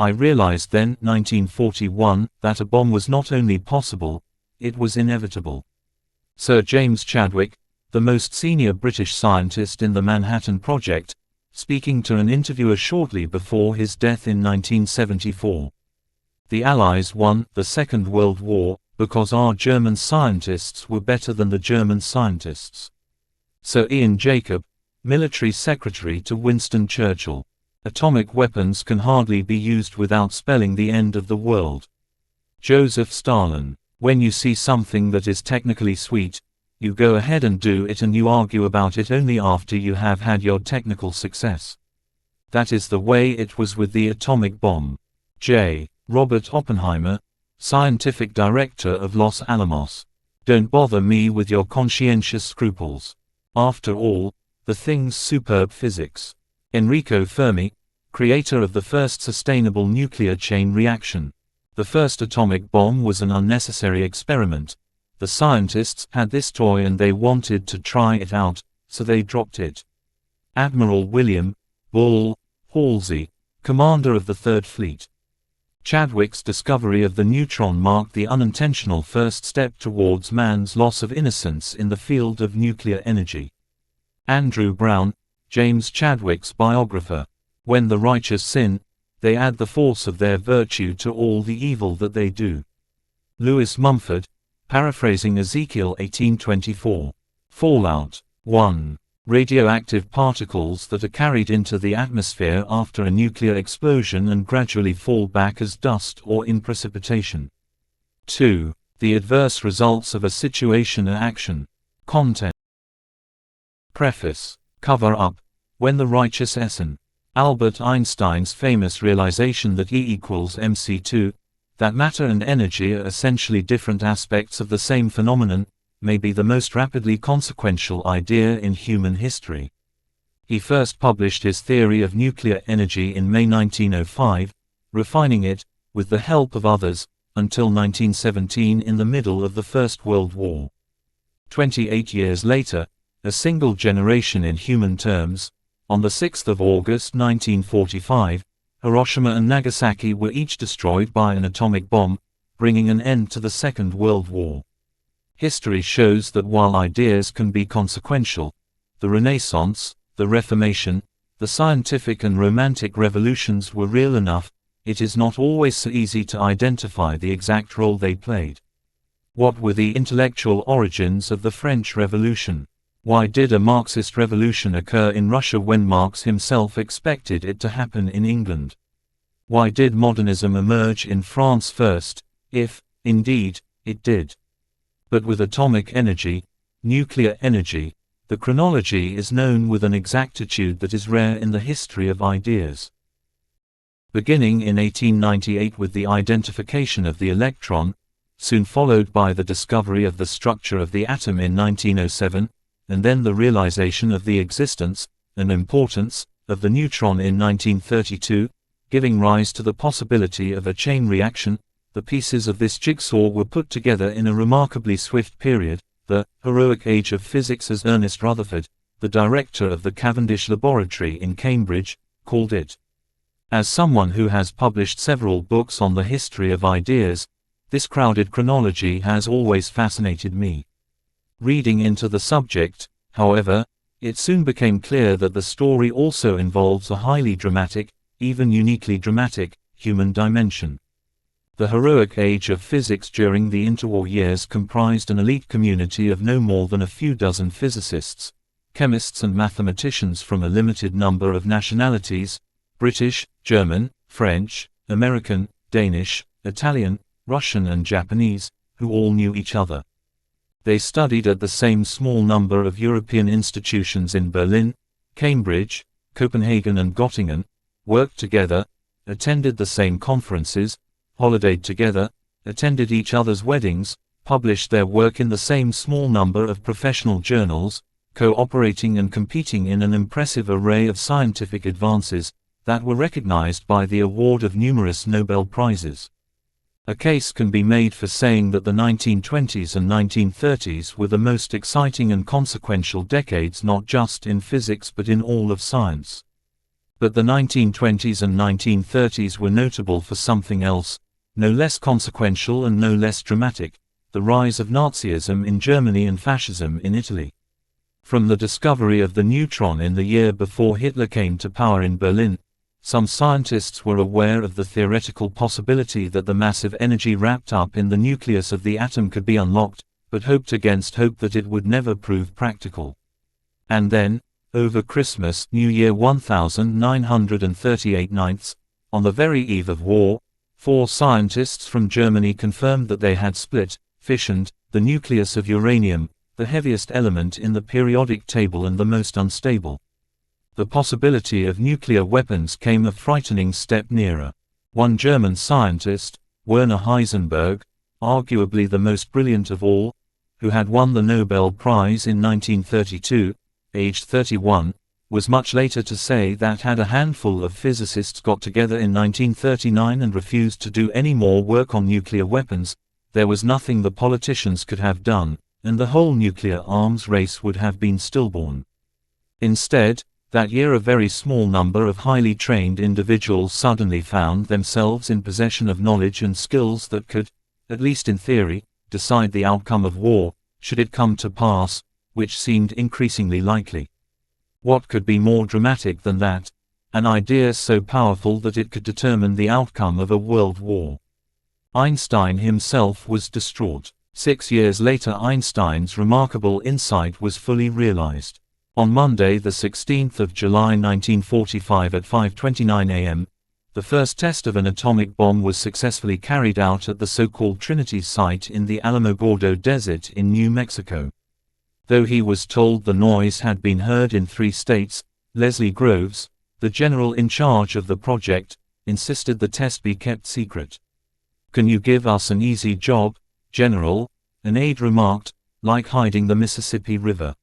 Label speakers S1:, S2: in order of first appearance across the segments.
S1: I realized then, 1941, that a bomb was not only possible, it was inevitable. Sir James Chadwick, the most senior British scientist in the Manhattan Project, speaking to an interviewer shortly before his death in 1974. The Allies won the Second World War because our German scientists were better than the German scientists. Sir Ian Jacob, military secretary to Winston Churchill. Atomic weapons can hardly be used without spelling the end of the world. Joseph Stalin. When you see something that is technically sweet, you go ahead and do it, and you argue about it only after you have had your technical success. That is the way it was with the atomic bomb. J. Robert Oppenheimer, scientific director of Los Alamos. Don't bother me with your conscientious scruples. After all, the thing's superb physics. Enrico Fermi, creator of the first sustainable nuclear chain reaction. The first atomic bomb was an unnecessary experiment. The scientists had this toy and they wanted to try it out, so they dropped it. Admiral William Bull Halsey, commander of the Third Fleet. Chadwick's discovery of the neutron marked the unintentional first step towards man's loss of innocence in the field of nuclear energy. Andrew Brown, James Chadwick's biographer. When the righteous sin, they add the force of their virtue to all the evil that they do. Lewis Mumford, paraphrasing Ezekiel 18:24. Fallout. 1. Radioactive particles that are carried into the atmosphere after a nuclear explosion and gradually fall back as dust or in precipitation. 2. The adverse results of a situation or action. Content. Preface. Cover up. When the righteous Essen. Albert Einstein's famous realization that E equals mc2, that matter and energy are essentially different aspects of the same phenomenon, may be the most rapidly consequential idea in human history. He first published his theory of nuclear energy in May 1905, refining it, with the help of others, until 1917 in the middle of the First World War. 28 years later, a single generation in human terms, on the 6th of August 1945, Hiroshima and Nagasaki were each destroyed by an atomic bomb, bringing an end to the Second World War. History shows that while ideas can be consequential, the Renaissance, the Reformation, the scientific and romantic revolutions were real enough, it is not always so easy to identify the exact role they played. What were the intellectual origins of the French Revolution? Why did a Marxist revolution occur in Russia when Marx himself expected it to happen in England? Why did modernism emerge in France first, if, indeed, it did? But with atomic energy, nuclear energy, the chronology is known with an exactitude that is rare in the history of ideas. Beginning in 1898 with the identification of the electron, soon followed by the discovery of the structure of the atom in 1907, and then the realization of the existence and importance of the neutron in 1932, giving rise to the possibility of a chain reaction, the pieces of this jigsaw were put together in a remarkably swift period, the heroic age of physics, as Ernest Rutherford, the director of the Cavendish Laboratory in Cambridge, called it. As someone who has published several books on the history of ideas, this crowded chronology has always fascinated me. Reading into the subject, however, it soon became clear that the story also involves a highly dramatic, even uniquely dramatic, human dimension. The heroic age of physics during the interwar years comprised an elite community of no more than a few dozen physicists, chemists and mathematicians from a limited number of nationalities: British, German, French, American, Danish, Italian, Russian and Japanese, who all knew each other. They studied at the same small number of European institutions in Berlin, Cambridge, Copenhagen and Göttingen, worked together, attended the same conferences, holidayed together, attended each other's weddings, published their work in the same small number of professional journals, cooperating and competing in an impressive array of scientific advances that were recognized by the award of numerous Nobel Prizes. A case can be made for saying that the 1920s and 1930s were the most exciting and consequential decades not just in physics but in all of science. But the 1920s and 1930s were notable for something else, no less consequential and no less dramatic: the rise of Nazism in Germany and fascism in Italy. From the discovery of the neutron in the year before Hitler came to power in Berlin, some scientists were aware of the theoretical possibility that the massive energy wrapped up in the nucleus of the atom could be unlocked, but hoped against hope that it would never prove practical. And then, over Christmas, New Year 1938, on the very eve of war, 4 scientists from Germany confirmed that they had split, fissioned, the nucleus of uranium, the heaviest element in the periodic table and the most unstable. The possibility of nuclear weapons came a frightening step nearer. One German scientist, Werner Heisenberg, arguably the most brilliant of all, who had won the Nobel Prize in 1932, aged 31, was much later to say that had a handful of physicists got together in 1939 and refused to do any more work on nuclear weapons, there was nothing the politicians could have done, and the whole nuclear arms race would have been stillborn. Instead, that year a very small number of highly trained individuals suddenly found themselves in possession of knowledge and skills that could, at least in theory, decide the outcome of war, should it come to pass, which seemed increasingly likely. What could be more dramatic than that? An idea so powerful that it could determine the outcome of a world war. Einstein himself was distraught. 6 years later, Einstein's remarkable insight was fully realized. On Monday, the 16th of July 1945 at 5:29 a.m., the first test of an atomic bomb was successfully carried out at the so-called Trinity site in the Alamogordo Desert in New Mexico. Though he was told the noise had been heard in 3 states, Leslie Groves, the general in charge of the project, insisted the test be kept secret. "Can you give us an easy job, General?" an aide remarked, "like hiding the Mississippi River."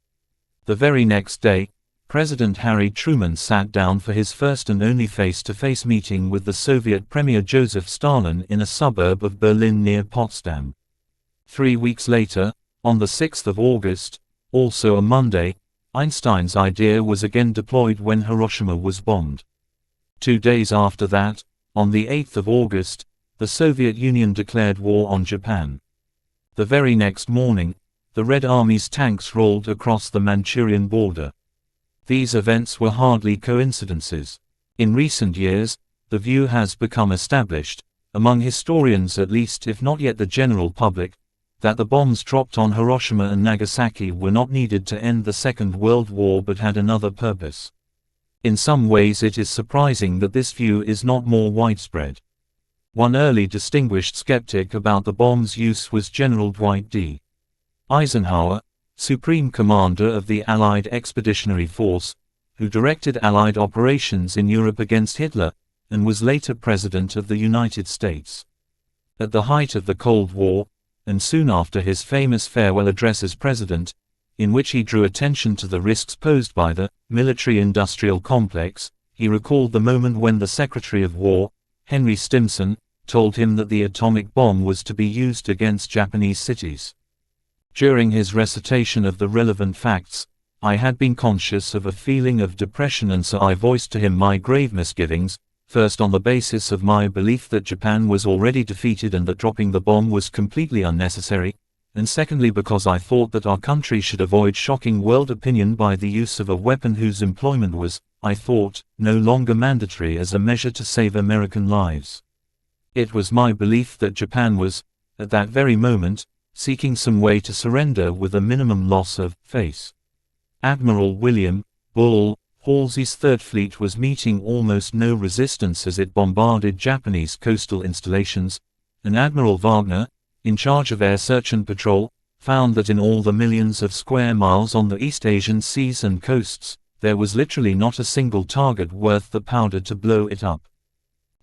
S1: The very next day, President Harry Truman sat down for his first and only face-to-face meeting with the Soviet Premier Joseph Stalin in a suburb of Berlin near Potsdam. 3 weeks later, on the 6th of August, also a Monday, Einstein's idea was again deployed when Hiroshima was bombed. 2 days after that, on the 8th of August, the Soviet Union declared war on Japan. The very next morning, the Red Army's tanks rolled across the Manchurian border. These events were hardly coincidences. In recent years, the view has become established, among historians at least if not yet the general public, that the bombs dropped on Hiroshima and Nagasaki were not needed to end the Second World War but had another purpose. In some ways it is surprising that this view is not more widespread. One early distinguished skeptic about the bomb's use was General Dwight D. Eisenhower, Supreme Commander of the Allied Expeditionary Force, who directed Allied operations in Europe against Hitler, and was later President of the United States. At the height of the Cold War, and soon after his famous farewell address as President, in which he drew attention to the risks posed by the military-industrial complex, he recalled the moment when the Secretary of War, Henry Stimson, told him that the atomic bomb was to be used against Japanese cities. During his recitation of the relevant facts, I had been conscious of a feeling of depression, and so I voiced to him my grave misgivings, first on the basis of my belief that Japan was already defeated and that dropping the bomb was completely unnecessary, and secondly because I thought that our country should avoid shocking world opinion by the use of a weapon whose employment was, I thought, no longer mandatory as a measure to save American lives. It was my belief that Japan was, at that very moment, seeking some way to surrender with a minimum loss of face. Admiral William Bull Halsey's Third Fleet was meeting almost no resistance as it bombarded Japanese coastal installations, and Admiral Wagner, in charge of air search and patrol, found that in all the millions of square miles on the East Asian seas and coasts, there was literally not a single target worth the powder to blow it up.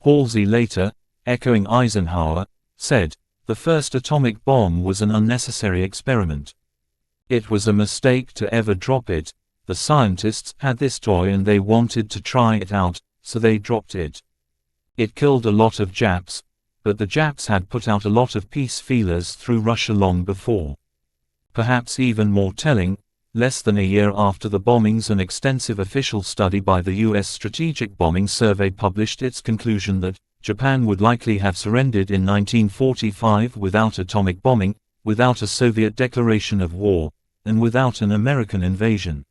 S1: Halsey later, echoing Eisenhower, said, "The first atomic bomb was an unnecessary experiment. It was a mistake to ever drop it. The scientists had this toy and they wanted to try it out, so they dropped it. It killed a lot of Japs, but the Japs had put out a lot of peace feelers through Russia long before." Perhaps even more telling, Less than a year after the bombings, an extensive official study by the U.S. Strategic Bombing Survey published its conclusion that Japan would likely have surrendered in 1945 without atomic bombing, without a Soviet declaration of war, and without an American invasion.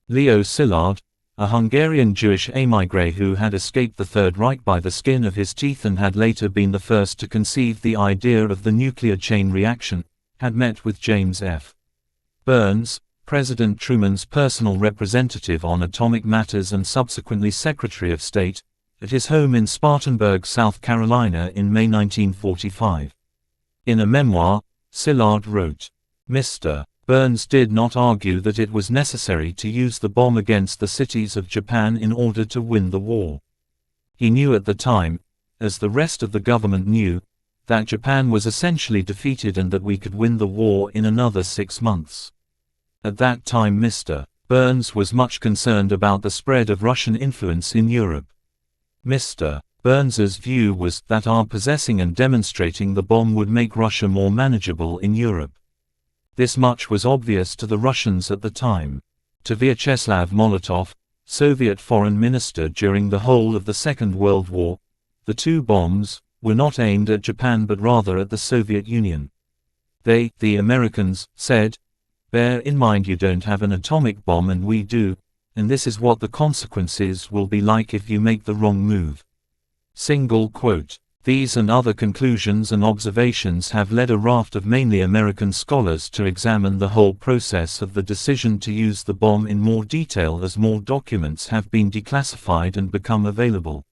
S1: Leo Szilard, a Hungarian Jewish émigré who had escaped the Third Reich by the skin of his teeth and had later been the first to conceive the idea of the nuclear chain reaction, had met with James F. Burns, President Truman's personal representative on atomic matters and subsequently Secretary of State, at his home in Spartanburg, South Carolina in May 1945. In a memoir, Szilard wrote, "Mr. Burns did not argue that it was necessary to use the bomb against the cities of Japan in order to win the war. He knew at the time, as the rest of the government knew, that Japan was essentially defeated and that we could win the war in another 6 months. At that time Mr. Burns was much concerned about the spread of Russian influence in Europe. Mr. Burns's view was that our possessing and demonstrating the bomb would make Russia more manageable in Europe. This much was obvious to the Russians at the time." To Vyacheslav Molotov, Soviet foreign minister during the whole of the Second World War, the two bombs were not aimed at Japan but rather at the Soviet Union. They, the Americans, said, "Bear in mind you don't have an atomic bomb and we do, and this is what the consequences will be like if you make the wrong move." Single quote. These and other conclusions and observations have led a raft of mainly American scholars to examine the whole process of the decision to use the bomb in more detail as more documents have been declassified and become available.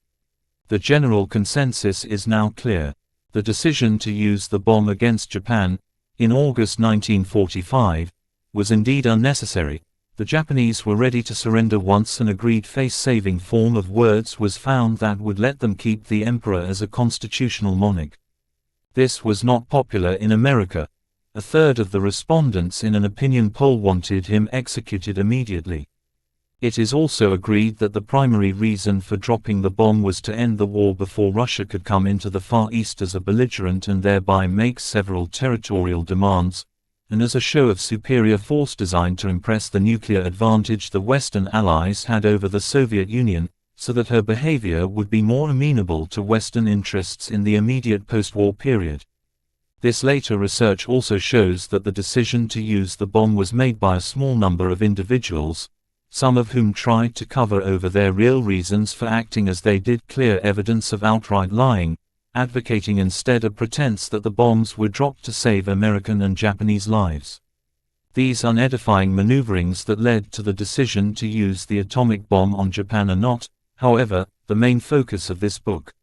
S1: The general consensus is now clear. The decision to use the bomb against Japan, in August 1945, was indeed unnecessary. The Japanese were ready to surrender once an agreed face-saving form of words was found that would let them keep the emperor as a constitutional monarch. This was not popular in America. A third of the respondents in an opinion poll wanted him executed immediately. It is also agreed that the primary reason for dropping the bomb was to end the war before Russia could come into the Far East as a belligerent and thereby make several territorial demands, and as a show of superior force designed to impress the nuclear advantage the Western Allies had over the Soviet Union, so that her behavior would be more amenable to Western interests in the immediate post-war period. This later research also shows that the decision to use the bomb was made by a small number of individuals, some of whom tried to cover over their real reasons for acting as they did, clear evidence of outright lying, advocating instead a pretense that the bombs were dropped to save American and Japanese lives. These unedifying maneuverings that led to the decision to use the atomic bomb on Japan are not, however, the main focus of this book.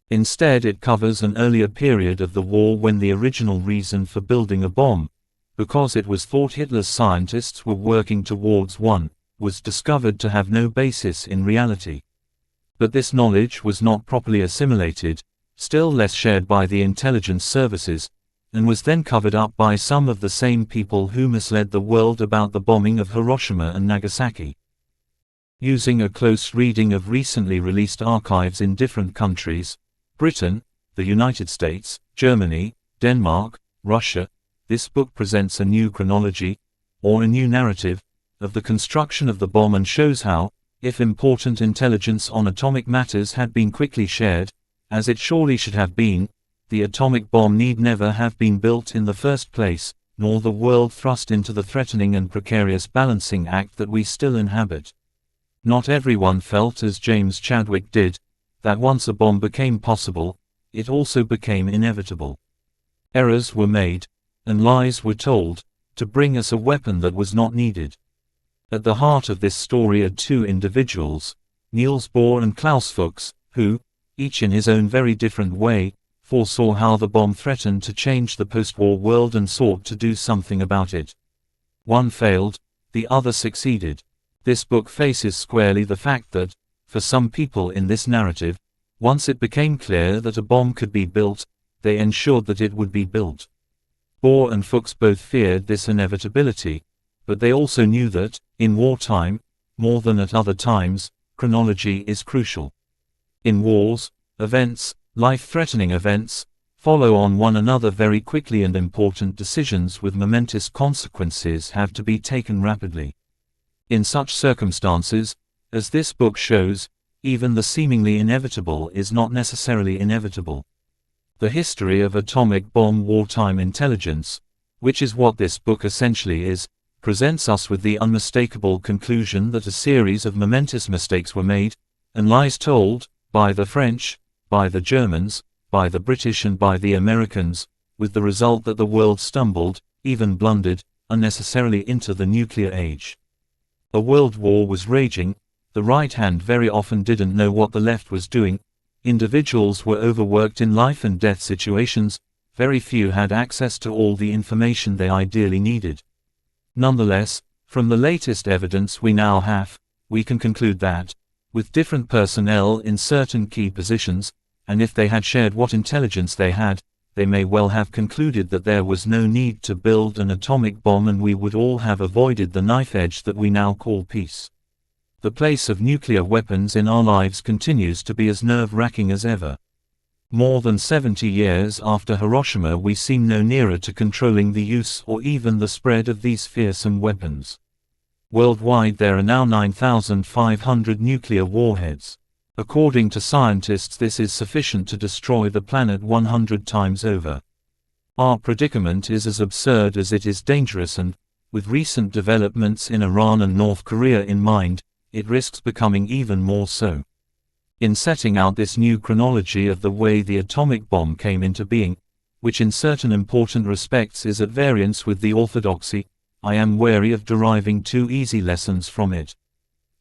S1: Instead, it covers an earlier period of the war when the original reason for building a bomb, because it was thought Hitler's scientists were working towards one, was discovered to have no basis in reality. But this knowledge was not properly assimilated, still less shared by the intelligence services, and was then covered up by some of the same people who misled the world about the bombing of Hiroshima and Nagasaki. Using a close reading of recently released archives in different countries, Britain, the United States, Germany, Denmark, Russia, this book presents a new chronology, or a new narrative, of the construction of the bomb and shows how, if important intelligence on atomic matters had been quickly shared, as it surely should have been, the atomic bomb need never have been built in the first place, nor the world thrust into the threatening and precarious balancing act that we still inhabit. Not everyone felt as James Chadwick did, that once a bomb became possible, it also became inevitable. Errors were made, and lies were told, to bring us a weapon that was not needed. At the heart of this story are two individuals, Niels Bohr and Klaus Fuchs, who, each in his own very different way, foresaw how the bomb threatened to change the post-war world and sought to do something about it. One failed, the other succeeded. This book faces squarely the fact that, for some people in this narrative, once it became clear that a bomb could be built, they ensured that it would be built. Bohr and Fuchs both feared this inevitability, but they also knew that, in wartime, more than at other times, chronology is crucial. In wars, events, life-threatening events, follow on one another very quickly, and important decisions with momentous consequences have to be taken rapidly. In such circumstances, as this book shows, even the seemingly inevitable is not necessarily inevitable. The history of atomic bomb wartime intelligence, which is what this book essentially is, presents us with the unmistakable conclusion that a series of momentous mistakes were made, and lies told, by the French, by the Germans, by the British and by the Americans, with the result that the world stumbled, even blundered, unnecessarily into the nuclear age. A world war was raging, the right hand very often didn't know what the left was doing, individuals were overworked in life and death situations, very few had access to all the information they ideally needed. Nonetheless, from the latest evidence we now have, we can conclude that, with different personnel in certain key positions, and if they had shared what intelligence they had, they may well have concluded that there was no need to build an atomic bomb and we would all have avoided the knife edge that we now call peace. The place of nuclear weapons in our lives continues to be as nerve-wracking as ever. More than 70 years after Hiroshima, we seem no nearer to controlling the use or even the spread of these fearsome weapons. Worldwide there are now 9,500 nuclear warheads. According to scientists, this is sufficient to destroy the planet 100 times over. Our predicament is as absurd as it is dangerous, and, with recent developments in Iran and North Korea in mind, it risks becoming even more so. In setting out this new chronology of the way the atomic bomb came into being, which in certain important respects is at variance with the orthodoxy, I am wary of deriving too easy lessons from it.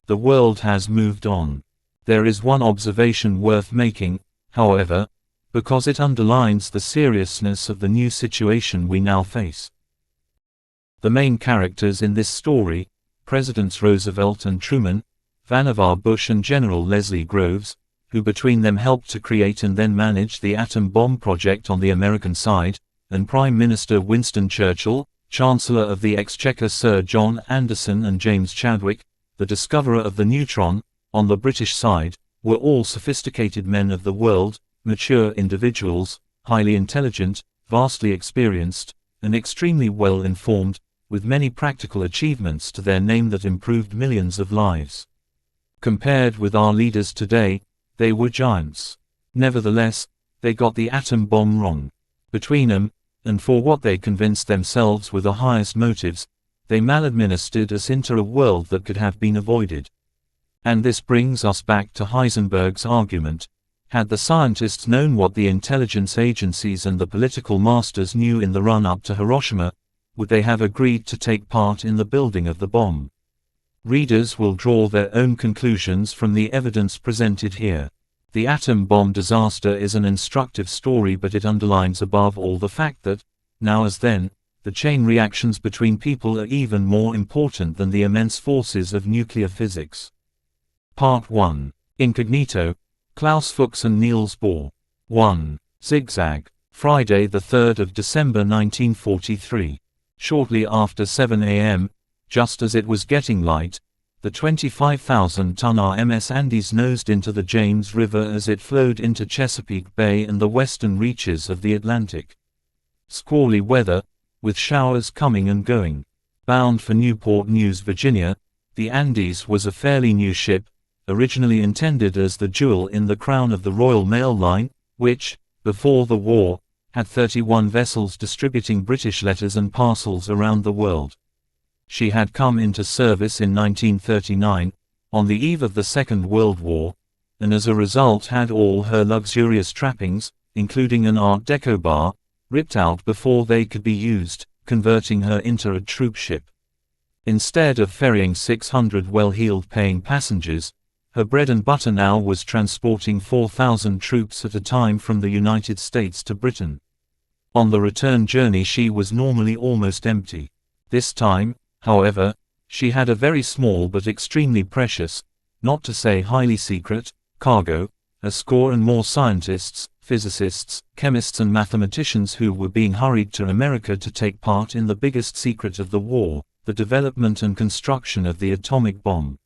S1: The world has moved on. There is one observation worth making, however, because it underlines the seriousness of the new situation we now face. The main characters in this story, Presidents Roosevelt and Truman, Vannevar Bush and General Leslie Groves, who between them helped to create and then manage the atom bomb project on the American side, and Prime Minister Winston Churchill, Chancellor of the Exchequer Sir John Anderson and James Chadwick, the discoverer of the neutron, on the British side, were all sophisticated men of the world, mature individuals, highly intelligent, vastly experienced, and extremely well informed, with many practical achievements to their name that improved millions of lives. Compared with our leaders today, they were giants. Nevertheless, they got the atom bomb wrong. Between them, and for what they convinced themselves were the highest motives, they maladministered us into a world that could have been avoided. And this brings us back to Heisenberg's argument. Had the scientists known what the intelligence agencies and the political masters knew in the run-up to Hiroshima, would they have agreed to take part in the building of the bomb? Readers will draw their own conclusions from the evidence presented here. The atom bomb disaster is an instructive story, but it underlines above all the fact that, now as then, the chain reactions between people are even more important than the immense forces of nuclear physics. Part 1. Incognito, Klaus Fuchs and Niels Bohr. 1. Zigzag. Friday, 3rd of December 1943. Shortly after 7 a.m., just as it was getting light, the 25,000-ton RMS Andes nosed into the James River as it flowed into Chesapeake Bay and the western reaches of the Atlantic. Squally weather, with showers coming and going. Bound for Newport News, Virginia, the Andes was a fairly new ship, originally intended as the jewel in the crown of the Royal Mail Line, which, before the war, had 31 vessels distributing British letters and parcels around the world. She had come into service in 1939, on the eve of the Second World War, and as a result had all her luxurious trappings, including an Art Deco bar, ripped out before they could be used, converting her into a troop ship. Instead of ferrying 600 well-heeled paying passengers, her bread and butter now was transporting 4,000 troops at a time from the United States to Britain. On the return journey she was normally almost empty. This time, however, she had a very small but extremely precious, not to say highly secret, cargo, a score and more scientists, physicists, chemists and mathematicians who were being hurried to America to take part in the biggest secret of the war, the development and construction of the atomic bomb.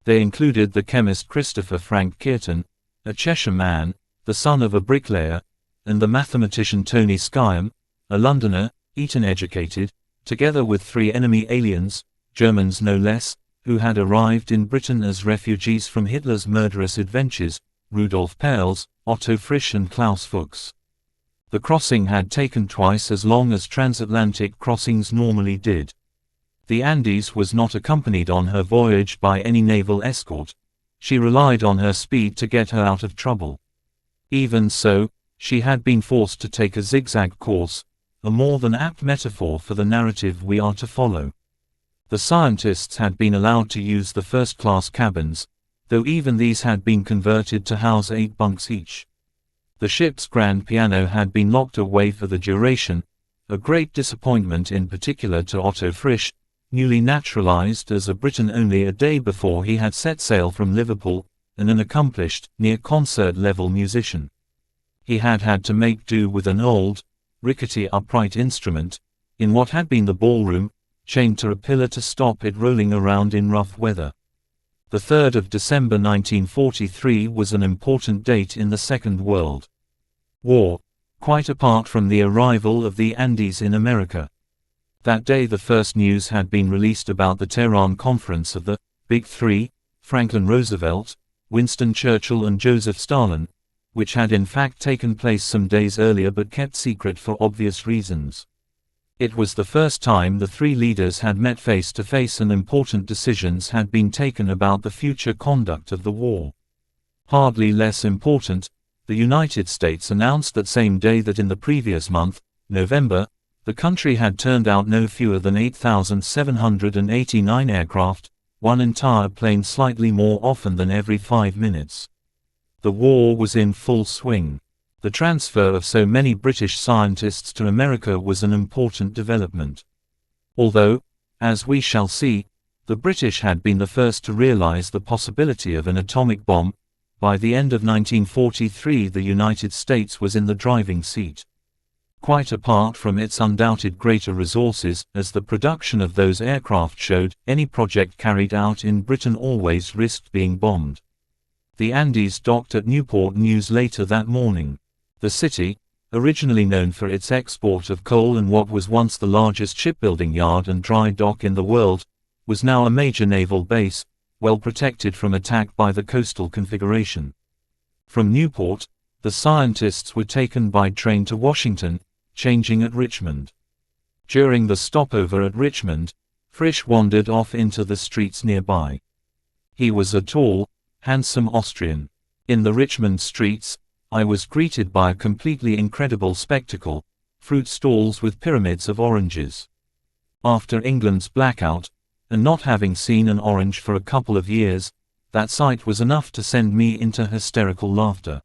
S1: They included the chemist Christopher Frank Kearton, a Cheshire man, the son of a bricklayer, and the mathematician Tony Skyam, a Londoner, Eton-educated, together with 3 enemy aliens, Germans no less, who had arrived in Britain as refugees from Hitler's murderous adventures, Rudolf Perls, Otto Frisch and Klaus Fuchs. The crossing had taken twice as long as transatlantic crossings normally did. The Andes was not accompanied on her voyage by any naval escort. She relied on her speed to get her out of trouble. Even so, she had been forced to take a zigzag course, a more than apt metaphor for the narrative we are to follow. The scientists had been allowed to use the first-class cabins, though even these had been converted to house 8 bunks each. The ship's grand piano had been locked away for the duration, a great disappointment in particular to Otto Frisch, newly naturalized as a Briton only a day before he had set sail from Liverpool, and an accomplished, near-concert-level musician. He had had to make do with an old, rickety upright instrument, in what had been the ballroom, chained to a pillar to stop it rolling around in rough weather. The 3rd of December 1943 was an important date in the Second World War, quite apart from the arrival of the Andes in America. That day the first news had been released about the Tehran Conference of the Big Three, Franklin Roosevelt, Winston Churchill and Joseph Stalin, which had in fact taken place some days earlier but kept secret for obvious reasons. It was the first time the 3 leaders had met face to face and important decisions had been taken about the future conduct of the war. Hardly less important, the United States announced that same day that in the previous month, November, the country had turned out no fewer than 8,789 aircraft, one entire plane slightly more often than every 5 minutes. The war was in full swing. The transfer of so many British scientists to America was an important development. Although, as we shall see, the British had been the first to realize the possibility of an atomic bomb, by the end of 1943 the United States was in the driving seat. Quite apart from its undoubted greater resources, as the production of those aircraft showed, any project carried out in Britain always risked being bombed. The Andes docked at Newport News later that morning. The city, originally known for its export of coal and what was once the largest shipbuilding yard and dry dock in the world, was now a major naval base, well protected from attack by the coastal configuration. From Newport, the scientists were taken by train to Washington, changing at Richmond. During the stopover at Richmond, Frisch wandered off into the streets nearby. He was a tall, handsome Austrian. In the Richmond streets, I was greeted by a completely incredible spectacle, fruit stalls with pyramids of oranges. After England's blackout, and not having seen an orange for a couple of years, that sight was enough to send me into hysterical laughter.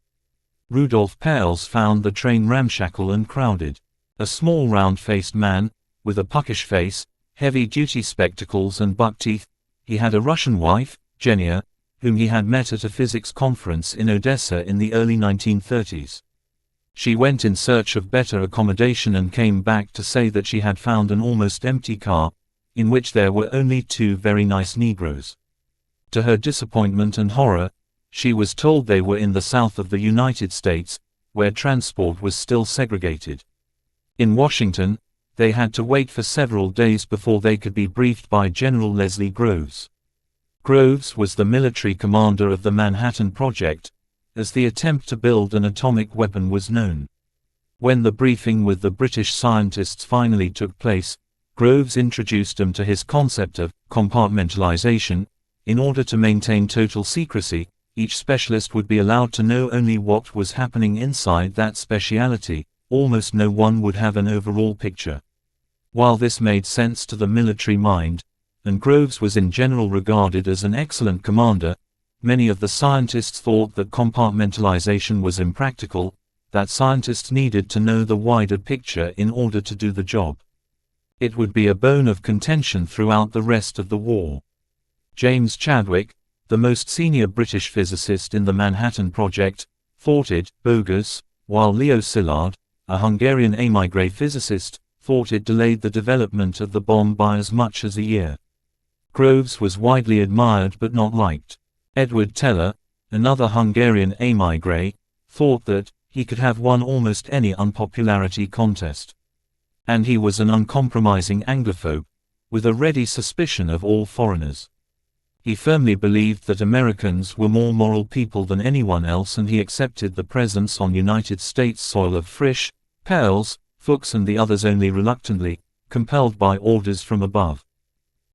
S1: Rudolf Perls found the train ramshackle and crowded. A small round-faced man, with a puckish face, heavy-duty spectacles and buck teeth, he had a Russian wife, Genia, whom he had met at a physics conference in Odessa in the early 1930s. She went in search of better accommodation and came back to say that she had found an almost empty car, in which there were only 2 very nice Negroes. To her disappointment and horror, she was told they were in the south of the United States, where transport was still segregated. In Washington, they had to wait for several days before they could be briefed by General Leslie Groves. Groves was the military commander of the Manhattan Project, as the attempt to build an atomic weapon was known. When the briefing with the British scientists finally took place, Groves introduced them to his concept of compartmentalization. In order to maintain total secrecy, each specialist would be allowed to know only what was happening inside that specialty. Almost no one would have an overall picture. While this made sense to the military mind, and Groves was in general regarded as an excellent commander, many of the scientists thought that compartmentalization was impractical, that scientists needed to know the wider picture in order to do the job. It would be a bone of contention throughout the rest of the war. James Chadwick, the most senior British physicist in the Manhattan Project, thought it bogus, while Leo Szilard, a Hungarian émigré physicist, thought it delayed the development of the bomb by as much as a year. Groves was widely admired but not liked. Edward Teller, another Hungarian émigré, thought that he could have won almost any unpopularity contest. And he was an uncompromising Anglophobe, with a ready suspicion of all foreigners. He firmly believed that Americans were more moral people than anyone else, and he accepted the presence on United States soil of Frisch, Peierls, Fuchs and the others only reluctantly, compelled by orders from above.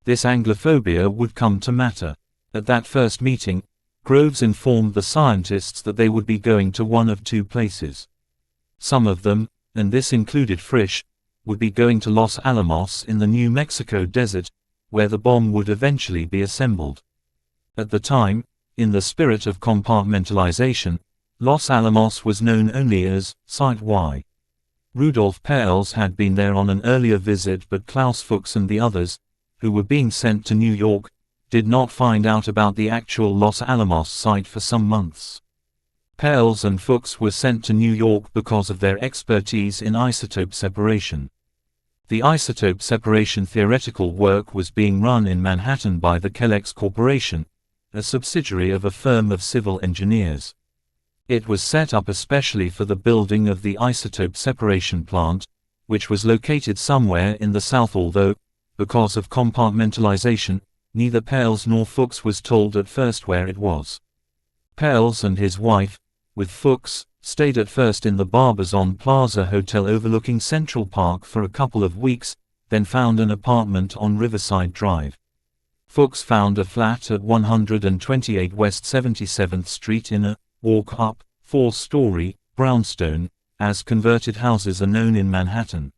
S1: This Anglophobia would come to matter. At that first meeting, Groves informed the scientists that they would be going to one of two places. Some of them, and this included Frisch, would be going to Los Alamos in the New Mexico desert, where the bomb would eventually be assembled. At the time, in the spirit of compartmentalization, Los Alamos was known only as Site Y. Rudolf Peierls had been there on an earlier visit, but Klaus Fuchs and the others, who were being sent to New York, did not find out about the actual Los Alamos site for some months. Peierls and Fuchs were sent to New York because of their expertise in isotope separation. The isotope separation theoretical work was being run in Manhattan by the Kellex Corporation, a subsidiary of a firm of civil engineers. It was set up especially for the building of the isotope separation plant, which was located somewhere in the south, although, because of compartmentalization, neither Peierls nor Fuchs was told at first where it was. Peierls and his wife, with Fuchs, stayed at first in the Barbizon Plaza Hotel overlooking Central Park for a couple of weeks, then found an apartment on Riverside Drive. Fuchs found a flat at 128 West 77th Street in a walk-up, 4-story, brownstone, as converted houses are known in Manhattan.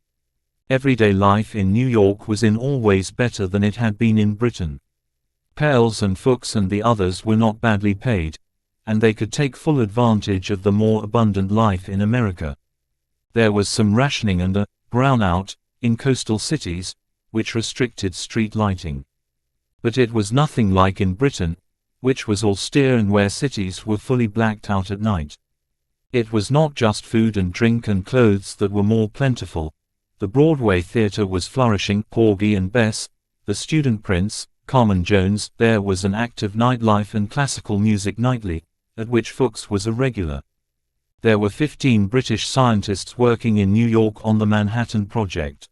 S1: Everyday life in New York was in all ways better than it had been in Britain. Peierls and Fuchs and the others were not badly paid, and they could take full advantage of the more abundant life in America. There was some rationing and a brownout in coastal cities, which restricted street lighting. But it was nothing like in Britain, which was austere and where cities were fully blacked out at night. It was not just food and drink and clothes that were more plentiful. The Broadway theater was flourishing, Porgy and Bess, the Student Prince, Carmen Jones. There was an active nightlife and classical music nightly, at which Fuchs was a regular. There were 15 British scientists working in New York on the Manhattan Project.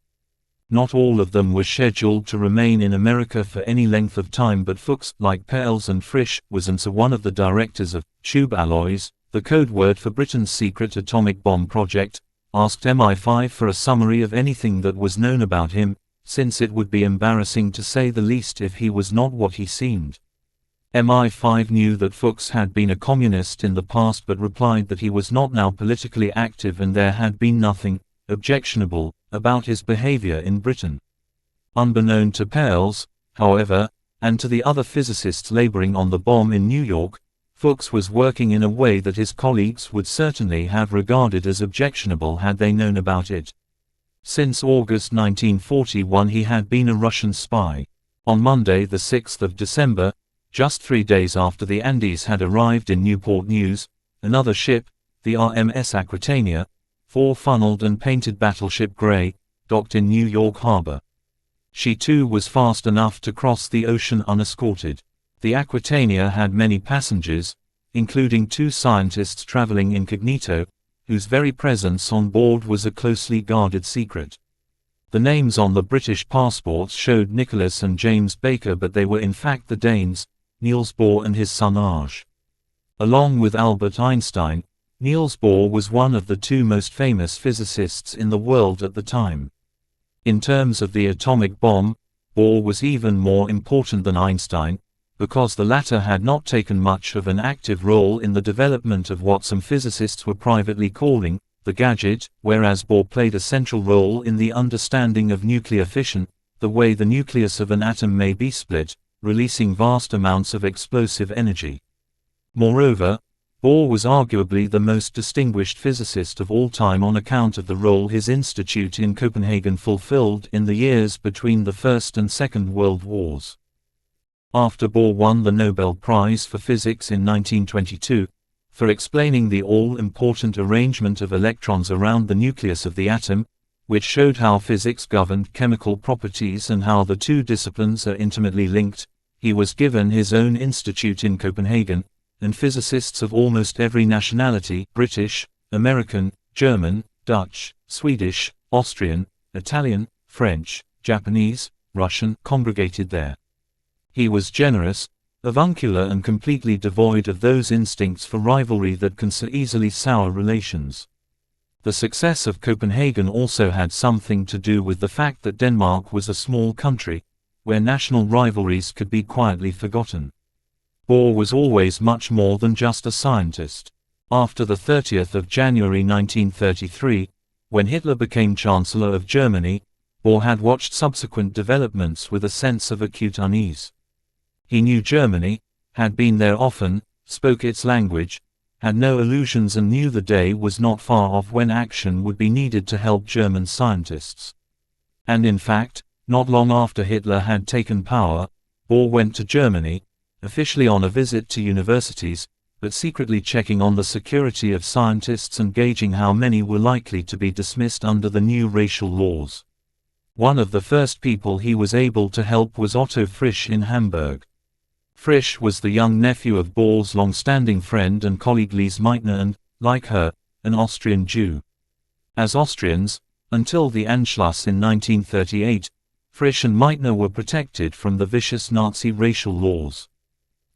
S1: Not all of them were scheduled to remain in America for any length of time, but Fuchs, like Peierls and Frisch, was also one of the directors of Tube Alloys, the code word for Britain's secret atomic bomb project. Asked MI5 for a summary of anything that was known about him, since it would be embarrassing to say the least if he was not what he seemed. MI5 knew that Fuchs had been a communist in the past, but replied that he was not now politically active and there had been nothing objectionable about his behavior in Britain. Unbeknown to Peierls, however, and to the other physicists laboring on the bomb in New York, Fuchs was working in a way that his colleagues would certainly have regarded as objectionable had they known about it. Since August 1941 he had been a Russian spy. On Monday the 6th of December, just 3 days after the Andes had arrived in Newport News, another ship, the RMS Aquitania, 4-funneled and painted battleship gray, docked in New York Harbor. She too was fast enough to cross the ocean unescorted. The Aquitania had many passengers, including 2 scientists traveling incognito, whose very presence on board was a closely guarded secret. The names on the British passports showed Nicholas and James Baker, but they were in fact the Danes, Niels Bohr and his son Arge. Along with Albert Einstein, Niels Bohr was one of the 2 most famous physicists in the world at the time. In terms of the atomic bomb, Bohr was even more important than Einstein, because the latter had not taken much of an active role in the development of what some physicists were privately calling the gadget, whereas Bohr played a central role in the understanding of nuclear fission, the way the nucleus of an atom may be split, releasing vast amounts of explosive energy. Moreover, Bohr was arguably the most distinguished physicist of all time on account of the role his institute in Copenhagen fulfilled in the years between the First and Second World Wars. After Bohr won the Nobel Prize for Physics in 1922, for explaining the all-important arrangement of electrons around the nucleus of the atom, which showed how physics governed chemical properties and how the 2 disciplines are intimately linked, he was given his own institute in Copenhagen, and physicists of almost every nationality, British, American, German, Dutch, Swedish, Austrian, Italian, French, Japanese, Russian congregated there. He was generous, avuncular and completely devoid of those instincts for rivalry that can so easily sour relations. The success of Copenhagen also had something to do with the fact that Denmark was a small country, where national rivalries could be quietly forgotten. Bohr was always much more than just a scientist. After the 30th of January 1933, when Hitler became Chancellor of Germany, Bohr had watched subsequent developments with a sense of acute unease. He knew Germany, had been there often, spoke its language, had no illusions and knew the day was not far off when action would be needed to help German scientists. And in fact, not long after Hitler had taken power, Bohr went to Germany, officially on a visit to universities, but secretly checking on the security of scientists and gauging how many were likely to be dismissed under the new racial laws. One of the first people he was able to help was Otto Frisch in Hamburg. Frisch was the young nephew of Bohr's long-standing friend and colleague Lise Meitner and, like her, an Austrian Jew. As Austrians, until the Anschluss in 1938, Frisch and Meitner were protected from the vicious Nazi racial laws.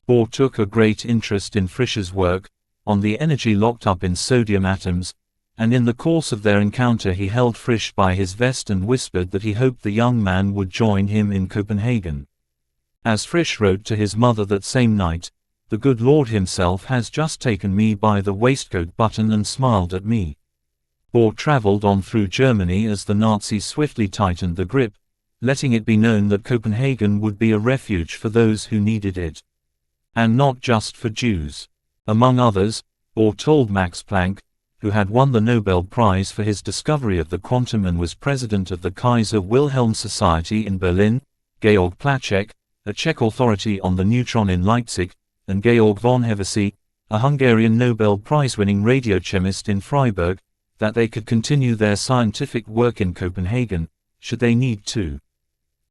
S1: Bohr took a great interest in Frisch's work, on the energy locked up in sodium atoms, and in the course of their encounter he held Frisch by his vest and whispered that he hoped the young man would join him in Copenhagen. As Frisch wrote to his mother that same night, "The good Lord himself has just taken me by the waistcoat button and smiled at me." Bohr traveled on through Germany as the Nazis swiftly tightened the grip, letting it be known that Copenhagen would be a refuge for those who needed it. And not just for Jews. Among others, Bohr told Max Planck, who had won the Nobel Prize for his discovery of the quantum and was president of the Kaiser Wilhelm Society in Berlin, Georg Plaček, a Czech authority on the neutron in Leipzig, and Georg von Hevesy, a Hungarian Nobel Prize-winning radiochemist in Freiburg, that they could continue their scientific work in Copenhagen, should they need to.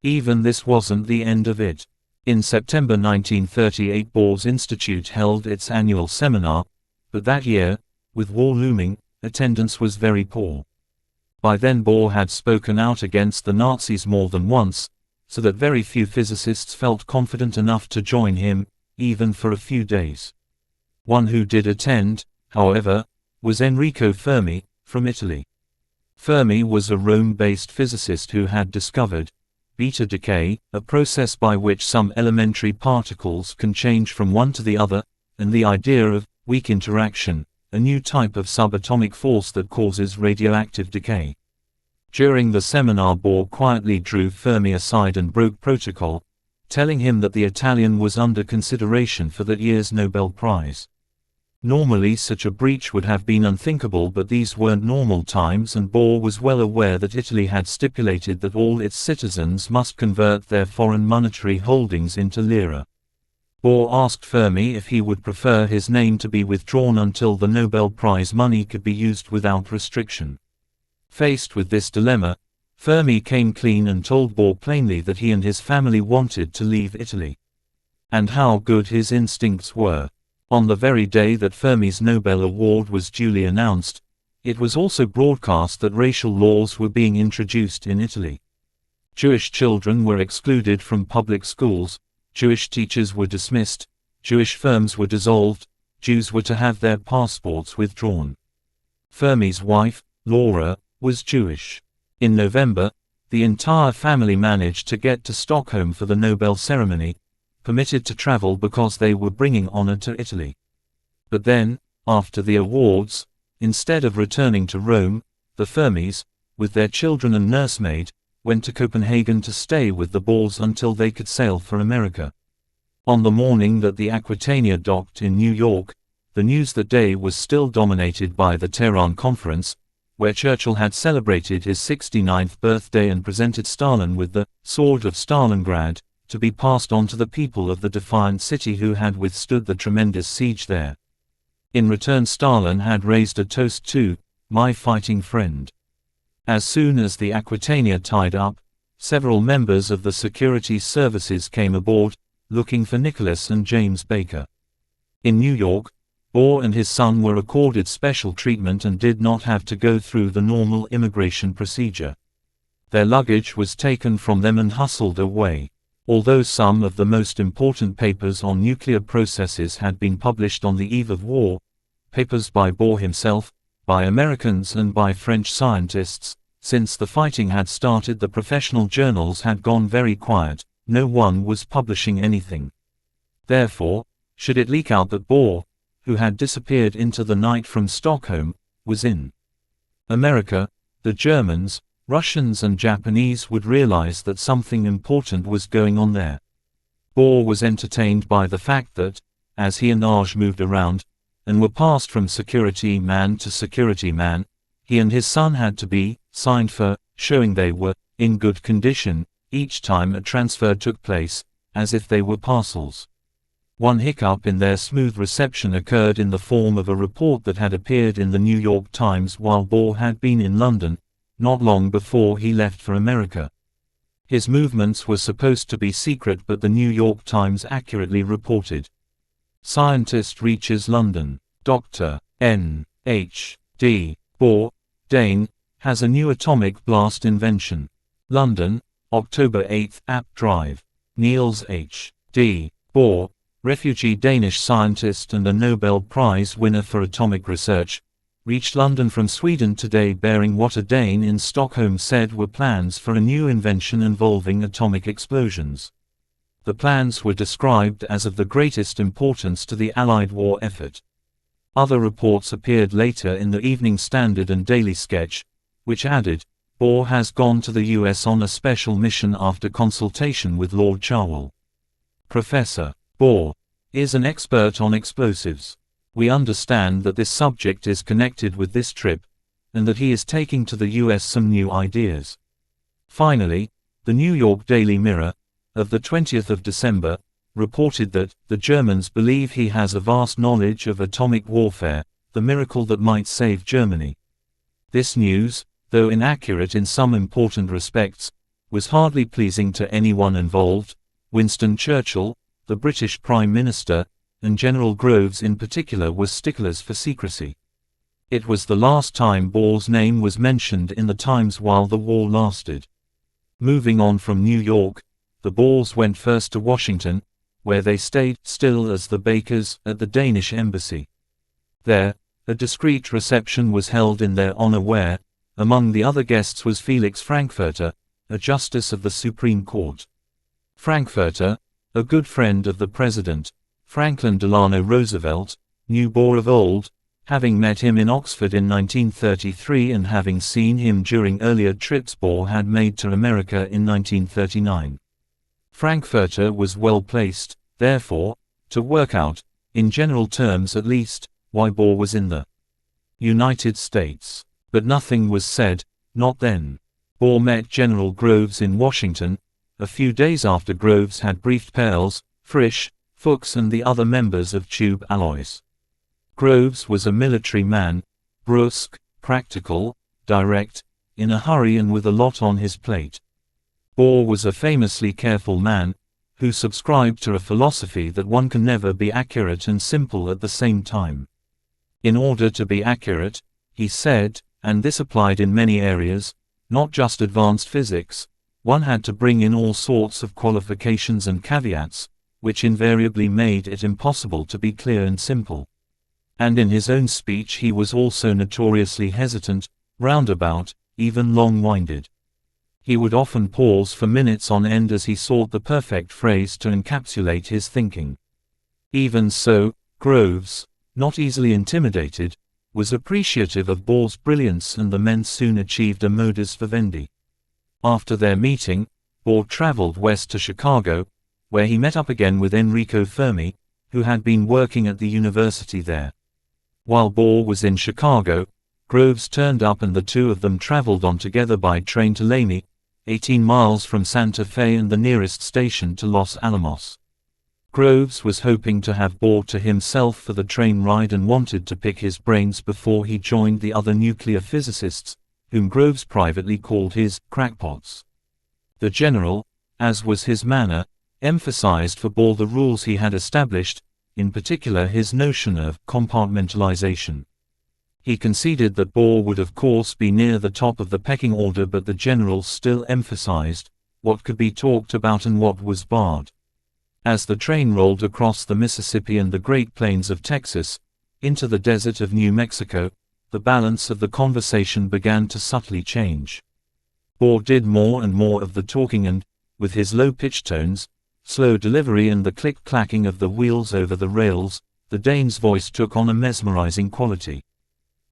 S1: Even this wasn't the end of it. In September 1938 Bohr's Institute held its annual seminar, but that year, with war looming, attendance was very poor. By then Bohr had spoken out against the Nazis more than once, so that very few physicists felt confident enough to join him, even for a few days. One who did attend, however, was Enrico Fermi, from Italy. Fermi was a Rome-based physicist who had discovered beta decay, a process by which some elementary particles can change from one to the other, and the idea of weak interaction, a new type of subatomic force that causes radioactive decay. During the seminar Bohr quietly drew Fermi aside and broke protocol, telling him that the Italian was under consideration for that year's Nobel Prize. Normally such a breach would have been unthinkable, but these weren't normal times and Bohr was well aware that Italy had stipulated that all its citizens must convert their foreign monetary holdings into lira. Bohr asked Fermi if he would prefer his name to be withdrawn until the Nobel Prize money could be used without restriction. Faced with this dilemma, Fermi came clean and told Bohr plainly that he and his family wanted to leave Italy. And how good his instincts were. On the very day that Fermi's Nobel Award was duly announced, it was also broadcast that racial laws were being introduced in Italy. Jewish children were excluded from public schools, Jewish teachers were dismissed, Jewish firms were dissolved, Jews were to have their passports withdrawn. Fermi's wife, Laura, was Jewish. In November, the entire family managed to get to Stockholm for the Nobel ceremony, permitted to travel because they were bringing honor to Italy. But then, after the awards, instead of returning to Rome, the Fermis, with their children and nursemaid, went to Copenhagen to stay with the Bohrs until they could sail for America. On the morning that the Aquitania docked in New York, the news that day was still dominated by the Tehran Conference, where Churchill had celebrated his 69th birthday and presented Stalin with the Sword of Stalingrad, to be passed on to the people of the defiant city who had withstood the tremendous siege there. In return Stalin had raised a toast to "my fighting friend." As soon as the Aquitania tied up, several members of the security services came aboard, looking for Nicholas and James Baker. In New York, Bohr and his son were accorded special treatment and did not have to go through the normal immigration procedure. Their luggage was taken from them and hustled away. Although some of the most important papers on nuclear processes had been published on the eve of war, papers by Bohr himself, by Americans and by French scientists, since the fighting had started, the professional journals had gone very quiet. No one was publishing anything. Therefore, should it leak out that Bohr, who had disappeared into the night from Stockholm, was in America, the Germans, Russians and Japanese would realize that something important was going on there. Bohr was entertained by the fact that, as he and Arge moved around, and were passed from security man to security man, he and his son had to be signed for, showing they were in good condition, each time a transfer took place, as if they were parcels. One hiccup in their smooth reception occurred in the form of a report that had appeared in the New York Times while Bohr had been in London, not long before he left for America. His movements were supposed to be secret, but the New York Times accurately reported: Scientist reaches London. Dr. N. H. D. Bohr, Dane, has a new atomic blast invention. London, October 8. App Drive. Niels H. D. Bohr, refugee Danish scientist and a Nobel Prize winner for atomic research, reached London from Sweden today bearing what a Dane in Stockholm said were plans for a new invention involving atomic explosions. The plans were described as of the greatest importance to the Allied war effort. Other reports appeared later in the Evening Standard and Daily Sketch, which added, Bohr has gone to the US on a special mission after consultation with Lord Cherwell. Professor Bohr is an expert on explosives. We understand that this subject is connected with this trip, and that he is taking to the US some new ideas. Finally, the New York Daily Mirror, of the 20th of December, reported that the Germans believe he has a vast knowledge of atomic warfare, the miracle that might save Germany. This news, though inaccurate in some important respects, was hardly pleasing to anyone involved. Winston Churchill, the British Prime Minister, and General Groves in particular were sticklers for secrecy. It was the last time Bohr's name was mentioned in the Times while the war lasted. Moving on from New York, the Bohrs went first to Washington, where they stayed, still as the Bakers, at the Danish embassy. There, a discreet reception was held in their honor where, among the other guests was Felix Frankfurter, a justice of the Supreme Court. Frankfurter, a good friend of the President, Franklin Delano Roosevelt, knew Bohr of old, having met him in Oxford in 1933 and having seen him during earlier trips Bohr had made to America in 1939. Frankfurter was well placed, therefore, to work out, in general terms at least, why Bohr was in the United States. But nothing was said, not then. Bohr met General Groves in Washington, a few days after Groves had briefed Perls, Frisch, Fuchs and the other members of Tube Alloys. Groves was a military man, brusque, practical, direct, in a hurry and with a lot on his plate. Bohr was a famously careful man, who subscribed to a philosophy that one can never be accurate and simple at the same time. In order to be accurate, he said, and this applied in many areas, not just advanced physics, one had to bring in all sorts of qualifications and caveats, which invariably made it impossible to be clear and simple. And in his own speech he was also notoriously hesitant, roundabout, even long-winded. He would often pause for minutes on end as he sought the perfect phrase to encapsulate his thinking. Even so, Groves, not easily intimidated, was appreciative of Bohr's brilliance and the men soon achieved a modus vivendi. After their meeting, Bohr traveled west to Chicago, where he met up again with Enrico Fermi, who had been working at the university there. While Bohr was in Chicago, Groves turned up and the two of them traveled on together by train to Lamy, 18 miles from Santa Fe and the nearest station to Los Alamos. Groves was hoping to have Bohr to himself for the train ride and wanted to pick his brains before he joined the other nuclear physicists, whom Groves privately called his crackpots. The general, as was his manner, emphasized for Bohr the rules he had established. in particular his notion of compartmentalization. He conceded that Bohr would of course be near the top of the pecking order, but the general still emphasized what could be talked about and what was barred. As the train rolled across the Mississippi and the Great Plains of Texas, into the desert of New Mexico, the balance of the conversation began to subtly change. Bohr did more and more of the talking and, with his low-pitched tones, slow delivery and the click-clacking of the wheels over the rails, the Dane's voice took on a mesmerizing quality.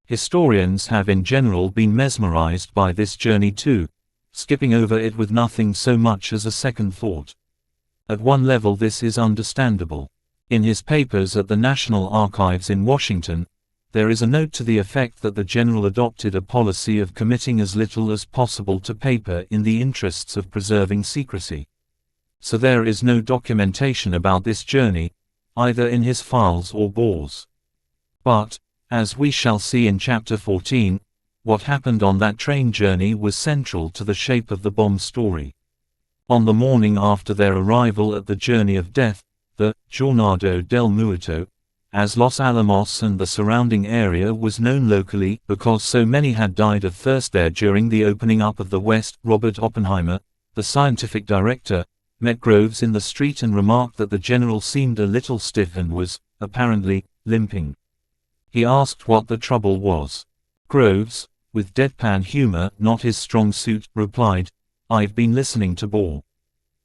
S1: Historians have in general been mesmerized by this journey too, skipping over it with nothing so much as a second thought. At one level this is understandable. In his papers at the National Archives in Washington, there is a note to the effect that the general adopted a policy of committing as little as possible to paper in the interests of preserving secrecy. So there is no documentation about this journey, either in his files or Bohr's. But, as we shall see in Chapter 14, what happened on that train journey was central to the shape of the bomb story. On the morning after their arrival at the Journey of Death, the Jornada del Muerto, as Los Alamos and the surrounding area was known locally because so many had died of thirst there during the opening up of the West, Robert Oppenheimer, the scientific director, met Groves in the street and remarked that the general seemed a little stiff and was, apparently, limping. He asked what the trouble was. Groves, with deadpan humor, not his strong suit, replied, "I've been listening to Bohr."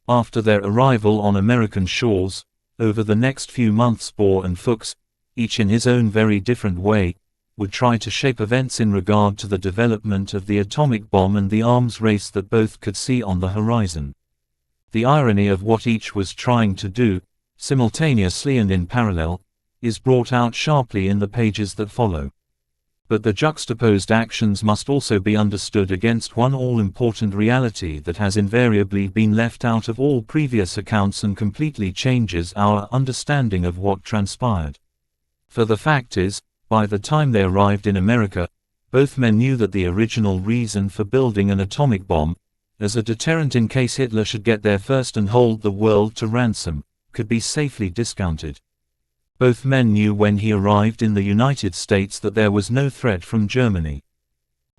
S1: After their arrival on American shores, over the next few months Bohr and Fuchs, each in his own very different way, would try to shape events in regard to the development of the atomic bomb and the arms race that both could see on the horizon. The irony of what each was trying to do, simultaneously and in parallel, is brought out sharply in the pages that follow. But the juxtaposed actions must also be understood against one all-important reality that has invariably been left out of all previous accounts and completely changes our understanding of what transpired. For the fact is, by the time they arrived in America, both men knew that the original reason for building an atomic bomb, as a deterrent in case Hitler should get there first and hold the world to ransom, could be safely discounted. Both men knew when he arrived in the United States that there was no threat from Germany.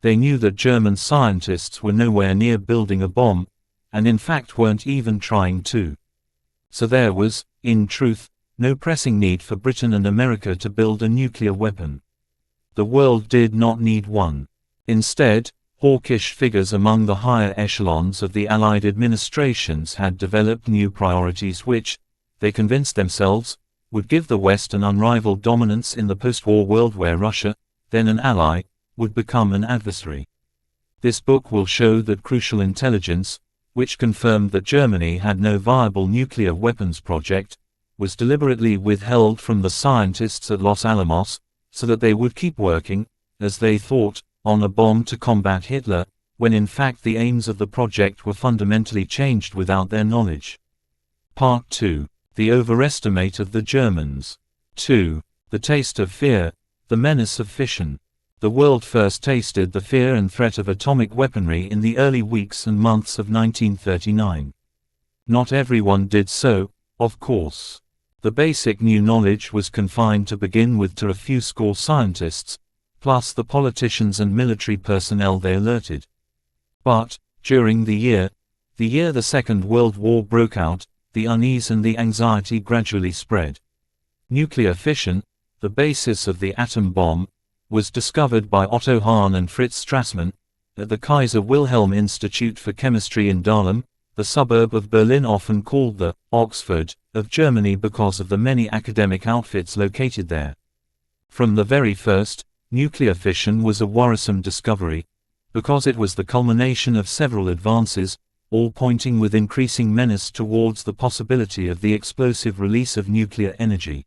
S1: They knew that German scientists were nowhere near building a bomb, and in fact weren't even trying to. So there was, in truth, no pressing need for Britain and America to build a nuclear weapon. The world did not need one. Instead, hawkish figures among the higher echelons of the Allied administrations had developed new priorities which, they convinced themselves, would give the West an unrivaled dominance in the post-war world where Russia, then an ally, would become an adversary. This book will show that crucial intelligence, which confirmed that Germany had no viable nuclear weapons project, was deliberately withheld from the scientists at Los Alamos, so that they would keep working, as they thought, on a bomb to combat Hitler, when in fact the aims of the project were fundamentally changed without their knowledge. Part 2. The overestimate of the Germans. 2. The taste of fear, the menace of fission. The world first tasted the fear and threat of atomic weaponry in the early weeks and months of 1939. Not everyone did so, of course. The basic new knowledge was confined to begin with to a few score scientists, plus the politicians and military personnel they alerted. But, during the year the Second World War broke out, the unease and the anxiety gradually spread. Nuclear fission, the basis of the atom bomb, was discovered by Otto Hahn and Fritz Strassmann, at the Kaiser Wilhelm Institute for Chemistry in Dahlem, the suburb of Berlin often called the Oxford of Germany because of the many academic outfits located there. From the very first, nuclear fission was a worrisome discovery, because it was the culmination of several advances, all pointing with increasing menace towards the possibility of the explosive release of nuclear energy.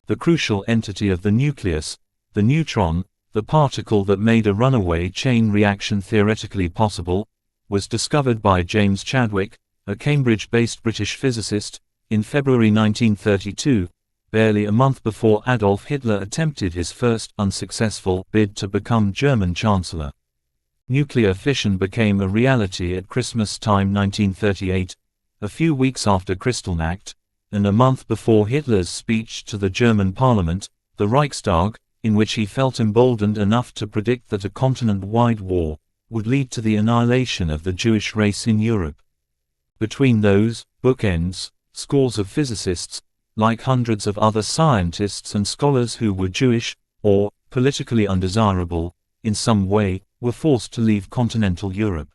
S1: The crucial entity of the nucleus, the neutron, the particle that made a runaway chain reaction theoretically possible, was discovered by James Chadwick, a Cambridge-based British physicist, in February 1932, barely a month before Adolf Hitler attempted his first unsuccessful bid to become German Chancellor. Nuclear fission became a reality at Christmas time 1938, a few weeks after Kristallnacht, and a month before Hitler's speech to the German parliament, the Reichstag, in which he felt emboldened enough to predict that a continent-wide war would lead to the annihilation of the Jewish race in Europe. Between those bookends, scores of physicists, like hundreds of other scientists and scholars who were Jewish, or politically undesirable, in some way, were forced to leave continental Europe.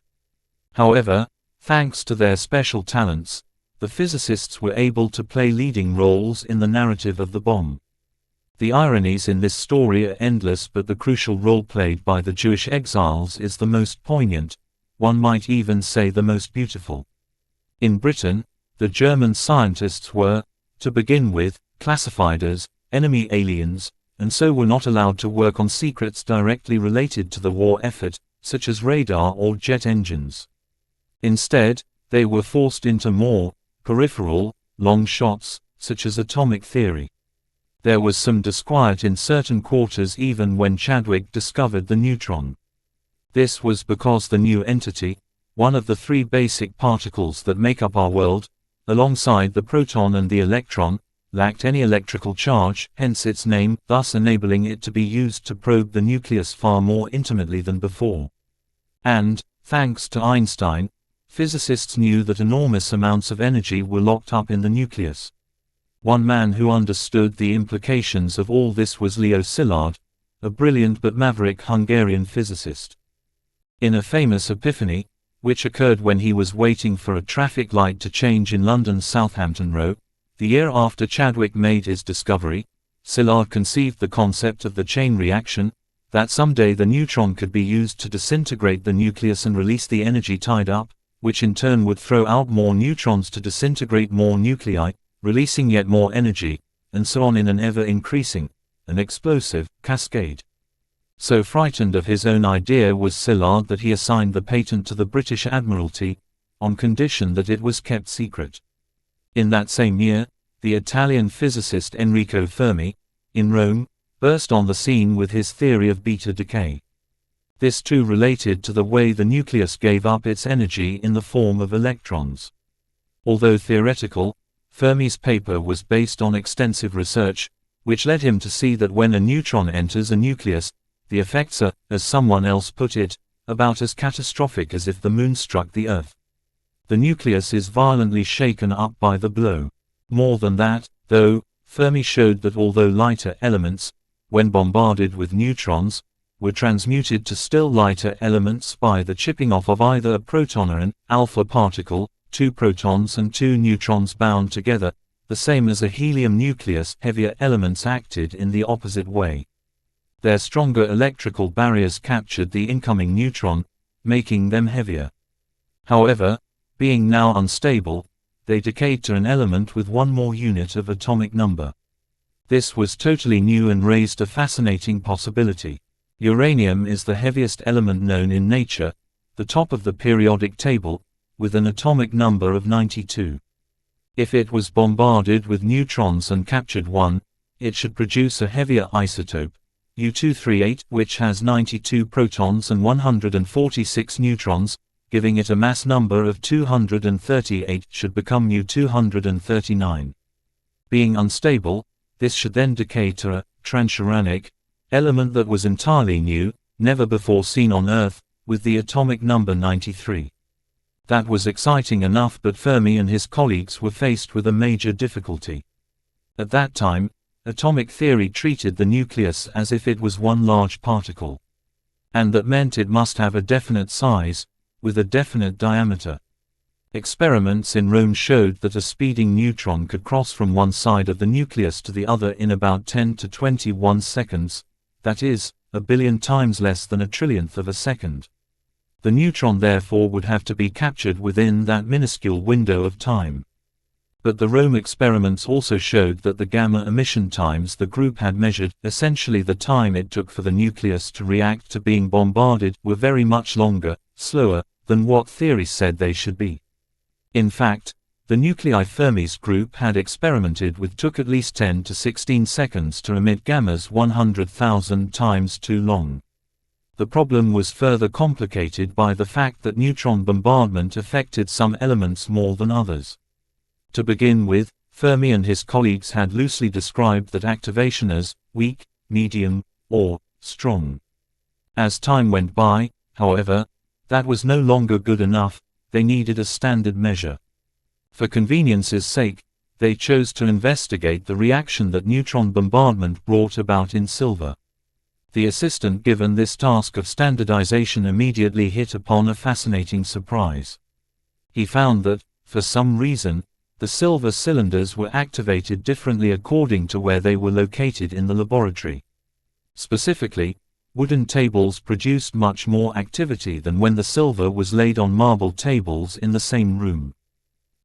S1: However, thanks to their special talents, the physicists were able to play leading roles in the narrative of the bomb. The ironies in this story are endless, but the crucial role played by the Jewish exiles is the most poignant, one might even say the most beautiful. In Britain, the German scientists were, to begin with, classified as enemy aliens, and so were not allowed to work on secrets directly related to the war effort, such as radar or jet engines. Instead, they were forced into more peripheral, long shots, such as atomic theory. There was some disquiet in certain quarters even when Chadwick discovered the neutron. This was because the new entity, one of the three basic particles that make up our world, alongside the proton and the electron, lacked any electrical charge, hence its name, thus enabling it to be used to probe the nucleus far more intimately than before. And, thanks to Einstein, physicists knew that enormous amounts of energy were locked up in the nucleus. One man who understood the implications of all this was Leo Szilard, a brilliant but maverick Hungarian physicist. In a famous epiphany, which occurred when he was waiting for a traffic light to change in London's Southampton Row, the year after Chadwick made his discovery, Szilard conceived the concept of the chain reaction, that someday the neutron could be used to disintegrate the nucleus and release the energy tied up, which in turn would throw out more neutrons to disintegrate more nuclei, releasing yet more energy, and so on in an ever-increasing, and explosive, cascade. So frightened of his own idea was Szilard that he assigned the patent to the British Admiralty, on condition that it was kept secret. In that same year, the Italian physicist Enrico Fermi, in Rome, burst on the scene with his theory of beta decay. This too related to the way the nucleus gave up its energy in the form of electrons. Although theoretical, Fermi's paper was based on extensive research, which led him to see that when a neutron enters a nucleus, the effects are, as someone else put it, about as catastrophic as if the moon struck the Earth. The nucleus is violently shaken up by the blow. More than that, though, Fermi showed that although lighter elements, when bombarded with neutrons, were transmuted to still lighter elements by the chipping off of either a proton or an alpha particle, two protons and two neutrons bound together, the same as a helium nucleus, heavier elements acted in the opposite way. Their stronger electrical barriers captured the incoming neutron, making them heavier. However, being now unstable, they decayed to an element with one more unit of atomic number. This was totally new and raised a fascinating possibility. Uranium is the heaviest element known in nature, the top of the periodic table, with an atomic number of 92. If it was bombarded with neutrons and captured one, it should produce a heavier isotope, U-238, which has 92 protons and 146 neutrons, giving it a mass number of 238, should become U-239. Being unstable, this should then decay to a transuranic element that was entirely new, never before seen on Earth, with the atomic number 93. That was exciting enough, but Fermi and his colleagues were faced with a major difficulty. At that time, atomic theory treated the nucleus as if it was one large particle. And that meant it must have a definite size, with a definite diameter. Experiments in Rome showed that a speeding neutron could cross from one side of the nucleus to the other in about 10 to 21 seconds, that is, a billion times less than a trillionth of a second. The neutron therefore would have to be captured within that minuscule window of time. But the Rome experiments also showed that the gamma emission times the group had measured, essentially the time it took for the nucleus to react to being bombarded, were very much longer, slower, than what theory said they should be. In fact, the nuclei Fermi's group had experimented with took at least 10 to 16 seconds to emit gammas 100,000 times too long. The problem was further complicated by the fact that neutron bombardment affected some elements more than others. To begin with, Fermi and his colleagues had loosely described that activation as weak, medium, or strong. As time went by, however, that was no longer good enough. They needed a standard measure. For convenience's sake, they chose to investigate the reaction that neutron bombardment brought about in silver. The assistant given this task of standardization immediately hit upon a fascinating surprise. He found that, for some reason, the silver cylinders were activated differently according to where they were located in the laboratory. Specifically, wooden tables produced much more activity than when the silver was laid on marble tables in the same room.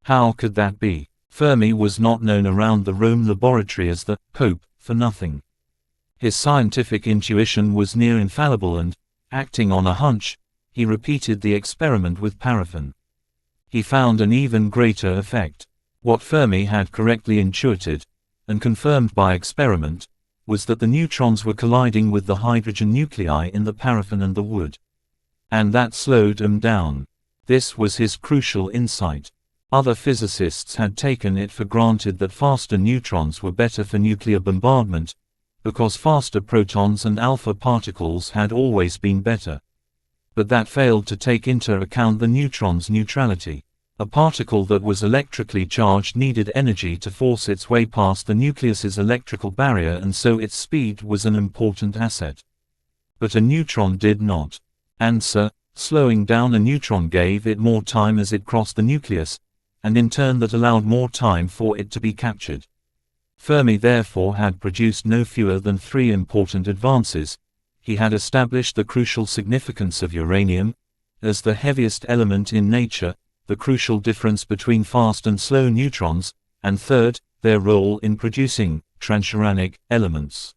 S1: How could that be? Fermi was not known around the Rome laboratory as the Pope for nothing. His scientific intuition was near infallible and, acting on a hunch, he repeated the experiment with paraffin. He found an even greater effect. What Fermi had correctly intuited, and confirmed by experiment, was that the neutrons were colliding with the hydrogen nuclei in the paraffin and the wood. And that slowed them down. This was his crucial insight. Other physicists had taken it for granted that faster neutrons were better for nuclear bombardment, because faster protons and alpha particles had always been better. But that failed to take into account the neutron's neutrality. A particle that was electrically charged needed energy to force its way past the nucleus's electrical barrier, and so its speed was an important asset. But a neutron did not. Answer: slowing down a neutron gave it more time as it crossed the nucleus, and in turn that allowed more time for it to be captured. Fermi therefore had produced no fewer than 3 important advances. He had established the crucial significance of uranium, as the heaviest element in nature, the crucial difference between fast and slow neutrons, and third, their role in producing transuranic elements.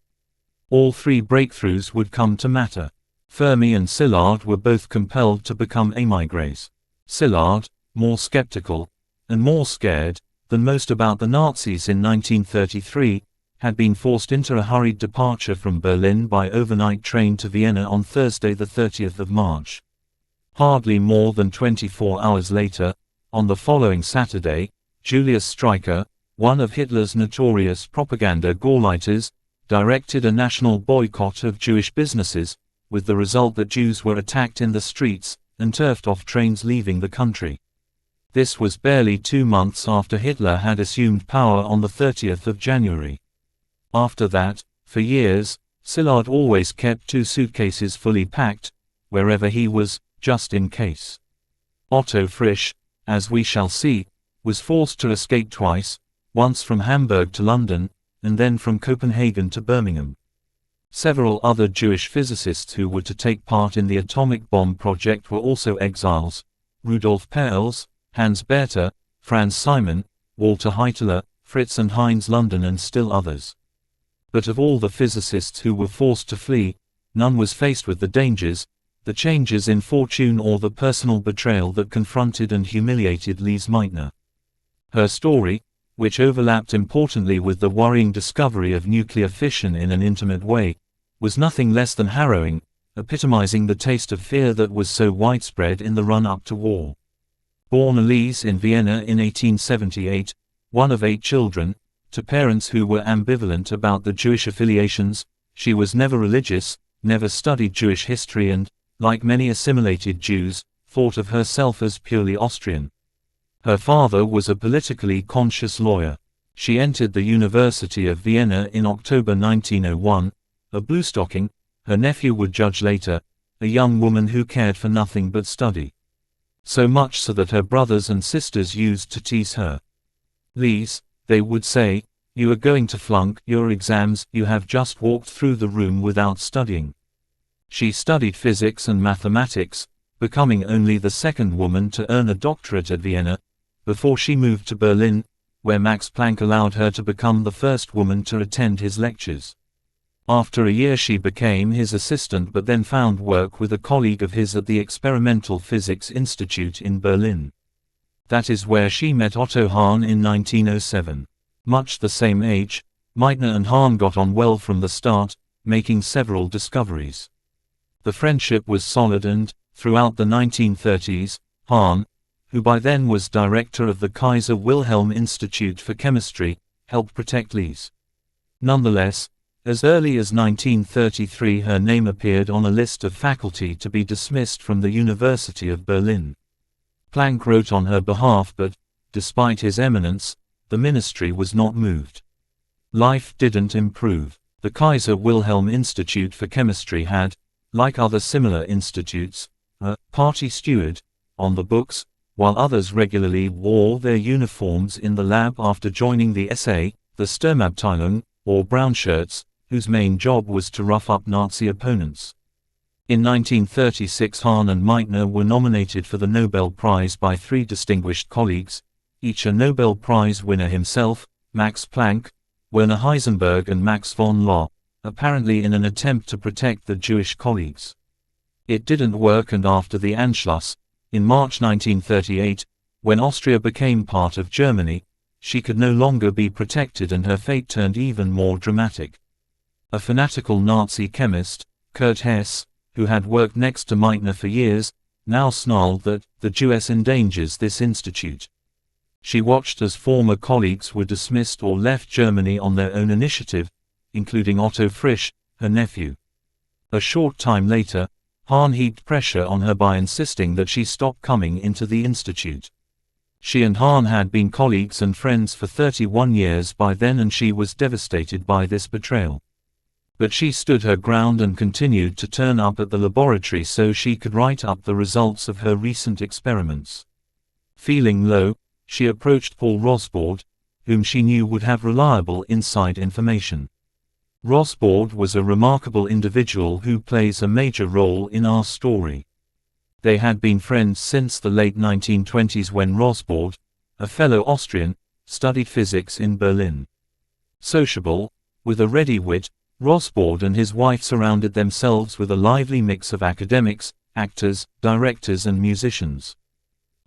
S1: All 3 breakthroughs would come to matter. Fermi and Szilard were both compelled to become émigrés. Szilard, more skeptical, and more scared than most about the Nazis in 1933, had been forced into a hurried departure from Berlin by overnight train to Vienna on Thursday the 30th of March. Hardly more than 24 hours later, on the following Saturday, Julius Streicher, one of Hitler's notorious propaganda Gauleiters, directed a national boycott of Jewish businesses, with the result that Jews were attacked in the streets and turfed off trains leaving the country. This was barely 2 months after Hitler had assumed power on the 30th of January. After that, for years, Szilard always kept 2 suitcases fully packed, wherever he was, just in case. Otto Frisch, as we shall see, was forced to escape twice, once from Hamburg to London, and then from Copenhagen to Birmingham. Several other Jewish physicists who were to take part in the atomic bomb project were also exiles: Rudolf Peierls, Hans Bethe, Franz Simon, Walter Heitler, Fritz and Heinz London, and still others. But of all the physicists who were forced to flee, none was faced with the dangers, the changes in fortune or the personal betrayal that confronted and humiliated Lise Meitner. Her story, which overlapped importantly with the worrying discovery of nuclear fission in an intimate way, was nothing less than harrowing, epitomizing the taste of fear that was so widespread in the run-up to war. Born Elise in Vienna in 1878, one of 8 children, to parents who were ambivalent about the Jewish affiliations, she was never religious, never studied Jewish history and, like many assimilated Jews, thought of herself as purely Austrian. Her father was a politically conscious lawyer. She entered the University of Vienna in October 1901, a bluestocking, her nephew would judge later, a young woman who cared for nothing but study. So much so that her brothers and sisters used to tease her. "Lise," they would say, "you are going to flunk your exams, you have just walked through the room without studying." She studied physics and mathematics, becoming only the 2nd woman to earn a doctorate at Vienna, before she moved to Berlin, where Max Planck allowed her to become the first woman to attend his lectures. After a year she became his assistant, but then found work with a colleague of his at the Experimental Physics Institute in Berlin. That is where she met Otto Hahn in 1907. Much the same age, Meitner and Hahn got on well from the start, making several discoveries. The friendship was solid and, throughout the 1930s, Hahn, who by then was director of the Kaiser Wilhelm Institute for Chemistry, helped protect Lies. Nonetheless, as early as 1933 her name appeared on a list of faculty to be dismissed from the University of Berlin. Planck wrote on her behalf, but, despite his eminence, the ministry was not moved. Life didn't improve. The Kaiser Wilhelm Institute for Chemistry had, like other similar institutes, a party steward on the books, while others regularly wore their uniforms in the lab after joining the SA, the Sturmabteilung, or brown shirts, whose main job was to rough up Nazi opponents. In 1936 Hahn and Meitner were nominated for the Nobel Prize by three distinguished colleagues, each a Nobel Prize winner himself, Max Planck, Werner Heisenberg and Max von Laue, apparently in an attempt to protect the Jewish colleagues. It didn't work, and after the Anschluss, in March 1938, when Austria became part of Germany, she could no longer be protected and her fate turned even more dramatic. A fanatical Nazi chemist, Kurt Hess, who had worked next to Meitner for years, now snarled that the Jewess endangers this institute. She watched as former colleagues were dismissed or left Germany on their own initiative, including Otto Frisch, her nephew. A short time later, Hahn heaped pressure on her by insisting that she stop coming into the institute. She and Hahn had been colleagues and friends for 31 years by then, and she was devastated by this betrayal. But she stood her ground and continued to turn up at the laboratory so she could write up the results of her recent experiments. Feeling low, she approached Paul Rosbaud, whom she knew would have reliable inside information. Rosbaud was a remarkable individual who plays a major role in our story. They had been friends since the late 1920s when Rosbaud, a fellow Austrian, studied physics in Berlin. Sociable, with a ready wit, Rosbaud and his wife surrounded themselves with a lively mix of academics, actors, directors and musicians.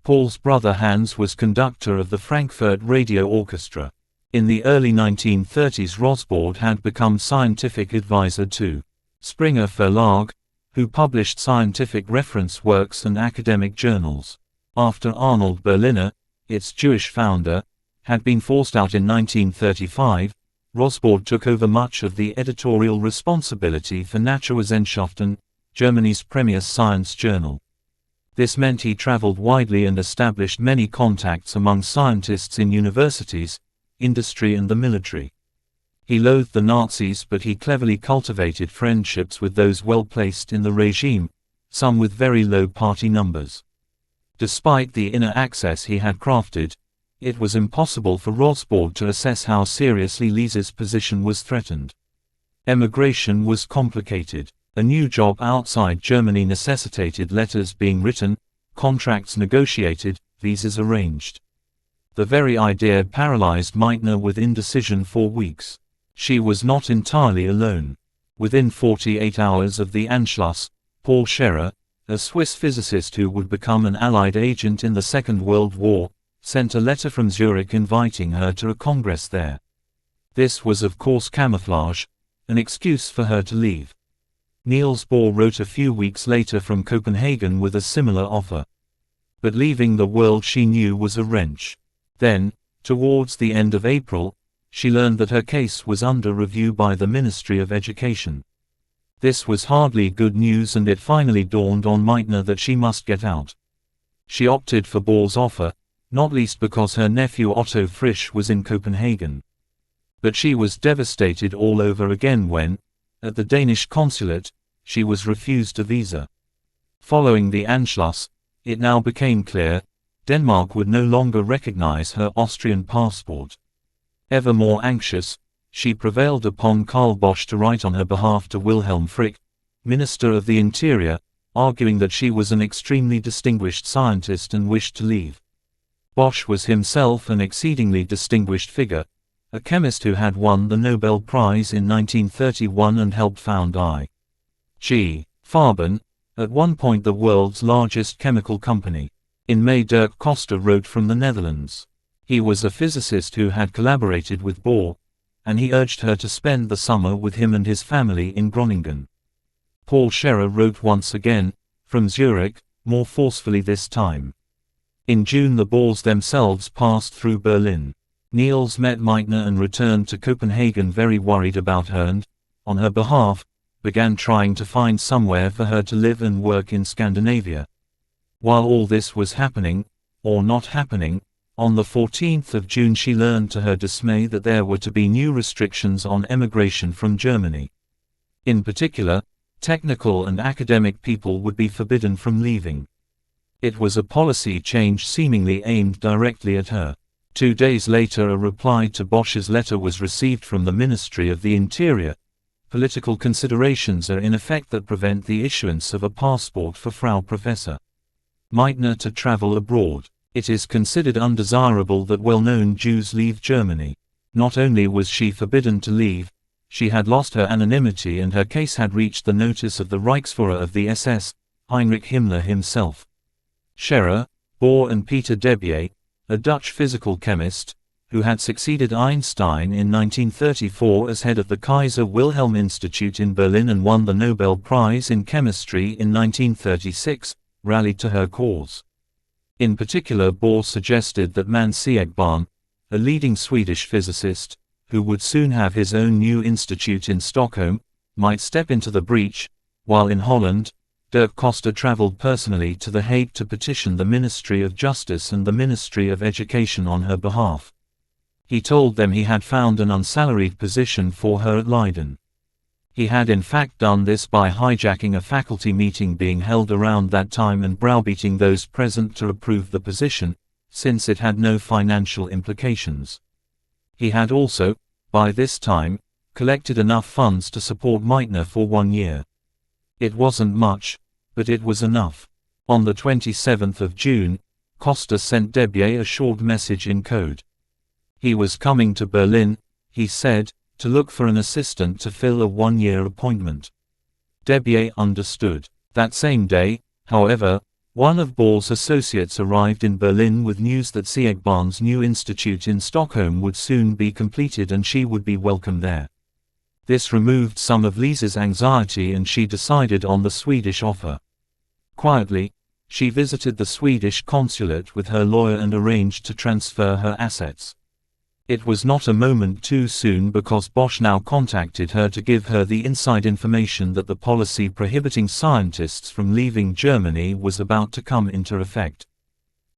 S1: Paul's brother Hans was conductor of the Frankfurt Radio Orchestra. In the early 1930s Rosbaud had become scientific advisor to Springer Verlag, who published scientific reference works and academic journals. After Arnold Berliner, its Jewish founder, had been forced out in 1935, Rosbaud took over much of the editorial responsibility for Naturwissenschaften, Germany's premier science journal. This meant he traveled widely and established many contacts among scientists in universities, industry and the military. He loathed the Nazis, but he cleverly cultivated friendships with those well placed in the regime, some with very low party numbers. Despite the inner access he had crafted, it was impossible for Rosbaud to assess how seriously Lies's position was threatened. Emigration was complicated. A new job outside Germany necessitated letters being written, contracts negotiated, visas arranged. The very idea paralyzed Meitner with indecision for weeks. She was not entirely alone. Within 48 hours of the Anschluss, Paul Scherrer, a Swiss physicist who would become an Allied agent in the Second World War, sent a letter from Zurich inviting her to a congress there. This was of course camouflage, an excuse for her to leave. Niels Bohr wrote a few weeks later from Copenhagen with a similar offer. But leaving the world she knew was a wrench. Then, towards the end of April, she learned that her case was under review by the Ministry of Education. This was hardly good news, and it finally dawned on Meitner that she must get out. She opted for Bohr's offer, not least because her nephew Otto Frisch was in Copenhagen. But she was devastated all over again when, at the Danish consulate, she was refused a visa. Following the Anschluss, it now became clear, Denmark would no longer recognize her Austrian passport. Ever more anxious, she prevailed upon Karl Bosch to write on her behalf to Wilhelm Frick, Minister of the Interior, arguing that she was an extremely distinguished scientist and wished to leave. Bosch was himself an exceedingly distinguished figure, a chemist who had won the Nobel Prize in 1931 and helped found I.G. Farben, at one point the world's largest chemical company. In May Dirk Coster wrote from the Netherlands. He was a physicist who had collaborated with Bohr, and he urged her to spend the summer with him and his family in Groningen. Paul Scherrer wrote once again, from Zurich, more forcefully this time. In June the balls themselves passed through Berlin. Niels met Meitner and returned to Copenhagen very worried about her and, on her behalf, began trying to find somewhere for her to live and work in Scandinavia. While all this was happening, or not happening, on the 14th of June she learned to her dismay that there were to be new restrictions on emigration from Germany. In particular, technical and academic people would be forbidden from leaving. It was a policy change seemingly aimed directly at her. 2 days later a reply to Bosch's letter was received from the Ministry of the Interior. Political considerations are in effect that prevent the issuance of a passport for Frau Professor Meitner to travel abroad. It is considered undesirable that well-known Jews leave Germany. Not only was she forbidden to leave, she had lost her anonymity and her case had reached the notice of the Reichsführer of the SS, Heinrich Himmler himself. Scherer, Bohr and Peter Debye, a Dutch physical chemist, who had succeeded Einstein in 1934 as head of the Kaiser Wilhelm Institute in Berlin and won the Nobel Prize in Chemistry in 1936, rallied to her cause. In particular, Bohr suggested that Måns Siegbahn, a leading Swedish physicist, who would soon have his own new institute in Stockholm, might step into the breach, while in Holland, Dirk Coster traveled personally to The Hague to petition the Ministry of Justice and the Ministry of Education on her behalf. He told them he had found an unsalaried position for her at Leiden. He had in fact done this by hijacking a faculty meeting being held around that time and browbeating those present to approve the position, since it had no financial implications. He had also, by this time, collected enough funds to support Meitner for 1 year. It wasn't much, but it was enough. On the 27th of June, Costa sent Debye a short message in code. He was coming to Berlin, he said, to look for an assistant to fill a 1-year appointment. Debye understood. That same day, however, one of Bohr's associates arrived in Berlin with news that Siegbahn's new institute in Stockholm would soon be completed and she would be welcome there. This removed some of Lise's anxiety and she decided on the Swedish offer. Quietly, she visited the Swedish consulate with her lawyer and arranged to transfer her assets. It was not a moment too soon because Bosch now contacted her to give her the inside information that the policy prohibiting scientists from leaving Germany was about to come into effect.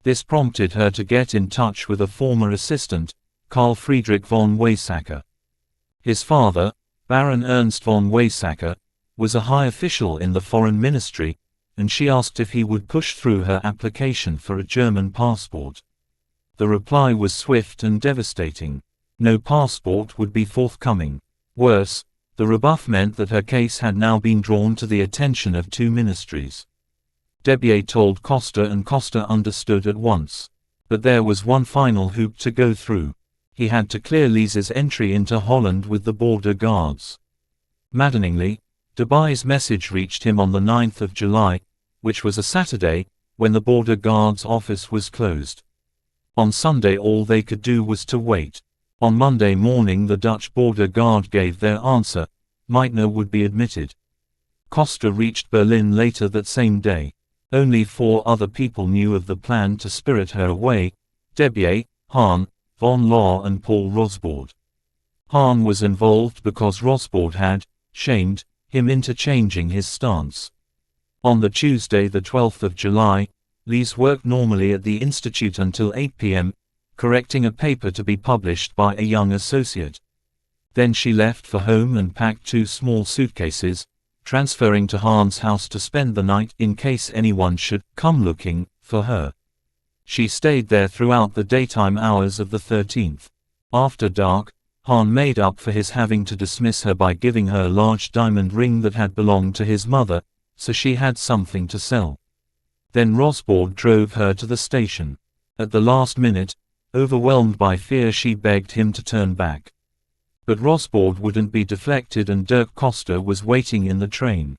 S1: This prompted her to get in touch with a former assistant, Carl Friedrich von Weizsäcker. His father, Baron Ernst von Weizsäcker, was a high official in the foreign ministry, and she asked if he would push through her application for a German passport. The reply was swift and devastating. No passport would be forthcoming. Worse, the rebuff meant that her case had now been drawn to the attention of 2 ministries. Debye told Costa and Costa understood at once. But there was one final hoop to go through. He had to clear Lise's entry into Holland with the border guards. Maddeningly, Debye's message reached him on the 9th of July, which was a Saturday, when the border guards' office was closed. On Sunday all they could do was to wait. On Monday morning the Dutch border guard gave their answer: Meitner would be admitted. Costa reached Berlin later that same day. Only 4 other people knew of the plan to spirit her away: Debye, Hahn, von Laue and Paul Rosbaud. Hahn was involved because Rosbaud had shamed him into changing his stance. On the Tuesday the 12th of July, Lise worked normally at the institute until 8 p.m., correcting a paper to be published by a young associate. Then she left for home and packed 2 small suitcases, transferring to Hahn's house to spend the night in case anyone should come looking for her. She stayed there throughout the daytime hours of the 13th. After dark, Hahn made up for his having to dismiss her by giving her a large diamond ring that had belonged to his mother, so she had something to sell. Then Rosbaud drove her to the station. At the last minute, overwhelmed by fear, she begged him to turn back. But Rosbaud wouldn't be deflected and Dirk Costa was waiting in the train.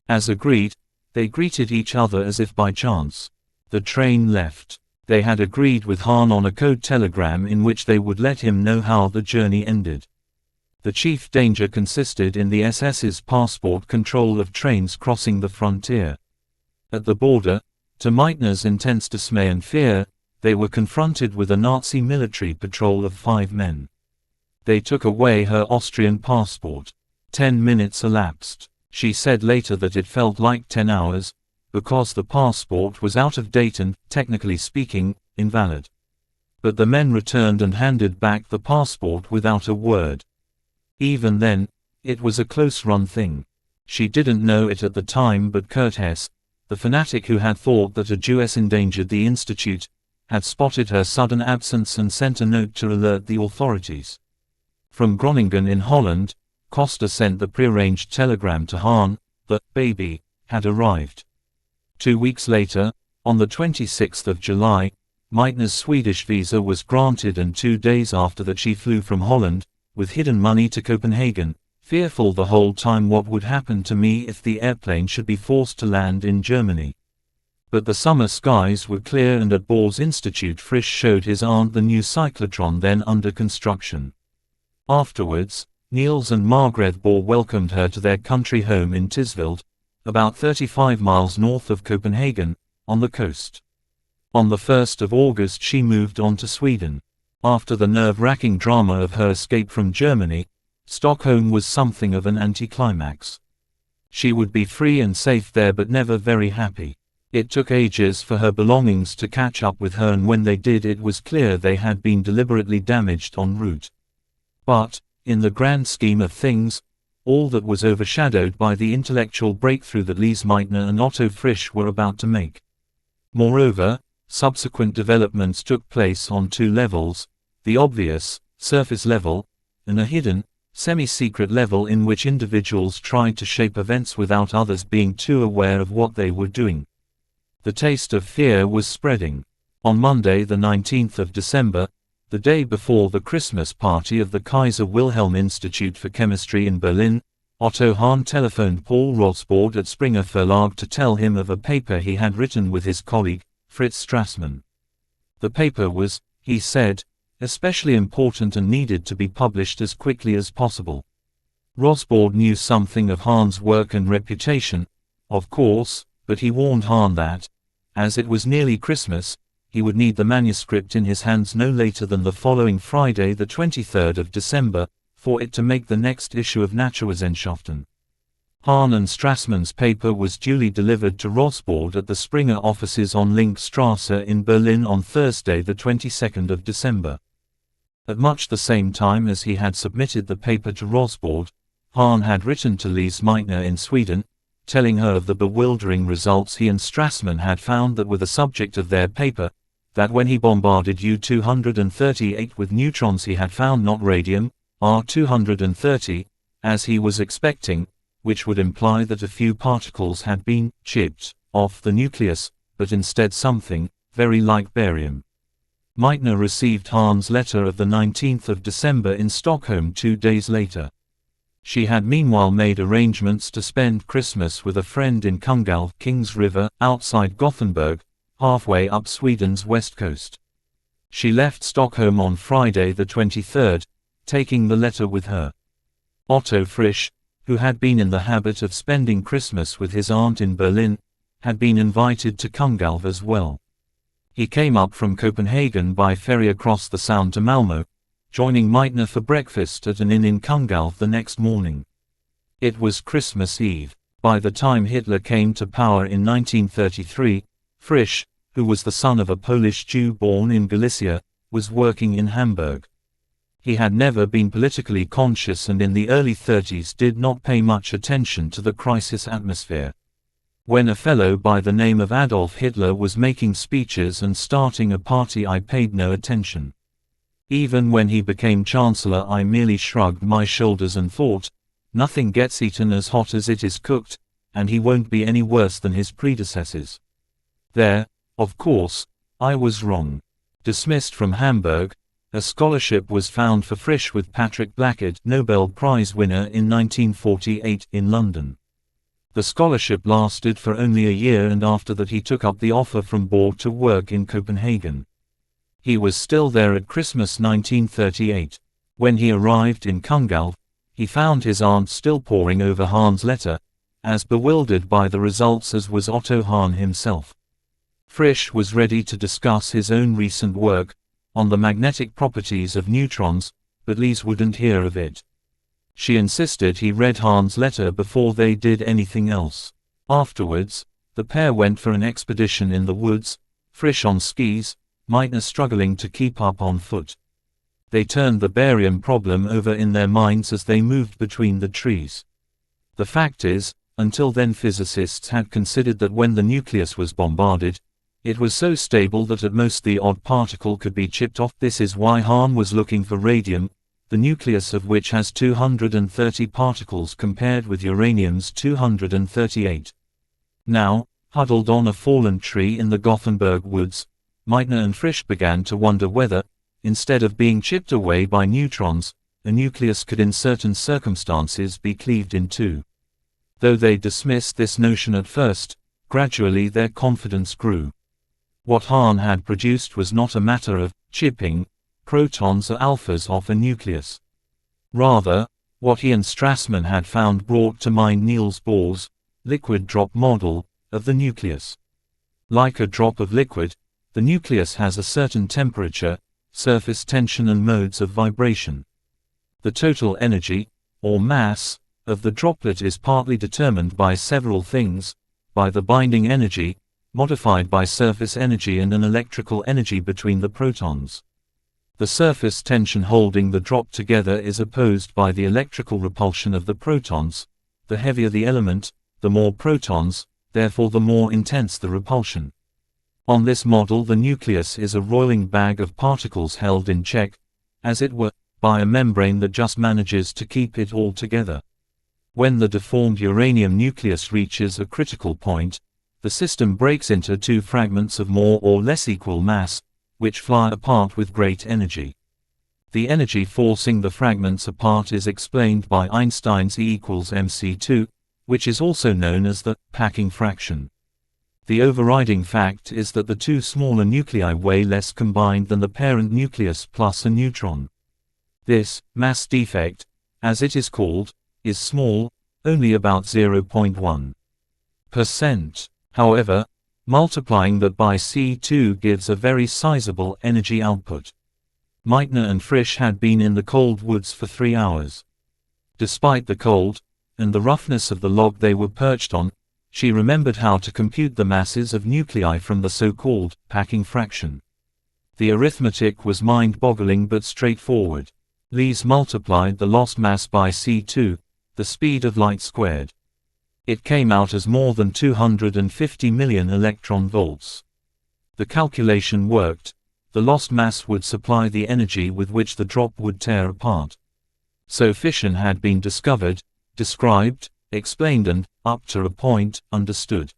S1: As agreed, they greeted each other as if by chance. The train left. They had agreed with Hahn on a code telegram in which they would let him know how the journey ended. The chief danger consisted in the SS's passport control of trains crossing the frontier. At the border, To Meitner's intense dismay and fear, they were confronted with a Nazi military patrol of 5 men. They took away her Austrian passport. 10 minutes elapsed. She said later that it felt like 10 hours, because the passport was out of date and, technically speaking, invalid. But the men returned and handed back the passport without a word. Even then, it was a close-run thing. She didn't know it at the time, but Kurt Hess, the fanatic who had thought that a Jewess endangered the Institute, had spotted her sudden absence and sent a note to alert the authorities. From Groningen in Holland, Costa sent the prearranged telegram to Hahn. The baby had arrived. 2 weeks later, on the 26th of July, Meitner's Swedish visa was granted, and 2 days after that she flew from Holland, with hidden money, to Copenhagen, fearful the whole time what would happen to me if the airplane should be forced to land in Germany. But the summer skies were clear, and at Bohr's Institute Frisch showed his aunt the new cyclotron then under construction. Afterwards, Niels and Margrethe Bohr welcomed her to their country home in Tisvilde, about 35 miles north of Copenhagen, on the coast. On the 1st of August she moved on to Sweden. After the nerve-wracking drama of her escape from Germany, Stockholm was something of an anticlimax. She would be free and safe there, but never very happy. It took ages for her belongings to catch up with her, and when they did, it was clear they had been deliberately damaged en route. But, in the grand scheme of things, all that was overshadowed by the intellectual breakthrough that Lise Meitner and Otto Frisch were about to make. Moreover, subsequent developments took place on 2 levels: the obvious, surface level, and a hidden, semi-secret level in which individuals tried to shape events without others being too aware of what they were doing. The taste of fear was spreading. On Monday, the 19th of December, the day before the Christmas party of the Kaiser Wilhelm Institute for Chemistry in Berlin, Otto Hahn telephoned Paul Rosbaud at Springer Verlag to tell him of a paper he had written with his colleague, Fritz Strassmann. The paper was, he said, especially important and needed to be published as quickly as possible. Rosbaud knew something of Hahn's work and reputation, of course, but he warned Hahn that, as it was nearly Christmas, he would need the manuscript in his hands no later than the following Friday, the 23rd of December, for it to make the next issue of Naturwissenschaften. Hahn and Strassmann's paper was duly delivered to Rosbaud at the Springer offices on Linkstrasse in Berlin on Thursday, the 22nd of December. At much the same time as he had submitted the paper to Rosbaud, Hahn had written to Lise Meitner in Sweden, telling her of the bewildering results he and Strassmann had found that were the subject of their paper, that when he bombarded U-238 with neutrons he had found not radium, R-230, as he was expecting, which would imply that a few particles had been chipped off the nucleus, but instead something very like barium. Meitner received Hahn's letter of the 19th of December in Stockholm 2 days later. She had meanwhile made arrangements to spend Christmas with a friend in Kungälv, Kings River, outside Gothenburg, halfway up Sweden's west coast. She left Stockholm on Friday the 23rd, taking the letter with her. Otto Frisch, who had been in the habit of spending Christmas with his aunt in Berlin, had been invited to Kungälv as well. He came up from Copenhagen by ferry across the Sound to Malmö, joining Meitner for breakfast at an inn in Kungälv the next morning. It was Christmas Eve. By the time Hitler came to power in 1933, Frisch, who was the son of a Polish Jew born in Galicia, was working in Hamburg. He had never been politically conscious and in the early 30s did not pay much attention to the crisis atmosphere. When a fellow by the name of Adolf Hitler was making speeches and starting a party, I paid no attention. Even when he became Chancellor, I merely shrugged my shoulders and thought, nothing gets eaten as hot as it is cooked, and he won't be any worse than his predecessors. There, of course, I was wrong. Dismissed from Hamburg, a scholarship was found for Frisch with Patrick Blackett, Nobel Prize winner in 1948, in London. The scholarship lasted for only a year, and after that he took up the offer from Bohr to work in Copenhagen. He was still there at Christmas 1938. When he arrived in Kungälv, he found his aunt still poring over Hahn's letter, as bewildered by the results as was Otto Hahn himself. Frisch was ready to discuss his own recent work on the magnetic properties of neutrons, but Lise wouldn't hear of it. She insisted he read Hahn's letter before they did anything else. Afterwards, the pair went for an expedition in the woods, Frisch on skis, Meitner struggling to keep up on foot. They turned the barium problem over in their minds as they moved between the trees. The fact is, until then physicists had considered that when the nucleus was bombarded, it was so stable that at most the odd particle could be chipped off. This is why Hahn was looking for radium, the nucleus of which has 230 particles compared with uranium's 238. Now, huddled on a fallen tree in the Gothenburg woods, Meitner and Frisch began to wonder whether, instead of being chipped away by neutrons, a nucleus could in certain circumstances be cleaved in two. Though they dismissed this notion at first, gradually their confidence grew. What Hahn had produced was not a matter of chipping protons or alphas off a nucleus. Rather, what he and Strassmann had found brought to mind Niels Bohr's liquid drop model of the nucleus. Like a drop of liquid, the nucleus has a certain temperature, surface tension and modes of vibration. The total energy, or mass, of the droplet is partly determined by several things, by the binding energy, modified by surface energy and an electrical energy between the protons. The surface tension holding the drop together is opposed by the electrical repulsion of the protons. The heavier the element, the more protons, therefore the more intense the repulsion. On this model, the nucleus is a roiling bag of particles held in check, as it were, by a membrane that just manages to keep it all together. When the deformed uranium nucleus reaches a critical point, the system breaks into two fragments of more or less equal mass, which fly apart with great energy. The energy forcing the fragments apart is explained by Einstein's E equals mc2, which is also known as the packing fraction. The overriding fact is that the two smaller nuclei weigh less combined than the parent nucleus plus a neutron. This mass defect, as it is called, is small, only about 0.1%. However, multiplying that by C2 gives a very sizable energy output. Meitner and Frisch had been in the cold woods for 3 hours. Despite the cold, and the roughness of the log they were perched on, she remembered how to compute the masses of nuclei from the so-called packing fraction. The arithmetic was mind-boggling but straightforward. Lise multiplied the lost mass by C2, the speed of light squared. It came out as more than 250 million electron volts. The calculation worked. The lost mass would supply the energy with which the drop would tear apart. So fission had been discovered, described, explained and, up to a point, understood.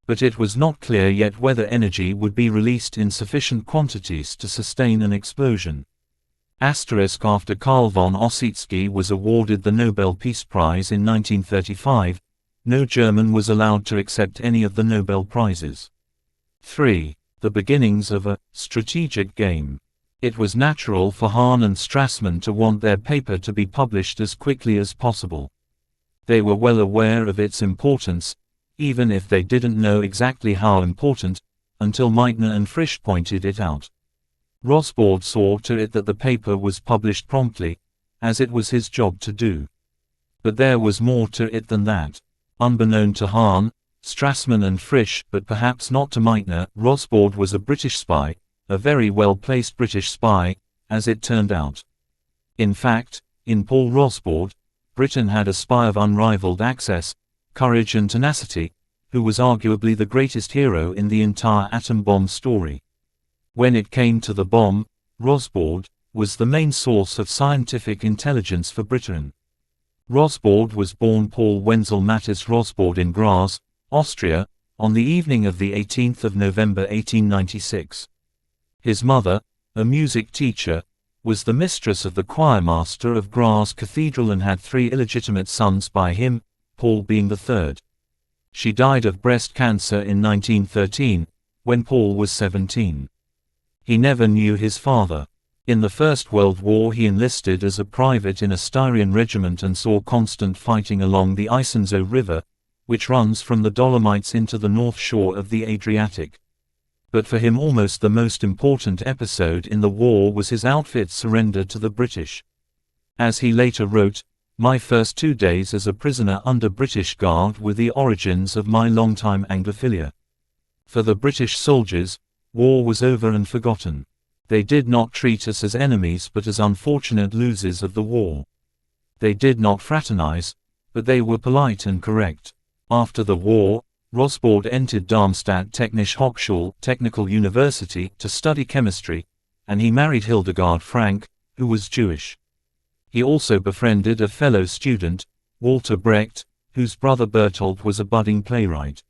S1: But it was not clear yet whether energy would be released in sufficient quantities to sustain an explosion. After Carl von Ossietzky was awarded the Nobel Peace Prize in 1935, no German was allowed to accept any of the Nobel Prizes. 3. The beginnings of a strategic game. It was natural for Hahn and Strassmann to want their paper to be published as quickly as possible. They were well aware of its importance, even if they didn't know exactly how important, until Meitner and Frisch pointed it out. Rosbaud saw to it that the paper was published promptly, as it was his job to do. But there was more to it than that. Unbeknown to Hahn, Strassmann and Frisch, but perhaps not to Meitner, Rosbaud was a British spy, a very well-placed British spy, as it turned out. In fact, in Paul Rosbaud, Britain had a spy of unrivaled access, courage and tenacity, who was arguably the greatest hero in the entire atom bomb story. When it came to the bomb, Rosbaud was the main source of scientific intelligence for Britain. Rosbaud was born Paul Wenzel Matthias Rosbaud in Graz, Austria, on the evening of the 18th of November 1896. His mother, a music teacher, was the mistress of the choirmaster of Graz Cathedral and had 3 illegitimate sons by him, Paul being the third. She died of breast cancer in 1913, when Paul was 17. He never knew his father. In the First World War he enlisted as a private in a Styrian regiment and saw constant fighting along the Isonzo River, which runs from the Dolomites into the north shore of the Adriatic. But for him almost the most important episode in the war was his outfit's surrender to the British. As he later wrote, "My first 2 days as a prisoner under British guard were the origins of my long-time Anglophilia. For the British soldiers, war was over and forgotten. They did not treat us as enemies but as unfortunate losers of the war. They did not fraternize, but they were polite and correct." After the war, Rosbaud entered Darmstadt Technische Hochschule Technical University to study chemistry, and he married Hildegard Frank, who was Jewish. He also befriended a fellow student, Walter Brecht, whose brother Bertolt was a budding playwright.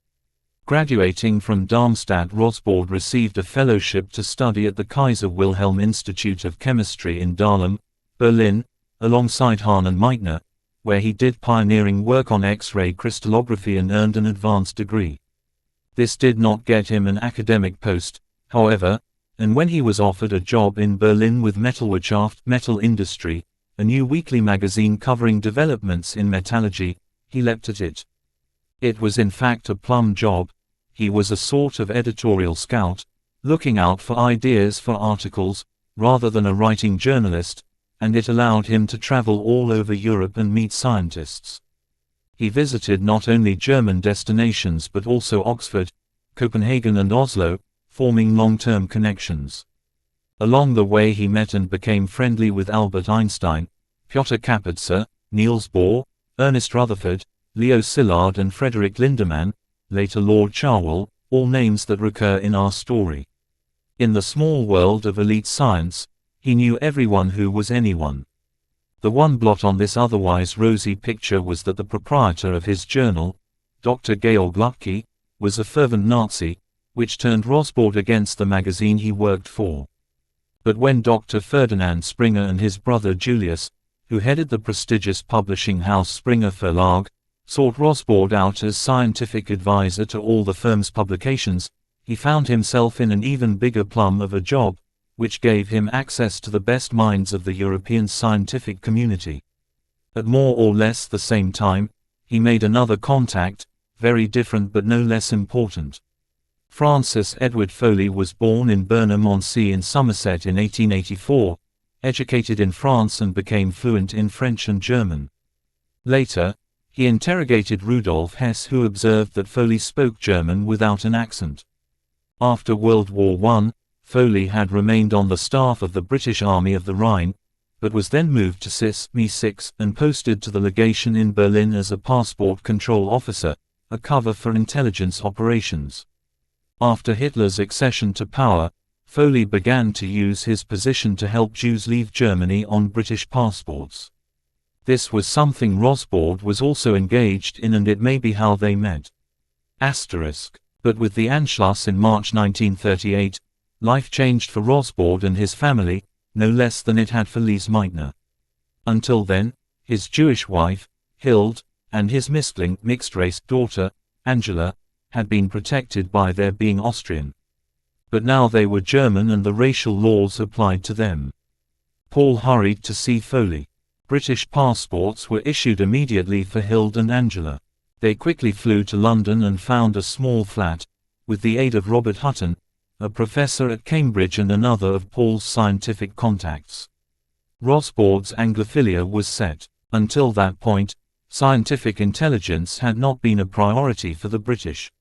S1: Graduating from Darmstadt, Rosbaud received a fellowship to study at the Kaiser Wilhelm Institute of Chemistry in Dahlem, Berlin, alongside Hahn and Meitner, where he did pioneering work on X-ray crystallography and earned an advanced degree. This did not get him an academic post, however, and when he was offered a job in Berlin with Metallwirtschaft metal industry, a new weekly magazine covering developments in metallurgy, he leapt at it. It was in fact a plum job. He was a sort of editorial scout, looking out for ideas for articles, rather than a writing journalist, and it allowed him to travel all over Europe and meet scientists. He visited not only German destinations but also Oxford, Copenhagen and Oslo, forming long-term connections. Along the way he met and became friendly with Albert Einstein, Piotr Kapitsa, Niels Bohr, Ernest Rutherford, Leo Szilard and Frederick Lindemann, later Lord Cherwell, all names that recur in our story. In the small world of elite science, he knew everyone who was anyone. The one blot on this otherwise rosy picture was that the proprietor of his journal, Dr. Georg Lütke, was a fervent Nazi, which turned Rosbaud against the magazine he worked for. But when Dr. Ferdinand Springer and his brother Julius, who headed the prestigious publishing house Springer Verlag, sought Rosbaud out as scientific advisor to all the firm's publications, he found himself in an even bigger plum of a job, which gave him access to the best minds of the European scientific community. At more or less the same time, he made another contact, very different but no less important. Francis Edward Foley was born in Burnham-on-Sea in Somerset in 1884, educated in France and became fluent in French and German. Later, he interrogated Rudolf Hess, who observed that Foley spoke German without an accent. After World War I, Foley had remained on the staff of the British Army of the Rhine, but was then moved to CIS Me6 and posted to the legation in Berlin as a passport control officer, a cover for intelligence operations. After Hitler's accession to power, Foley began to use his position to help Jews leave Germany on British passports. This was something Rosbaud was also engaged in, and it may be how they met. But with the Anschluss in March 1938, life changed for Rosbaud and his family, no less than it had for Lise Meitner. Until then, his Jewish wife, Hild, and his Miskling mixed-race daughter, Angela, had been protected by their being Austrian. But now they were German and the racial laws applied to them. Paul hurried to see Foley. British passports were issued immediately for Hild and Angela. They quickly flew to London and found a small flat, with the aid of Robert Hutton, a professor at Cambridge and another of Paul's scientific contacts. Rosbaud's Anglophilia was set. Until that point, scientific intelligence had not been a priority for the British.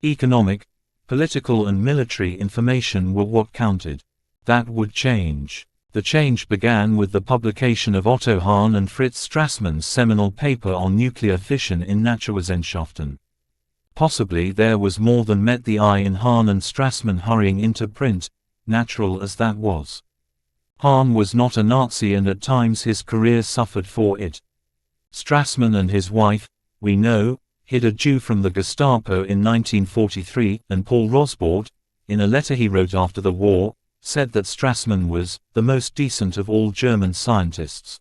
S1: Economic, political and military information were what counted. That would change. The change began with the publication of Otto Hahn and Fritz Strassmann's seminal paper on nuclear fission in Naturwissenschaften. Possibly there was more than met the eye in Hahn and Strassmann hurrying into print, natural as that was. Hahn was not a Nazi and at times his career suffered for it. Strassmann and his wife, we know, hid a Jew from the Gestapo in 1943, and Paul Rosbaud, in a letter he wrote after the war, said that Strassmann was the most decent of all German scientists.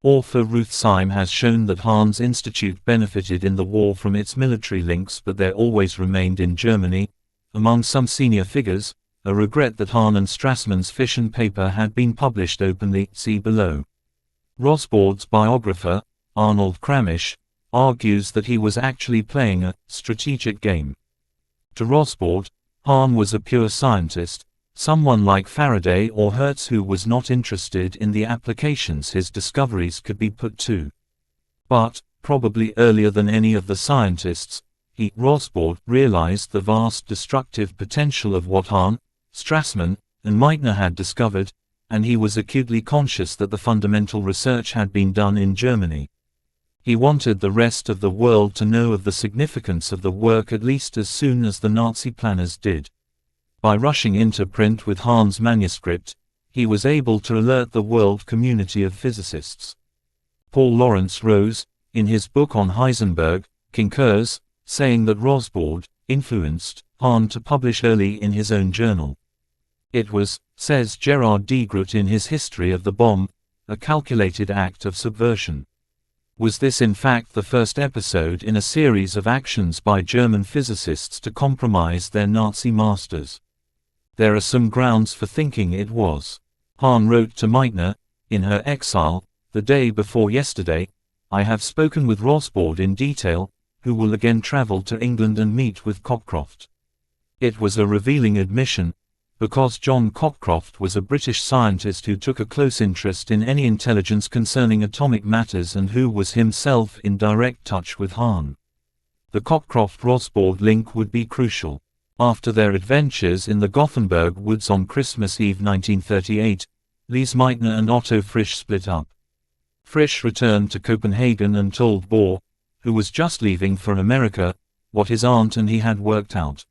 S1: Author Ruth Syme has shown that Hahn's institute benefited in the war from its military links, but there always remained in Germany, among some senior figures, a regret that Hahn and Strassmann's fission paper had been published openly, see below. Rosbaud's biographer, Arnold Kramisch, argues that he was actually playing a strategic game. To Rosbaud, Hahn was a pure scientist, someone like Faraday or Hertz who was not interested in the applications his discoveries could be put to. But, probably earlier than any of the scientists, he, Rosbaud, realized the vast destructive potential of what Hahn, Strassmann, and Meitner had discovered, and he was acutely conscious that the fundamental research had been done in Germany. He wanted the rest of the world to know of the significance of the work at least as soon as the Nazi planners did. By rushing into print with Hahn's manuscript, he was able to alert the world community of physicists. Paul Lawrence Rose, in his book on Heisenberg, concurs, saying that Rosbaud influenced Hahn to publish early in his own journal. It was, says Gerard de Groot in his History of the Bomb, a calculated act of subversion. Was this in fact the first episode in a series of actions by German physicists to compromise their Nazi masters? There are some grounds for thinking it was. Hahn wrote to Meitner, in her exile, the day before yesterday, "I have spoken with Rosbaud in detail, who will again travel to England and meet with Cockcroft." It was a revealing admission, because John Cockcroft was a British scientist who took a close interest in any intelligence concerning atomic matters and who was himself in direct touch with Hahn. The Cockcroft-Rosbaud link would be crucial. After their adventures in the Gothenburg woods on Christmas Eve 1938, Lise Meitner and Otto Frisch split up. Frisch returned to Copenhagen and told Bohr, who was just leaving for America, what his aunt and he had worked out.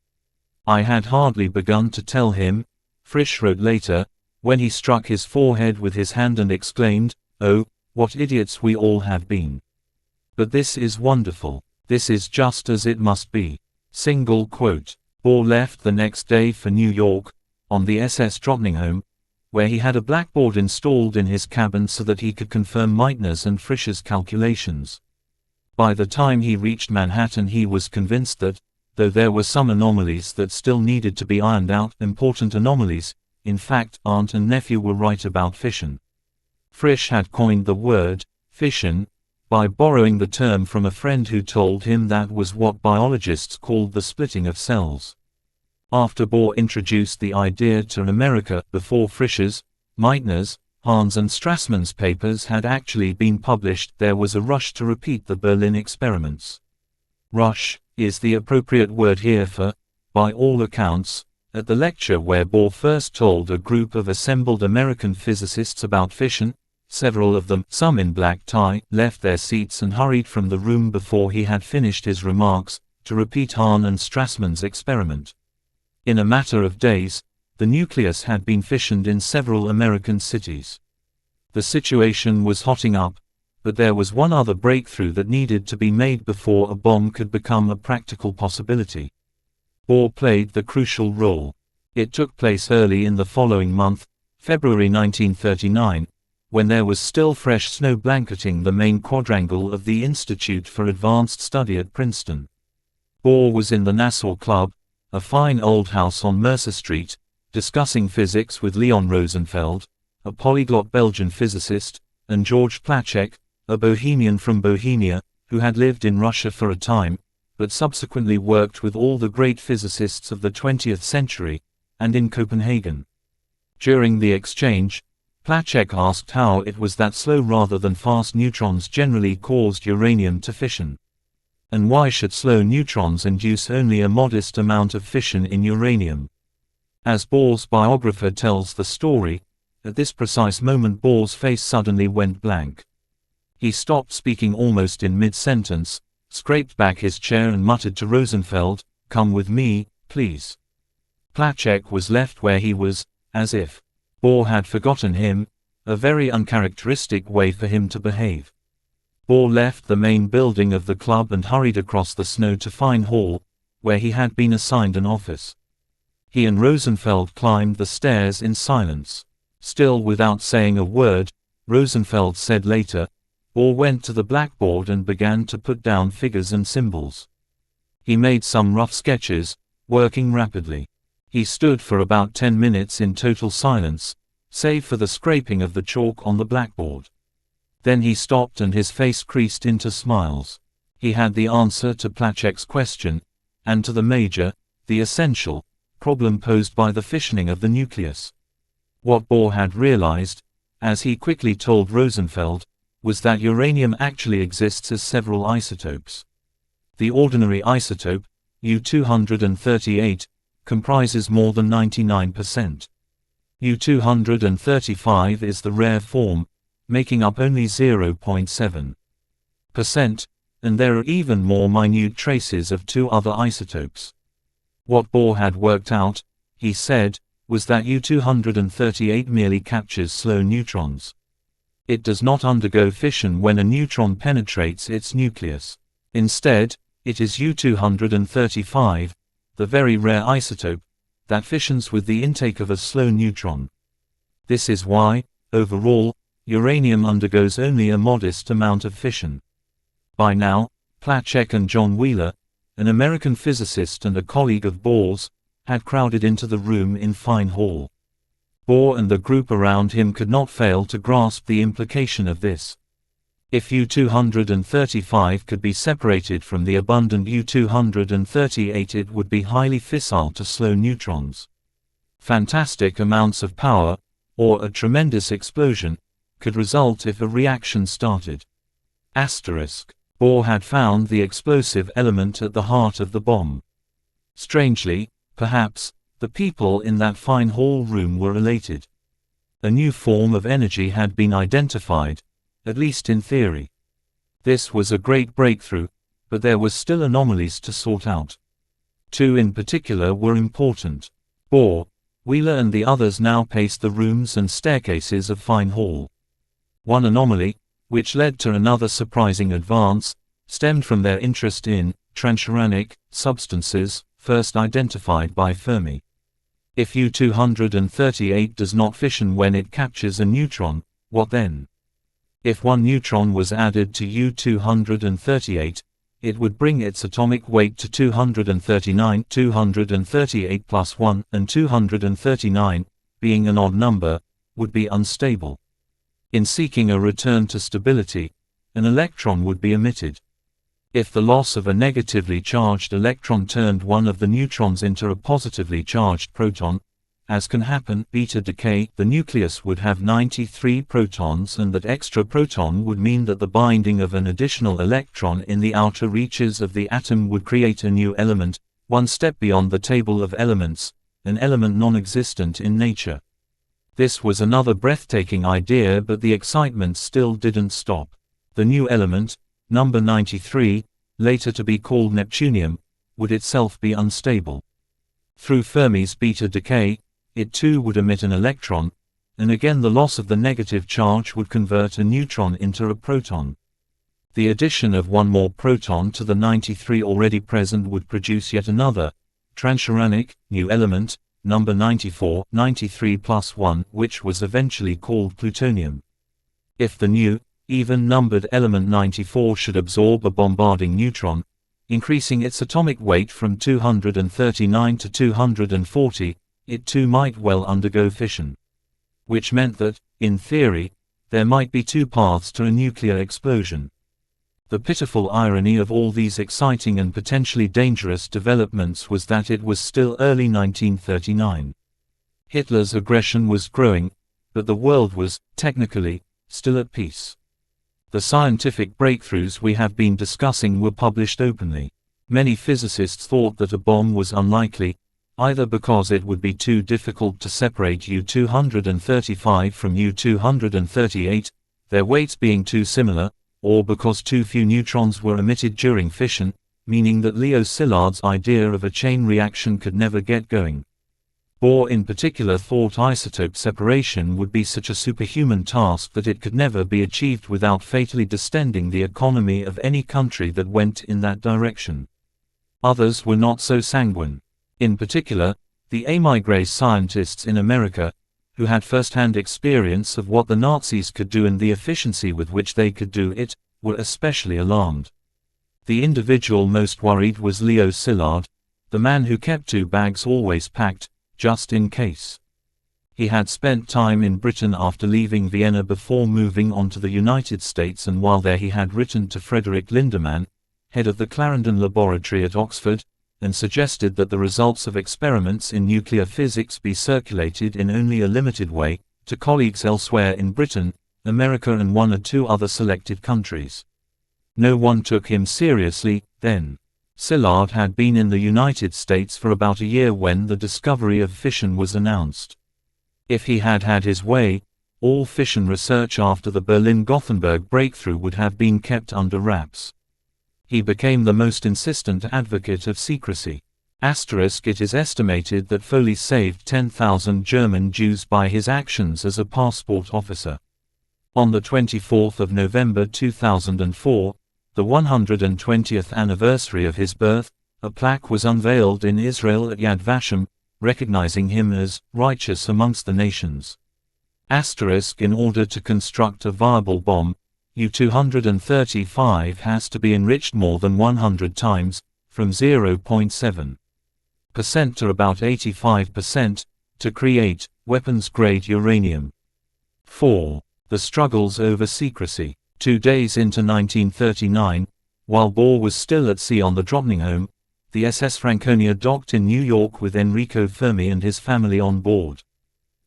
S1: "I had hardly begun to tell him," Frisch wrote later, "when he struck his forehead with his hand and exclaimed, 'Oh, what idiots we all have been. But this is wonderful. This is just as it must be.'" Single quote. Bohr left the next day for New York, on the SS Drottningholm, where he had a blackboard installed in his cabin so that he could confirm Meitner's and Frisch's calculations. By the time he reached Manhattan he was convinced that, though there were some anomalies that still needed to be ironed out, important anomalies, in fact, aunt and nephew were right about fission. Frisch had coined the word, fission, by borrowing the term from a friend who told him that was what biologists called the splitting of cells. After Bohr introduced the idea to America, before Frisch's, Meitner's, Hahn's and Strassmann's papers had actually been published, there was a rush to repeat the Berlin experiments. Rush is the appropriate word here for, by all accounts, at the lecture where Bohr first told a group of assembled American physicists about fission, several of them, some in black tie, left their seats and hurried from the room before he had finished his remarks, to repeat Hahn and Strassmann's experiment. In a matter of days, the nucleus had been fissioned in several American cities. The situation was hotting up, but there was one other breakthrough that needed to be made before a bomb could become a practical possibility. Bohr played the crucial role. It took place early in the following month, February 1939, when there was still fresh snow blanketing the main quadrangle of the Institute for Advanced Study at Princeton. Bohr was in the Nassau Club, a fine old house on Mercer Street, discussing physics with Leon Rosenfeld, a polyglot Belgian physicist, and George Placzek, a Bohemian from Bohemia, who had lived in Russia for a time, but subsequently worked with all the great physicists of the 20th century, and in Copenhagen. During the exchange, Placzek asked how it was that slow rather than fast neutrons generally caused uranium to fission. And why should slow neutrons induce only a modest amount of fission in uranium? As Bohr's biographer tells the story, at this precise moment Bohr's face suddenly went blank. He stopped speaking almost in mid-sentence, scraped back his chair and muttered to Rosenfeld, "Come with me, please." Placzek was left where he was, as if Bohr had forgotten him, a very uncharacteristic way for him to behave. Bohr left the main building of the club and hurried across the snow to Fine Hall, where he had been assigned an office. He and Rosenfeld climbed the stairs in silence. Still without saying a word, Rosenfeld said later, Bohr went to the blackboard and began to put down figures and symbols. He made some rough sketches, working rapidly. He stood for about 10 minutes in total silence, save for the scraping of the chalk on the blackboard. Then he stopped and his face creased into smiles. He had the answer to Placzek's question, and to the major, the essential, problem posed by the fissioning of the nucleus. What Bohr had realized, as he quickly told Rosenfeld, was that uranium actually exists as several isotopes. The ordinary isotope, U-238, comprises more than 99%. U-235 is the rare form, making up only 0.7%, and there are even more minute traces of two other isotopes. What Bohr had worked out, he said, was that U-238 merely captures slow neutrons. It does not undergo fission when a neutron penetrates its nucleus. Instead, it is U-235, the very rare isotope, that fissions with the intake of a slow neutron. This is why, overall, uranium undergoes only a modest amount of fission. By now, Placzek and John Wheeler, an American physicist and a colleague of Bohr's, had crowded into the room in Fine Hall. Bohr and the group around him could not fail to grasp the implication of this. If U-235 could be separated from the abundant U-238, it would be highly fissile to slow neutrons. Fantastic amounts of power, or a tremendous explosion, could result if a reaction started. Bohr had found the explosive element at the heart of the bomb. Strangely, perhaps, the people in that Fine Hall room were elated. A new form of energy had been identified, at least in theory. This was a great breakthrough, but there were still anomalies to sort out. Two in particular were important. Bohr, Wheeler and the others now paced the rooms and staircases of Fine Hall. One anomaly, which led to another surprising advance, stemmed from their interest in transuranic substances, first identified by Fermi. If U-238 does not fission when it captures a neutron, what then? If one neutron was added to U-238, it would bring its atomic weight to 239. 238 plus 1 and 239, being an odd number, would be unstable. In seeking a return to stability, an electron would be emitted. If the loss of a negatively charged electron turned one of the neutrons into a positively charged proton, as can happen, beta decay, the nucleus would have 93 protons, and that extra proton would mean that the binding of an additional electron in the outer reaches of the atom would create a new element, one step beyond the table of elements, an element non-existent in nature. This was another breathtaking idea, but the excitement still didn't stop. The new element, number 93, later to be called neptunium, would itself be unstable. Through Fermi's beta decay, it too would emit an electron, and again the loss of the negative charge would convert a neutron into a proton. The addition of one more proton to the 93 already present would produce yet another, transuranic, new element, number 94, 93 plus 1, which was eventually called plutonium. If the new, even-numbered element 94 should absorb a bombarding neutron, increasing its atomic weight from 239 to 240, it too might well undergo fission. Which meant that, in theory, there might be two paths to a nuclear explosion. The pitiful irony of all these exciting and potentially dangerous developments was that it was still early 1939. Hitler's aggression was growing, but the world was, technically, still at peace. The scientific breakthroughs we have been discussing were published openly. Many physicists thought that a bomb was unlikely, either because it would be too difficult to separate U-235 from U-238, their weights being too similar, or because too few neutrons were emitted during fission, meaning that Leo Szilard's idea of a chain reaction could never get going. Bohr in particular thought isotope separation would be such a superhuman task that it could never be achieved without fatally distending the economy of any country that went in that direction. Others were not so sanguine. In particular, the émigré scientists in America, who had first-hand experience of what the Nazis could do and the efficiency with which they could do it, were especially alarmed. The individual most worried was Leo Szilard, the man who kept 2 bags always packed, just in case. He had spent time in Britain after leaving Vienna before moving on to the United States, and while there he had written to Frederick Lindemann, head of the Clarendon Laboratory at Oxford, and suggested that the results of experiments in nuclear physics be circulated in only a limited way, to colleagues elsewhere in Britain, America and one or two other selected countries. No one took him seriously, then. Szilard had been in the United States for about a year when the discovery of fission was announced. If he had had his way, all fission research after the Berlin-Gothenburg breakthrough would have been kept under wraps. He became the most insistent advocate of secrecy. It is estimated that Foley saved 10,000 German Jews by his actions as a passport officer. On the 24th of November 2004, the 120th anniversary of his birth, a plaque was unveiled in Israel at Yad Vashem, recognizing him as righteous amongst the nations. In order to construct a viable bomb, U-235 has to be enriched more than 100 times, from 0.7% to about 85%, to create weapons-grade uranium. 4. The struggles over secrecy. 2 days into 1939, while Bohr was still at sea on the Drottningholm, the SS Franconia docked in New York with Enrico Fermi and his family on board.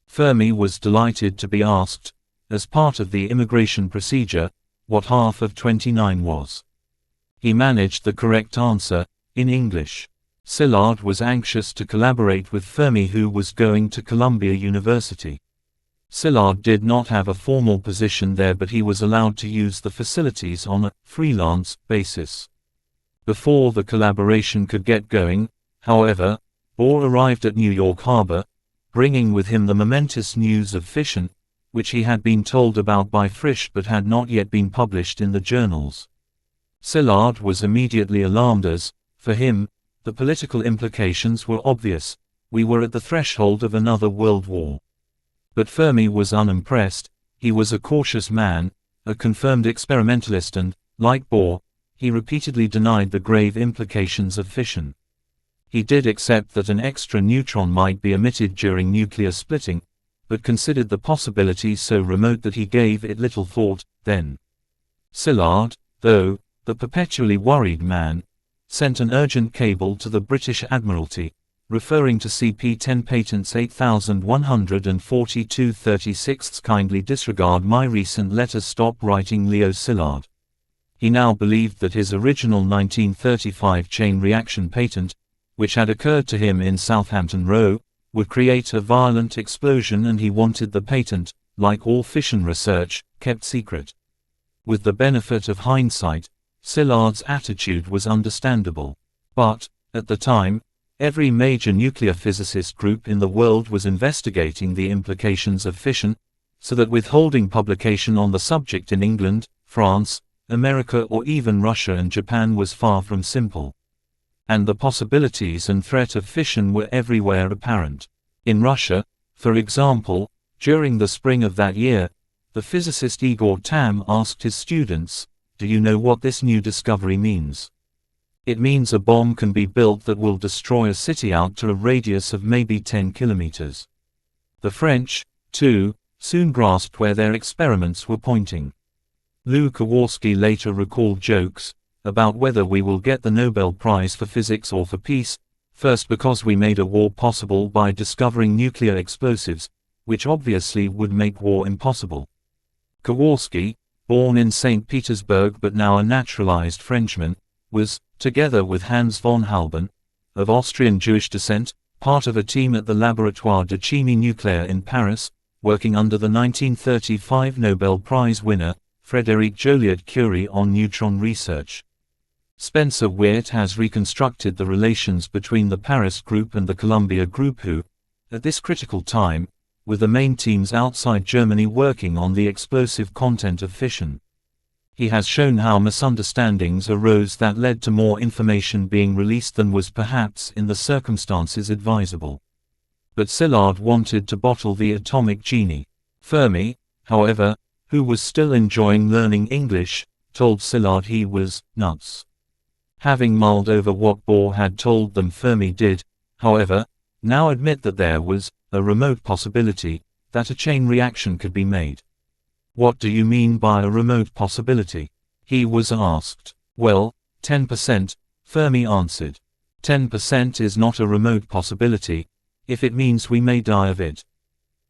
S1: Fermi was delighted to be asked, as part of the immigration procedure, what half of 29 was. He managed the correct answer, in English. Szilard was anxious to collaborate with Fermi, who was going to Columbia University. Szilard did not have a formal position there, but he was allowed to use the facilities on a freelance basis. Before the collaboration could get going, however, Bohr arrived at New York Harbor, bringing with him the momentous news of fission, which he had been told about by Frisch but had not yet been published in the journals. Szilard was immediately alarmed as, for him, the political implications were obvious. We were at the threshold of another world war. But Fermi was unimpressed. He was a cautious man, a confirmed experimentalist and, like Bohr, he repeatedly denied the grave implications of fission. He did accept that an extra neutron might be emitted during nuclear splitting, but considered the possibility so remote that he gave it little thought, then. Szilard, though, the perpetually worried man, sent an urgent cable to the British Admiralty, referring to CP10 Patents 8142-36. Kindly disregard my recent letter. Stop writing, Leo Szilard. He now believed that his original 1935 chain reaction patent, which had occurred to him in Southampton Row, would create a violent explosion, and he wanted the patent, like all fission research, kept secret. With the benefit of hindsight, Szilard's attitude was understandable. But, at the time, every major nuclear physicist group in the world was investigating the implications of fission, so that withholding publication on the subject in England, France, America or even Russia and Japan was far from simple. And the possibilities and threat of fission were everywhere apparent. In Russia, for example, during the spring of that year, the physicist Igor Tamm asked his students, "Do you know what this new discovery means? It means a bomb can be built that will destroy a city out to a radius of maybe 10 kilometers." The French, too, soon grasped where their experiments were pointing. Lew Kowarski later recalled jokes about whether we will get the Nobel Prize for Physics or for Peace, first because we made a war possible by discovering nuclear explosives, which obviously would make war impossible. Kowarski, born in St. Petersburg but now a naturalized Frenchman, was, together with Hans von Halban, of Austrian Jewish descent, part of a team at the Laboratoire de Chimie Nucléaire in Paris, working under the 1935 Nobel Prize winner, Frédéric Joliot-Curie on neutron research. Spencer Weir has reconstructed the relations between the Paris group and the Columbia group who, at this critical time, were the main teams outside Germany working on the explosive content of fission. He has shown how misunderstandings arose that led to more information being released than was perhaps in the circumstances advisable. But Szilard wanted to bottle the atomic genie. Fermi, however, who was still enjoying learning English, told Szilard he was nuts. Having mulled over what Bohr had told them, Fermi did, however, now admit that there was a remote possibility that a chain reaction could be made. "What do you mean by a remote possibility?" he was asked. "Well, 10%, Fermi answered. 10% is not a remote possibility, if it means we may die of it.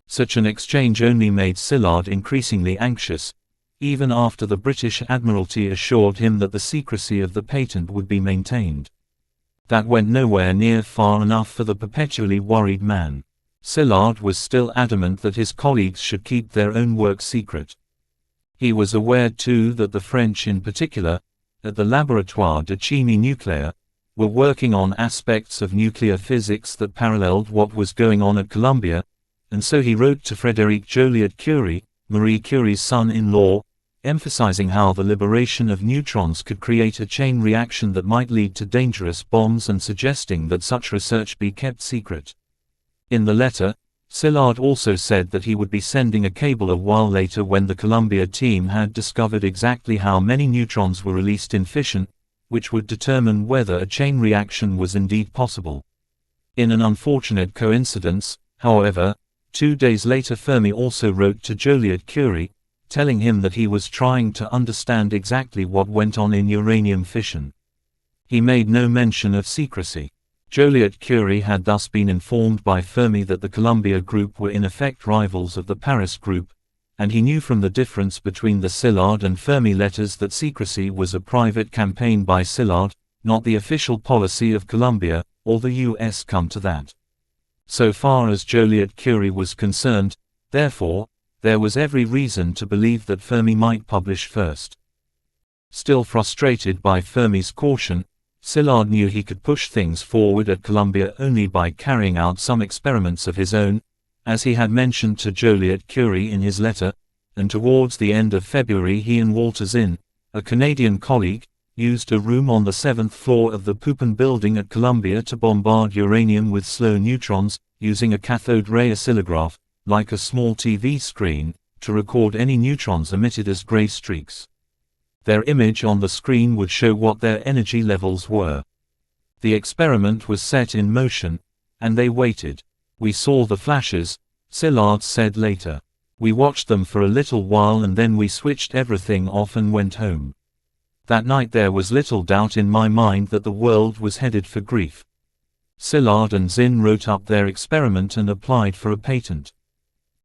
S1: Such an exchange only made Szilard increasingly anxious, even after the British Admiralty assured him that the secrecy of the patent would be maintained. That went nowhere near far enough for the perpetually worried man. Szilard was still adamant that his colleagues should keep their own work secret. He was aware too that the French in particular, at the Laboratoire de Chimie Nucléaire, were working on aspects of nuclear physics that paralleled what was going on at Columbia, and so he wrote to Frédéric Joliot-Curie, Marie Curie's son-in-law, emphasizing how the liberation of neutrons could create a chain reaction that might lead to dangerous bombs and suggesting that such research be kept secret. In the letter, Szilard also said that he would be sending a cable a while later when the Columbia team had discovered exactly how many neutrons were released in fission, which would determine whether a chain reaction was indeed possible. In an unfortunate coincidence, however, 2 days later Fermi also wrote to Joliot-Curie, telling him that he was trying to understand exactly what went on in uranium fission. He made no mention of secrecy. Joliot-Curie had thus been informed by Fermi that the Columbia group were in effect rivals of the Paris group, and he knew from the difference between the Szilard and Fermi letters that secrecy was a private campaign by Szilard, not the official policy of Columbia, or the US come to that. So far as Joliot-Curie was concerned, therefore, there was every reason to believe that Fermi might publish first. Still frustrated by Fermi's caution, Szilard knew he could push things forward at Columbia only by carrying out some experiments of his own, as he had mentioned to Joliot-Curie in his letter, and towards the end of February he and Walter Zinn, a Canadian colleague, used a room on the 7th floor of the Pupin building at Columbia to bombard uranium with slow neutrons, using a cathode ray oscillograph, like a small TV screen, to record any neutrons emitted as gray streaks. Their image on the screen would show what their energy levels were. The experiment was set in motion, and they waited. We saw the flashes, Szilard said later. We watched them for a little while and then we switched everything off and went home. That night there was little doubt in my mind that the world was headed for grief. Szilard and Zinn wrote up their experiment and applied for a patent.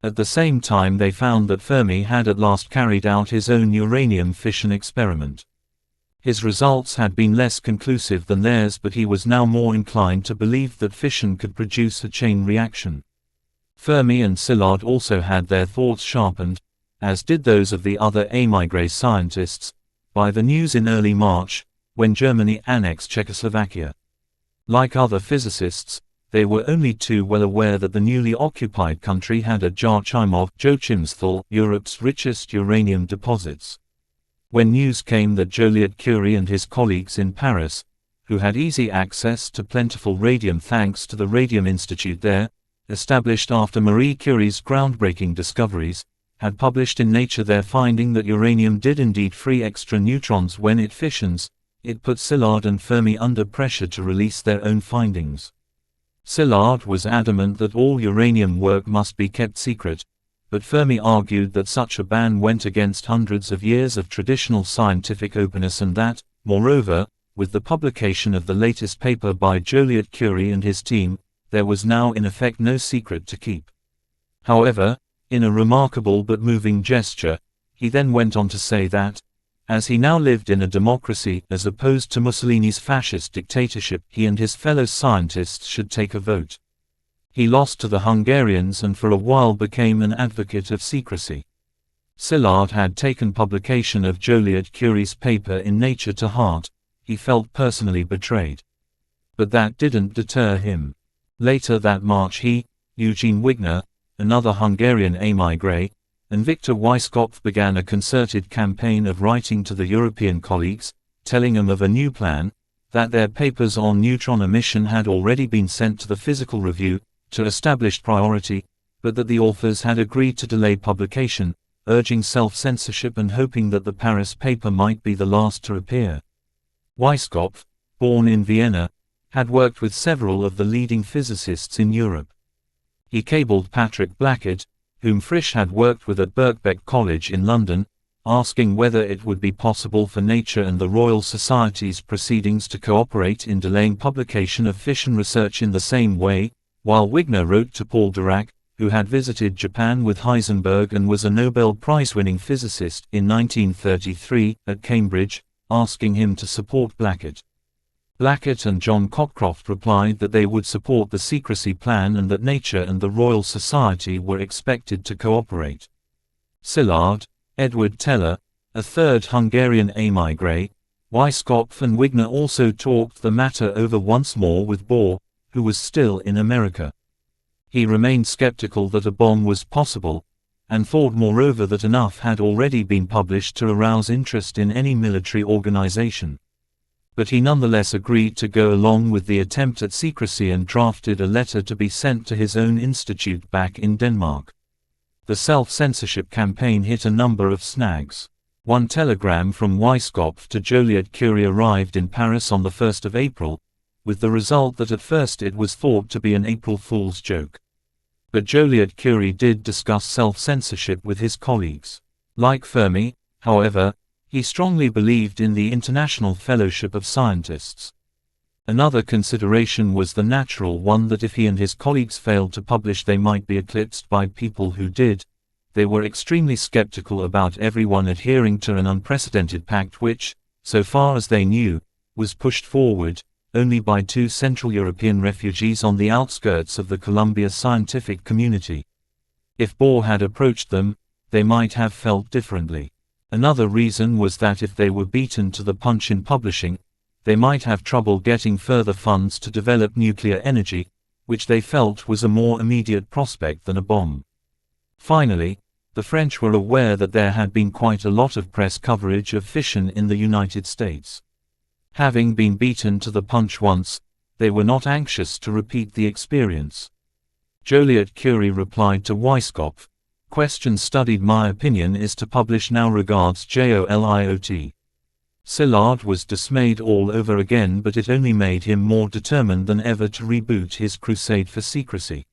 S1: At the same time they found that Fermi had at last carried out his own uranium fission experiment. His results had been less conclusive than theirs, but he was now more inclined to believe that fission could produce a chain reaction. Fermi and Szilard also had their thoughts sharpened, as did those of the other émigré scientists, by the news in early March, when Germany annexed Czechoslovakia. Like other physicists, they were only too well aware that the newly occupied country had at Joachimsthal Europe's richest uranium deposits. When news came that Joliot-Curie and his colleagues in Paris, who had easy access to plentiful radium thanks to the Radium Institute there, established after Marie Curie's groundbreaking discoveries, had published in Nature their finding that uranium did indeed free extra neutrons when it fissions, it put Szilard and Fermi under pressure to release their own findings. Szilard was adamant that all uranium work must be kept secret, but Fermi argued that such a ban went against hundreds of years of traditional scientific openness and that, moreover, with the publication of the latest paper by Joliot-Curie and his team, there was now in effect no secret to keep. However, in a remarkable but moving gesture, he then went on to say that, as he now lived in a democracy as opposed to Mussolini's fascist dictatorship, he and his fellow scientists should take a vote. He lost to the Hungarians and for a while became an advocate of secrecy. Szilard had taken publication of Joliot-Curie's paper in Nature to heart. He felt personally betrayed. But that didn't deter him. Later that March he, Eugene Wigner, another Hungarian émigré, and Victor Weisskopf began a concerted campaign of writing to the European colleagues, telling them of a new plan, that their papers on neutron emission had already been sent to the Physical Review, to established priority, but that the authors had agreed to delay publication, urging self-censorship and hoping that the Paris paper might be the last to appear. Weisskopf, born in Vienna, had worked with several of the leading physicists in Europe. He cabled Patrick Blackett, whom Frisch had worked with at Birkbeck College in London, asking whether it would be possible for Nature and the Royal Society's proceedings to cooperate in delaying publication of fission research in the same way, while Wigner wrote to Paul Dirac, who had visited Japan with Heisenberg and was a Nobel Prize-winning physicist in 1933 at Cambridge, asking him to support Blackett. Blackett and John Cockcroft replied that they would support the secrecy plan and that Nature and the Royal Society were expected to cooperate. Szilard, Edward Teller, a third Hungarian émigré, Weisskopf and Wigner also talked the matter over once more with Bohr, who was still in America. He remained skeptical that a bomb was possible, and thought moreover that enough had already been published to arouse interest in any military organization. But he nonetheless agreed to go along with the attempt at secrecy and drafted a letter to be sent to his own institute back in Denmark. The self-censorship campaign hit a number of snags. One telegram from Weisskopf to Joliot-Curie arrived in Paris on the 1st of April, with the result that at first it was thought to be an April Fool's joke. But Joliot-Curie did discuss self-censorship with his colleagues. Like Fermi, however, he strongly believed in the international fellowship of scientists. Another consideration was the natural one that if he and his colleagues failed to publish they might be eclipsed by people who did. They were extremely skeptical about everyone adhering to an unprecedented pact which, so far as they knew, was pushed forward only by 2 Central European refugees on the outskirts of the Columbia scientific community. If Bohr had approached them, they might have felt differently. Another reason was that if they were beaten to the punch in publishing, they might have trouble getting further funds to develop nuclear energy, which they felt was a more immediate prospect than a bomb. Finally, the French were aware that there had been quite a lot of press coverage of fission in the United States. Having been beaten to the punch once, they were not anxious to repeat the experience. Joliot-Curie replied to Weisskopf, "Question studied. My opinion is to publish now. Regards Joliot." Szilard was dismayed all over again, but it only made him more determined than ever to reboot his crusade for secrecy.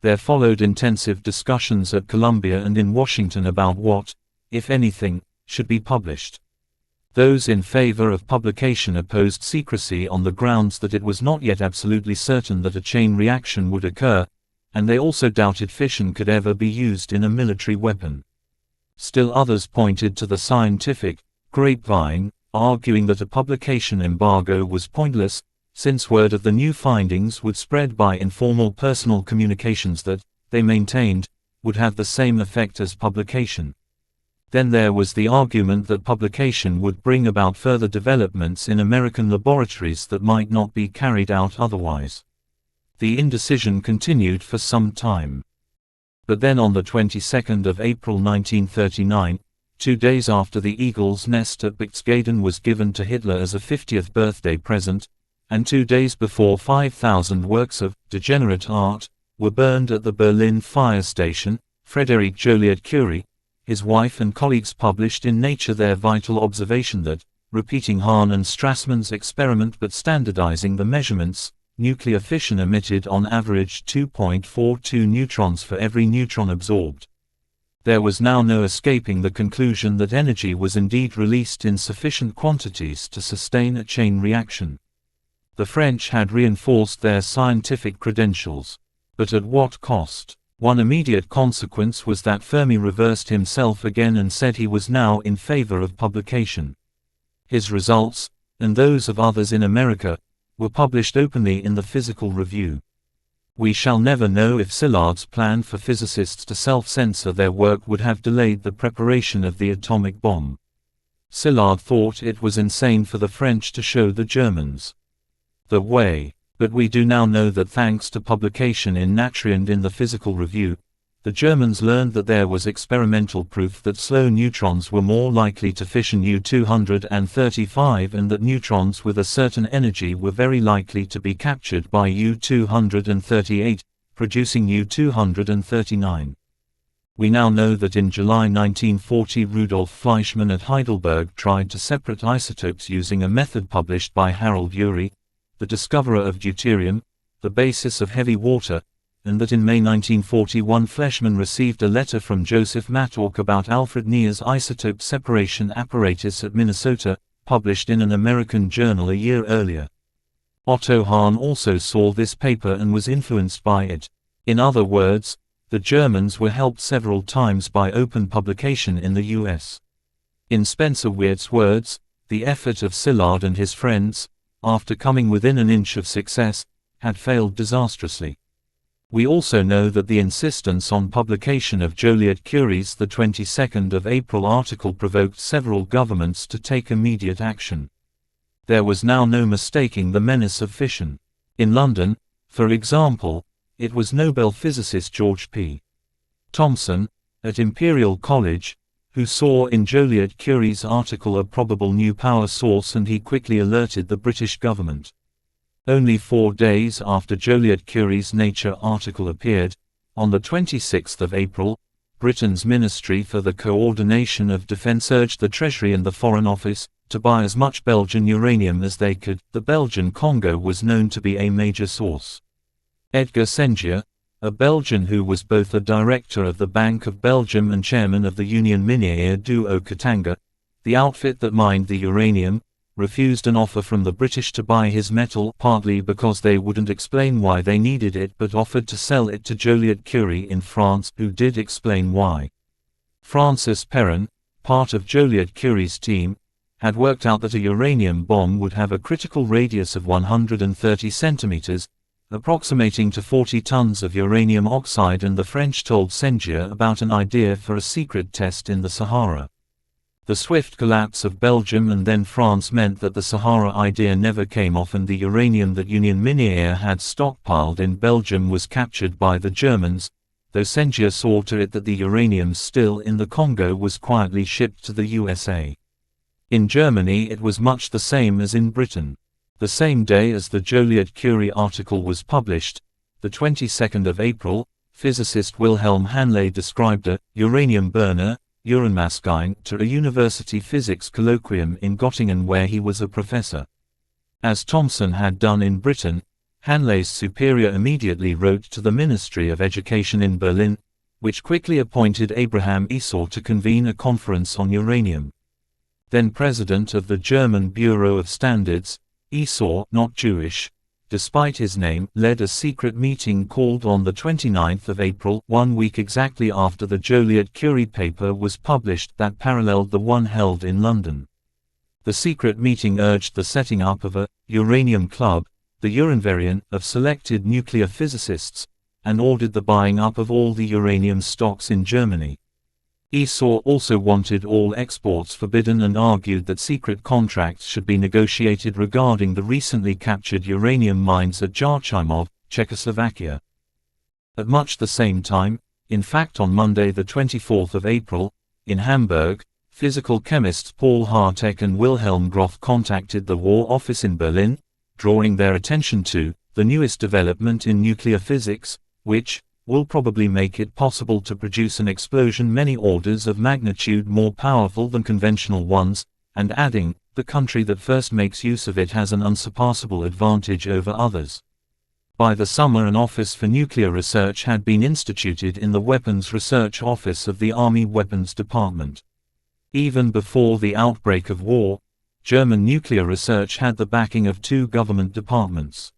S1: There followed intensive discussions at Columbia and in Washington about what, if anything, should be published. Those in favor of publication opposed secrecy on the grounds that it was not yet absolutely certain that a chain reaction would occur, and they also doubted fission could ever be used in a military weapon. Still others pointed to the scientific grapevine, arguing that a publication embargo was pointless, since word of the new findings would spread by informal personal communications that, they maintained, would have the same effect as publication. Then there was the argument that publication would bring about further developments in American laboratories that might not be carried out otherwise. The indecision continued for some time. But then on the 22nd of April 1939, 2 days after the Eagle's Nest at Berchtesgaden was given to Hitler as a 50th birthday present, and 2 days before 5,000 works of degenerate art were burned at the Berlin fire station, Frédéric Joliot-Curie, his wife and colleagues published in Nature their vital observation that, repeating Hahn and Strassmann's experiment but standardizing the measurements, nuclear fission emitted on average 2.42 neutrons for every neutron absorbed. There was now no escaping the conclusion that energy was indeed released in sufficient quantities to sustain a chain reaction. The French had reinforced their scientific credentials. But at what cost? One immediate consequence was that Fermi reversed himself again and said he was now in favor of publication. His results, and those of others in America, were published openly in the Physical Review. We shall never know if Szilard's plan for physicists to self-censor their work would have delayed the preparation of the atomic bomb. Szilard thought it was insane for the French to show the Germans the way, but we do now know that thanks to publication in Nature and in the Physical Review, the Germans learned that there was experimental proof that slow neutrons were more likely to fission U-235 and that neutrons with a certain energy were very likely to be captured by U-238, producing U-239. We now know that in July 1940 Rudolf Fleischmann at Heidelberg tried to separate isotopes using a method published by Harold Urey, the discoverer of deuterium, the basis of heavy water, and that in May 1941 Fleischmann received a letter from Joseph Mattork about Alfred Neer's isotope separation apparatus at Minnesota, published in an American journal a year earlier. Otto Hahn also saw this paper and was influenced by it. In other words, the Germans were helped several times by open publication in the US. In Spencer Weirt's words, the effort of Szilard and his friends, after coming within an inch of success, had failed disastrously. We also know that the insistence on publication of Joliot-Curie's the 22nd of April article provoked several governments to take immediate action. There was now no mistaking the menace of fission. In London, for example, it was Nobel physicist George P. Thomson, at Imperial College, who saw in Joliot-Curie's article a probable new power source, and he quickly alerted the British government. Only 4 days after Joliot-Curie's Nature article appeared, on the 26th of April, Britain's Ministry for the Coordination of Defence urged the Treasury and the Foreign Office to buy as much Belgian uranium as they could. The Belgian Congo was known to be a major source. Edgar Sengier, a Belgian who was both a director of the Bank of Belgium and chairman of the Union Minière du Haut-Katanga, the outfit that mined the uranium, refused an offer from the British to buy his metal, partly because they wouldn't explain why they needed it, but offered to sell it to Joliot-Curie in France, who did explain why. Francis Perrin, part of Joliot-Curie's team, had worked out that a uranium bomb would have a critical radius of 130 centimeters, approximating to 40 tons of uranium oxide, and the French told Sengier about an idea for a secret test in the Sahara. The swift collapse of Belgium and then France meant that the Sahara idea never came off, and the uranium that Union Minière had stockpiled in Belgium was captured by the Germans, though Sengier saw to it that the uranium still in the Congo was quietly shipped to the USA. In Germany it was much the same as in Britain. The same day as the Joliot-Curie article was published, the 22nd of April, physicist Wilhelm Hanley described a uranium burner, Uranmaschine, to a university physics colloquium in Göttingen where he was a professor. As Thomson had done in Britain, Hanley's superior immediately wrote to the Ministry of Education in Berlin, which quickly appointed Abraham Esau to convene a conference on uranium. Then president of the German Bureau of Standards, Esau, not Jewish, despite his name, led a secret meeting called on the 29th of April, 1 week exactly after the Joliot-Curie paper was published, that paralleled the one held in London. The secret meeting urged the setting up of a uranium club, the Uranverein, of selected nuclear physicists, and ordered the buying up of all the uranium stocks in Germany. Esau also wanted all exports forbidden and argued that secret contracts should be negotiated regarding the recently captured uranium mines at Jarchimov, Czechoslovakia. At much the same time, in fact on Monday the 24th of April, in Hamburg, physical chemists Paul Hartek and Wilhelm Groth contacted the War Office in Berlin, drawing their attention to the newest development in nuclear physics, which will probably make it possible to produce an explosion many orders of magnitude more powerful than conventional ones, and adding, the country that first makes use of it has an unsurpassable advantage over others. By the summer an Office for Nuclear Research had been instituted in the Weapons Research Office of the Army Weapons Department. Even before the outbreak of war, German nuclear research had the backing of 2 government departments.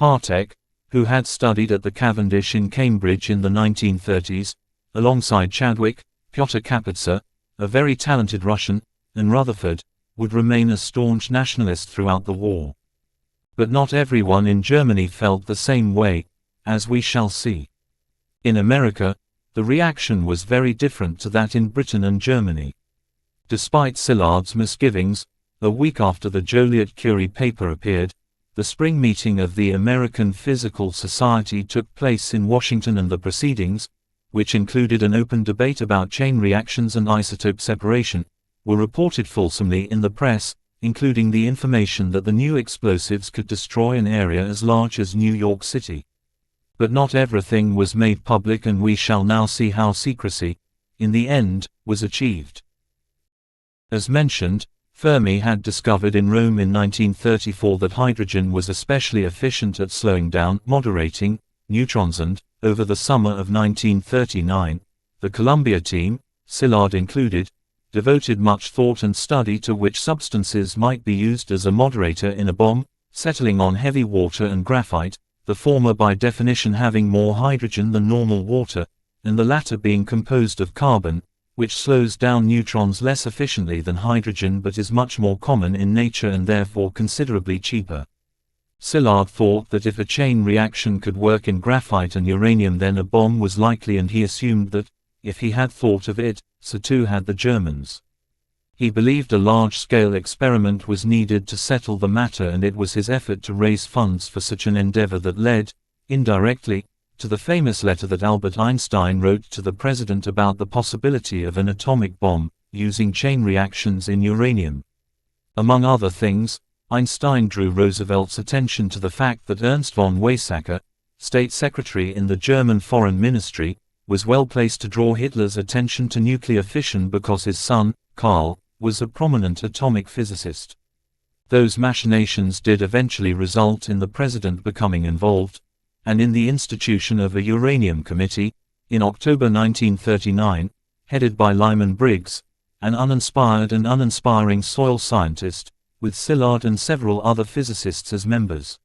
S1: Hartek, who had studied at the Cavendish in Cambridge in the 1930s, alongside Chadwick, Pyotr Kapitsa, a very talented Russian, and Rutherford, would remain a staunch nationalist throughout the war. But not everyone in Germany felt the same way, as we shall see. In America, the reaction was very different to that in Britain and Germany. Despite Szilard's misgivings, a week after the Joliot-Curie paper appeared, the spring meeting of the American Physical Society took place in Washington, and the proceedings, which included an open debate about chain reactions and isotope separation, were reported fulsomely in the press, including the information that the new explosives could destroy an area as large as New York City. But not everything was made public, and we shall now see how secrecy, in the end, was achieved. As mentioned, Fermi had discovered in Rome in 1934 that hydrogen was especially efficient at slowing down, moderating, neutrons and, over the summer of 1939, the Columbia team, Szilard included, devoted much thought and study to which substances might be used as a moderator in a bomb, settling on heavy water and graphite, the former by definition having more hydrogen than normal water, and the latter being composed of carbon, which slows down neutrons less efficiently than hydrogen but is much more common in nature and therefore considerably cheaper. Szilard thought that if a chain reaction could work in graphite and uranium then a bomb was likely, and he assumed that, if he had thought of it, so too had the Germans. He believed a large-scale experiment was needed to settle the matter, and it was his effort to raise funds for such an endeavor that led, indirectly, to the famous letter that Albert Einstein wrote to the president about the possibility of an atomic bomb, using chain reactions in uranium. Among other things, Einstein drew Roosevelt's attention to the fact that Ernst von Weizsäcker, state secretary in the German Foreign Ministry, was well placed to draw Hitler's attention to nuclear fission because his son, Karl, was a prominent atomic physicist. Those machinations did eventually result in the president becoming involved, and in the institution of a uranium committee, in October 1939, headed by Lyman Briggs, an uninspired and uninspiring soil scientist, with Szilard and several other physicists as members.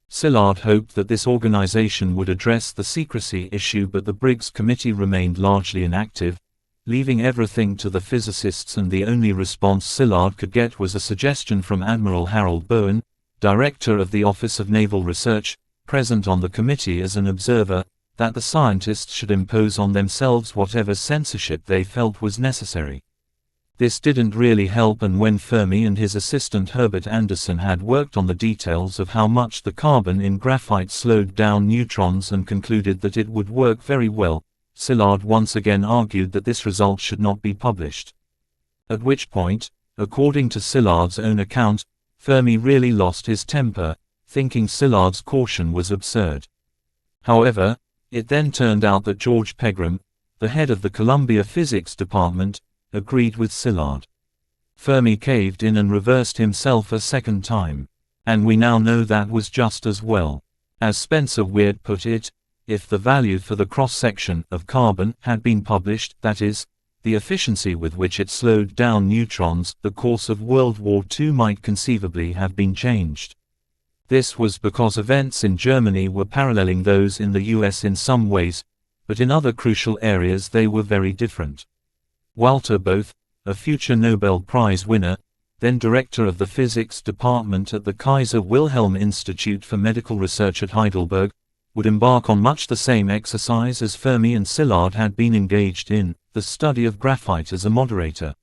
S1: Szilard hoped that this organization would address the secrecy issue, but the Briggs Committee remained largely inactive, leaving everything to the physicists, and the only response Szilard could get was a suggestion from Admiral Harold Bowen, director of the Office of Naval Research, present on the committee as an observer, that the scientists should impose on themselves whatever censorship they felt was necessary. This didn't really help, and when Fermi and his assistant Herbert Anderson had worked on the details of how much the carbon in graphite slowed down neutrons and concluded that it would work very well, Szilard once again argued that this result should not be published. At which point, according to Szilard's own account, Fermi really lost his temper, thinking Szilard's caution was absurd. However, it then turned out that George Pegram, the head of the Columbia Physics Department, agreed with Szilard. Fermi caved in and reversed himself a second time. And we now know that was just as well. As Spencer Weird put it, if the value for the cross-section of carbon had been published, that is, the efficiency with which it slowed down neutrons, the course of World War II might conceivably have been changed. This was because events in Germany were paralleling those in the US in some ways, but in other crucial areas they were very different. Walter Bothe, a future Nobel Prize winner, then director of the physics department at the Kaiser Wilhelm Institute for Medical Research at Heidelberg, would embark on much the same exercise as Fermi and Szilard had been engaged in, the study of graphite as a moderator.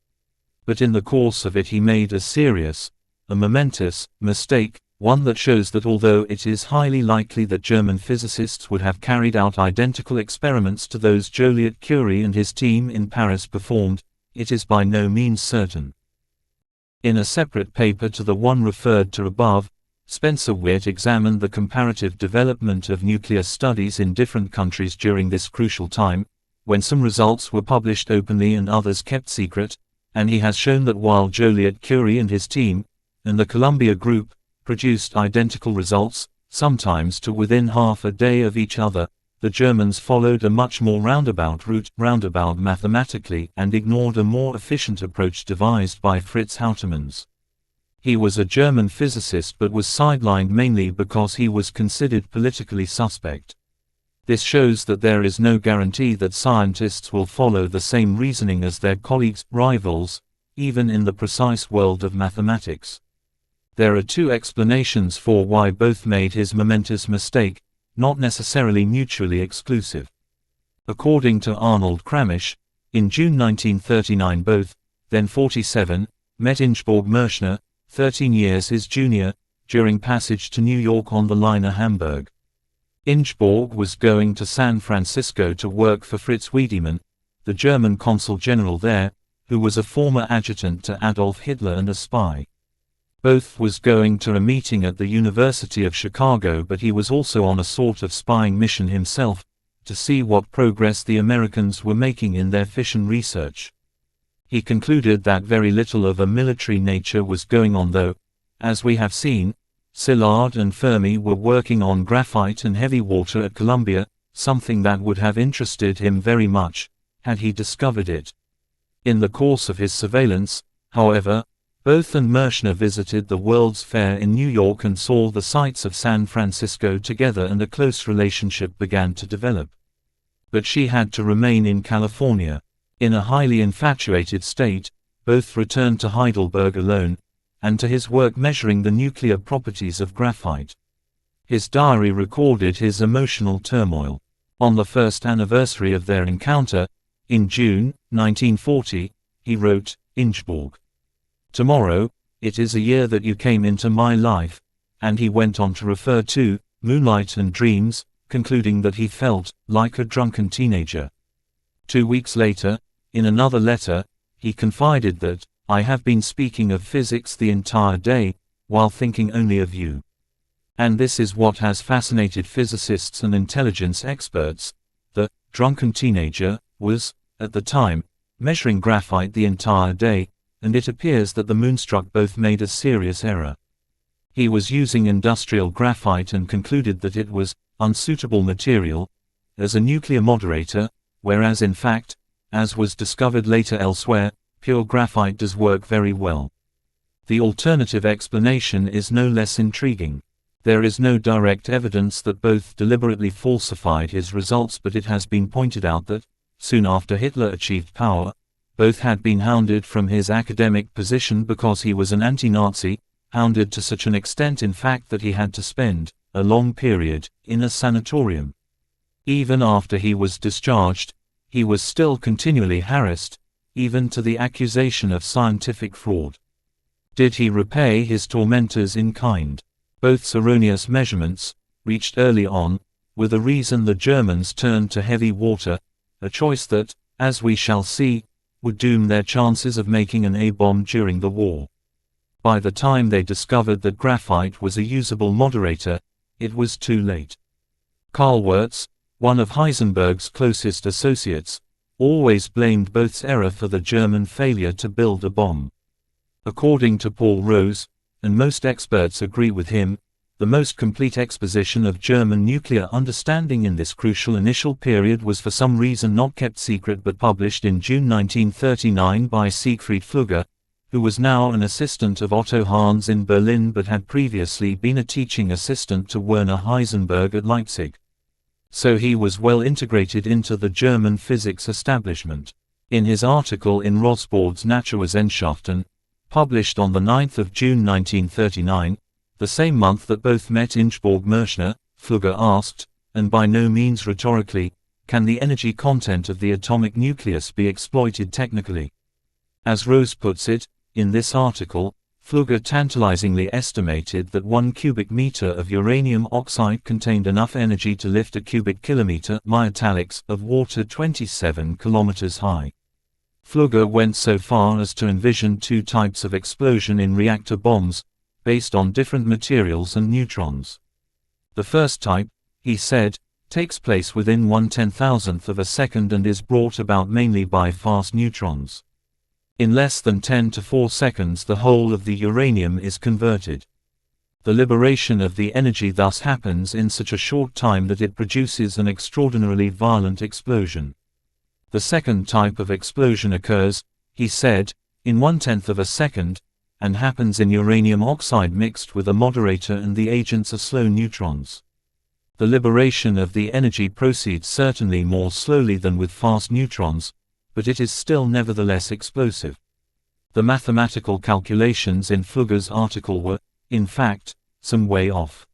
S1: But in the course of it he made a serious, a momentous, mistake, one that shows that although it is highly likely that German physicists would have carried out identical experiments to those Joliot-Curie and his team in Paris performed, it is by no means certain. In a separate paper to the one referred to above, Spencer Weird examined the comparative development of nuclear studies in different countries during this crucial time, when some results were published openly and others kept secret, and he has shown that while Joliot-Curie and his team, and the Columbia Group, produced identical results, sometimes to within half a day of each other, the Germans followed a much more roundabout route, mathematically, and ignored a more efficient approach devised by Fritz Houtemans. He was a German physicist but was sidelined mainly because he was considered politically suspect. This shows that there is no guarantee that scientists will follow the same reasoning as their colleagues, rivals, even in the precise world of mathematics. There are two explanations for why Bothe made his momentous mistake, not necessarily mutually exclusive. According to Arnold Kramisch, in June 1939 Bothe, then 47, met Ingeborg Merschner, 13 years his junior, during passage to New York on the liner Hamburg. Ingeborg was going to San Francisco to work for Fritz Wiedemann, the German consul general there, who was a former adjutant to Adolf Hitler and a spy. Bothe was going to a meeting at the University of Chicago, but he was also on a sort of spying mission himself, to see what progress the Americans were making in their fission research. He concluded that very little of a military nature was going on though, as we have seen, Szilard and Fermi were working on graphite and heavy water at Columbia, something that would have interested him very much, had he discovered it. In the course of his surveillance, however, Bothe and Merschner visited the World's Fair in New York and saw the sights of San Francisco together, and a close relationship began to develop. But she had to remain in California. In a highly infatuated state, Bothe returned to Heidelberg alone, and to his work measuring the nuclear properties of graphite. His diary recorded his emotional turmoil. On the first anniversary of their encounter, in June 1940, he wrote, "Ingeborg. Tomorrow, it is a year that you came into my life," and he went on to refer to moonlight and dreams, concluding that he felt like a drunken teenager. 2 weeks later, in another letter, he confided that, "I have been speaking of physics the entire day, while thinking only of you." And this is what has fascinated physicists and intelligence experts. The drunken teenager was, at the time, measuring graphite the entire day, and it appears that the Moonstruck Bothe made a serious error. He was using industrial graphite and concluded that it was unsuitable material as a nuclear moderator, whereas in fact, as was discovered later elsewhere, pure graphite does work very well. The alternative explanation is no less intriguing. There is no direct evidence that Bothe deliberately falsified his results, but it has been pointed out that, soon after Hitler achieved power, Bothe had been hounded from his academic position because he was an anti-Nazi, hounded to such an extent in fact that he had to spend a long period in a sanatorium. Even after he was discharged, he was still continually harassed, even to the accusation of scientific fraud. Did he repay his tormentors in kind? Bothe's erroneous measurements, reached early on, were the reason the Germans turned to heavy water, a choice that, as we shall see, would doom their chances of making an A-bomb during the war. By the time they discovered that graphite was a usable moderator, it was too late. Karl Wirtz, one of Heisenberg's closest associates, always blamed Bothe's error for the German failure to build a bomb. According to Paul Rose, and most experts agree with him, the most complete exposition of German nuclear understanding in this crucial initial period was for some reason not kept secret but published in June 1939 by Siegfried Flügger, who was now an assistant of Otto Hahns in Berlin but had previously been a teaching assistant to Werner Heisenberg at Leipzig. So he was well integrated into the German physics establishment. In his article in Rosbords Naturwissenschaften, published on the 9th of June 1939, the same month that Bothe met Ingeborg Merschner, Flügger asked, and by no means rhetorically, can the energy content of the atomic nucleus be exploited technically? As Rose puts it, in this article, Flügger tantalizingly estimated that 1 cubic meter of uranium oxide contained enough energy to lift a cubic kilometer of water 27 kilometers high. Flügger went so far as to envision 2 types of explosion in reactor bombs, based on different materials and neutrons. The first type, he said, takes place within 1/10,000th of a second and is brought about mainly by fast neutrons. In less than 10 to 4 seconds the whole of the uranium is converted. The liberation of the energy thus happens in such a short time that it produces an extraordinarily violent explosion. The second type of explosion occurs, he said, in 1/10 of a second, and happens in uranium oxide mixed with a moderator and the agents are slow neutrons. The liberation of the energy proceeds certainly more slowly than with fast neutrons, but it is still nevertheless explosive. The mathematical calculations in Flügger's article were, in fact, some way off.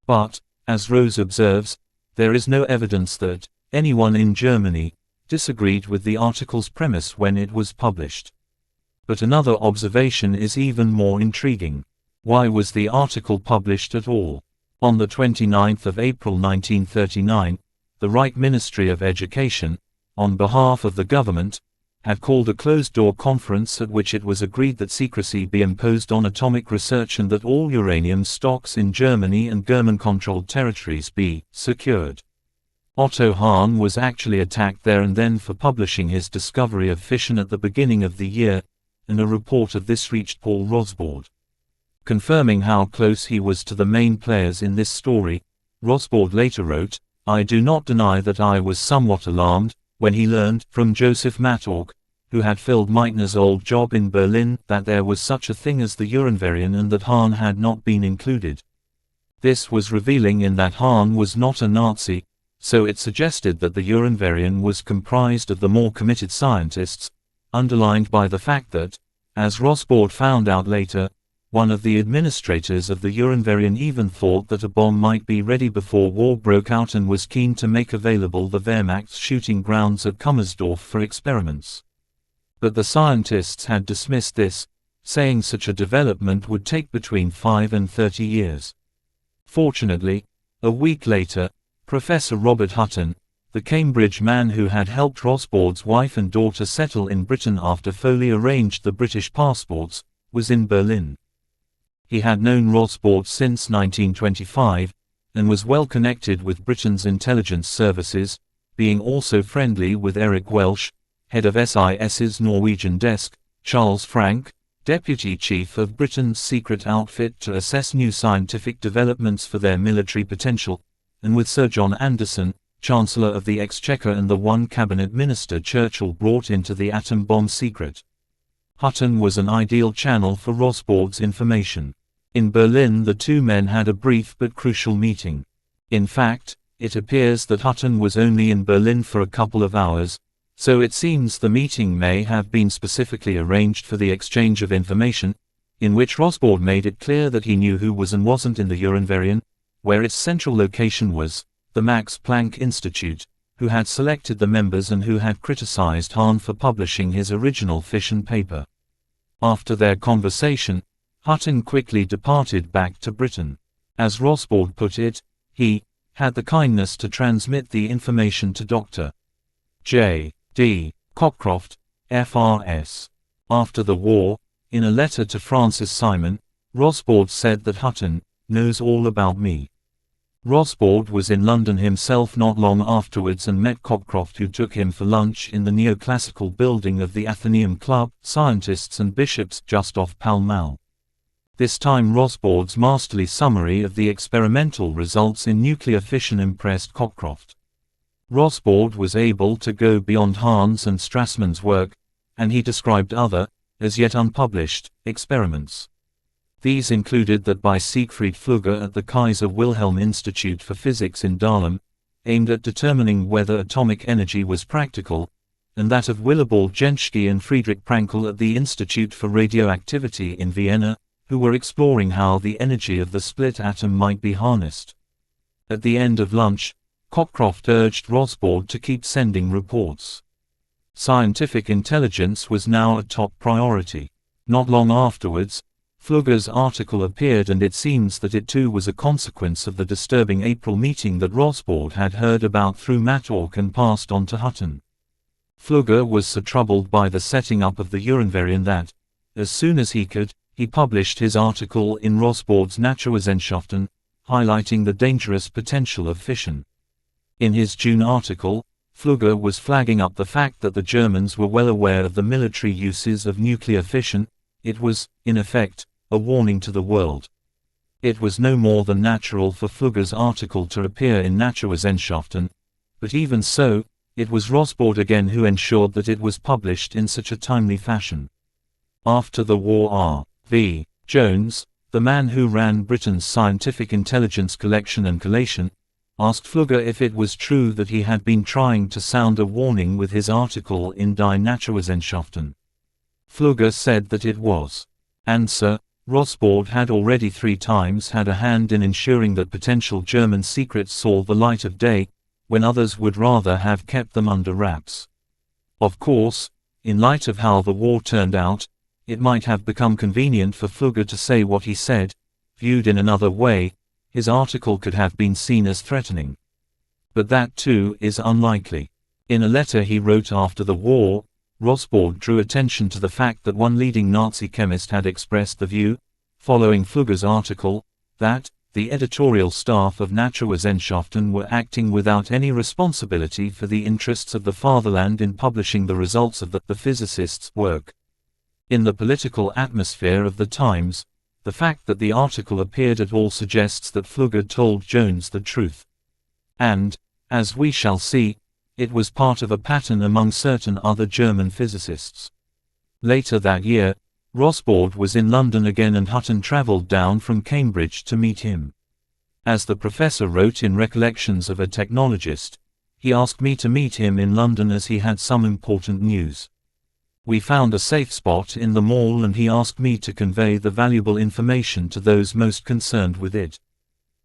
S1: But, as Rose observes, there is no evidence that anyone in Germany disagreed with the article's premise when it was published. But another observation is even more intriguing. Why was the article published at all? On the 29th of April 1939, the Reich Ministry of Education, on behalf of the government, had called a closed-door conference at which it was agreed that secrecy be imposed on atomic research and that all uranium stocks in Germany and German-controlled territories be secured. Otto Hahn was actually attacked there and then for publishing his discovery of fission at the beginning of the year, and a report of this reached Paul Rosbord. Confirming how close he was to the main players in this story, Rosbaud later wrote, "I do not deny that I was somewhat alarmed when he learned from Joseph Matork, who had filled Meitner's old job in Berlin, that there was such a thing as the Uhrenvarian and that Hahn had not been included. This was revealing in that Hahn was not a Nazi, so it suggested that the Uhrenvarian was comprised of the more committed scientists, underlined by the fact that, as Rosbaud found out later, one of the administrators of the Uhrenvarian even thought that a bomb might be ready before war broke out and was keen to make available the Wehrmacht's shooting grounds at Kummersdorf for experiments. But the scientists had dismissed this, saying such a development would take between 5 and 30 years. Fortunately, a week later, Professor Robert Hutton, the Cambridge man who had helped Rosbaud's wife and daughter settle in Britain after Foley arranged the British passports, was in Berlin. He had known Rosbaud since 1925, and was well connected with Britain's intelligence services, being also friendly with Eric Welsh, head of SIS's Norwegian desk, Charles Frank, deputy chief of Britain's secret outfit to assess new scientific developments for their military potential, and with Sir John Anderson, Chancellor of the Exchequer and the one cabinet minister Churchill brought into the atom bomb secret. Hutton was an ideal channel for Rosbaud's information. In Berlin the two men had a brief but crucial meeting. In fact, it appears that Hutton was only in Berlin for a couple of hours, so it seems the meeting may have been specifically arranged for the exchange of information, in which Rosbaud made it clear that he knew who was and wasn't in the Uhrenvarian, where its central location was, the Max Planck Institute, who had selected the members and who had criticized Hahn for publishing his original fission paper. After their conversation, Hutton quickly departed back to Britain. As Rosbaud put it, he had the kindness to transmit the information to Dr. J. D. Cockcroft, FRS. After the war, in a letter to Francis Simon, Rosbaud said that Hutton knows all about me. Rosbaud was in London himself not long afterwards and met Cockcroft, who took him for lunch in the neoclassical building of the Athenaeum Club, Scientists and Bishops, just off Pall Mall. This time Rosbaud's masterly summary of the experimental results in nuclear fission impressed Cockcroft. Rosbaud was able to go beyond Hahn's and Strassmann's work, and he described other, as yet unpublished, experiments. These included that by Siegfried Flügger at the Kaiser Wilhelm Institute for Physics in Dahlem, aimed at determining whether atomic energy was practical, and that of Willibald Jenschke and Friedrich Prankel at the Institute for Radioactivity in Vienna, who were exploring how the energy of the split atom might be harnessed. At the end of lunch, Cockcroft urged Rosbaud to keep sending reports. Scientific intelligence was now a top priority. Not long afterwards, Flügger's article appeared, and it seems that it too was a consequence of the disturbing April meeting that Rosbaud had heard about through Matork and passed on to Hutton. Flügger was so troubled by the setting up of the Uhrenvarian that, as soon as he could, he published his article in Rosbaud's Naturwissenschaften, highlighting the dangerous potential of fission. In his June article, Flügger was flagging up the fact that the Germans were well aware of the military uses of nuclear fission. It was, in effect, a warning to the world. It was no more than natural for Flügger's article to appear in Naturwissenschaften, but even so, it was Rosbaud again who ensured that it was published in such a timely fashion. After the war, R.V. Jones, the man who ran Britain's scientific intelligence collection and collation, asked Flügger if it was true that he had been trying to sound a warning with his article in Die Naturwissenschaften. Flügger said that it was. Answer: Rosbaud had already 3 times had a hand in ensuring that potential German secrets saw the light of day, when others would rather have kept them under wraps. Of course, in light of how the war turned out, it might have become convenient for Flügger to say what he said. Viewed in another way, his article could have been seen as threatening. But that too is unlikely. In a letter he wrote after the war, Rosbaud drew attention to the fact that one leading Nazi chemist had expressed the view, following Flügger's article, that the editorial staff of Naturwissenschaften were acting without any responsibility for the interests of the fatherland in publishing the results of the physicist's work. In the political atmosphere of the times, The fact that the article appeared at all suggests that Flügger told Jones the truth. And, as we shall see, it was part of a pattern among certain other German physicists. Later that year, Rosbaud was in London again and Hutton travelled down from Cambridge to meet him. As the professor wrote in Recollections of a Technologist, he asked me to meet him in London as he had some important news. We found a safe spot in the mall and he asked me to convey the valuable information to those most concerned with it.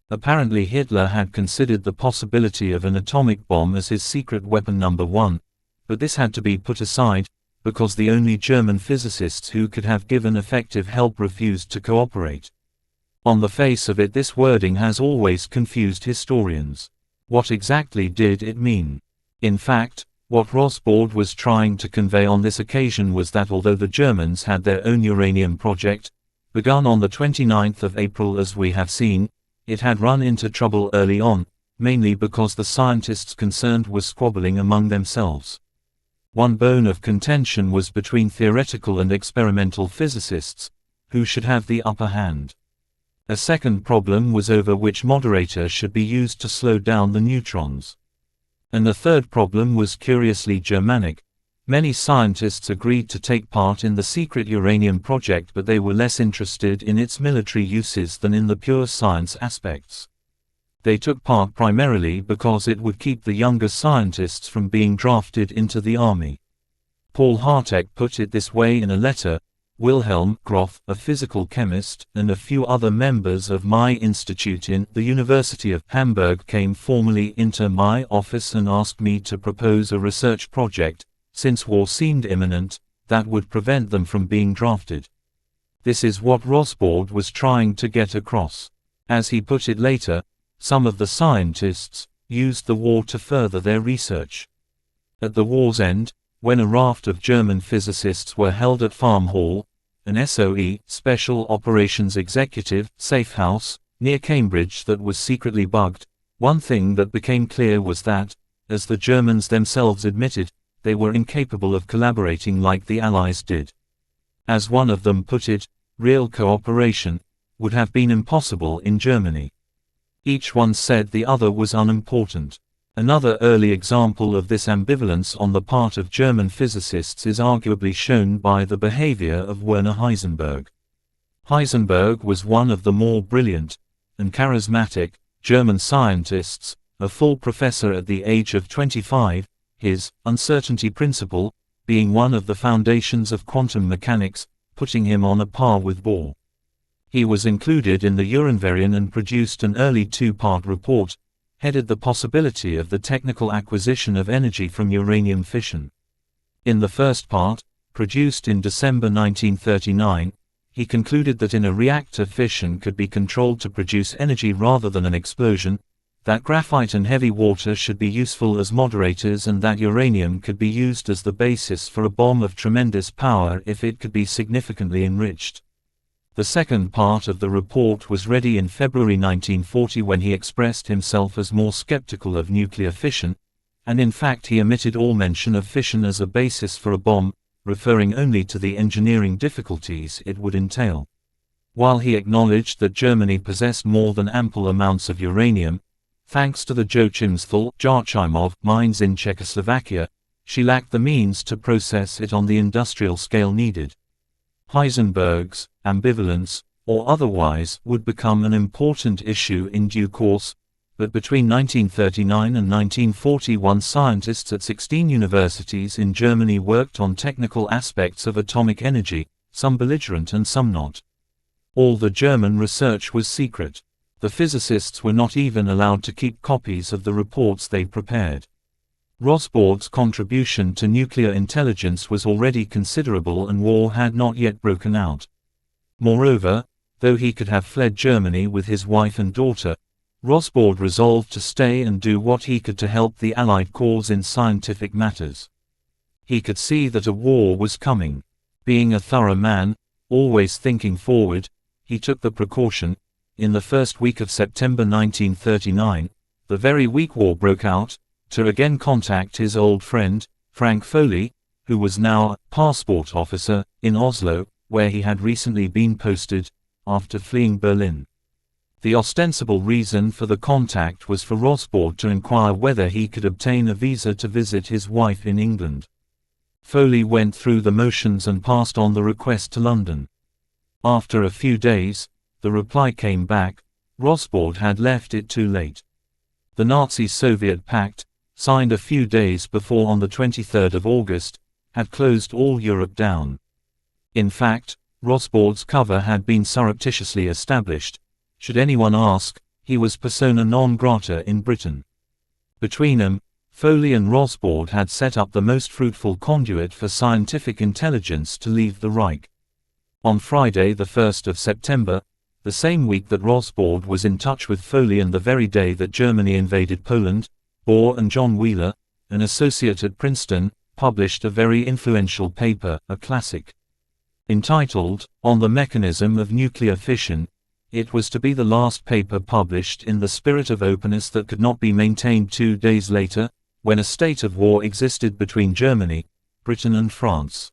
S1: Apparently Hitler had considered the possibility of an atomic bomb as his secret weapon number one, but this had to be put aside, because the only German physicists who could have given effective help refused to cooperate. On the face of it, this wording has always confused historians. What exactly did it mean? In fact, what Rosbaud was trying to convey on this occasion was that although the Germans had their own uranium project, begun on the 29th of April as we have seen, it had run into trouble early on, mainly because the scientists concerned were squabbling among themselves. One bone of contention was between theoretical and experimental physicists, who should have the upper hand. A second problem was over which moderator should be used to slow down the neutrons. And the third problem was curiously Germanic. Many scientists agreed to take part in the secret uranium project, but they were less interested in its military uses than in the pure science aspects. They took part primarily because it would keep the younger scientists from being drafted into the army. Paul Hartek put it this way in a letter: Wilhelm Groth, a physical chemist, and a few other members of my institute in the University of Hamburg came formally into my office and asked me to propose a research project, since war seemed imminent, that would prevent them from being drafted. This is what Rosbaud was trying to get across. As he put it later, some of the scientists used the war to further their research. At the war's end, when a raft of German physicists were held at Farm Hall, an SOE, Special Operations Executive, safe house, near Cambridge that was secretly bugged, one thing that became clear was that, as the Germans themselves admitted, they were incapable of collaborating like the Allies did. As one of them put it, real cooperation would have been impossible in Germany. Each one said the other was unimportant. Another early example of this ambivalence on the part of German physicists is arguably shown by the behavior of Werner Heisenberg. Heisenberg was one of the more brilliant and charismatic German scientists, a full professor at the age of 25, his uncertainty principle being one of the foundations of quantum mechanics, putting him on a par with Bohr. He was included in the Uranverian and produced an early two-part report, headed the possibility of the technical acquisition of energy from uranium fission. In the first part, produced in December 1939, he concluded that in a reactor fission could be controlled to produce energy rather than an explosion, that graphite and heavy water should be useful as moderators, and that uranium could be used as the basis for a bomb of tremendous power if it could be significantly enriched. The second part of the report was ready in February 1940 when he expressed himself as more skeptical of nuclear fission, and in fact he omitted all mention of fission as a basis for a bomb, referring only to the engineering difficulties it would entail. While he acknowledged that Germany possessed more than ample amounts of uranium, thanks to the Joachimov mines in Czechoslovakia, she lacked the means to process it on the industrial scale needed. Heisenberg's ambivalence, or otherwise, would become an important issue in due course, but between 1939 and 1941 scientists at 16 universities in Germany worked on technical aspects of atomic energy, some belligerent and some not. All the German research was secret. The physicists were not even allowed to keep copies of the reports they prepared. Rosbaud's contribution to nuclear intelligence was already considerable and war had not yet broken out. Moreover, though he could have fled Germany with his wife and daughter, Rosbaud resolved to stay and do what he could to help the Allied cause in scientific matters. He could see that a war was coming. Being a thorough man, always thinking forward, he took the precaution, in the first week of September 1939, the very week war broke out, to again contact his old friend, Frank Foley, who was now a passport officer in Oslo, where he had recently been posted, after fleeing Berlin. The ostensible reason for the contact was for Rosbaud to inquire whether he could obtain a visa to visit his wife in England. Foley went through the motions and passed on the request to London. After a few days, the reply came back: Rosbaud had left it too late. The Nazi-Soviet pact, signed a few days before on the 23rd of August, had closed all Europe down. In fact, Rosbaud's cover had been surreptitiously established. Should anyone ask, he was persona non grata in Britain. Between them, Foley and Rosbaud had set up the most fruitful conduit for scientific intelligence to leave the Reich. On Friday the 1st of September, the same week that Rosbaud was in touch with Foley and the very day that Germany invaded Poland, Bohr and John Wheeler, an associate at Princeton, published a very influential paper, a classic. Entitled, On the Mechanism of Nuclear Fission, it was to be the last paper published in the spirit of openness that could not be maintained 2 days later, when a state of war existed between Germany, Britain and France.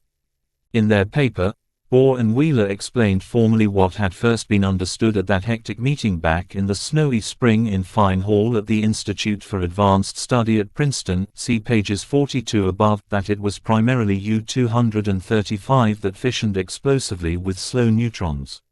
S1: In their paper, Bohr and Wheeler explained formally what had first been understood at that hectic meeting back in the snowy spring in Fine Hall at the Institute for Advanced Study at Princeton, see pages 42 above, that it was primarily U-235 that fissioned explosively with slow neutrons.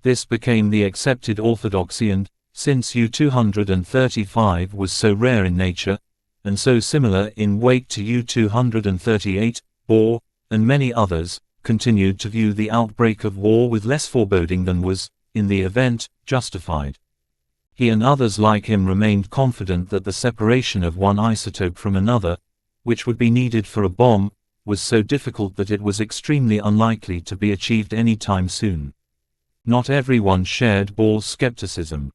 S1: This became the accepted orthodoxy and, since U-235 was so rare in nature, and so similar in weight to U-238, Bohr, and many others, continued to view the outbreak of war with less foreboding than was, in the event, justified. He and others like him remained confident that the separation of one isotope from another, which would be needed for a bomb, was so difficult that it was extremely unlikely to be achieved any time soon. Not everyone shared Bohr's skepticism.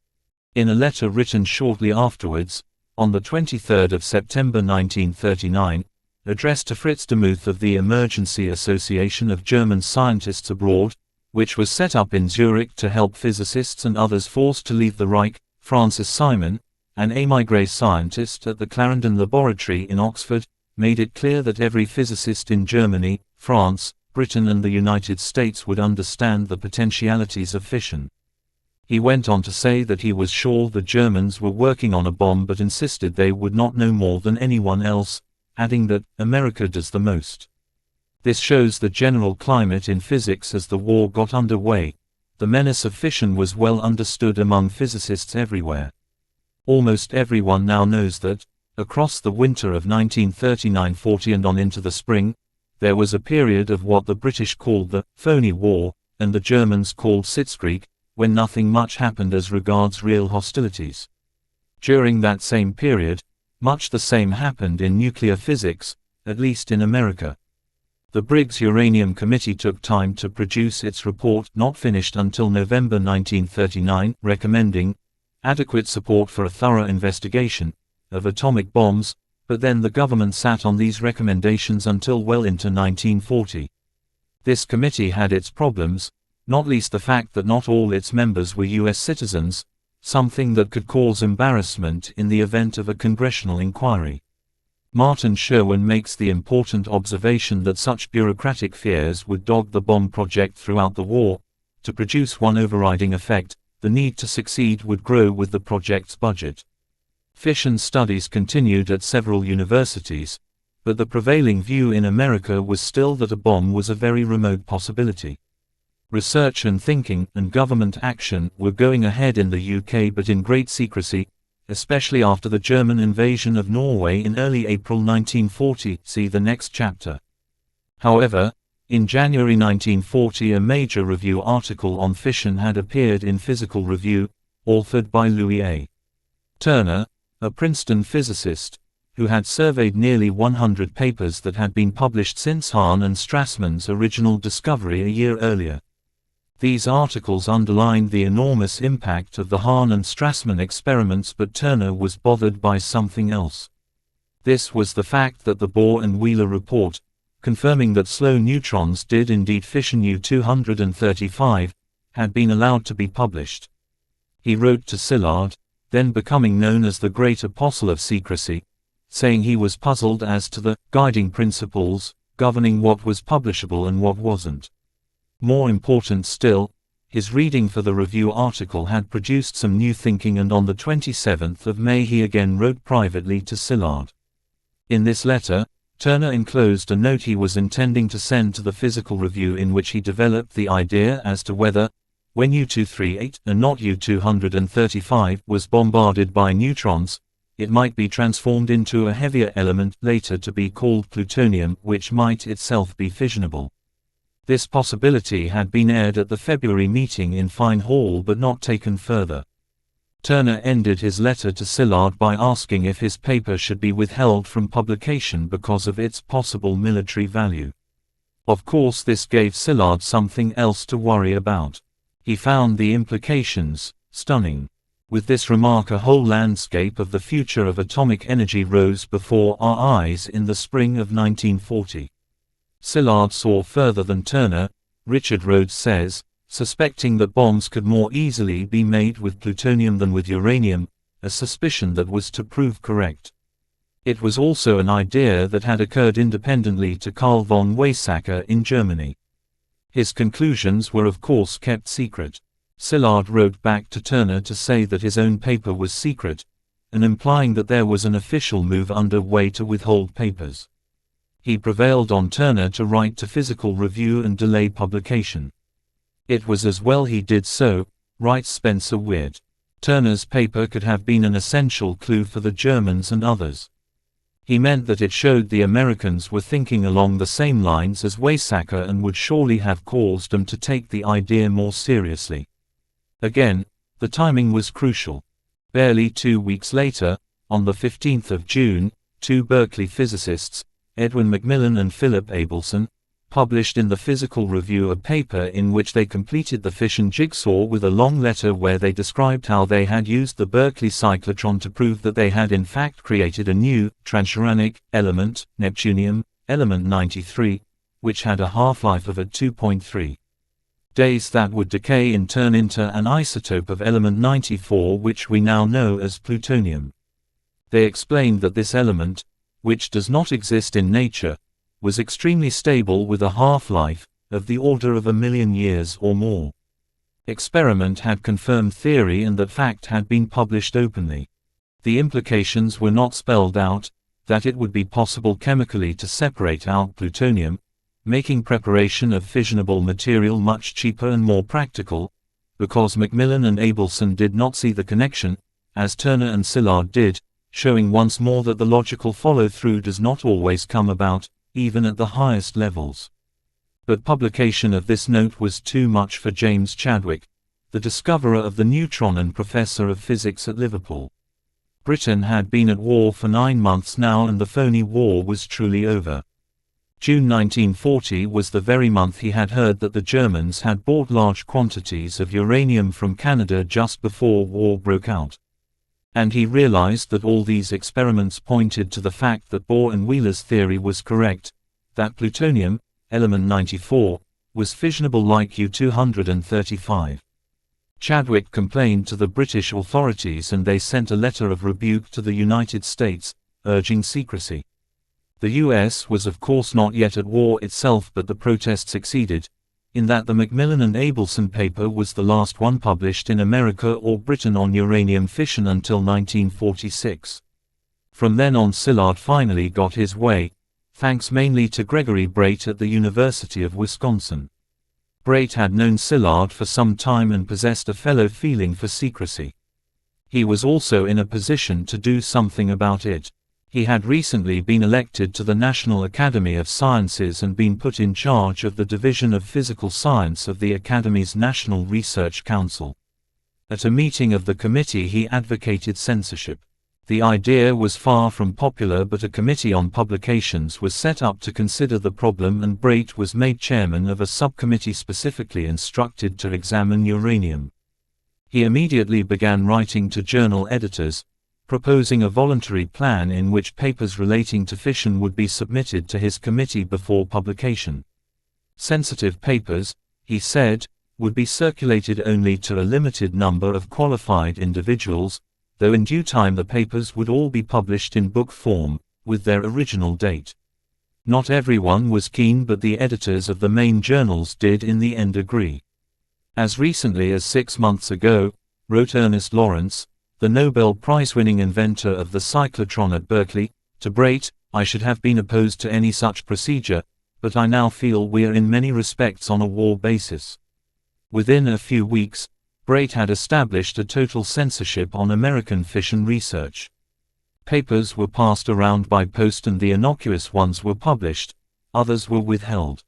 S1: In a letter written shortly afterwards, on the 23rd of September 1939, addressed to Fritz Demuth of the Emergency Association of German Scientists Abroad, which was set up in Zurich to help physicists and others forced to leave the Reich, Francis Simon, an émigré scientist at the Clarendon Laboratory in Oxford, made it clear that every physicist in Germany, France, Britain and the United States would understand the potentialities of fission. He went on to say that he was sure the Germans were working on a bomb but insisted they would not know more than anyone else, adding that America does the most. This shows the general climate in physics as the war got underway. The menace of fission was well understood among physicists everywhere. Almost everyone now knows that, across the winter of 1939-40 and on into the spring, there was a period of what the British called the phony war, and the Germans called Sitzkrieg, when nothing much happened as regards real hostilities. During that same period, much the same happened in nuclear physics, at least in America. The Briggs Uranium Committee took time to produce its report, not finished until November 1939, recommending adequate support for a thorough investigation of atomic bombs, but then the government sat on these recommendations until well into 1940. This committee had its problems, not least the fact that not all its members were U.S. citizens, something that could cause embarrassment in the event of a congressional inquiry. Martin Sherwin makes the important observation that such bureaucratic fears would dog the bomb project throughout the war. To produce one overriding effect, the need to succeed would grow with the project's budget. Fission studies continued at several universities, but the prevailing view in America was still that a bomb was a very remote possibility. Research and thinking and government action were going ahead in the UK but in great secrecy, especially after the German invasion of Norway in early April 1940, see the next chapter. However, in January 1940 a major review article on fission had appeared in Physical Review, authored by Louis A. Turner, a Princeton physicist, who had surveyed nearly 100 papers that had been published since Hahn and Strassmann's original discovery a year earlier. These articles underlined the enormous impact of the Hahn and Strassmann experiments, but Turner was bothered by something else. This was the fact that the Bohr and Wheeler report, confirming that slow neutrons did indeed fission U-235, had been allowed to be published. He wrote to Szilard, then becoming known as the Great Apostle of Secrecy, saying he was puzzled as to the guiding principles governing what was publishable and what wasn't. More important still, His reading for the review article had produced some new thinking, and on the 27th of May he again wrote privately to Szilard. In this letter, Turner enclosed a note he was intending to send to the Physical Review, in which he developed the idea as to whether, when U-238 and not U-235 was bombarded by neutrons, it might be transformed into a heavier element later to be called plutonium, which might itself be fissionable. This possibility had been aired at the February meeting in Fine Hall but not taken further. Turner ended his letter to Szilard by asking if his paper should be withheld from publication because of its possible military value. Of course, this gave Szilard something else to worry about. He found the implications stunning. With this remark, a whole landscape of the future of atomic energy rose before our eyes in the spring of 1940. Szilard saw further than Turner, Richard Rhodes says, suspecting that bombs could more easily be made with plutonium than with uranium, a suspicion that was to prove correct. It was also an idea that had occurred independently to Carl von Weizsäcker in Germany. His conclusions were of course kept secret. Szilard wrote back to Turner to say that his own paper was secret, and implying that there was an official move under way to withhold papers. He prevailed on Turner to write to Physical Review and delay publication. It was as well he did so, writes Spencer Weird. Turner's paper could have been an essential clue for the Germans and others. He meant that it showed the Americans were thinking along the same lines as Weizsäcker and would surely have caused them to take the idea more seriously. Again, the timing was crucial. Barely 2 weeks later, on the 15th of June, two Berkeley physicists, Edwin Macmillan and Philip Abelson, published in the Physical Review a paper in which they completed the fission jigsaw with a long letter where they described how they had used the Berkeley cyclotron to prove that they had in fact created a new, transuranic, element, neptunium, element 93, which had a half-life of at 2.3 days that would decay and turn into an isotope of element 94, which we now know as plutonium. They explained that this element, which does not exist in nature, was extremely stable with a half-life of the order of 1,000,000 years or more. Experiment had confirmed theory, and that fact had been published openly. The implications were not spelled out, that it would be possible chemically to separate out plutonium, making preparation of fissionable material much cheaper and more practical, because Macmillan and Abelson did not see the connection, as Turner and Szilard did, showing once more that the logical follow-through does not always come about, even at the highest levels. But publication of this note was too much for James Chadwick, the discoverer of the neutron and professor of physics at Liverpool. Britain had been at war for 9 months now, and the phony war was truly over. June 1940 was the very month he had heard that the Germans had bought large quantities of uranium from Canada just before war broke out. And he realized that all these experiments pointed to the fact that Bohr and Wheeler's theory was correct, that plutonium, element 94, was fissionable like U-235. Chadwick complained to the British authorities, and they sent a letter of rebuke to the United States, urging secrecy. The US was of course not yet at war itself, but the protest succeeded, in that the Macmillan and Abelson paper was the last one published in America or Britain on uranium fission until 1946. From then on, Szilard finally got his way, thanks mainly to Gregory Breit at the University of Wisconsin. Breit had known Szilard for some time and possessed a fellow feeling for secrecy. He was also in a position to do something about it. He had recently been elected to the National Academy of Sciences and been put in charge of the Division of Physical Science of the Academy's National Research Council. At a meeting of the committee, he advocated censorship. The idea was far from popular, but a committee on publications was set up to consider the problem, and Breit was made chairman of a subcommittee specifically instructed to examine uranium. He immediately began writing to journal editors, proposing a voluntary plan in which papers relating to fission would be submitted to his committee before publication. Sensitive papers, he said, would be circulated only to a limited number of qualified individuals, though in due time the papers would all be published in book form, with their original date. Not everyone was keen, but the editors of the main journals did in the end agree. As recently as 6 months ago, wrote Ernest Lawrence, the Nobel Prize-winning inventor of the cyclotron at Berkeley, to Breit, "I should have been opposed to any such procedure, but I now feel we are in many respects on a war basis." Within a few weeks, Breit had established a total censorship on American fission research. Papers were passed around by post and the innocuous ones were published, others were withheld.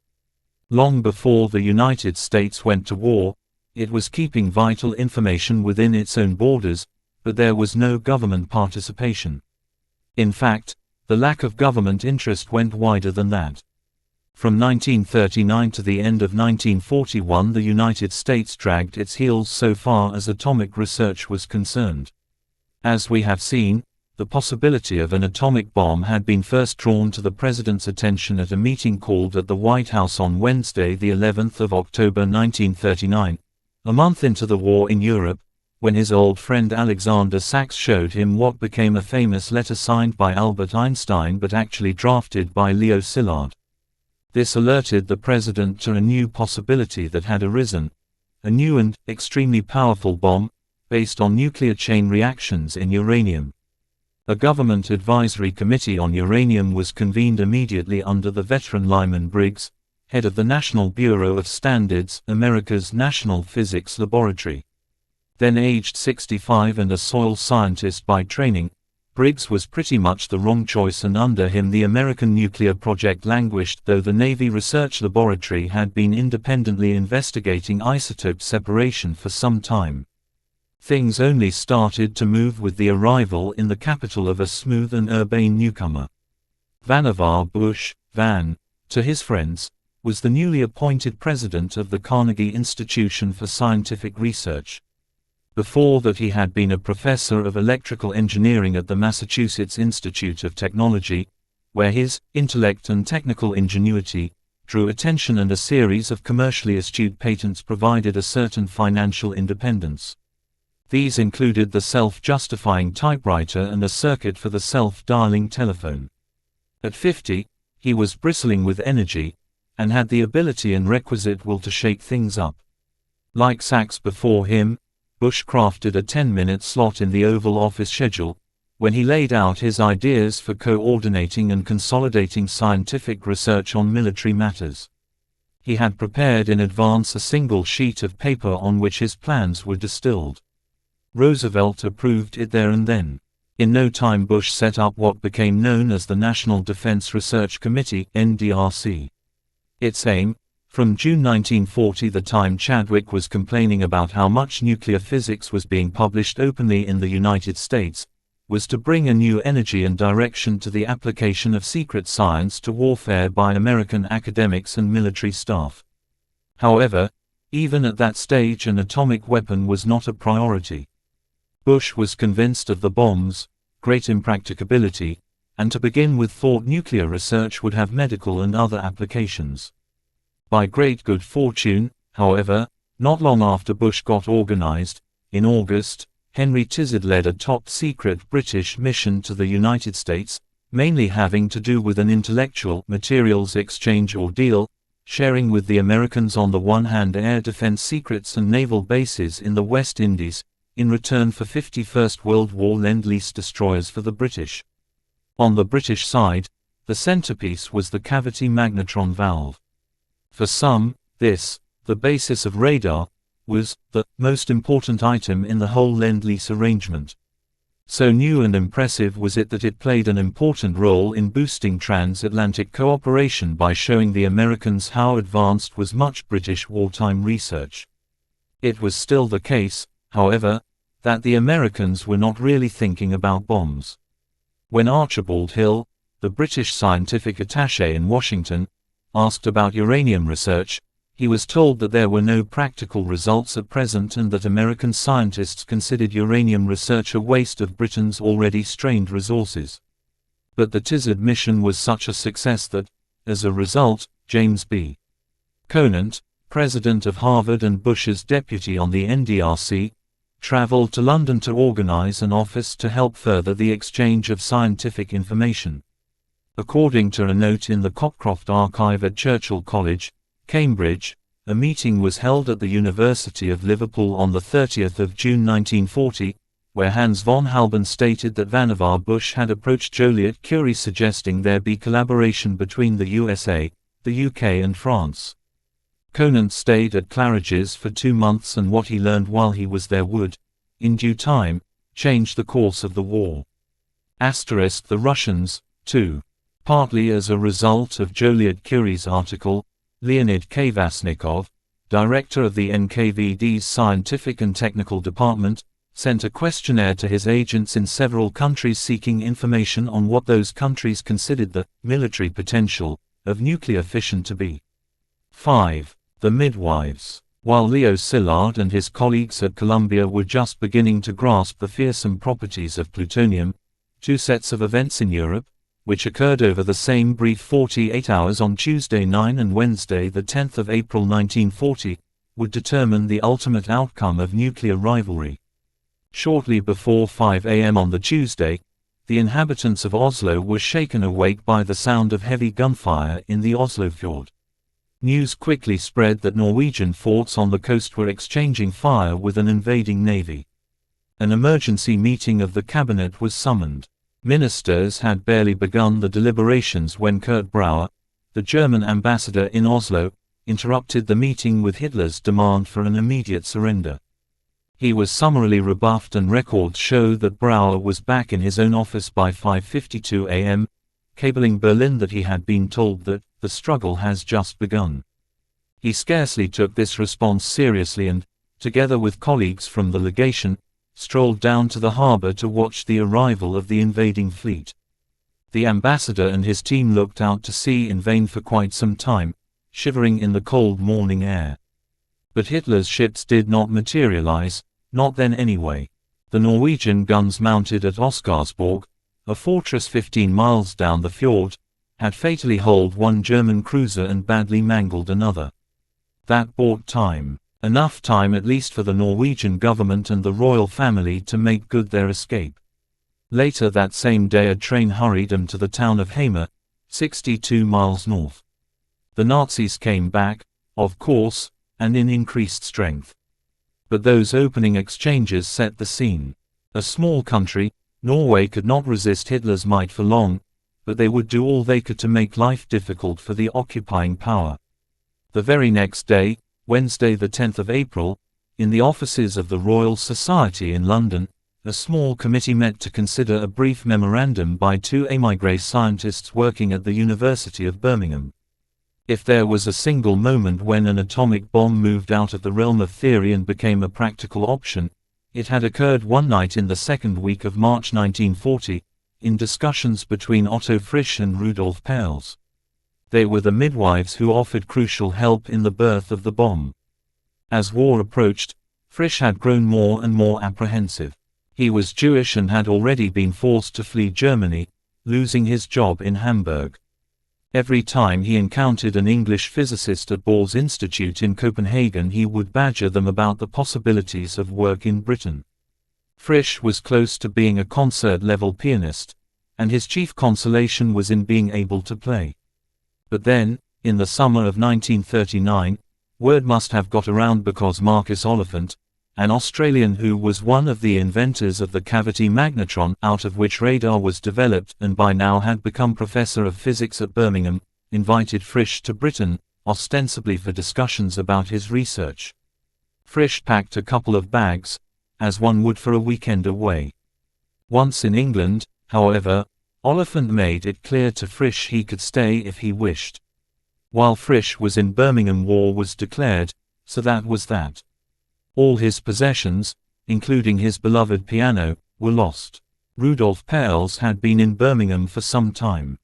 S1: Long before the United States went to war, it was keeping vital information within its own borders, but there was no government participation. In fact, the lack of government interest went wider than that. From 1939 to the end of 1941, the United States dragged its heels so far as atomic research was concerned. As we have seen, the possibility of an atomic bomb had been first drawn to the President's attention at a meeting called at the White House on Wednesday, the 11th of October 1939, a month into the war in Europe, when his old friend Alexander Sachs showed him what became a famous letter signed by Albert Einstein but actually drafted by Leo Szilard. This alerted the President to a new possibility that had arisen, a new and extremely powerful bomb, based on nuclear chain reactions in uranium. A government advisory committee on uranium was convened immediately under the veteran Lyman Briggs, head of the National Bureau of Standards, America's National Physics Laboratory. Then aged 65 and a soil scientist by training, Briggs was pretty much the wrong choice, and under him the American nuclear project languished, though the Navy Research Laboratory had been independently investigating isotope separation for some time. Things only started to move with the arrival in the capital of a smooth and urbane newcomer. Vannevar Bush, Van, to his friends, was the newly appointed president of the Carnegie Institution for Scientific Research. Before that he had been a professor of electrical engineering at the Massachusetts Institute of Technology, where his intellect and technical ingenuity drew attention, and a series of commercially astute patents provided a certain financial independence. These included the self-justifying typewriter and a circuit for the self-dialing telephone. At 50, he was bristling with energy, and had the ability and requisite will to shake things up. Like Sachs before him, Bush crafted a 10-minute slot in the Oval Office schedule, when he laid out his ideas for coordinating and consolidating scientific research on military matters. He had prepared in advance a single sheet of paper on which his plans were distilled. Roosevelt approved it there and then. In no time Bush set up what became known as the National Defense Research Committee, NDRC. Its aim, from June 1940, the time Chadwick was complaining about how much nuclear physics was being published openly in the United States, was to bring a new energy and direction to the application of secret science to warfare by American academics and military staff. However, even at that stage an atomic weapon was not a priority. Bush was convinced of the bomb's great impracticability, and to begin with thought nuclear research would have medical and other applications. By great good fortune, however, not long after Bush got organized, in August, Henry Tizard led a top-secret British mission to the United States, mainly having to do with an intellectual materials exchange ordeal, sharing with the Americans on the one hand air defense secrets and naval bases in the West Indies, in return for 51st World War Lend-Lease destroyers for the British. On the British side, the centerpiece was the cavity magnetron valve. For some, this, the basis of radar, was the most important item in the whole Lend-Lease arrangement. So new and impressive was it that it played an important role in boosting transatlantic cooperation by showing the Americans how advanced was much British wartime research. It was still the case, however, that the Americans were not really thinking about bombs. When Archibald Hill, the British scientific attaché in Washington, asked about uranium research, he was told that there were no practical results at present and that American scientists considered uranium research a waste of Britain's already strained resources. But the Tizard mission was such a success that, as a result, James B. Conant, president of Harvard and Bush's deputy on the NDRC, traveled to London to organize an office to help further the exchange of scientific information. According to a note in the Cockcroft archive at Churchill College, Cambridge, a meeting was held at the University of Liverpool on 30 June 1940, where Hans von Halban stated that Vannevar Bush had approached Joliot Curie suggesting there be collaboration between the USA, the UK and France. Conant stayed at Claridge's for 2 months, and what he learned while he was there would, in due time, change the course of the war. The Russians, too. Partly as a result of Joliot Curie's article, Leonid Kvasnikov, director of the NKVD's Scientific and Technical Department, sent a questionnaire to his agents in several countries seeking information on what those countries considered the military potential of nuclear fission to be. 5. The Midwives. While Leo Szilard and his colleagues at Columbia were just beginning to grasp the fearsome properties of plutonium, 2 sets of events in Europe, which occurred over the same brief 48 hours on Tuesday 9 and Wednesday 10 April 1940, would determine the ultimate outcome of nuclear rivalry. Shortly before 5 a.m. on the Tuesday, the inhabitants of Oslo were shaken awake by the sound of heavy gunfire in the Oslo fjord. News quickly spread that Norwegian forts on the coast were exchanging fire with an invading navy. An emergency meeting of the cabinet was summoned. Ministers had barely begun the deliberations when Kurt Brauer, the German ambassador in Oslo, interrupted the meeting with Hitler's demand for an immediate surrender. He was summarily rebuffed, and records show that Brauer was back in his own office by 5:52 a.m., cabling Berlin that he had been told that the struggle has just begun. He scarcely took this response seriously and, together with colleagues from the legation, strolled down to the harbor to watch the arrival of the invading fleet. The ambassador and his team looked out to sea in vain for quite some time, shivering in the cold morning air. But Hitler's ships did not materialize, not then anyway. The Norwegian guns mounted at Oscarsborg, a fortress 15 miles down the fjord, had fatally holed one German cruiser and badly mangled another. That bought time. Enough time at least for the Norwegian government and the royal family to make good their escape. Later that same day a train hurried them to the town of Hamar, 62 miles north. The Nazis came back, of course, and in increased strength. But those opening exchanges set the scene. A small country, Norway could not resist Hitler's might for long, but they would do all they could to make life difficult for the occupying power. The very next day, Wednesday 10 April, in the offices of the Royal Society in London, a small committee met to consider a brief memorandum by 2 émigré scientists working at the University of Birmingham. If there was a single moment when an atomic bomb moved out of the realm of theory and became a practical option, it had occurred one night in the second week of March 1940, in discussions between Otto Frisch and Rudolf Peierls. They were the midwives who offered crucial help in the birth of the bomb. As war approached, Frisch had grown more and more apprehensive. He was Jewish and had already been forced to flee Germany, losing his job in Hamburg. Every time he encountered an English physicist at Bohr's Institute in Copenhagen, he would badger them about the possibilities of work in Britain. Frisch was close to being a concert-level pianist, and his chief consolation was in being able to play. But then, in the summer of 1939, word must have got around because Marcus Oliphant, an Australian who was one of the inventors of the cavity magnetron out of which radar was developed and by now had become professor of physics at Birmingham, invited Frisch to Britain, ostensibly for discussions about his research. Frisch packed a couple of bags, as one would for a weekend away. Once in England, however, Oliphant made it clear to Frisch he could stay if he wished. While Frisch was in Birmingham, war was declared, so that was that. All his possessions, including his beloved piano, were lost. Rudolf Peierls had been in Birmingham for some time.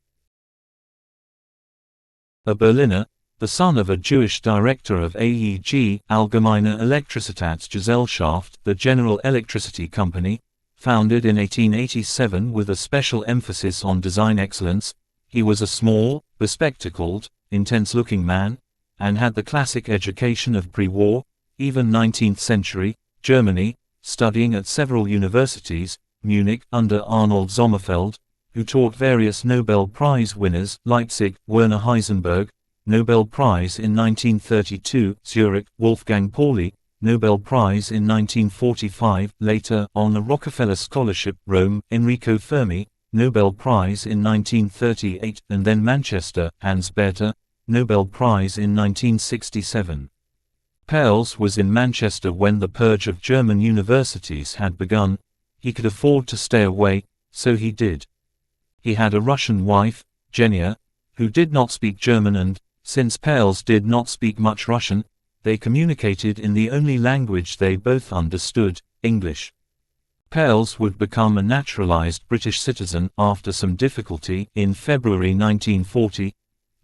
S1: A Berliner, the son of a Jewish director of AEG, Allgemeine Elektrizitätsgesellschaft, the General Electricity Company, founded in 1887 with a special emphasis on design excellence, he was a small, bespectacled, intense-looking man, and had the classic education of pre-war, even 19th century, Germany, studying at several universities, Munich under Arnold Sommerfeld, who taught various Nobel Prize winners, Leipzig, Werner Heisenberg, Nobel Prize in 1932, Zurich, Wolfgang Pauli, Nobel Prize in 1945, later, on a Rockefeller Scholarship, Rome, Enrico Fermi, Nobel Prize in 1938, and then Manchester, Hans Bethe, Nobel Prize in 1967. Peierls was in Manchester when the purge of German universities had begun. He could afford to stay away, so he did. He had a Russian wife, Genia, who did not speak German, and, since Peierls did not speak much Russian, they communicated in the only language they both understood, English. Peierls would become a naturalized British citizen after some difficulty in February 1940,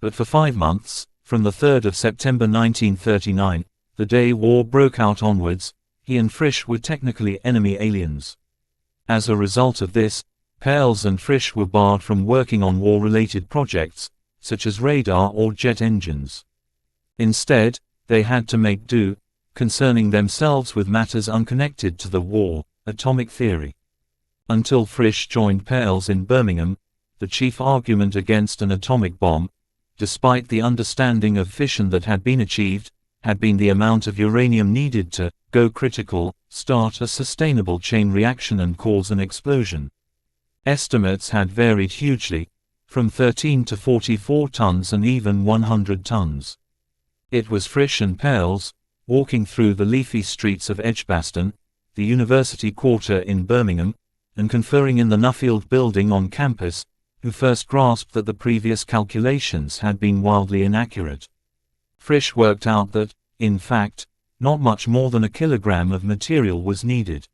S1: but for 5 months, from the 3rd of September 1939, the day war broke out onwards, he and Frisch were technically enemy aliens. As a result of this, Peierls and Frisch were barred from working on war-related projects, such as radar or jet engines. Instead, they had to make do, concerning themselves with matters unconnected to the war, atomic theory. Until Frisch joined Peierls in Birmingham, the chief argument against an atomic bomb, despite the understanding of fission that had been achieved, had been the amount of uranium needed to go critical, start a sustainable chain reaction and cause an explosion. Estimates had varied hugely, from 13 to 44 tons and even 100 tons. It was Frisch and Peierls, walking through the leafy streets of Edgbaston, the university quarter in Birmingham, and conferring in the Nuffield building on campus, who first grasped that the previous calculations had been wildly inaccurate. Frisch worked out that, in fact, not much more than a kilogram of material was needed.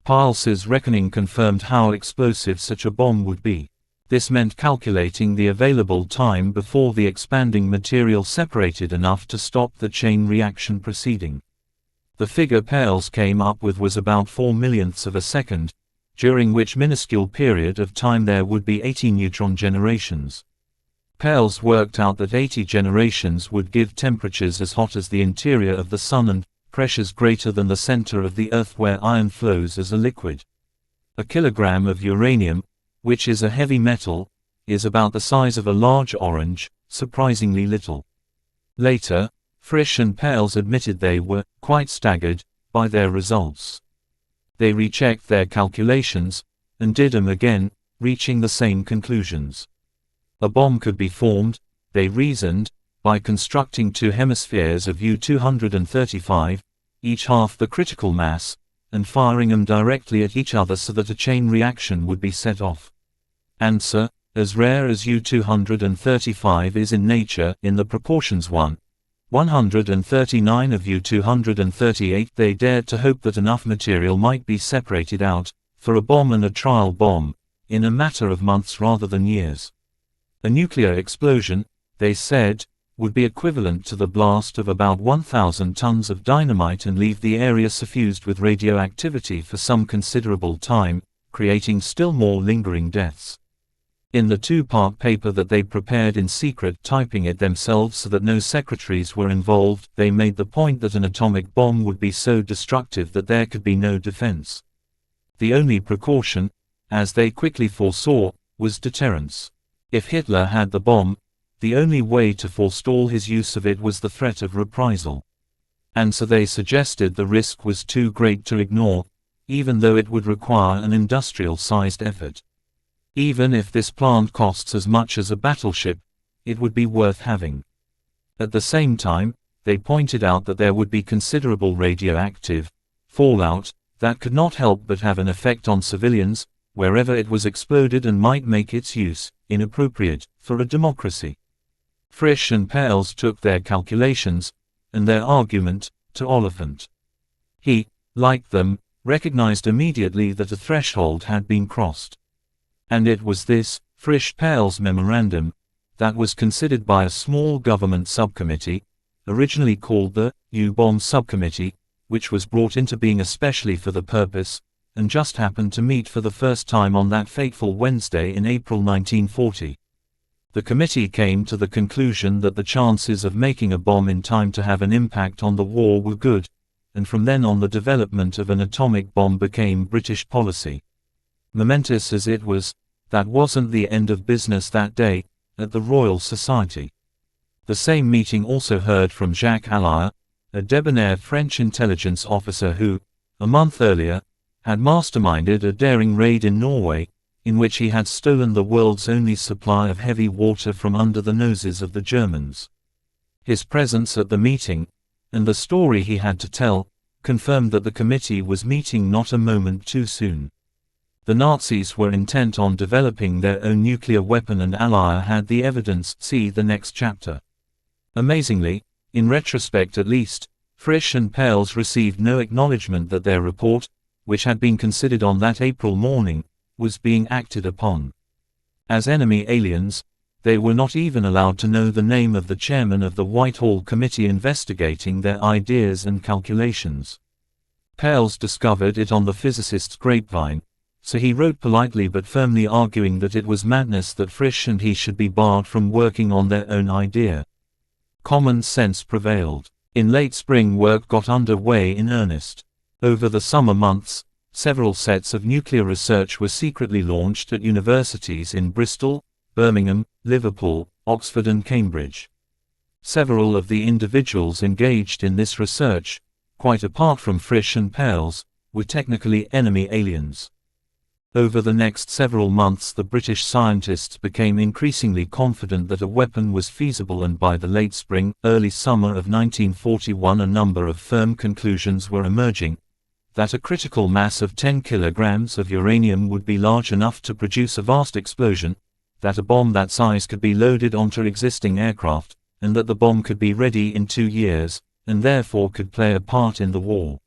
S1: Peierls's reckoning confirmed how explosive such a bomb would be. This meant calculating the available time before the expanding material separated enough to stop the chain reaction proceeding. The figure Peierls came up with was about 4 millionths of a second, during which minuscule period of time there would be 80 neutron generations. Peierls worked out that 80 generations would give temperatures as hot as the interior of the Sun and pressures greater than the center of the Earth where iron flows as a liquid. A kilogram of uranium, which is a heavy metal, is about the size of a large orange, surprisingly little. Later, Frisch and Peierls admitted they were quite staggered by their results. They rechecked their calculations, and did them again, reaching the same conclusions. A bomb could be formed, they reasoned, by constructing 2 hemispheres of U-235, each half the critical mass, and firing them directly at each other so that a chain reaction would be set off. Answer: as rare as U-235 is in nature in the proportions 139 of U-238, they dared to hope that enough material might be separated out, for a bomb and a trial bomb, in a matter of months rather than years. A nuclear explosion, they said, would be equivalent to the blast of about 1,000 tons of dynamite and leave the area suffused with radioactivity for some considerable time, creating still more lingering deaths. In the 2-part paper that they prepared in secret, typing it themselves so that no secretaries were involved, they made the point that an atomic bomb would be so destructive that there could be no defense. The only precaution, as they quickly foresaw, was deterrence. If Hitler had the bomb, the only way to forestall his use of it was the threat of reprisal. And so they suggested the risk was too great to ignore, even though it would require an industrial-sized effort. Even if this plant costs as much as a battleship, it would be worth having. At the same time, they pointed out that there would be considerable radioactive fallout that could not help but have an effect on civilians, wherever it was exploded, and might make its use inappropriate for a democracy. Frisch and Peierls took their calculations, and their argument, to Oliphant. He, like them, recognized immediately that a threshold had been crossed. And it was this, Frisch-Peierls memorandum, that was considered by a small government subcommittee, originally called the U-Bomb Subcommittee, which was brought into being especially for the purpose, and just happened to meet for the first time on that fateful Wednesday in April 1940. The committee came to the conclusion that the chances of making a bomb in time to have an impact on the war were good, and from then on the development of an atomic bomb became British policy. Momentous as it was, that wasn't the end of business that day, at the Royal Society. The same meeting also heard from Jacques Allaire, a debonair French intelligence officer who, a month earlier, had masterminded a daring raid in Norway, in which he had stolen the world's only supply of heavy water from under the noses of the Germans. His presence at the meeting, and the story he had to tell, confirmed that the committee was meeting not a moment too soon. The Nazis were intent on developing their own nuclear weapon, and Allaire had the evidence. See the next chapter. Amazingly, in retrospect at least, Frisch and Pales received no acknowledgement that their report, which had been considered on that April morning, was being acted upon. As enemy aliens, they were not even allowed to know the name of the chairman of the Whitehall committee investigating their ideas and calculations. Pales discovered it on the physicist's grapevine, so he wrote politely but firmly arguing that it was madness that Frisch and he should be barred from working on their own idea. Common sense prevailed. In late spring, work got underway in earnest. Over the summer months, several sets of nuclear research were secretly launched at universities in Bristol, Birmingham, Liverpool, Oxford and Cambridge. Several of the individuals engaged in this research, quite apart from Frisch and Pales, were technically enemy aliens. Over the next several months, the British scientists became increasingly confident that a weapon was feasible, and by the late spring, early summer of 1941 a number of firm conclusions were emerging: that a critical mass of 10 kilograms of uranium would be large enough to produce a vast explosion, that a bomb that size could be loaded onto existing aircraft, and that the bomb could be ready in 2 years, and therefore could play a part in the war.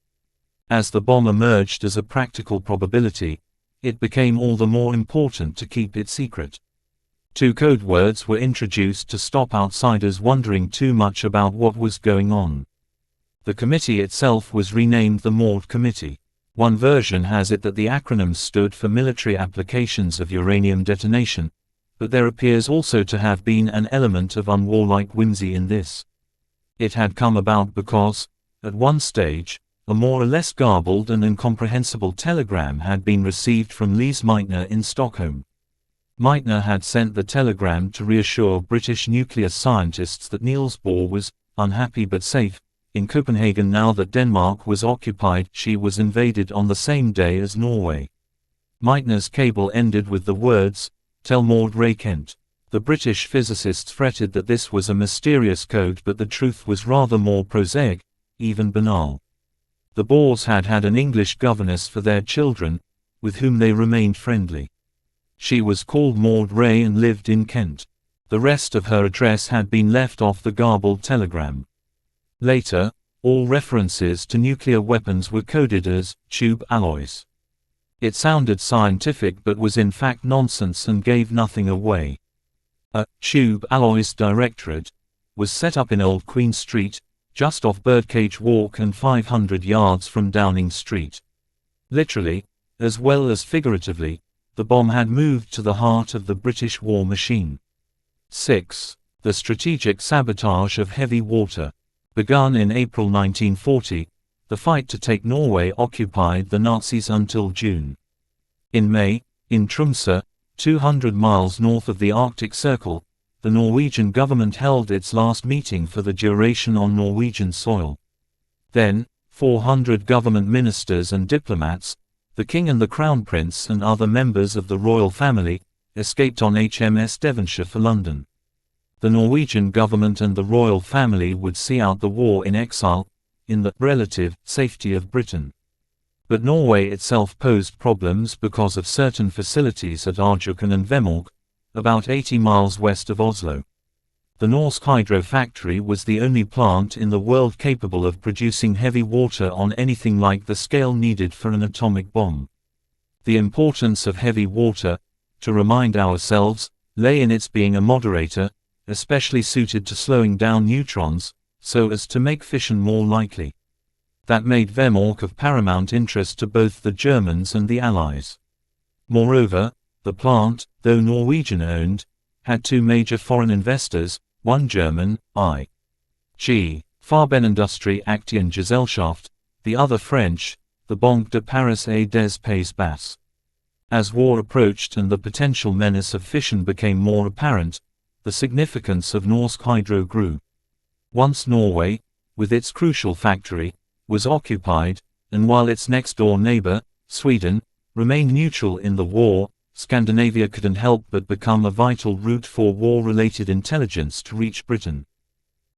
S1: As the bomb emerged as a practical probability, it became all the more important to keep it secret. 2 code words were introduced to stop outsiders wondering too much about what was going on. The committee itself was renamed the Maud Committee. One version has it that the acronym stood for Military Applications of Uranium Detonation, but there appears also to have been an element of unwarlike whimsy in this. It had come about because, at one stage, a more or less garbled and incomprehensible telegram had been received from Lise Meitner in Stockholm. Meitner had sent the telegram to reassure British nuclear scientists that Niels Bohr was, unhappy but safe, in Copenhagen now that Denmark was occupied. She was invaded on the same day as Norway. Meitner's cable ended with the words, "Tell Maud Ray Kent." The British physicists fretted that this was a mysterious code, but the truth was rather more prosaic, even banal. The Bohrs had had an English governess for their children, with whom they remained friendly. She was called Maud Ray and lived in Kent. The rest of her address had been left off the garbled telegram. Later, all references to nuclear weapons were coded as tube alloys. It sounded scientific but was in fact nonsense and gave nothing away. A tube alloys directorate was set up in Old Queen Street, just off Birdcage Walk and 500 yards from Downing Street. Literally, as well as figuratively, the bomb had moved to the heart of the British war machine. 6. The strategic sabotage of heavy water. Begun in April 1940, the fight to take Norway occupied the Nazis until June. In May, in Tromsø, 200 miles north of the Arctic Circle, the Norwegian government held its last meeting for the duration on Norwegian soil. Then, 400 government ministers and diplomats, the King and the Crown Prince and other members of the royal family, escaped on HMS Devonshire for London. The Norwegian government and the royal family would see out the war in exile, in the relative safety of Britain. But Norway itself posed problems because of certain facilities at Arjukan and Vemork, about 80 miles west of Oslo. The Norsk Hydro factory was the only plant in the world capable of producing heavy water on anything like the scale needed for an atomic bomb. The importance of heavy water, to remind ourselves, lay in its being a moderator, especially suited to slowing down neutrons, so as to make fission more likely. That made Vemork of paramount interest to both the Germans and the Allies. Moreover, the plant, though Norwegian-owned, had 2 major foreign investors, one German, i.g. Farbenindustrie Aktien Gesellschaft, the other French, the Banque de Paris et des Pays Bas. As war approached and the potential menace of fission became more apparent, the significance of Norsk Hydro grew. Once Norway, with its crucial factory, was occupied, and while its next-door neighbor, Sweden, remained neutral in the war, Scandinavia couldn't help but become a vital route for war-related intelligence to reach Britain.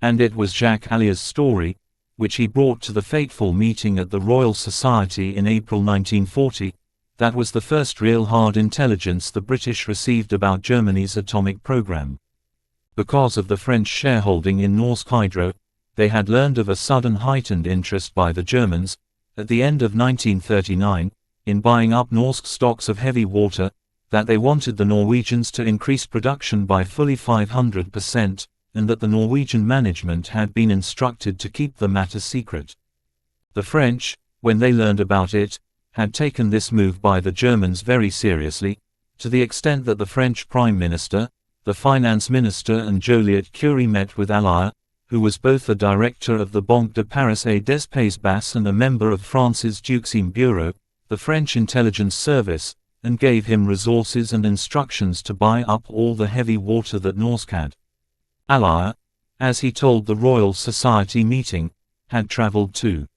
S1: And it was Jacques Allier's story, which he brought to the fateful meeting at the Royal Society in April 1940, that was the first real hard intelligence the British received about Germany's atomic program. Because of the French shareholding in Norsk Hydro, they had learned of a sudden heightened interest by the Germans, at the end of 1939, in buying up Norsk stocks of heavy water, that they wanted the Norwegians to increase production by fully 500%, and that the Norwegian management had been instructed to keep the matter secret. The French, when they learned about it, had taken this move by the Germans very seriously, to the extent that the French Prime Minister, the Finance Minister and Joliot Curie met with Allier, who was both a director of the Banque de Paris et des Pays Bas and a member of France's Duxim Bureau, the French intelligence service, and gave him resources and instructions to buy up all the heavy water that Norsk had. Allier, as he told the Royal Society meeting, had travelled to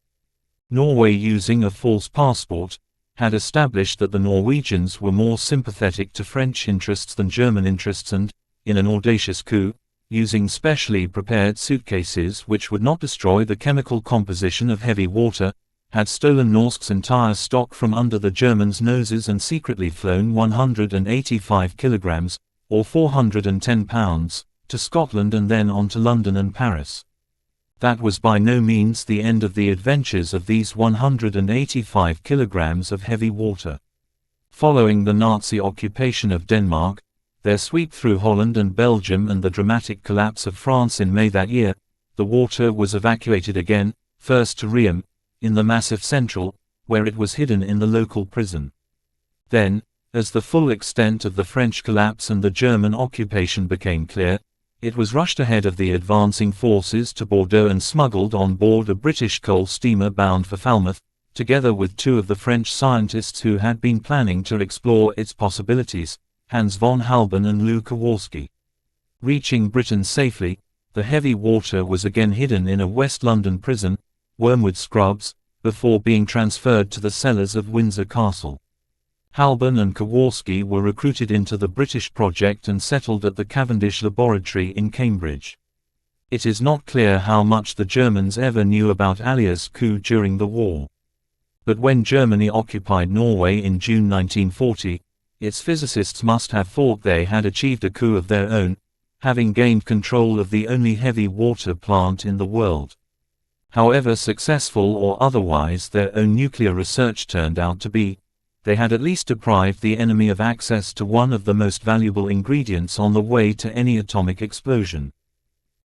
S1: Norway using a false passport, had established that the Norwegians were more sympathetic to French interests than German interests and, in an audacious coup, using specially prepared suitcases which would not destroy the chemical composition of heavy water, had stolen Norsk's entire stock from under the Germans' noses and secretly flown 185 kilograms, or 410 pounds, to Scotland and then on to London and Paris. That was by no means the end of the adventures of these 185 kilograms of heavy water. Following the Nazi occupation of Denmark, their sweep through Holland and Belgium and the dramatic collapse of France in May that year, the water was evacuated again, first to Riem, in the Massif Central, where it was hidden in the local prison. Then, as the full extent of the French collapse and the German occupation became clear, it was rushed ahead of the advancing forces to Bordeaux and smuggled on board a British coal steamer bound for Falmouth, together with two of the French scientists who had been planning to explore its possibilities, Hans von Halban and Lew Kowarski. Reaching Britain safely, the heavy water was again hidden in a West London prison, Wormwood Scrubs, before being transferred to the cellars of Windsor Castle. Halban and Kowarski were recruited into the British project and settled at the Cavendish Laboratory in Cambridge. It is not clear how much the Germans ever knew about Allier's coup during the war. But when Germany occupied Norway in June 1940, its physicists must have thought they had achieved a coup of their own, having gained control of the only heavy water plant in the world. However successful or otherwise their own nuclear research turned out to be, they had at least deprived the enemy of access to one of the most valuable ingredients on the way to any atomic explosion.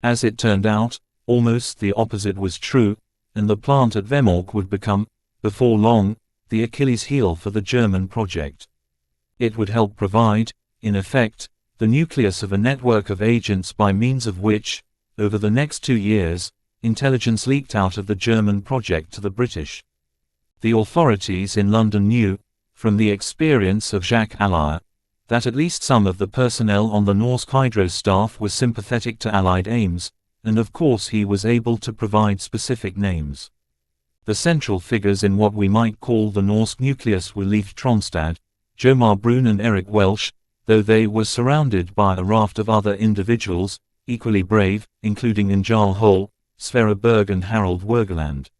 S1: As it turned out, almost the opposite was true, and the plant at Vemork would become, before long, the Achilles heel for the German project. It would help provide, in effect, the nucleus of a network of agents by means of which, over the next 2 years, intelligence leaked out of the German project to the British. The authorities in London knew, from the experience of Jacques Allier, that at least some of the personnel on the Norsk Hydro staff were sympathetic to Allied aims, and of course he was able to provide specific names. The central figures in what we might call the Norsk nucleus were Leif Tronstad, Jomar Brun and Eric Welsh, though they were surrounded by a raft of other individuals, equally brave, including Njal Hol, Sverre Berg and Harold Wergeland.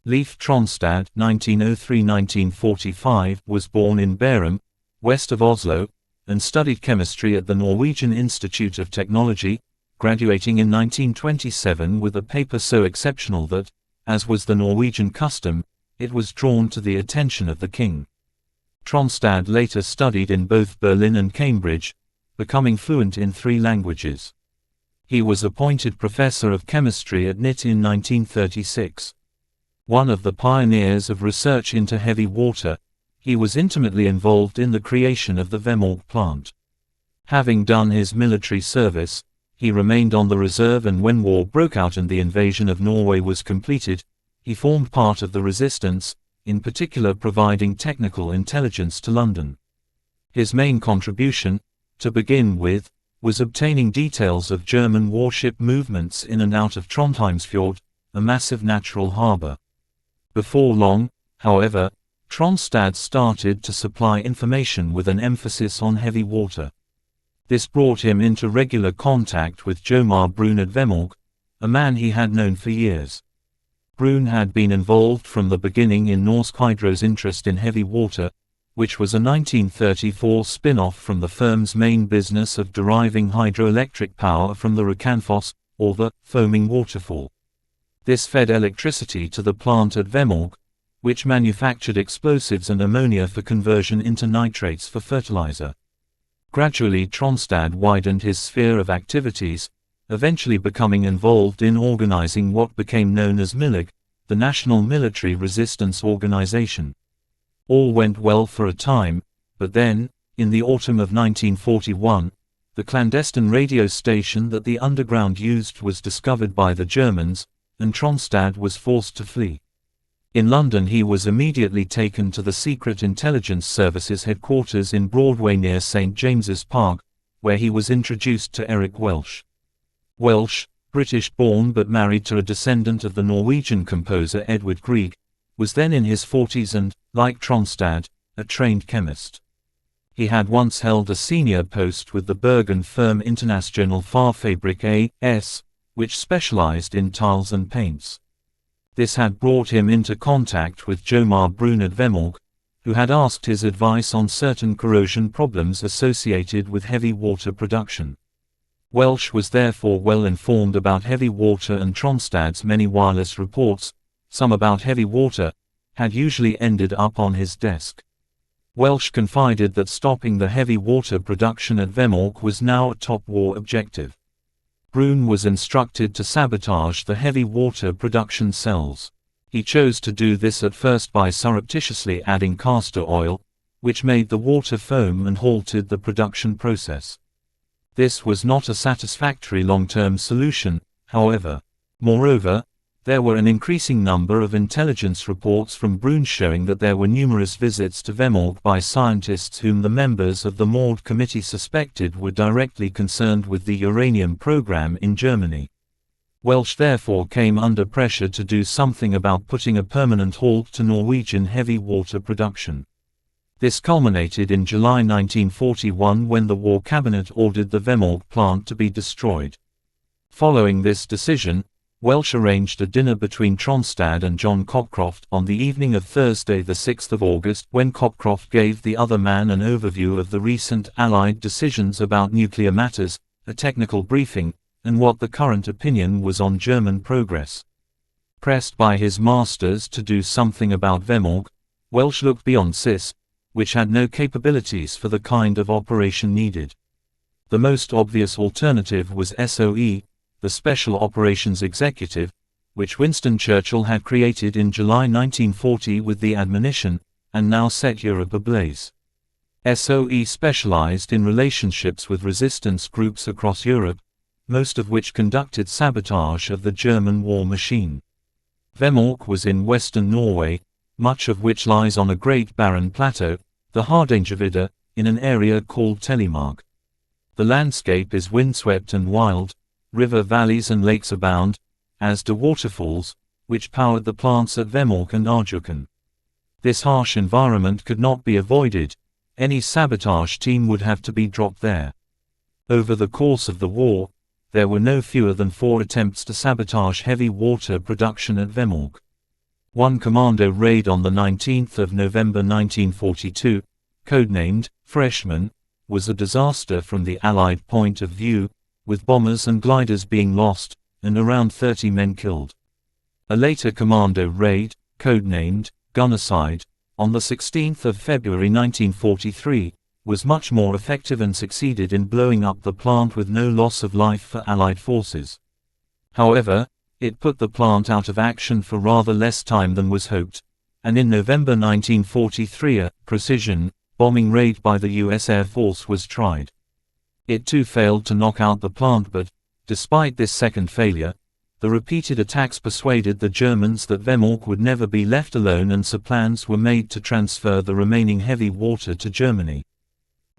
S1: Leif Tronstad (1903–1945) was born in Bærum, west of Oslo, and studied chemistry at the Norwegian Institute of Technology, graduating in 1927 with a paper so exceptional that, as was the Norwegian custom, it was drawn to the attention of the king. Tronstad later studied in both Berlin and Cambridge, becoming fluent in 3 languages. He was appointed professor of chemistry at NIT in 1936. One of the pioneers of research into heavy water, he was intimately involved in the creation of the Vemork plant. Having done his military service, he remained on the reserve, and when war broke out and the invasion of Norway was completed, he formed part of the resistance, in particular providing technical intelligence to London. His main contribution, to begin with, was obtaining details of German warship movements in and out of Trondheimsfjord, a massive natural harbor. Before long, however, Tronstad started to supply information with an emphasis on heavy water. This brought him into regular contact with Jomar Brun at Vemork, a man he had known for years. Brun had been involved from the beginning in Norsk Hydro's interest in heavy water, which was a 1934 spin-off from the firm's main business of deriving hydroelectric power from the Røkanfoss, or the foaming waterfall. This fed electricity to the plant at Vemork, which manufactured explosives and ammonia for conversion into nitrates for fertilizer. Gradually Tronstad widened his sphere of activities, eventually becoming involved in organizing what became known as MILIG, the National Military Resistance Organization. All went well for a time, but then, in the autumn of 1941, the clandestine radio station that the underground used was discovered by the Germans, and Tronstad was forced to flee. In London he was immediately taken to the Secret Intelligence Service's headquarters in Broadway near St James's Park, where he was introduced to Eric Welsh. Welsh, British-born but married to a descendant of the Norwegian composer Edward Grieg, was then in his 40s and, like Tronstad, a trained chemist. He had once held a senior post with the Bergen firm Internationale Farfabrik A.S., which specialized in tiles and paints. This had brought him into contact with Jomar Brun at Vemork, who had asked his advice on certain corrosion problems associated with heavy water production. Welsh was therefore well informed about heavy water, and Tronstad's many wireless reports, some about heavy water, had usually ended up on his desk. Welsh confided that stopping the heavy water production at Vemork was now a top war objective. Brun was instructed to sabotage the heavy water production cells. He chose to do this at first by surreptitiously adding castor oil, which made the water foam and halted the production process. This was not a satisfactory long-term solution, however. Moreover, there were an increasing number of intelligence reports from Brun showing that there were numerous visits to Vemork by scientists whom the members of the Mord Committee suspected were directly concerned with the uranium program in Germany. Welsh therefore came under pressure to do something about putting a permanent halt to Norwegian heavy water production. This culminated in July 1941 when the War Cabinet ordered the Vemork plant to be destroyed. Following this decision, Welsh arranged a dinner between Tronstad and John Cockcroft on the evening of Thursday 6 August, when Cockcroft gave the other man an overview of the recent Allied decisions about nuclear matters, a technical briefing, and what the current opinion was on German progress. Pressed by his masters to do something about Vemork, Welsh looked beyond SIS, which had no capabilities for the kind of operation needed. The most obvious alternative was SOE, the Special Operations Executive, which Winston Churchill had created in July 1940 with the admonition, and now set Europe ablaze. SOE specialized in relationships with resistance groups across Europe, most of which conducted sabotage of the German war machine. Vemork was in western Norway, much of which lies on a great barren plateau, the Hardangervidda, in an area called Telemark. The landscape is windswept and wild, river valleys and lakes abound, as do waterfalls, which powered the plants at Vemork and Arjuken. This harsh environment could not be avoided. Any sabotage team would have to be dropped there. Over the course of the war, there were no fewer than 4 attempts to sabotage heavy water production at Vemork. One commando raid on the 19th of November 1942, codenamed Freshman, was a disaster from the Allied point of view, with bombers and gliders being lost, and around 30 men killed. A later commando raid, codenamed Gunnercide, on the 16th of February 1943, was much more effective and succeeded in blowing up the plant with no loss of life for Allied forces. However, it put the plant out of action for rather less time than was hoped, and in November 1943 a precision bombing raid by the US Air Force was tried. It too failed to knock out the plant, but, despite this second failure, the repeated attacks persuaded the Germans that Vemork would never be left alone, and so plans were made to transfer the remaining heavy water to Germany.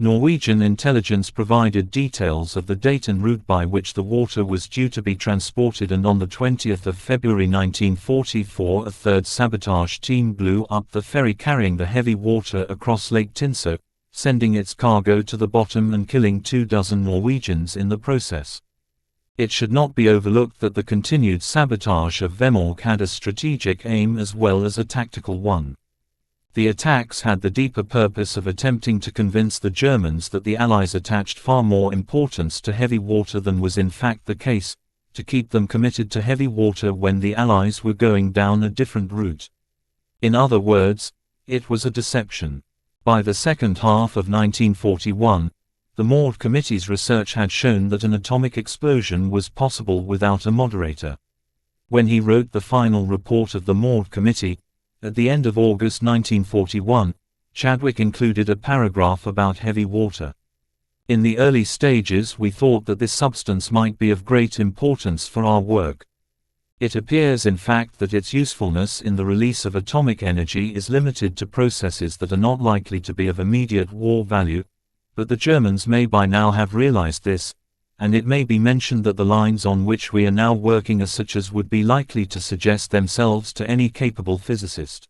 S1: Norwegian intelligence provided details of the date and route by which the water was due to be transported, and on the 20th of February 1944 a third sabotage team blew up the ferry carrying the heavy water across Lake Tinso, sending its cargo to the bottom and killing 24 Norwegians in the process. It should not be overlooked that the continued sabotage of Vemork had a strategic aim as well as a tactical one. The attacks had the deeper purpose of attempting to convince the Germans that the Allies attached far more importance to heavy water than was in fact the case, to keep them committed to heavy water when the Allies were going down a different route. In other words, it was a deception. By the second half of 1941, the Maud Committee's research had shown that an atomic explosion was possible without a moderator. When he wrote the final report of the Maud Committee, at the end of August 1941, Chadwick included a paragraph about heavy water. In the early stages we thought that this substance might be of great importance for our work. It appears in fact that its usefulness in the release of atomic energy is limited to processes that are not likely to be of immediate war value, but the Germans may by now have realized this, and it may be mentioned that the lines on which we are now working are such as would be likely to suggest themselves to any capable physicist.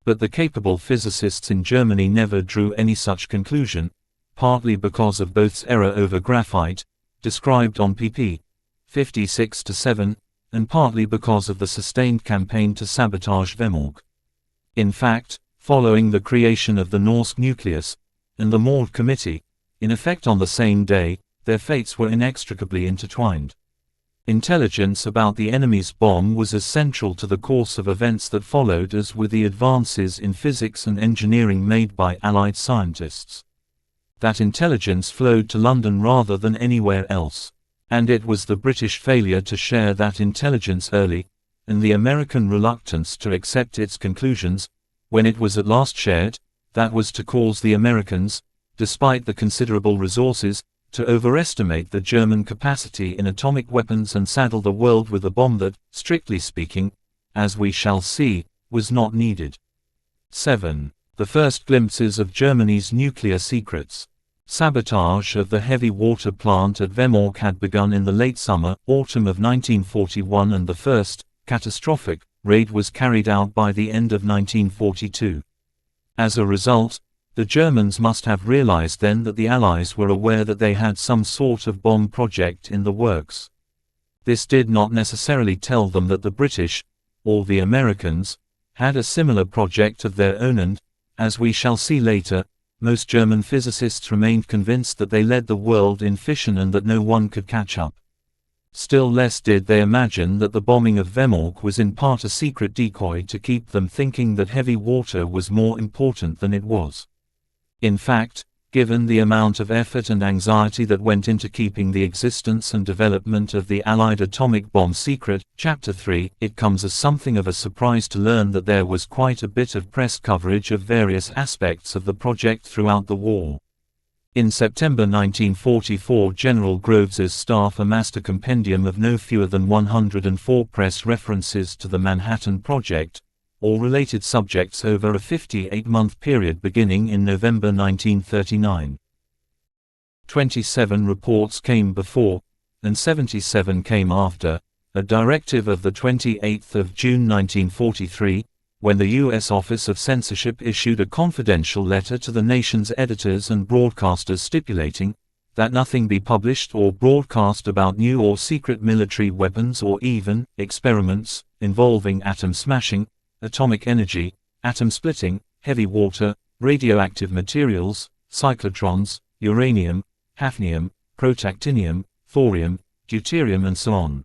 S1: But the capable physicists in Germany never drew any such conclusion, partly because of Both's error over graphite, described on pp. 56-7, and partly because of the sustained campaign to sabotage Vemork. In fact, following the creation of the Norsk nucleus, and the Maud Committee, in effect on the same day, their fates were inextricably intertwined. Intelligence about the enemy's bomb was as central to the course of events that followed as were the advances in physics and engineering made by Allied scientists. That intelligence flowed to London rather than anywhere else, and it was the British failure to share that intelligence early, and the American reluctance to accept its conclusions, when it was at last shared, that was to cause the Americans, despite the considerable resources, to overestimate the German capacity in atomic weapons and saddle the world with a bomb that, strictly speaking, as we shall see, was not needed. 7. The first glimpses of Germany's nuclear secrets. Sabotage of the heavy water plant at Vemork had begun in the late summer, autumn of 1941, and the first, catastrophic, raid was carried out by the end of 1942. As a result, the Germans must have realized then that the Allies were aware that they had some sort of bomb project in the works. This did not necessarily tell them that the British, or the Americans, had a similar project of their own, and, as we shall see later, most German physicists remained convinced that they led the world in fission and that no one could catch up. Still less did they imagine that the bombing of Vemork was in part a secret decoy to keep them thinking that heavy water was more important than it was. In fact, given the amount of effort and anxiety that went into keeping the existence and development of the Allied atomic bomb secret, Chapter 3, it comes as something of a surprise to learn that there was quite a bit of press coverage of various aspects of the project throughout the war. In September 1944, General Groves's staff amassed a compendium of no fewer than 104 press references to the Manhattan Project, all related subjects over a 58-month period beginning in November 1939. 27 reports came before, and 77 came after, a directive of the 28th of June 1943, when the U.S. Office of Censorship issued a confidential letter to the nation's editors and broadcasters stipulating that nothing be published or broadcast about new or secret military weapons or even experiments involving atom smashing, atomic energy, atom splitting, heavy water, radioactive materials, cyclotrons, uranium, hafnium, protactinium, thorium, deuterium and so on.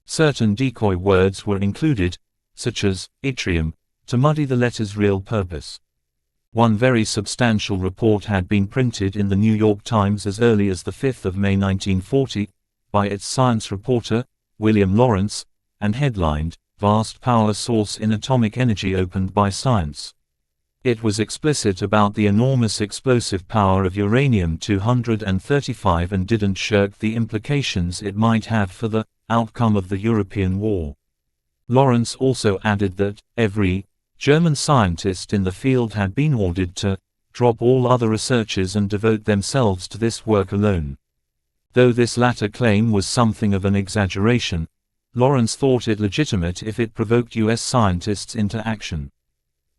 S1: Certain decoy words were included, such as yttrium, to muddy the letter's real purpose. One very substantial report had been printed in the New York Times as early as the 5th of May 1940, by its science reporter, William Lawrence, and headlined, "Vast Power Source in Atomic Energy Opened by Science." It was explicit about the enormous explosive power of uranium-235 and didn't shirk the implications it might have for the outcome of the European war. Lawrence also added that every German scientist in the field had been ordered to drop all other researches and devote themselves to this work alone. Though this latter claim was something of an exaggeration, Lawrence thought it legitimate if it provoked U.S. scientists into action.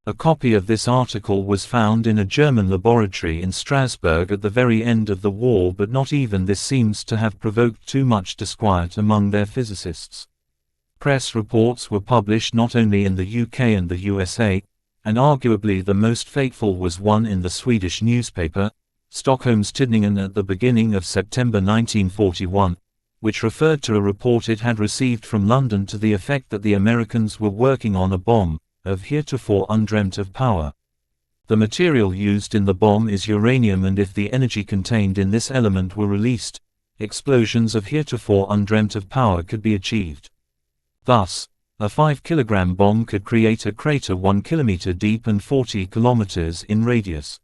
S1: A copy of this article was found in a German laboratory in Strasbourg at the very end of the war, but not even this seems to have provoked too much disquiet among their physicists. Press reports were published not only in the UK and the USA, and arguably the most fateful was one in the Swedish newspaper, Stockholms Tidningen, at the beginning of September 1941, which referred to a report it had received from London to the effect that the Americans were working on a bomb of heretofore undreamt of power. The material used in the bomb is uranium, and if the energy contained in this element were released, explosions of heretofore undreamt of power could be achieved. Thus, a 5-kilogram bomb could create a crater 1 kilometer deep and 40 kilometers in radius.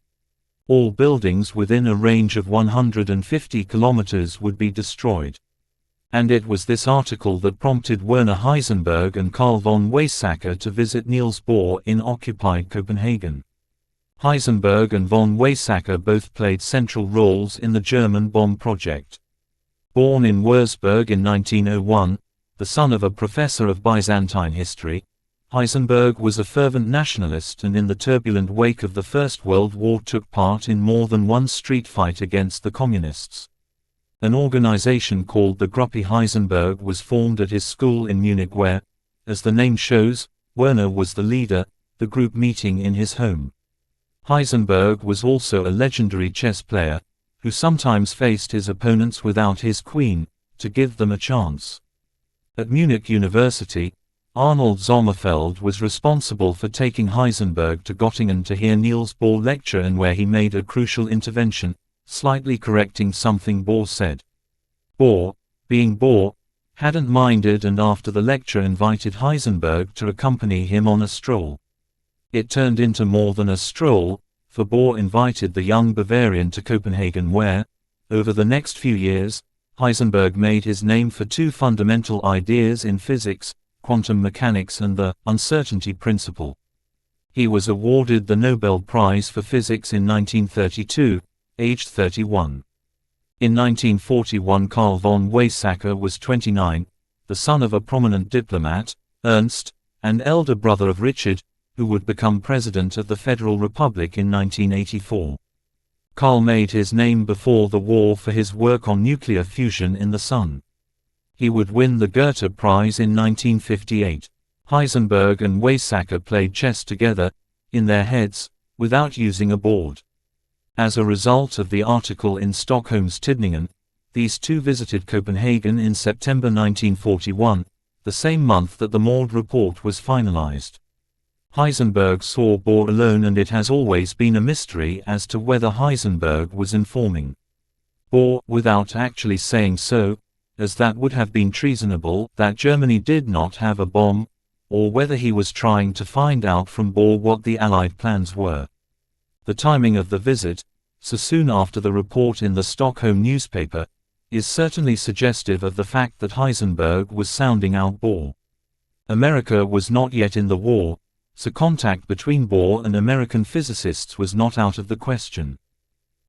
S1: All buildings within a range of 150 kilometers would be destroyed. And it was this article that prompted Werner Heisenberg and Carl von Weizsäcker to visit Niels Bohr in occupied Copenhagen. Heisenberg and von Weizsäcker both played central roles in the German bomb project. Born in Würzburg in 1901, the son of a professor of Byzantine history, Heisenberg was a fervent nationalist and in the turbulent wake of the First World War took part in more than one street fight against the communists. An organization called the Gruppe Heisenberg was formed at his school in Munich where, as the name shows, Werner was the leader, the group meeting in his home. Heisenberg was also a legendary chess player, who sometimes faced his opponents without his queen, to give them a chance. At Munich University, Arnold Sommerfeld was responsible for taking Heisenberg to Göttingen to hear Niels Bohr lecture, and where he made a crucial intervention, slightly correcting something Bohr said. Bohr, being Bohr, hadn't minded, and after the lecture invited Heisenberg to accompany him on a stroll. It turned into more than a stroll, for Bohr invited the young Bavarian to Copenhagen where, over the next few years, Heisenberg made his name for two fundamental ideas in physics, quantum mechanics and the uncertainty principle. He was awarded the Nobel Prize for Physics in 1932, aged 31. In 1941 Carl von Weizsäcker was 29, the son of a prominent diplomat, Ernst, and elder brother of Richard, who would become president of the Federal Republic in 1984. Carl made his name before the war for his work on nuclear fusion in the Sun. He would win the Goethe Prize in 1958. Heisenberg and Weizsäcker played chess together, in their heads, without using a board. As a result of the article in Stockholms Tidningen, these two visited Copenhagen in September 1941, the same month that the Maud report was finalized. Heisenberg saw Bohr alone, and it has always been a mystery as to whether Heisenberg was informing Bohr, without actually saying so, as that would have been treasonable, that Germany did not have a bomb, or whether he was trying to find out from Bohr what the Allied plans were. The timing of the visit, so soon after the report in the Stockholm newspaper, is certainly suggestive of the fact that Heisenberg was sounding out Bohr. America was not yet in the war, so contact between Bohr and American physicists was not out of the question.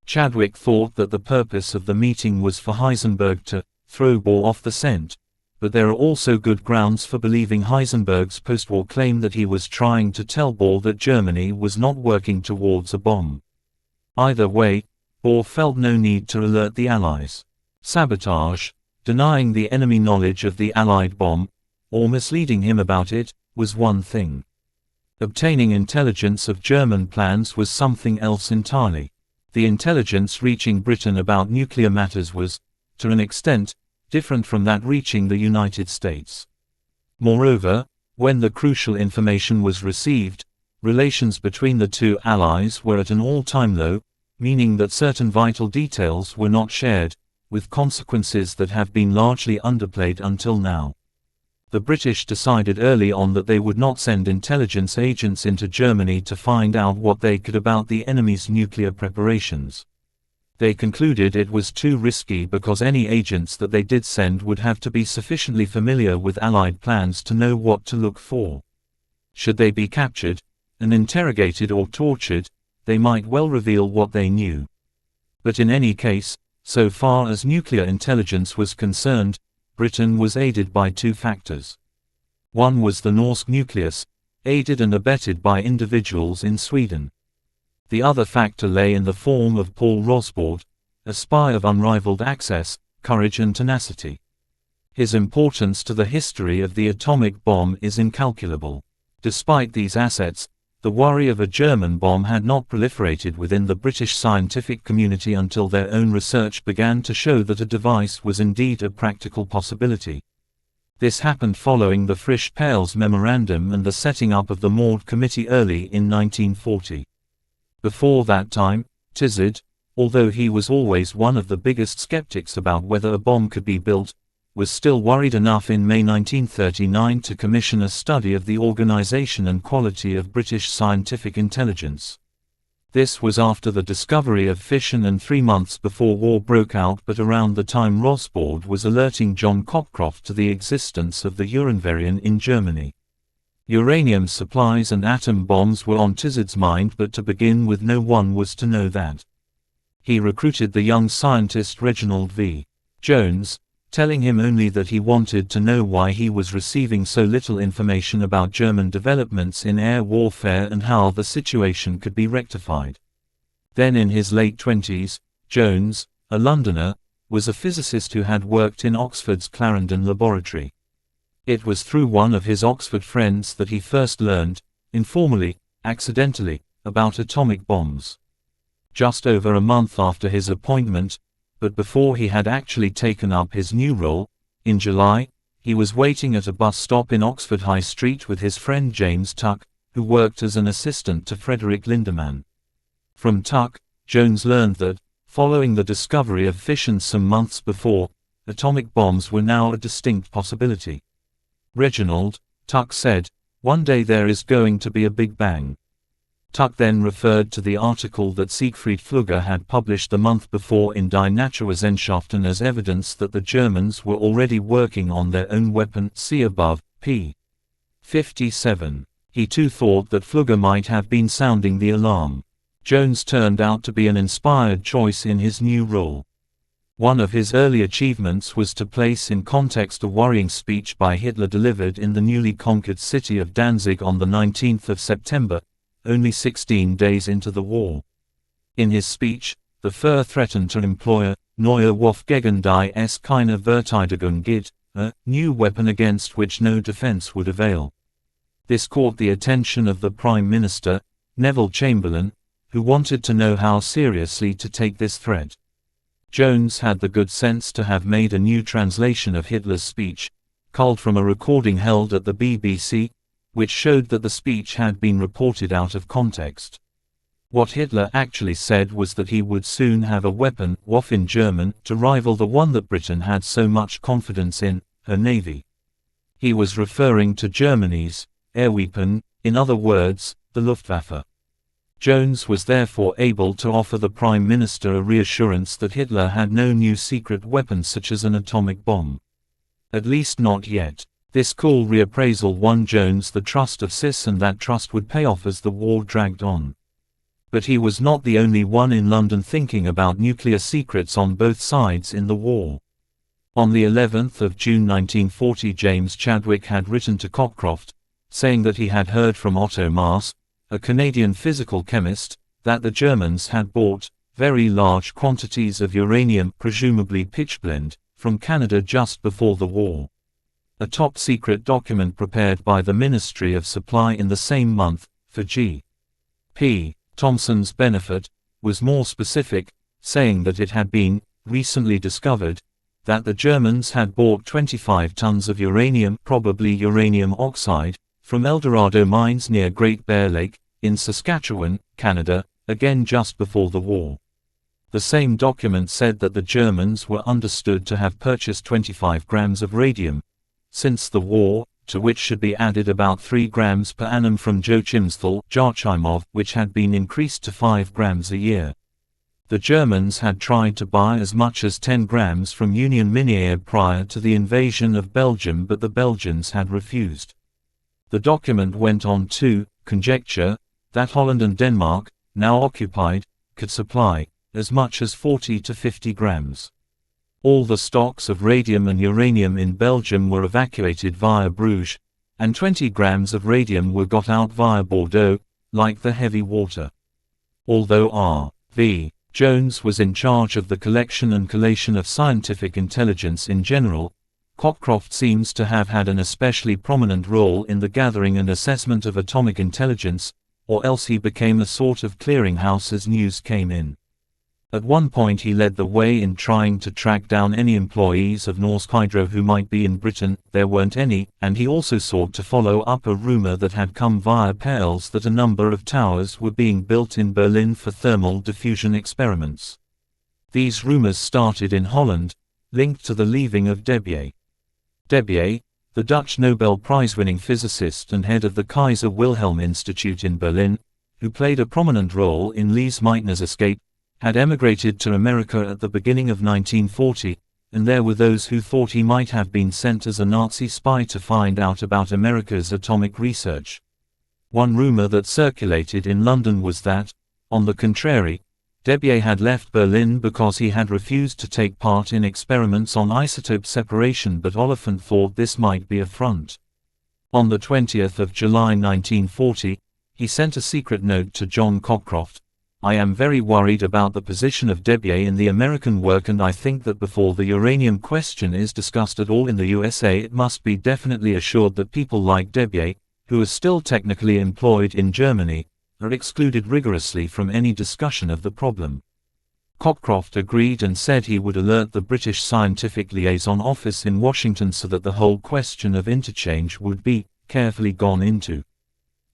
S1: Chadwick thought that the purpose of the meeting was for Heisenberg to throw Bohr off the scent, but there are also good grounds for believing Heisenberg's post-war claim that he was trying to tell Bohr that Germany was not working towards a bomb. Either way, Bohr felt no need to alert the Allies. Sabotage, denying the enemy knowledge of the Allied bomb, or misleading him about it, was one thing. Obtaining intelligence of German plans was something else entirely. The intelligence reaching Britain about nuclear matters was, to an extent, different from that reaching the United States. Moreover, when the crucial information was received, relations between the two allies were at an all-time low, meaning that certain vital details were not shared, with consequences that have been largely underplayed until now. The British decided early on that they would not send intelligence agents into Germany to find out what they could about the enemy's nuclear preparations. They concluded it was too risky because any agents that they did send would have to be sufficiently familiar with Allied plans to know what to look for. Should they be captured and interrogated or tortured, they might well reveal what they knew. But in any case, so far as nuclear intelligence was concerned, Britain was aided by two factors. One was the Norsk nucleus, aided and abetted by individuals in Sweden. The other factor lay in the form of Paul Rosbaud, a spy of unrivaled access, courage and tenacity. His importance to the history of the atomic bomb is incalculable. Despite these assets, the worry of a German bomb had not proliferated within the British scientific community until their own research began to show that a device was indeed a practical possibility. This happened following the Frisch-Pales Memorandum and the setting up of the Maud Committee early in 1940. Before that time, Tizard, although he was always one of the biggest skeptics about whether a bomb could be built, was still worried enough in May 1939 to commission a study of the organization and quality of British scientific intelligence. This was after the discovery of fission and 3 months before war broke out, but around the time Rosbaud was alerting John Cockcroft to the existence of the Uranvarian in Germany. Uranium supplies and atom bombs were on Tizard's mind, but to begin with no one was to know that. He recruited the young scientist Reginald V. Jones, telling him only that he wanted to know why he was receiving so little information about German developments in air warfare and how the situation could be rectified. Then in his late 20s, Jones, a Londoner, was a physicist who had worked in Oxford's Clarendon laboratory. It was through one of his Oxford friends that he first learned, informally, accidentally, about atomic bombs. Just over a month after his appointment, but before he had actually taken up his new role, in July, he was waiting at a bus stop in Oxford High Street with his friend James Tuck, who worked as an assistant to Frederick Lindemann. From Tuck, Jones learned that, following the discovery of fission some months before, atomic bombs were now a distinct possibility. Reginald, Tuck said, "One day there is going to be a Big Bang." Tuck then referred to the article that Siegfried Pflüger had published the month before in Die Naturwissenschaften as evidence that the Germans were already working on their own weapon, see above, p. 57. He too thought that Pflüger might have been sounding the alarm. Jones turned out to be an inspired choice in his new role. One of his early achievements was to place in context a worrying speech by Hitler delivered in the newly conquered city of Danzig on the 19th of September, only 16 days into the war. In his speech, the Führer threatened to employ a neue Waffe gegen die es keine Verteidigung gibt, a new weapon against which no defense would avail. This caught the attention of the Prime Minister, Neville Chamberlain, who wanted to know how seriously to take this threat. Jones had the good sense to have made a new translation of Hitler's speech, culled from a recording held at the BBC, which showed that the speech had been reported out of context. What Hitler actually said was that he would soon have a weapon, Waffe in German, to rival the one that Britain had so much confidence in, her navy. He was referring to Germany's Airweapon, in other words, the Luftwaffe. Jones was therefore able to offer the Prime Minister a reassurance that Hitler had no new secret weapon such as an atomic bomb. At least not yet. This cool reappraisal won Jones the trust of CIS, and that trust would pay off as the war dragged on. But he was not the only one in London thinking about nuclear secrets on both sides in the war. On the 11th of June 1940, James Chadwick had written to Cockcroft, saying that he had heard from Otto Maas, a Canadian physical chemist, that the Germans had bought very large quantities of uranium, presumably pitchblende, from Canada just before the war. A top-secret document prepared by the Ministry of Supply in the same month, for G. P. Thompson's benefit, was more specific, saying that it had been recently discovered that the Germans had bought 25 tons of uranium, probably uranium oxide, from Eldorado mines near Great Bear Lake, in Saskatchewan, Canada, again just before the war. The same document said that the Germans were understood to have purchased 25 grams of radium since the war, to which should be added about 3 grams per annum from Joachimov, which had been increased to 5 grams a year. The Germans had tried to buy as much as 10 grams from Union Miniere prior to the invasion of Belgium, but the Belgians had refused. The document went on to conjecture that Holland and Denmark, now occupied, could supply as much as 40 to 50 grams. All the stocks of radium and uranium in Belgium were evacuated via Bruges, and 20 grams of radium were got out via Bordeaux, like the heavy water. Although R.V. Jones was in charge of the collection and collation of scientific intelligence in general, Cockcroft seems to have had an especially prominent role in the gathering and assessment of atomic intelligence, or else he became a sort of clearinghouse as news came in. At one point he led the way in trying to track down any employees of Norsk Hydro who might be in Britain. There weren't any, and he also sought to follow up a rumor that had come via Pels that a number of towers were being built in Berlin for thermal diffusion experiments. These rumors started in Holland, linked to the leaving of Debye. Debye, the Dutch Nobel Prize-winning physicist and head of the Kaiser Wilhelm Institute in Berlin, who played a prominent role in Lise Meitner's escape, had emigrated to America at the beginning of 1940, and there were those who thought he might have been sent as a Nazi spy to find out about America's atomic research. One rumor that circulated in London was that, on the contrary, Debye had left Berlin because he had refused to take part in experiments on isotope separation, but Oliphant thought this might be a front. On the 20th of July 1940, he sent a secret note to John Cockcroft. I am very worried about the position of Debye in the American work, and I think that before the uranium question is discussed at all in the USA, it must be definitely assured that people like Debye, who are still technically employed in Germany, are excluded rigorously from any discussion of the problem. Cockcroft agreed and said he would alert the British Scientific Liaison Office in Washington so that the whole question of interchange would be carefully gone into.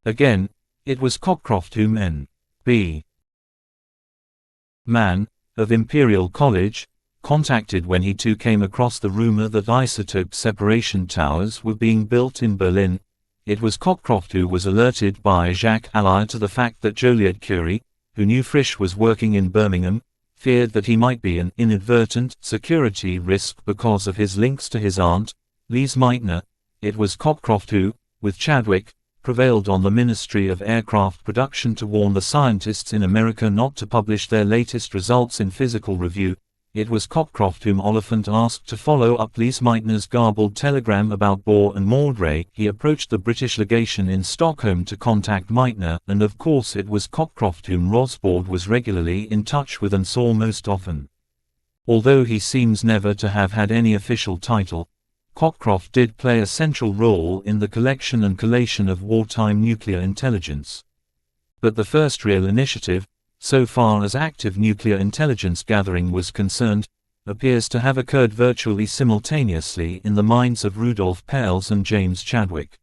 S1: Again, it was Cockcroft whom N.B. Mann, of Imperial College, contacted when he too came across the rumor that isotope separation towers were being built in Berlin. It was Cockcroft who was alerted by Jacques Allaire to the fact that Joliot Curie, who knew Frisch was working in Birmingham, feared that he might be an inadvertent security risk because of his links to his aunt, Lise Meitner. It was Cockcroft who, with Chadwick, prevailed on the Ministry of Aircraft Production to warn the scientists in America not to publish their latest results in Physical Review. It was Cockcroft whom Oliphant asked to follow up Lise Meitner's garbled telegram about Bohr and Mauldray. He approached the British legation in Stockholm to contact Meitner, and of course it was Cockcroft whom Rosbaud was regularly in touch with and saw most often. Although he seems never to have had any official title, Cockcroft did play a central role in the collection and collation of wartime nuclear intelligence. But the first real initiative, so far as active nuclear intelligence gathering was concerned, appears to have occurred virtually simultaneously in the minds of Rudolf Pels and James Chadwick.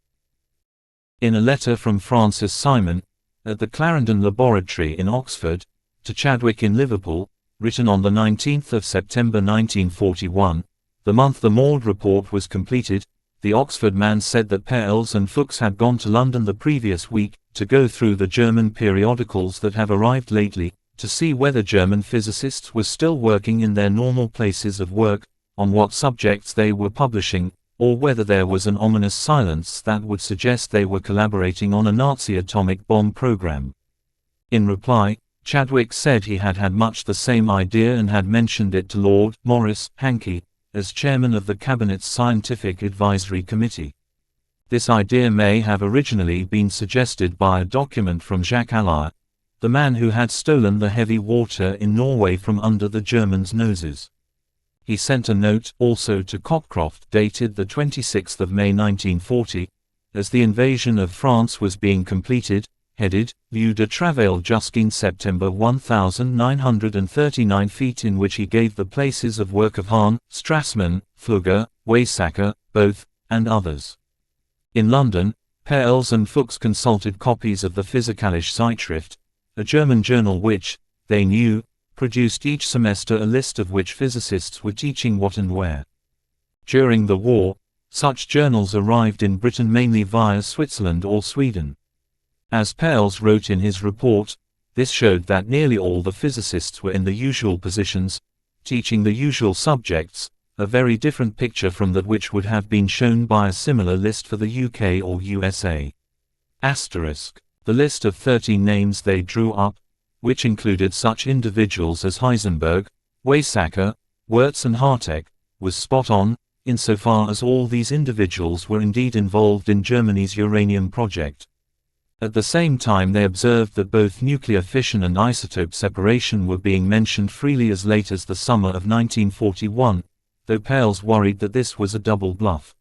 S1: In a letter from Francis Simon, at the Clarendon Laboratory in Oxford, to Chadwick in Liverpool, written on the 19th of September 1941, the month the Mauld report was completed, the Oxford man said that Pels and Fuchs had gone to London the previous week to go through the German periodicals that have arrived lately, to see whether German physicists were still working in their normal places of work, on what subjects they were publishing, or whether there was an ominous silence that would suggest they were collaborating on a Nazi atomic bomb program. In reply, Chadwick said he had had much the same idea and had mentioned it to Lord Maurice Hankey, as chairman of the Cabinet's Scientific Advisory Committee. This idea may have originally been suggested by a document from Jacques Allaire, the man who had stolen the heavy water in Norway from under the Germans' noses. He sent a note also to Cockcroft dated the 26th of May 1940, as the invasion of France was being completed, headed, Vue de travail jusqu'en September 1939 feet, in which he gave the places of work of Hahn, Strassmann, Flügger, Weizsäcker, Bothe, and others. In London, Pels and Fuchs consulted copies of the Physikalische Zeitschrift, a German journal which, they knew, produced each semester a list of which physicists were teaching what and where. During the war, such journals arrived in Britain mainly via Switzerland or Sweden. As Pels wrote in his report, this showed that nearly all the physicists were in the usual positions, teaching the usual subjects, a very different picture from that which would have been shown by a similar list for the UK or USA. **. The list of 13 names they drew up, which included such individuals as Heisenberg, Weizsäcker, Wirtz and Hartek, was spot on, insofar as all these individuals were indeed involved in Germany's uranium project. At the same time they observed that both nuclear fission and isotope separation were being mentioned freely as late as the summer of 1941, though Peierls worried that this was a double bluff.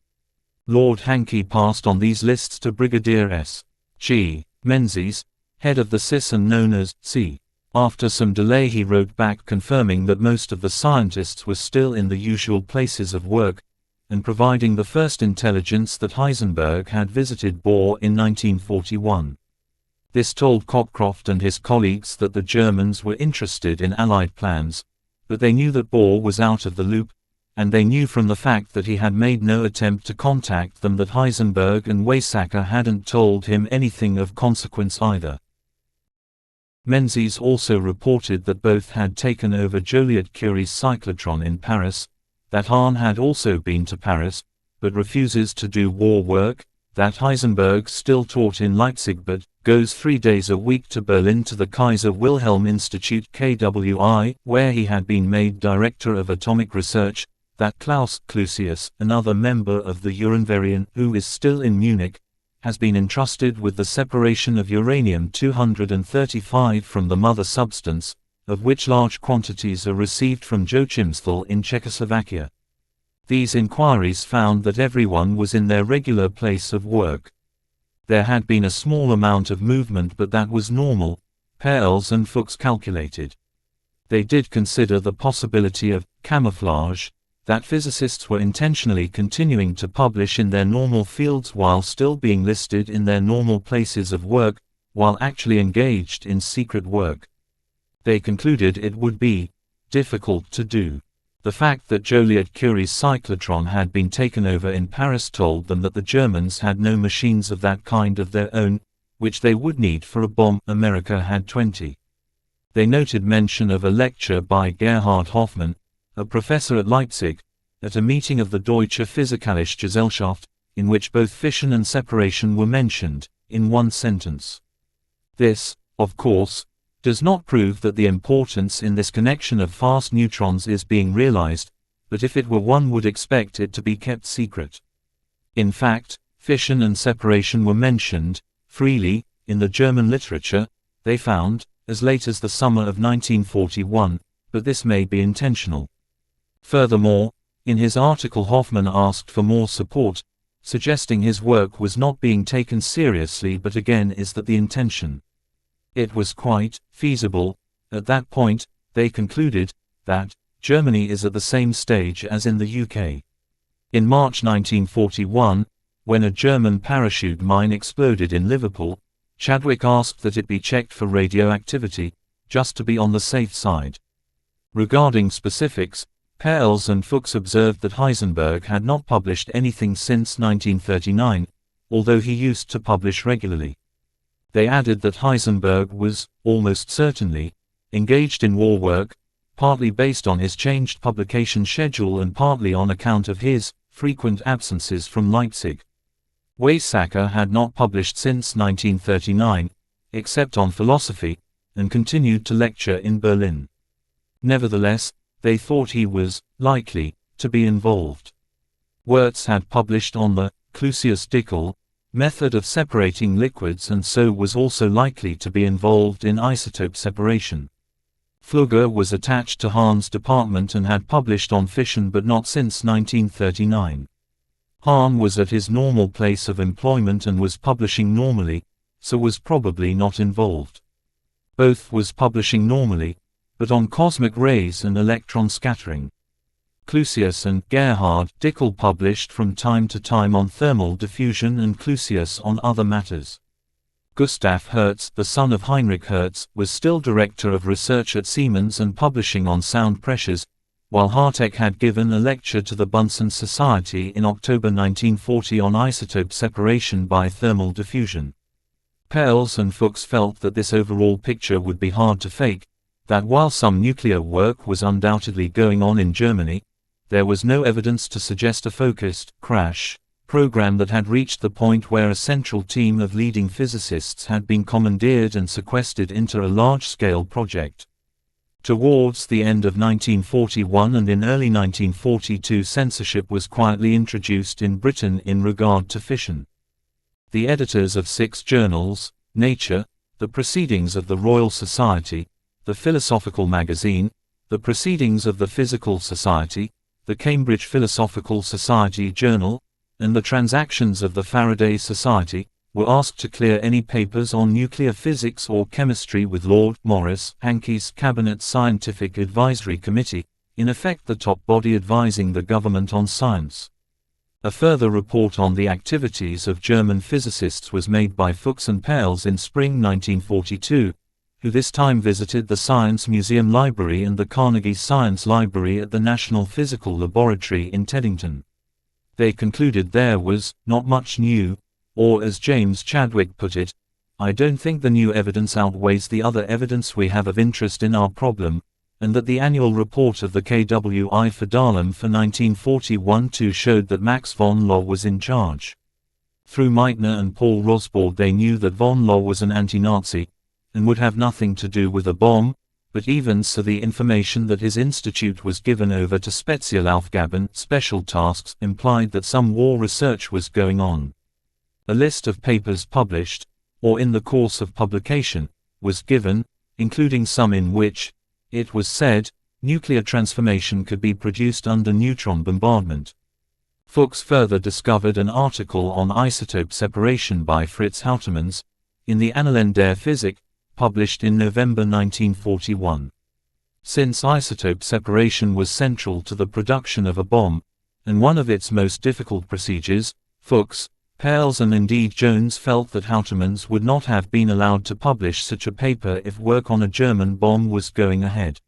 S1: Lord Hankey passed on these lists to Brigadier S. G. Menzies, head of the CIS and known as C. After some delay he wrote back confirming that most of the scientists were still in the usual places of work, and providing the first intelligence that Heisenberg had visited Bohr in 1941. This told Cockcroft and his colleagues that the Germans were interested in Allied plans, but they knew that Bohr was out of the loop, and they knew from the fact that he had made no attempt to contact them that Heisenberg and Weizsäcker hadn't told him anything of consequence either. Menzies also reported that both had taken over Joliot-Curie's cyclotron in Paris, that Hahn had also been to Paris, but refuses to do war work, that Heisenberg still taught in Leipzig but goes 3 days a week to Berlin to the Kaiser Wilhelm Institute KWI, where he had been made Director of Atomic Research, that Klaus Clusius, another member of the Uranverein who is still in Munich, has been entrusted with the separation of uranium-235 from the mother substance, of which large quantities are received from Joachimsthal in Czechoslovakia. These inquiries found that everyone was in their regular place of work. There had been a small amount of movement but that was normal, Peierls and Fuchs calculated. They did consider the possibility of camouflage, that physicists were intentionally continuing to publish in their normal fields while still being listed in their normal places of work, while actually engaged in secret work. They concluded it would be difficult to do. The fact that Joliot-Curie's cyclotron had been taken over in Paris told them that the Germans had no machines of that kind of their own, which they would need for a bomb. America had 20. They noted mention of a lecture by Gerhard Hoffmann, a professor at Leipzig, at a meeting of the Deutsche Physikalische Gesellschaft, in which both fission and separation were mentioned, in one sentence. This, of course, does not prove that the importance in this connection of fast neutrons is being realized, but if it were one would expect it to be kept secret. In fact, fission and separation were mentioned, freely, in the German literature, they found, as late as the summer of 1941, but this may be intentional. Furthermore, in his article Hoffmann asked for more support, suggesting his work was not being taken seriously but again is that the intention. It was quite feasible, at that point, they concluded, that Germany is at the same stage as in the UK. In March 1941, when a German parachute mine exploded in Liverpool, Chadwick asked that it be checked for radioactivity, just to be on the safe side. Regarding specifics, Peierls and Fuchs observed that Heisenberg had not published anything since 1939, although he used to publish regularly. They added that Heisenberg was, almost certainly, engaged in war work, partly based on his changed publication schedule and partly on account of his frequent absences from Leipzig. Weizsäcker had not published since 1939, except on philosophy, and continued to lecture in Berlin. Nevertheless, they thought he was likely to be involved. Wirtz had published on the Clusius-Dickel method of separating liquids and so was also likely to be involved in isotope separation. Pflugger was attached to Hahn's department and had published on fission but not since 1939. Hahn was at his normal place of employment and was publishing normally, so was probably not involved. Both was publishing normally, but on cosmic rays and electron scattering. Clusius and Gerhard Dickel published from time to time on thermal diffusion and Clusius on other matters. Gustav Hertz, the son of Heinrich Hertz, was still director of research at Siemens and publishing on sound pressures, while Hartek had given a lecture to the Bunsen Society in October 1940 on isotope separation by thermal diffusion. Peierls and Fuchs felt that this overall picture would be hard to fake, that while some nuclear work was undoubtedly going on in Germany, there was no evidence to suggest a focused crash program that had reached the point where a central team of leading physicists had been commandeered and sequestered into a large-scale project. Towards the end of 1941 and in early 1942, censorship was quietly introduced in Britain in regard to fission. The editors of 6 journals, Nature, the Proceedings of the Royal Society, the Philosophical Magazine, the Proceedings of the Physical Society, the Cambridge Philosophical Society Journal, and the Transactions of the Faraday Society, were asked to clear any papers on nuclear physics or chemistry with Lord Maurice Hankey's Cabinet Scientific Advisory Committee, in effect the top body advising the government on science. A further report on the activities of German physicists was made by Fuchs and Peierls in spring 1942, who this time visited the Science Museum Library and the Carnegie Science Library at the National Physical Laboratory in Teddington. They concluded there was not much new, or as James Chadwick put it, "I don't think the new evidence outweighs the other evidence we have of interest in our problem," and that the annual report of the KWI for Dahlem for 1941 too showed that Max von Laue was in charge. Through Meitner and Paul Rosbaud they knew that von Laue was an anti-Nazi, and would have nothing to do with a bomb, but even so the information that his institute was given over to Spezialaufgaben, special tasks, implied that some war research was going on. A list of papers published, or in the course of publication, was given, including some in which, it was said, nuclear transformation could be produced under neutron bombardment. Fuchs further discovered an article on isotope separation by Fritz Houtemans, in the Annalen der Physik, published in November 1941. Since isotope separation was central to the production of a bomb, and one of its most difficult procedures, Fuchs, Peierls and indeed Jones felt that Houtemans would not have been allowed to publish such a paper if work on a German bomb was going ahead.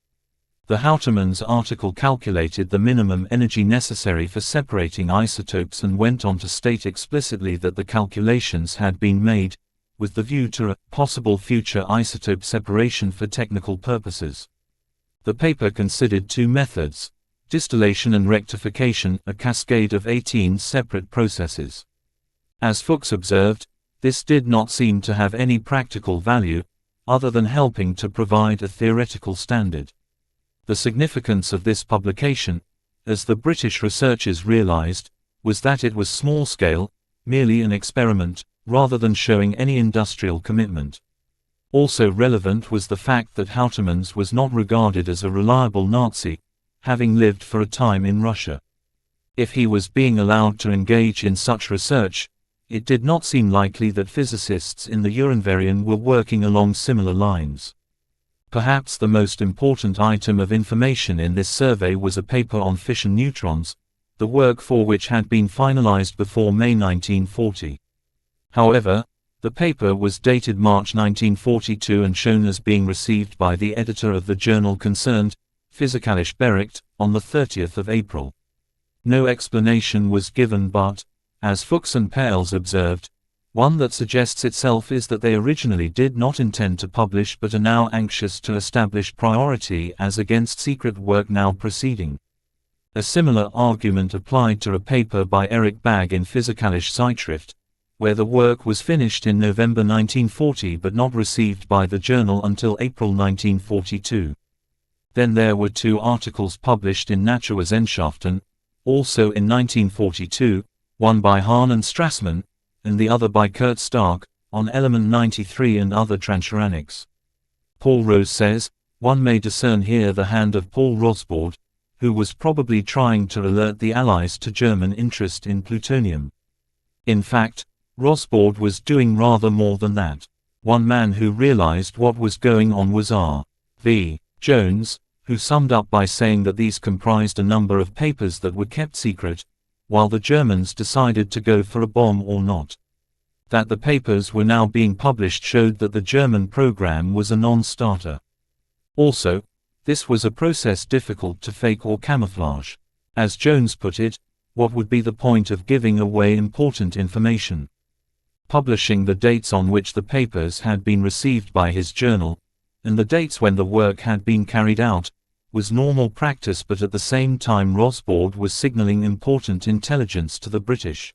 S1: The Houtemans article calculated the minimum energy necessary for separating isotopes and went on to state explicitly that the calculations had been made, with the view to a possible future isotope separation for technical purposes. The paper considered 2 methods, distillation and rectification, a cascade of 18 separate processes. As Fuchs observed, this did not seem to have any practical value, other than helping to provide a theoretical standard. The significance of this publication, as the British researchers realized, was that it was small-scale, merely an experiment, rather than showing any industrial commitment. Also relevant was the fact that Houtemans was not regarded as a reliable Nazi, having lived for a time in Russia. If he was being allowed to engage in such research, it did not seem likely that physicists in the Uranverein were working along similar lines. Perhaps the most important item of information in this survey was a paper on fission neutrons, the work for which had been finalized before May 1940. However, the paper was dated March 1942 and shown as being received by the editor of the journal concerned, Physikalische Bericht, on the 30th of April. No explanation was given but, as Fuchs and Peierls observed, one that suggests itself is that they originally did not intend to publish but are now anxious to establish priority as against secret work now proceeding. A similar argument applied to a paper by Erich Bagge in Physikalische Zeitschrift, where the work was finished in November 1940 but not received by the journal until April 1942. Then there were 2 articles published in Naturwissenschaften, also in 1942, one by Hahn and Strassmann, and the other by Kurt Stark, on element 93 and other transuranics. Paul Rose says, one may discern here the hand of Paul Rosbaud, who was probably trying to alert the Allies to German interest in plutonium. In fact, Rosbaud was doing rather more than that. One man who realized what was going on was R.V. Jones, who summed up by saying that these comprised a number of papers that were kept secret, while the Germans decided to go for a bomb or not. That the papers were now being published showed that the German program was a non-starter. Also, this was a process difficult to fake or camouflage. As Jones put it, what would be the point of giving away important information? Publishing the dates on which the papers had been received by his journal, and the dates when the work had been carried out, was normal practice, but at the same time Rosbaud was signaling important intelligence to the British.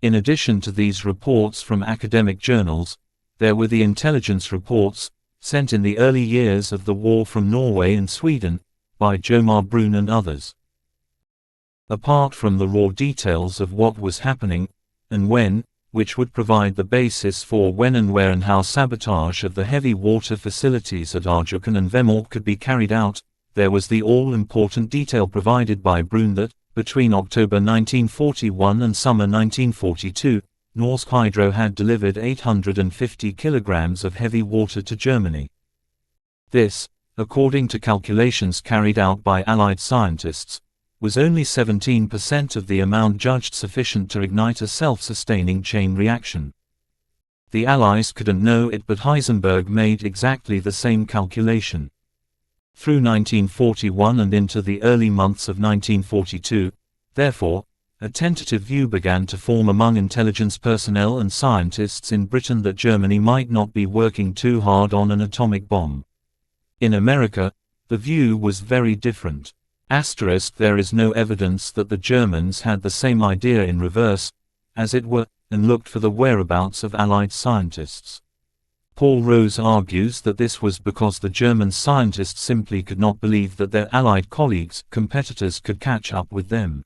S1: In addition to these reports from academic journals, there were the intelligence reports, sent in the early years of the war from Norway and Sweden, by Jomar Brun and others. Apart from the raw details of what was happening, and when, which would provide the basis for when and where and how sabotage of the heavy water facilities at Arjukan and Vemork could be carried out, there was the all-important detail provided by Brun that, between October 1941 and summer 1942, Norsk Hydro had delivered 850 kilograms of heavy water to Germany. This, according to calculations carried out by Allied scientists, was only 17% of the amount judged sufficient to ignite a self-sustaining chain reaction. The Allies couldn't know it, but Heisenberg made exactly the same calculation. Through 1941 and into the early months of 1942, therefore, a tentative view began to form among intelligence personnel and scientists in Britain that Germany might not be working too hard on an atomic bomb. In America, the view was very different. There is no evidence that the Germans had the same idea in reverse, as it were, and looked for the whereabouts of Allied scientists. Paul Rose argues that this was because the German scientists simply could not believe that their Allied colleagues, competitors, could catch up with them.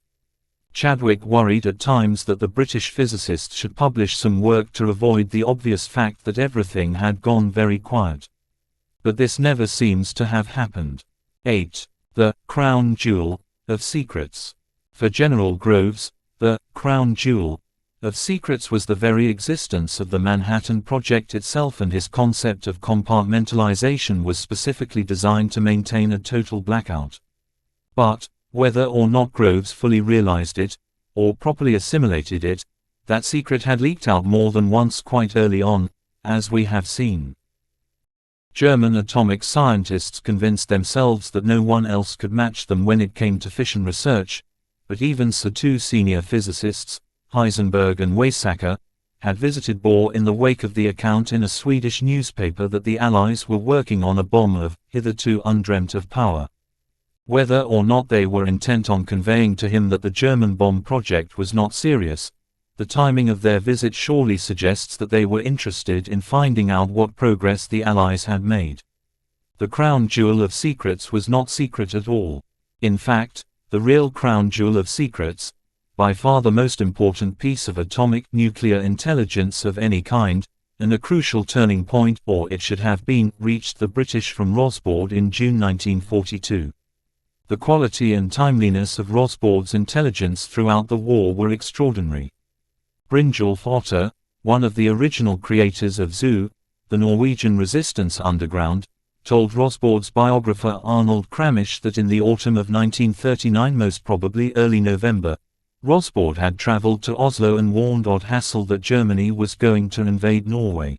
S1: Chadwick worried at times that the British physicists should publish some work to avoid the obvious fact that everything had gone very quiet. But this never seems to have happened. 8. The crown jewel of secrets. For General Groves, the crown jewel of secrets was the very existence of the Manhattan Project itself, and his concept of compartmentalization was specifically designed to maintain a total blackout. But, whether or not Groves fully realized it, or properly assimilated it, that secret had leaked out more than once quite early on, as we have seen. German atomic scientists convinced themselves that no one else could match them when it came to fission research, but even so two senior physicists, Heisenberg and Weizsäcker, had visited Bohr in the wake of the account in a Swedish newspaper that the Allies were working on a bomb of hitherto undreamt of power. Whether or not they were intent on conveying to him that the German bomb project was not serious, the timing of their visit surely suggests that they were interested in finding out what progress the Allies had made. The crown jewel of secrets was not secret at all. In fact, the real crown jewel of secrets, by far the most important piece of atomic nuclear intelligence of any kind, and a crucial turning point, or it should have been, reached the British from Rosbaud in June 1942. The quality and timeliness of Rosbaud's intelligence throughout the war were extraordinary. Brynjolf Otter, one of the original creators of ZOO, the Norwegian resistance underground, told Rosbaud's biographer Arnold Kramish that in the autumn of 1939, most probably early November, Rosbaud had traveled to Oslo and warned Odd Hassel that Germany was going to invade Norway.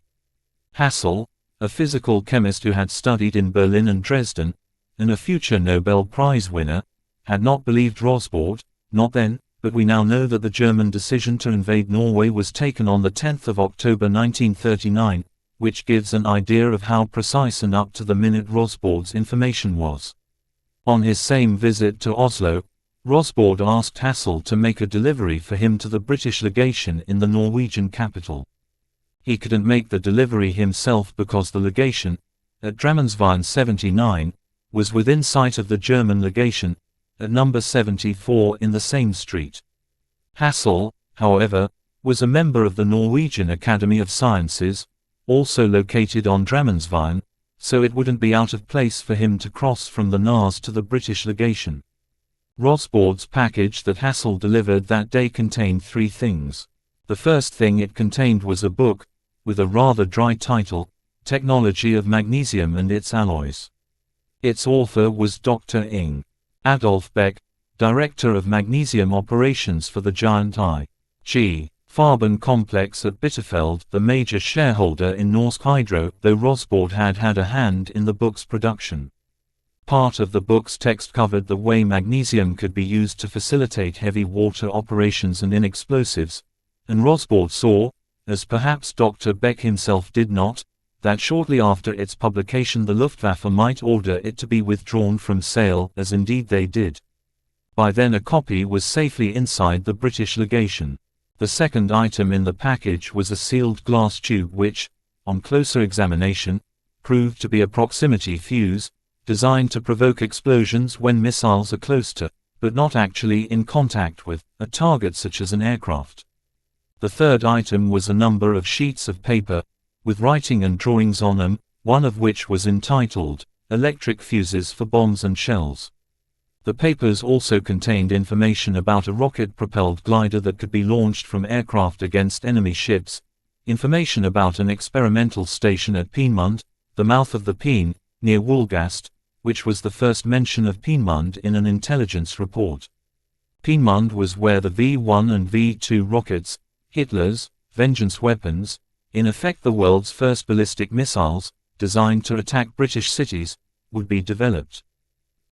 S1: Hassel, a physical chemist who had studied in Berlin and Dresden, and a future Nobel Prize winner, had not believed Rosbaud, not then, but we now know that the German decision to invade Norway was taken on the 10th of October 1939, which gives an idea of how precise and up to the minute Rosbaud's information was. On his same visit to Oslo, Rosbaud asked Hassel to make a delivery for him to the British legation in the Norwegian capital. He couldn't make the delivery himself because the legation, at Drammensveien 79, was within sight of the German legation, at number 74 in the same street. Hassel, however, was a member of the Norwegian Academy of Sciences, also located on Drammensveien, so it wouldn't be out of place for him to cross from the NAS to the British legation. Rosbaud's package that Hassel delivered that day contained three things. The first thing it contained was a book, with a rather dry title, Technology of Magnesium and Its Alloys. Its author was Dr. Ing. Adolf Beck, Director of Magnesium Operations for the giant I.G. Farben complex at Bitterfeld, the major shareholder in Norsk Hydro, though Rosbaud had had a hand in the book's production. Part of the book's text covered the way magnesium could be used to facilitate heavy water operations and in explosives, and Rosbaud saw, as perhaps Dr. Beck himself did not, that shortly after its publication the Luftwaffe might order it to be withdrawn from sale, as indeed they did. By then a copy was safely inside the British legation. The second item in the package was a sealed glass tube which, on closer examination, proved to be a proximity fuse, designed to provoke explosions when missiles are close to, but not actually in contact with, a target such as an aircraft. The third item was a number of sheets of paper, with writing and drawings on them, one of which was entitled, "Electric Fuses for Bombs and Shells." The papers also contained information about a rocket-propelled glider that could be launched from aircraft against enemy ships, information about an experimental station at Peenemund, the mouth of the Peen, near Wolgast, which was the first mention of Peenemund in an intelligence report. Peenemund was where the V-1 and V-2 rockets, Hitler's vengeance weapons, in effect the world's first ballistic missiles, designed to attack British cities, would be developed.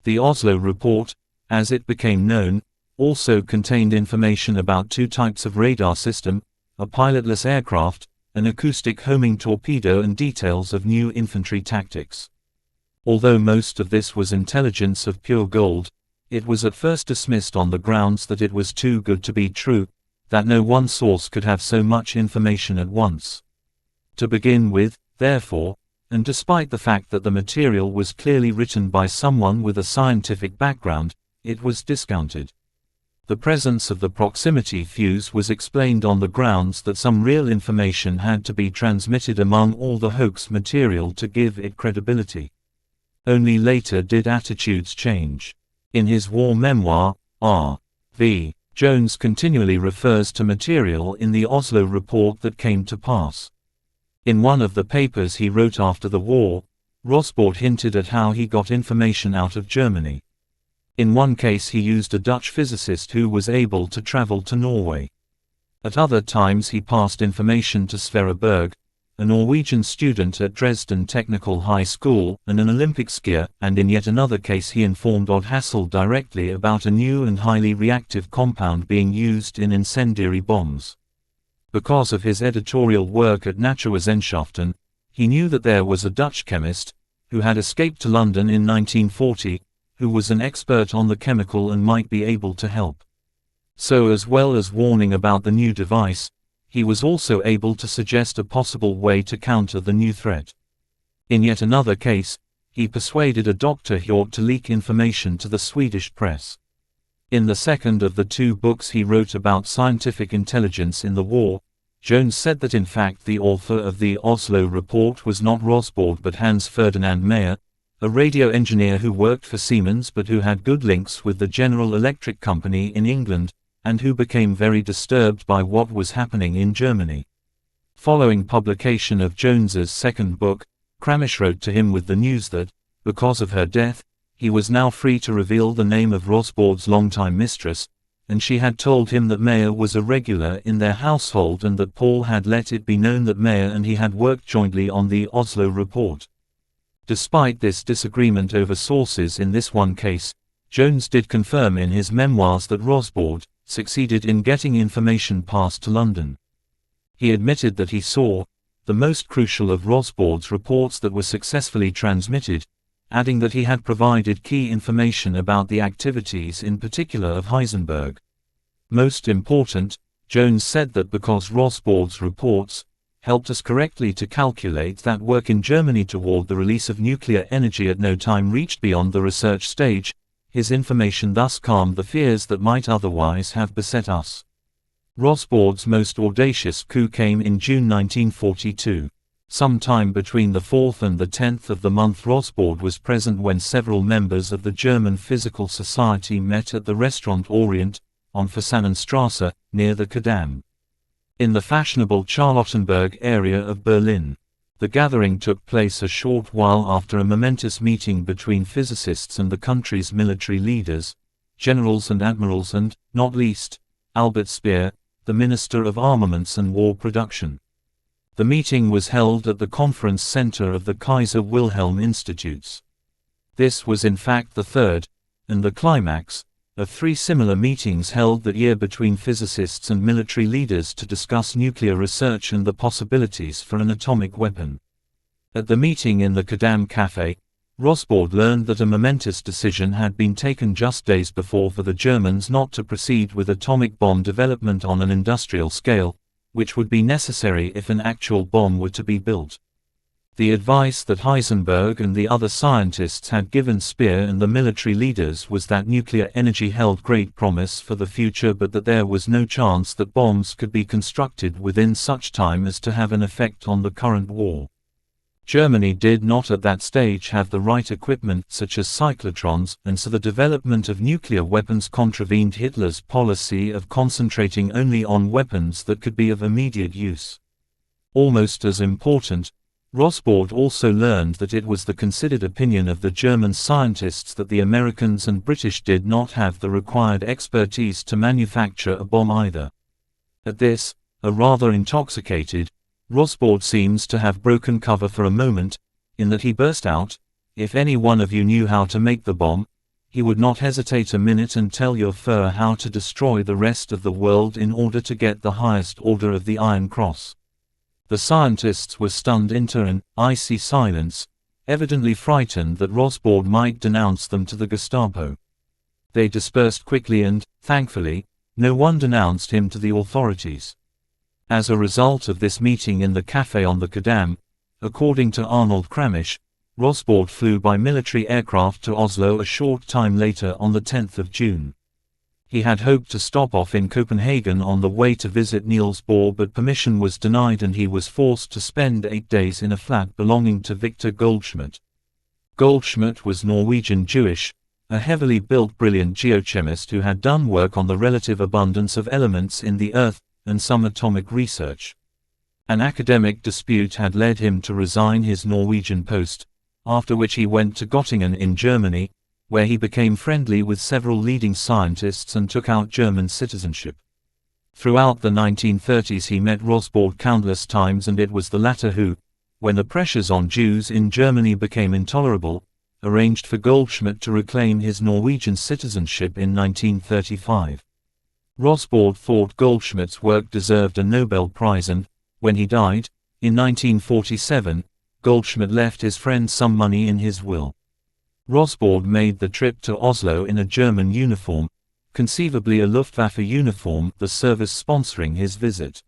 S1: The Oslo report, as it became known, also contained information about two types of radar system, a pilotless aircraft, an acoustic homing torpedo, and details of new infantry tactics. Although most of this was intelligence of pure gold, it was at first dismissed on the grounds that it was too good to be true, that no one source could have so much information at once. To begin with, therefore, and despite the fact that the material was clearly written by someone with a scientific background, it was discounted. The presence of the proximity fuse was explained on the grounds that some real information had to be transmitted among all the hoax material to give it credibility. Only later did attitudes change. In his war memoir, R.V. Jones continually refers to material in the Oslo report that came to pass. In one of the papers he wrote after the war, Rosbaud hinted at how he got information out of Germany. In one case he used a Dutch physicist who was able to travel to Norway. At other times he passed information to Sverre Berg, a Norwegian student at Dresden Technical High School and an Olympic skier, and in yet another case he informed Odd Hassel directly about a new and highly reactive compound being used in incendiary bombs. Because of his editorial work at Naturwissenschaften, he knew that there was a Dutch chemist, who had escaped to London in 1940, who was an expert on the chemical and might be able to help. So as well as warning about the new device, he was also able to suggest a possible way to counter the new threat. In yet another case, he persuaded a Dr. Hjort to leak information to the Swedish press. In the second of the two books he wrote about scientific intelligence in the war, Jones said that in fact the author of the Oslo report was not Rosbaud but Hans Ferdinand Mayer, a radio engineer who worked for Siemens but who had good links with the General Electric Company in England, and who became very disturbed by what was happening in Germany. Following publication of Jones's second book, Kramish wrote to him with the news that, because of her death, he was now free to reveal the name of Rosbaud's longtime mistress, and she had told him that Mayer was a regular in their household and that Paul had let it be known that Mayer and he had worked jointly on the Oslo report. Despite this disagreement over sources in this one case, Jones did confirm in his memoirs that Rosbaud succeeded in getting information passed to London. He admitted that he saw the most crucial of Rosbaud's reports that were successfully transmitted, adding that he had provided key information about the activities in particular of Heisenberg. Most important, Jones said that because Rosbaud's reports helped us correctly to calculate that work in Germany toward the release of nuclear energy at no time reached beyond the research stage, his information thus calmed the fears that might otherwise have beset us. Rosbaud's most audacious coup came in June 1942. Sometime between the 4th and the 10th of the month Rosbaud was present when several members of the German Physical Society met at the restaurant Orient, on Fasanenstrasse, near the Quai, in the fashionable Charlottenburg area of Berlin. The gathering took place a short while after a momentous meeting between physicists and the country's military leaders, generals and admirals and, not least, Albert Speer, the Minister of Armaments and War Production. The meeting was held at the conference center of the Kaiser Wilhelm Institutes. This was in fact the third, and the climax, of three similar meetings held that year between physicists and military leaders to discuss nuclear research and the possibilities for an atomic weapon. At the meeting in the Quai Café, Rosbaud learned that a momentous decision had been taken just days before for the Germans not to proceed with atomic bomb development on an industrial scale, which would be necessary if an actual bomb were to be built. The advice that Heisenberg and the other scientists had given Speer and the military leaders was that nuclear energy held great promise for the future, but that there was no chance that bombs could be constructed within such time as to have an effect on the current war. Germany did not at that stage have the right equipment such as cyclotrons, and so the development of nuclear weapons contravened Hitler's policy of concentrating only on weapons that could be of immediate use. Almost as important, Rosbaud also learned that it was the considered opinion of the German scientists that the Americans and British did not have the required expertise to manufacture a bomb either. At this, a rather intoxicated, Rosbaud seems to have broken cover for a moment, in that he burst out, "If any one of you knew how to make the bomb, he would not hesitate a minute and tell your Führer how to destroy the rest of the world in order to get the highest order of the Iron Cross." The scientists were stunned into an icy silence, evidently frightened that Rosbaud might denounce them to the Gestapo. They dispersed quickly and, thankfully, no one denounced him to the authorities. As a result of this meeting in the café on the Quai, according to Arnold Kramisch, Rosbaud flew by military aircraft to Oslo a short time later on the 10th of June. He had hoped to stop off in Copenhagen on the way to visit Niels Bohr, but permission was denied and he was forced to spend 8 days in a flat belonging to Victor Goldschmidt. Goldschmidt was Norwegian Jewish, a heavily built brilliant geochemist who had done work on the relative abundance of elements in the Earth, and some atomic research. An academic dispute had led him to resign his Norwegian post, after which he went to Göttingen in Germany, where he became friendly with several leading scientists and took out German citizenship. Throughout the 1930s he met Rosbaud countless times, and it was the latter who, when the pressures on Jews in Germany became intolerable, arranged for Goldschmidt to reclaim his Norwegian citizenship in 1935. Rosbaud thought Goldschmidt's work deserved a Nobel Prize and, when he died, in 1947, Goldschmidt left his friend some money in his will. Rosbaud made the trip to Oslo in a German uniform, conceivably a Luftwaffe uniform, the service sponsoring his visit.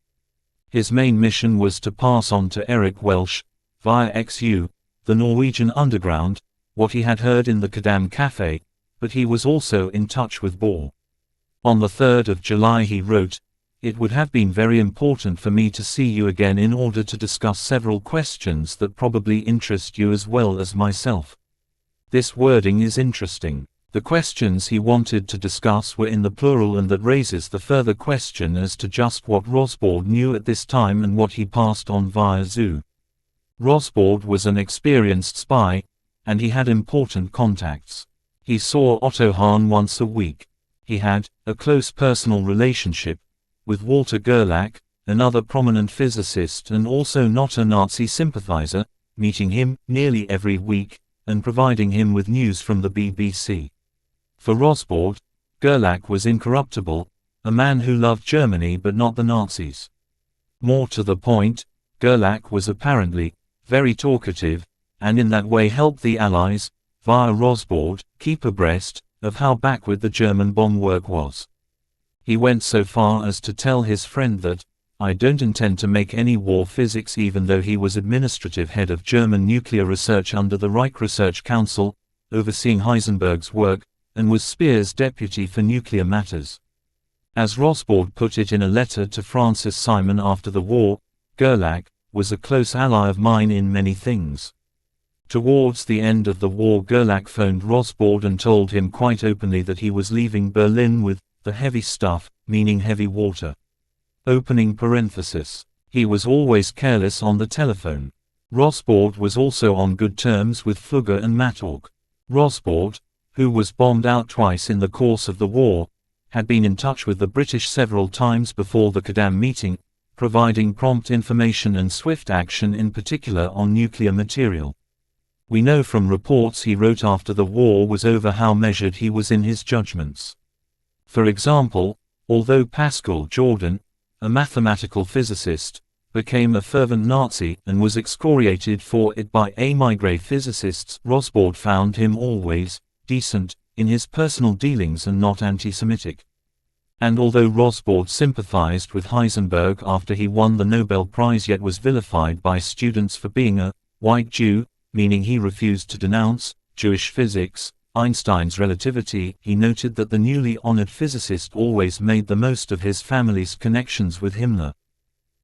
S1: His main mission was to pass on to Eric Welsh, via XU, the Norwegian underground, what he had heard in the Quai Café, but he was also in touch with Bohr. On the 3rd of July he wrote, "It would have been very important for me to see you again in order to discuss several questions that probably interest you as well as myself." This wording is interesting. The questions he wanted to discuss were in the plural, and that raises the further question as to just what Rosbaud knew at this time and what he passed on via XU. Rosbaud was an experienced spy, and he had important contacts. He saw Otto Hahn once a week. He had a close personal relationship with Walter Gerlach, another prominent physicist and also not a Nazi sympathizer, meeting him nearly every week and providing him with news from the BBC. For Rosbaud, Gerlach was incorruptible, a man who loved Germany but not the Nazis. More to the point, Gerlach was apparently very talkative, and in that way helped the Allies, via Rosbaud, keep abreast of how backward the German bomb work was. He went so far as to tell his friend that, "I don't intend to make any war physics," even though he was administrative head of German nuclear research under the Reich Research Council, overseeing Heisenberg's work, and was Speer's deputy for nuclear matters. As Rosbaud put it in a letter to Francis Simon after the war, Gerlach was a close ally of mine in many things. Towards the end of the war, Gerlach phoned Rosbaud and told him quite openly that he was leaving Berlin with the heavy stuff, meaning heavy water. Opening parenthesis. He was always careless on the telephone. Rosbaud was also on good terms with Fugger and Mattorg. Rosbaud, who was bombed out twice in the course of the war, had been in touch with the British several times before the Quai meeting, providing prompt information and swift action, in particular on nuclear material. We know from reports he wrote after the war was over how measured he was in his judgments. For example, although Pascal Jordan, a mathematical physicist, became a fervent Nazi and was excoriated for it by émigré physicists. Rosbaud found him always decent in his personal dealings and not anti-Semitic. And although Rosbaud sympathized with Heisenberg after he won the Nobel Prize, yet was vilified by students for being a white Jew, meaning he refused to denounce Jewish physics, Einstein's relativity, he noted that the newly honored physicist always made the most of his family's connections with Himmler.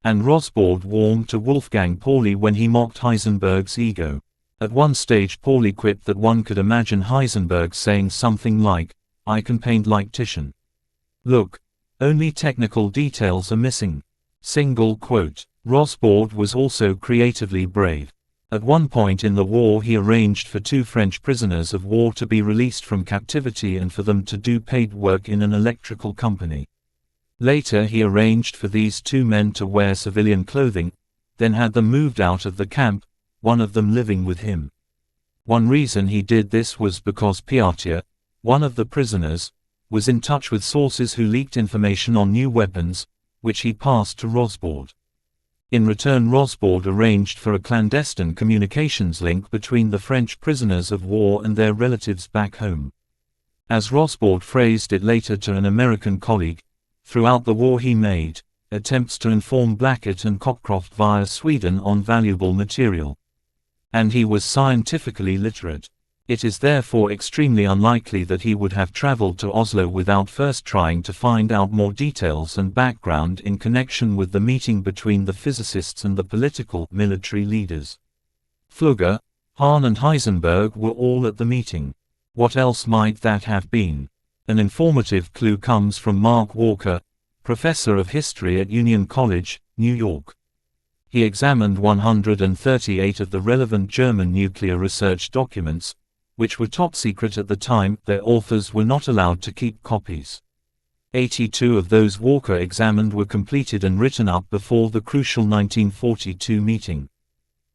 S1: And Rosbaud warmed to Wolfgang Pauli when he mocked Heisenberg's ego. At one stage Pauli quipped that one could imagine Heisenberg saying something like, "I can paint like Titian. Look, only technical details are missing." Single quote. Rosbaud was also creatively brave. At one point in the war he arranged for 2 French prisoners of war to be released from captivity and for them to do paid work in an electrical company. Later he arranged for these 2 men to wear civilian clothing, then had them moved out of the camp, one of them living with him. One reason he did this was because Piatia, one of the prisoners, was in touch with sources who leaked information on new weapons, which he passed to Rosbaud. In return, Rosbaud arranged for a clandestine communications link between the French prisoners of war and their relatives back home. As Rosbaud phrased it later to an American colleague, throughout the war he made attempts to inform Blackett and Cockcroft via Sweden on valuable material. And he was scientifically literate. It is therefore extremely unlikely that he would have traveled to Oslo without first trying to find out more details and background in connection with the meeting between the physicists and the political military leaders. Flügger, Hahn and Heisenberg were all at the meeting. What else might that have been? An informative clue comes from Mark Walker, professor of history at Union College, New York. He examined 138 of the relevant German nuclear research documents, which were top secret at the time. Their authors were not allowed to keep copies. 82 of those Walker examined were completed and written up before the crucial 1942 meeting.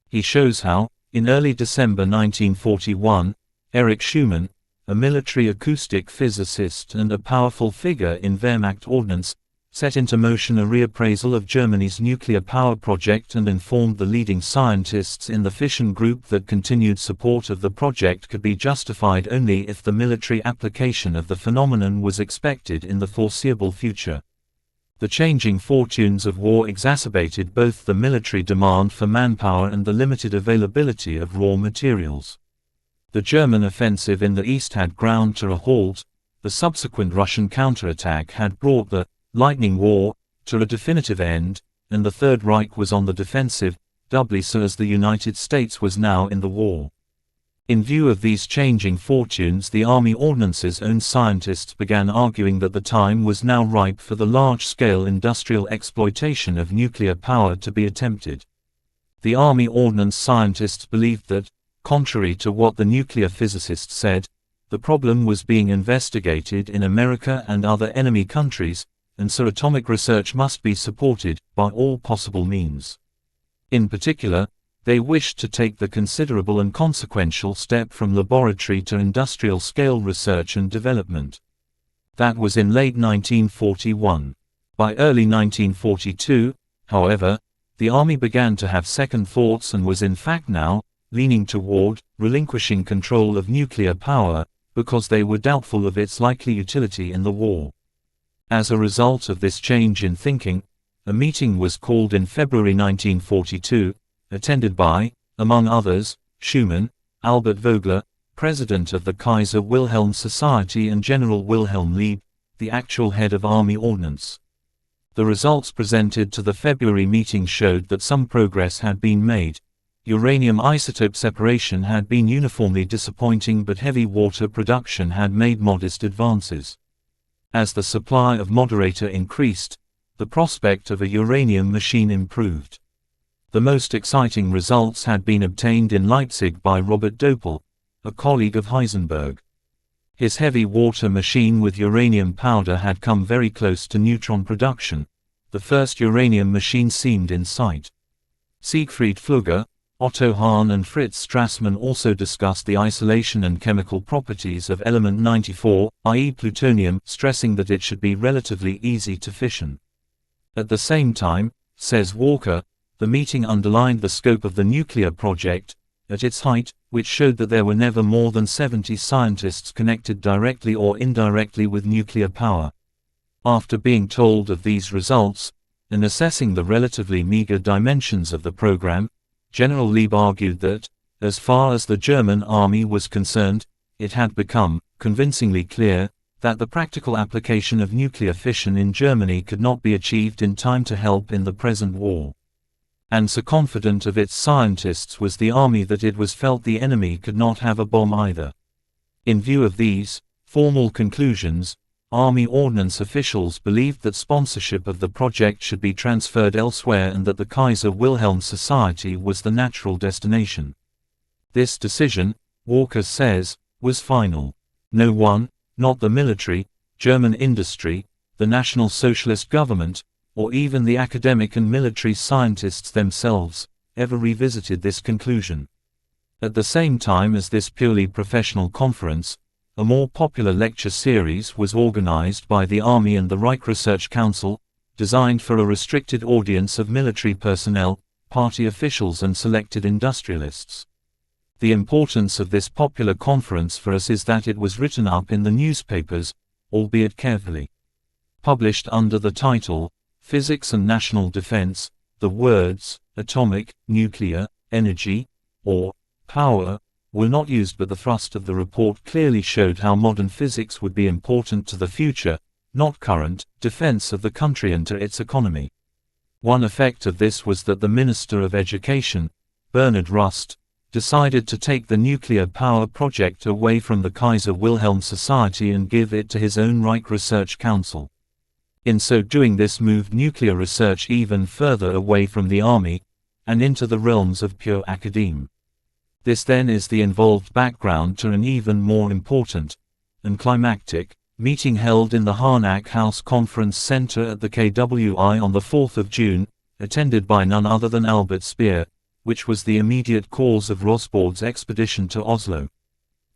S1: He shows how, in early December 1941, Erich Schumann, a military acoustic physicist and a powerful figure in Wehrmacht ordnance, set into motion a reappraisal of Germany's nuclear power project and informed the leading scientists in the fission group that continued support of the project could be justified only if the military application of the phenomenon was expected in the foreseeable future. The changing fortunes of war exacerbated both the military demand for manpower and the limited availability of raw materials. The German offensive in the east had ground to a halt, the subsequent Russian counterattack had brought the Lightning War to a definitive end, and the Third Reich was on the defensive, doubly so as the United States was now in the war. In view of these changing fortunes, the Army Ordnance's own scientists began arguing that the time was now ripe for the large-scale industrial exploitation of nuclear power to be attempted. The Army Ordnance scientists believed that, contrary to what the nuclear physicists said, the problem was being investigated in America and other enemy countries, and so atomic research must be supported by all possible means. In particular, they wished to take the considerable and consequential step from laboratory to industrial-scale research and development. That was in late 1941. By early 1942, however, the Army began to have second thoughts and was in fact now leaning toward relinquishing control of nuclear power, because they were doubtful of its likely utility in the war. As a result of this change in thinking, a meeting was called in February 1942, attended by, among others, Schumann, Albert Vogler, president of the Kaiser Wilhelm Society, and General Wilhelm Lieb, the actual head of Army Ordnance. The results presented to the February meeting showed that some progress had been made. Uranium isotope separation had been uniformly disappointing, but heavy water production had made modest advances. As the supply of moderator increased, the prospect of a uranium machine improved. The most exciting results had been obtained in Leipzig by Robert Doppel, a colleague of Heisenberg. His heavy water machine with uranium powder had come very close to neutron production. The first uranium machine seemed in sight. Siegfried Flügger, Otto Hahn and Fritz Strassmann also discussed the isolation and chemical properties of element 94, i.e. plutonium, stressing that it should be relatively easy to fission. At the same time, says Walker, The meeting underlined the scope of the nuclear project, at its height, which showed that there were never more than 70 scientists connected directly or indirectly with nuclear power. After being told of these results, and assessing the relatively meager dimensions of the program, General Lieb argued that, as far as the German army was concerned, it had become convincingly clear that the practical application of nuclear fission in Germany could not be achieved in time to help in the present war. And so confident of its scientists was the army that it was felt the enemy could not have a bomb either. In view of these formal conclusions, Army Ordnance officials believed that sponsorship of the project should be transferred elsewhere and that the Kaiser Wilhelm Society was the natural destination. This decision, Walker says, was final. No one, not the military, German industry, the National Socialist government, or even the academic and military scientists themselves, ever revisited this conclusion. At the same time as this purely professional conference, a more popular lecture series was organized by the Army and the Reich Research Council, designed for a restricted audience of military personnel, party officials and selected industrialists. The importance of this popular conference for us is that it was written up in the newspapers, albeit carefully. Published under the title, Physics and National Defense, the words, atomic, nuclear, energy, or power, were not used, but the thrust of the report clearly showed how modern physics would be important to the future, not current, defense of the country and to its economy. One effect of this was that the Minister of Education, Bernhard Rust, decided to take the nuclear power project away from the Kaiser Wilhelm Society and give it to his own Reich Research Council. In so doing, this moved nuclear research even further away from the army, and into the realms of pure academe. This then is the involved background to an even more important, and climactic, meeting held in the Harnack House Conference Center at the KWI on the 4th of June, attended by none other than Albert Speer, which was the immediate cause of Rosbaud's expedition to Oslo.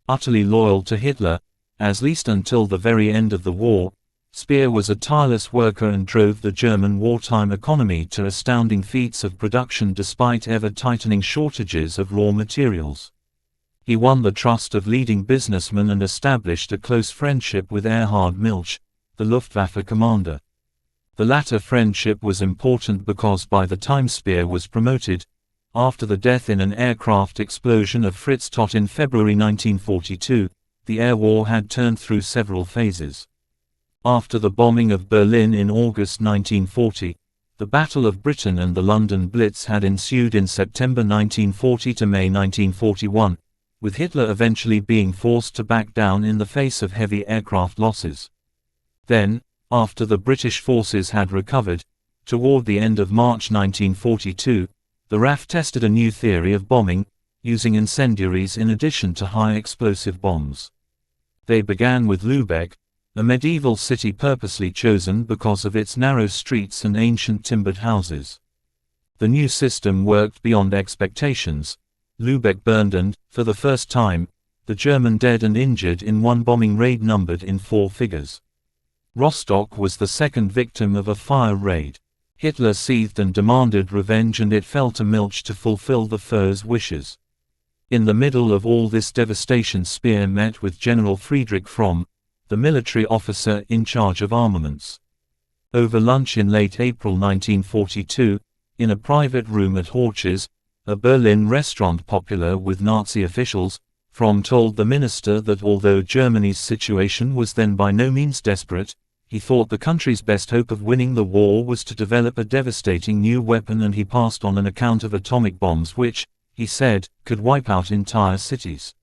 S1: Utterly loyal to Hitler, at least until the very end of the war, Speer was a tireless worker and drove the German wartime economy to astounding feats of production despite ever-tightening shortages of raw materials. He won the trust of leading businessmen and established a close friendship with Erhard Milch, the Luftwaffe commander. The latter friendship was important because by the time Speer was promoted, after the death in an aircraft explosion of Fritz Todt in February 1942, the air war had turned through several phases. After the bombing of Berlin in August 1940, the Battle of Britain and the London Blitz had ensued in September 1940 to May 1941, with Hitler eventually being forced to back down in the face of heavy aircraft losses. Then, after the British forces had recovered, toward the end of March 1942, the RAF tested a new theory of bombing, using incendiaries in addition to high-explosive bombs. They began with Lübeck, a medieval city purposely chosen because of its narrow streets and ancient timbered houses. The new system worked beyond expectations. Lübeck burned and, for the first time, the German dead and injured in one bombing raid numbered in 4 figures. Rostock was the second victim of a fire raid. Hitler seethed and demanded revenge, and it fell to Milch to fulfill the Führer's wishes. In the middle of all this devastation, Speer met with General Friedrich Fromm, the military officer in charge of armaments. Over lunch in late April 1942, in a private room at Horches, a Berlin restaurant popular with Nazi officials, Fromm told the minister that although Germany's situation was then by no means desperate, he thought the country's best hope of winning the war was to develop a devastating new weapon, and he passed on an account of atomic bombs which, he said, could wipe out entire cities.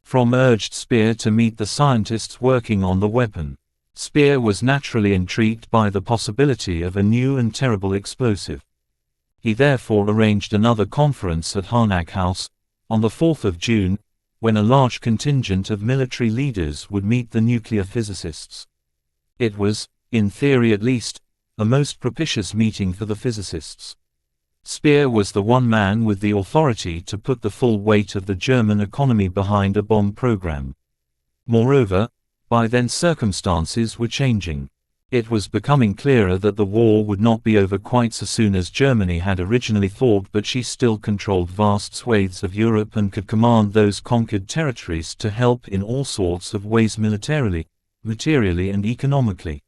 S1: Fromm urged Speer to meet the scientists working on the weapon. Speer was naturally intrigued by the possibility of a new and terrible explosive. He therefore arranged another conference at Harnack House, on the 4th of June, when a large contingent of military leaders would meet the nuclear physicists. It was, in theory at least, a most propitious meeting for the physicists. Speer was the one man with the authority to put the full weight of the German economy behind a bomb program. Moreover, by then circumstances were changing. It was becoming clearer that the war would not be over quite so soon as Germany had originally thought, but she still controlled vast swathes of Europe and could command those conquered territories to help in all sorts of ways militarily, materially and economically.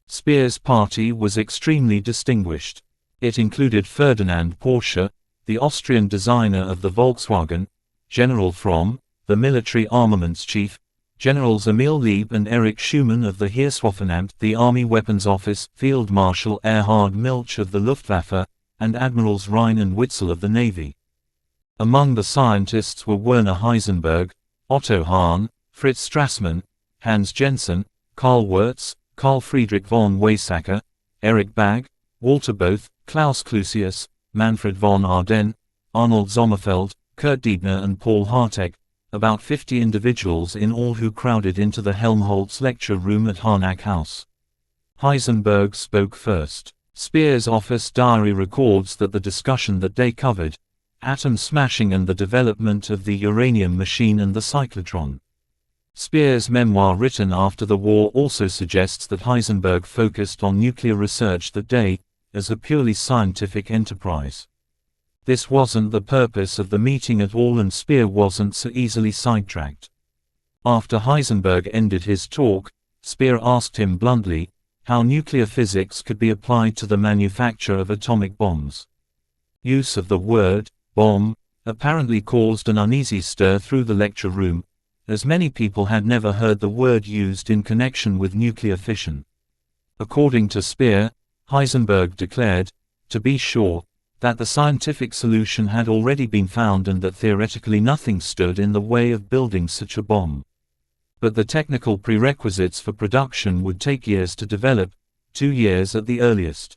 S1: Speer's party was extremely distinguished. It included Ferdinand Porsche, the Austrian designer of the Volkswagen, General Fromm, the military armaments chief, Generals Emil Lieb and Erich Schumann of the Heereswaffenamt, the Army Weapons Office, Field Marshal Erhard Milch of the Luftwaffe, and Admirals Rhein and Witzel of the Navy. Among the scientists were Werner Heisenberg, Otto Hahn, Fritz Strassmann, Hans Jensen, Karl Wirtz, Carl Friedrich von Weizsäcker, Erich Bagge, Walter Bothe, Klaus Clusius, Manfred von Ardenne, Arnold Sommerfeld, Kurt Diebner and Paul Harteg, about 50 individuals in all who crowded into the Helmholtz lecture room at Harnack House. Heisenberg spoke first. Speer's office diary records that the discussion that day covered atom smashing and the development of the uranium machine and the cyclotron. Speer's memoir written after the war also suggests that Heisenberg focused on nuclear research that day, as a purely scientific enterprise. This wasn't the purpose of the meeting at all, and Speer wasn't so easily sidetracked. After Heisenberg ended his talk, Speer asked him bluntly how nuclear physics could be applied to the manufacture of atomic bombs. Use of the word bomb apparently caused an uneasy stir through the lecture room, as many people had never heard the word used in connection with nuclear fission. According to Speer, Heisenberg declared, to be sure, that the scientific solution had already been found and that theoretically nothing stood in the way of building such a bomb. But the technical prerequisites for production would take years to develop, 2 years at the earliest.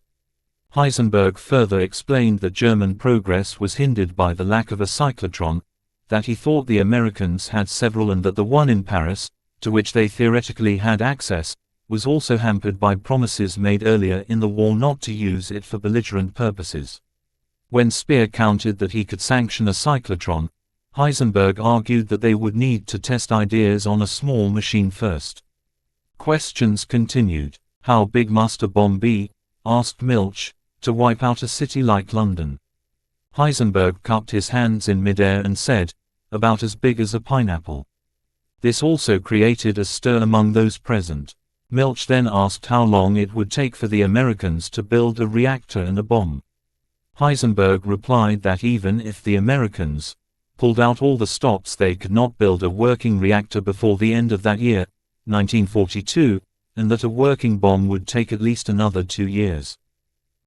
S1: Heisenberg further explained that German progress was hindered by the lack of a cyclotron, that he thought the Americans had several and that the one in Paris, to which they theoretically had access, was also hampered by promises made earlier in the war not to use it for belligerent purposes. When Speer countered that he could sanction a cyclotron, Heisenberg argued that they would need to test ideas on a small machine first. Questions continued. How big must a bomb be, asked Milch, to wipe out a city like London? Heisenberg cupped his hands in midair and said, about as big as a pineapple. This also created a stir among those present. Milch then asked how long it would take for the Americans to build a reactor and a bomb. Heisenberg replied that even if the Americans pulled out all the stops, they could not build a working reactor before the end of that year, 1942, and that a working bomb would take at least another 2 years.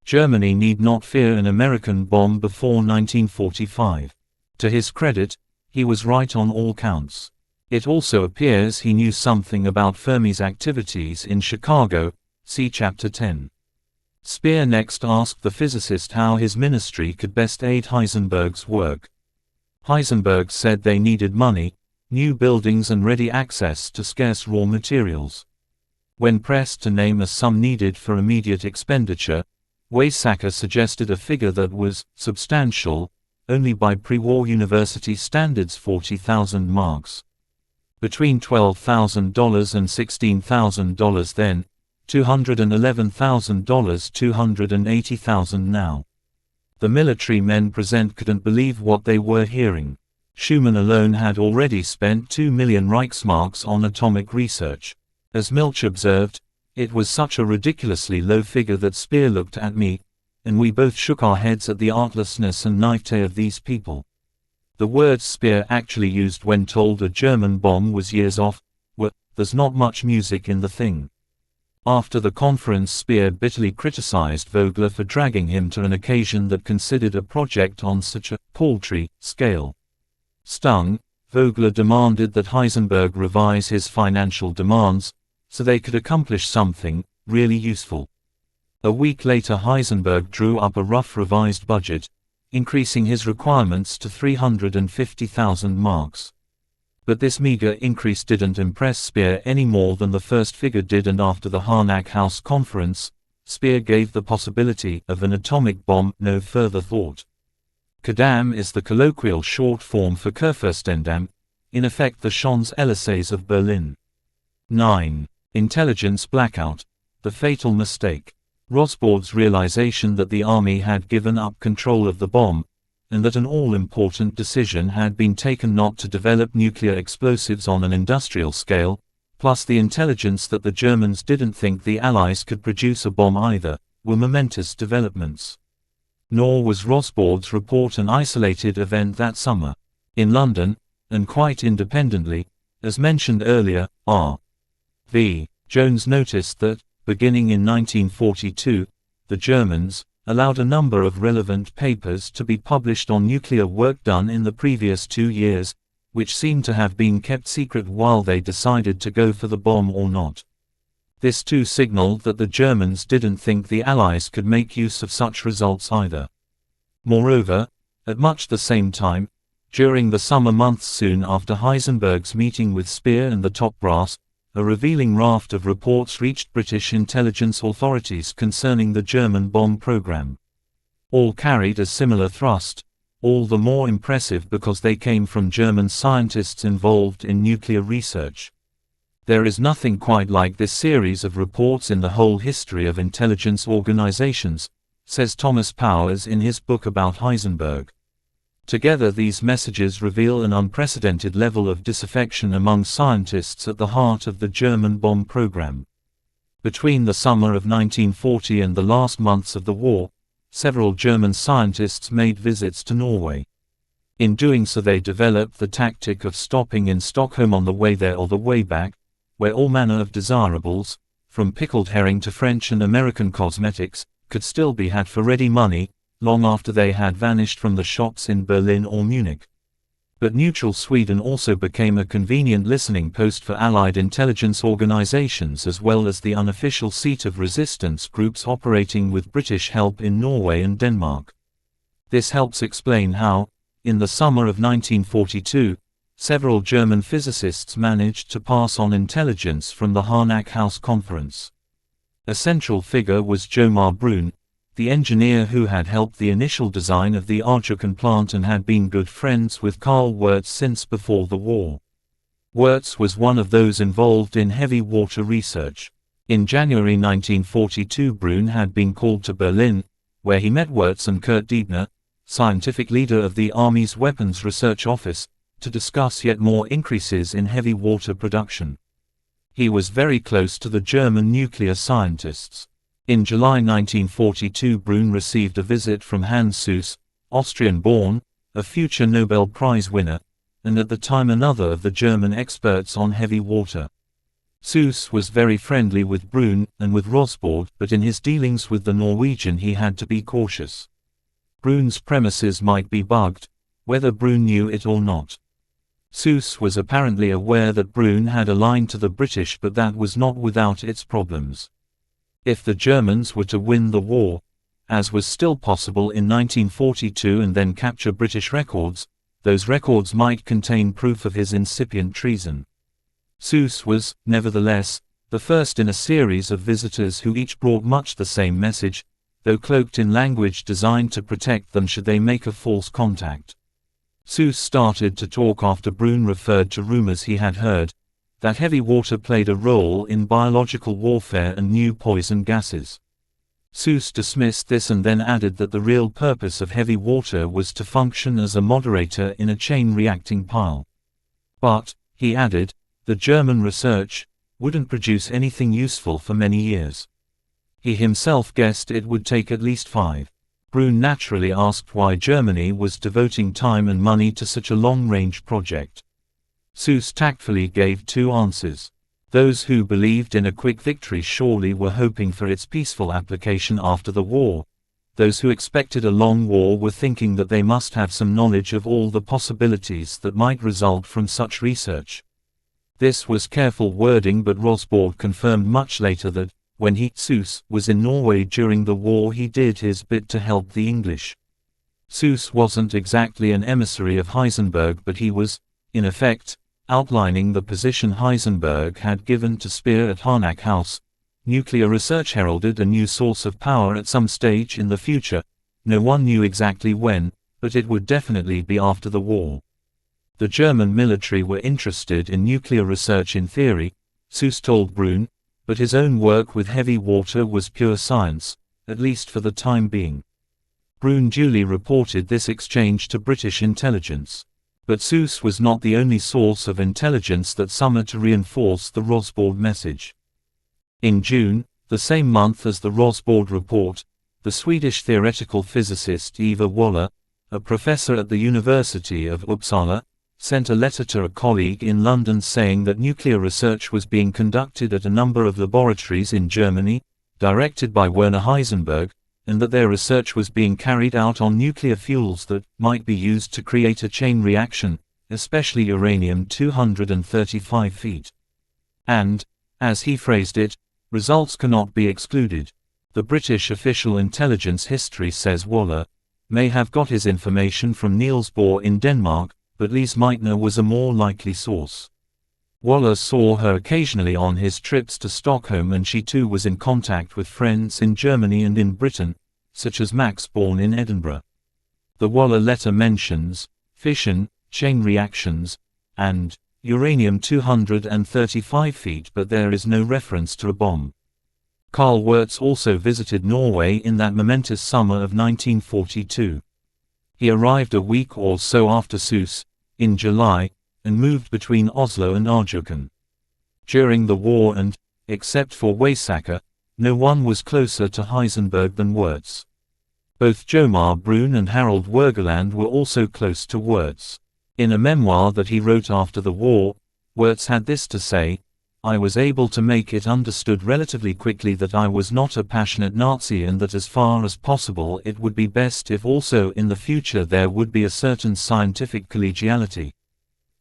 S1: Germany need not fear an American bomb before 1945. To his credit, he was right on all counts. It also appears he knew something about Fermi's activities in Chicago, see Chapter 10. Speer next asked the physicist how his ministry could best aid Heisenberg's work. Heisenberg said they needed money, new buildings and ready access to scarce raw materials. When pressed to name a sum needed for immediate expenditure, Weizsäcker suggested a figure that was substantial, only by pre-war university standards, 40,000 marks. Between $12,000 and $16,000 then, $211,000, $280,000 now. The military men present couldn't believe what they were hearing. Schumann alone had already spent 2 million Reichsmarks on atomic research. As Milch observed, it was such a ridiculously low figure that Speer looked at me, and we both shook our heads at the artlessness and naivete of these people. The words Speer actually used when told a German bomb was years off were, "There's not much music in the thing." After the conference, Speer bitterly criticized Vogler for dragging him to an occasion that considered a project on such a paltry scale. Stung, Vogler demanded that Heisenberg revise his financial demands, so they could accomplish something really useful. A week later, Heisenberg drew up a rough revised budget, increasing his requirements to 350,000 marks. But this meager increase didn't impress Speer any more than the first figure did, and after the Harnack House conference, Speer gave the possibility of an atomic bomb no further thought. Kadam is the colloquial short form for Kurfürstendamm, in effect the Champs-Élysées of Berlin. 9. Intelligence blackout. the fatal mistake. Rosbaud's realization that the army had given up control of the bomb, and that an all-important decision had been taken not to develop nuclear explosives on an industrial scale, plus the intelligence that the Germans didn't think the Allies could produce a bomb either, were momentous developments. Nor was Rosbaud's report an isolated event that summer. In London, and quite independently, as mentioned earlier, R.V. Jones noticed that, beginning in 1942, the Germans allowed a number of relevant papers to be published on nuclear work done in the previous 2 years, which seemed to have been kept secret while they decided to go for the bomb or not. This too signaled that the Germans didn't think the Allies could make use of such results either. Moreover, at much the same time, during the summer months soon after Heisenberg's meeting with Speer and the top brass, a revealing raft of reports reached British intelligence authorities concerning the German bomb program. All carried a similar thrust, all the more impressive because they came from German scientists involved in nuclear research. There is nothing quite like this series of reports in the whole history of intelligence organizations, says Thomas Powers in his book about Heisenberg. Together these messages reveal an unprecedented level of disaffection among scientists at the heart of the German bomb program. Between the summer of 1940 and the last months of the war, several German scientists made visits to Norway. In doing so they developed the tactic of stopping in Stockholm on the way there or the way back, where all manner of desirables, from pickled herring to French and American cosmetics, could still be had for ready money, long after they had vanished from the shops in Berlin or Munich. But neutral Sweden also became a convenient listening post for Allied intelligence organizations as well as the unofficial seat of resistance groups operating with British help in Norway and Denmark. This helps explain how, in the summer of 1942, several German physicists managed to pass on intelligence from the Harnack House Conference. A central figure was Jomar Brun, the engineer who had helped the initial design of the Arjukan plant and had been good friends with Karl Wirtz since before the war. Wirtz was one of those involved in heavy water research. In January 1942 Brun had been called to Berlin, where he met Wirtz and Kurt Diebner, scientific leader of the Army's Weapons Research Office, to discuss yet more increases in heavy water production. He was very close to the German nuclear scientists. In July 1942 Brun received a visit from Hans Suess, Austrian-born, a future Nobel Prize winner, and at the time another of the German experts on heavy water. Suess was very friendly with Brun and with Rosbaud, but in his dealings with the Norwegian he had to be cautious. Brun's premises might be bugged, whether Brun knew it or not. Suess was apparently aware that Brun had a line to the British, but that was not without its problems. If the Germans were to win the war, as was still possible in 1942 and then capture British records, those records might contain proof of his incipient treason. Suess was, nevertheless, the first in a series of visitors who each brought much the same message, though cloaked in language designed to protect them should they make a false contact. Suess started to talk after Brun referred to rumors he had heard, that heavy water played a role in biological warfare and new poison gases. Suess dismissed this and then added that the real purpose of heavy water was to function as a moderator in a chain-reacting pile. But, he added, the German research wouldn't produce anything useful for many years. He himself guessed it would take at least 5. Brun naturally asked why Germany was devoting time and money to such a long-range project. Suess tactfully gave 2 answers. Those who believed in a quick victory surely were hoping for its peaceful application after the war. Those who expected a long war were thinking that they must have some knowledge of all the possibilities that might result from such research. This was careful wording, but Rosbaud confirmed much later that, when Suess was in Norway during the war, he did his bit to help the English. Suess wasn't exactly an emissary of Heisenberg, but he was, in effect, outlining the position Heisenberg had given to Speer at Harnack House. Nuclear research heralded a new source of power at some stage in the future. No one knew exactly when, but it would definitely be after the war. The German military were interested in nuclear research in theory, Suess told Brun, but his own work with heavy water was pure science, at least for the time being. Brune duly reported this exchange to British intelligence. But Seuss was not the only source of intelligence that summoned to reinforce the Rosbaud message. In June, the same month as the Rosbaud report, the Swedish theoretical physicist Eva Waller, a professor at the University of Uppsala, sent a letter to a colleague in London saying that nuclear research was being conducted at a number of laboratories in Germany, directed by Werner Heisenberg, and that their research was being carried out on nuclear fuels that might be used to create a chain reaction, especially uranium-235 feet. And, as he phrased it, results cannot be excluded. The British official intelligence history, says Waller, may have got his information from Niels Bohr in Denmark, but Lise Meitner was a more likely source. Waller saw her occasionally on his trips to Stockholm, and she too was in contact with friends in Germany and in Britain, such as Max Born in Edinburgh. The Waller letter mentions fission, chain reactions, and uranium-235 feet, but there is no reference to a bomb. Carl Wirtz also visited Norway in that momentous summer of 1942. He arrived a week or so after Seuss, in July, and moved between Oslo and Arjuken. During the war and, except for Weizsäcker, no one was closer to Heisenberg than Wirtz. Both Jomar Brune and Harold Wergeland were also close to Wirtz. In a memoir that he wrote after the war, Wirtz had this to say: "I was able to make it understood relatively quickly that I was not a passionate Nazi, and that as far as possible it would be best if also in the future there would be a certain scientific collegiality."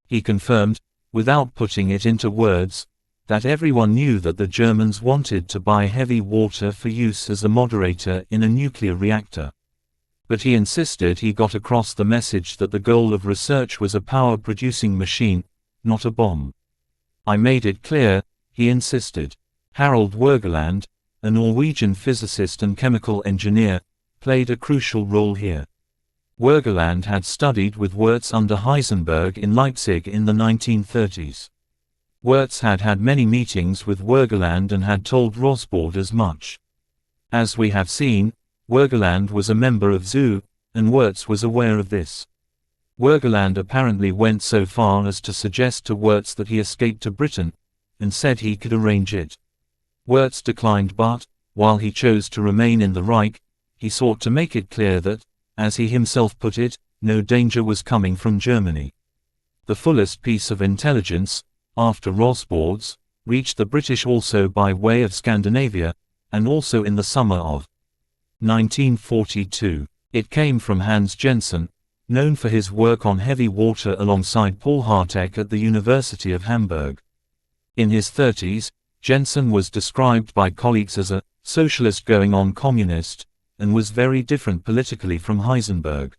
S1: He confirmed, without putting it into words, that everyone knew that the Germans wanted to buy heavy water for use as a moderator in a nuclear reactor. But he insisted he got across the message that the goal of research was a power-producing machine, not a bomb. "I made it clear," he insisted. Harold Wergeland, a Norwegian physicist and chemical engineer, played a crucial role here. Wergeland had studied with Wirtz under Heisenberg in Leipzig in the 1930s. Wirtz had had many meetings with Wergeland and had told Rosbaud as much. As we have seen, Wergeland was a member of ZOO, and Wirtz was aware of this. Wergeland apparently went so far as to suggest to Wirtz that he escape to Britain, and said he could arrange it. Wirtz declined, but, while he chose to remain in the Reich, he sought to make it clear that, as he himself put it, no danger was coming from Germany. The fullest piece of intelligence, after Rosbaud's, reached the British also by way of Scandinavia, and also in the summer of 1942. It came from Hans Jensen, known for his work on heavy water alongside Paul Hartek at the University of Hamburg. In his 30s, Jensen was described by colleagues as a socialist going on communist, and was very different politically from Heisenberg.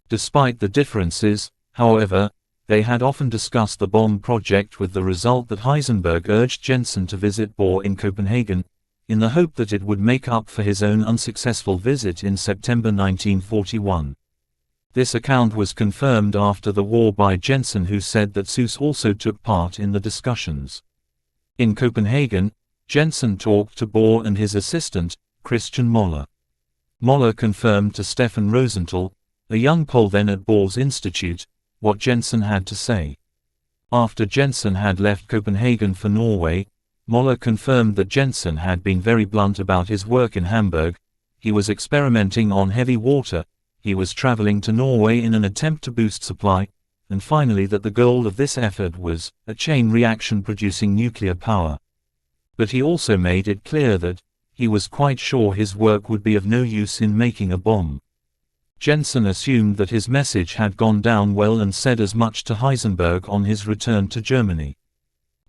S1: Despite the differences, however, they had often discussed the bomb project, with the result that Heisenberg urged Jensen to visit Bohr in Copenhagen, in the hope that it would make up for his own unsuccessful visit in September 1941. This account was confirmed after the war by Jensen, who said that Seuss also took part in the discussions. In Copenhagen, Jensen talked to Bohr and his assistant, Christian Moller. Moller confirmed to Stefan Rosenthal, a young Pole then at Bohr's Institute, what Jensen had to say. After Jensen had left Copenhagen for Norway, Moller confirmed that Jensen had been very blunt about his work in Hamburg. He was experimenting on heavy water, he was traveling to Norway in an attempt to boost supply, and finally that the goal of this effort was a chain reaction producing nuclear power. But he also made it clear that he was quite sure his work would be of no use in making a bomb. Jensen assumed that his message had gone down well and said as much to Heisenberg on his return to Germany.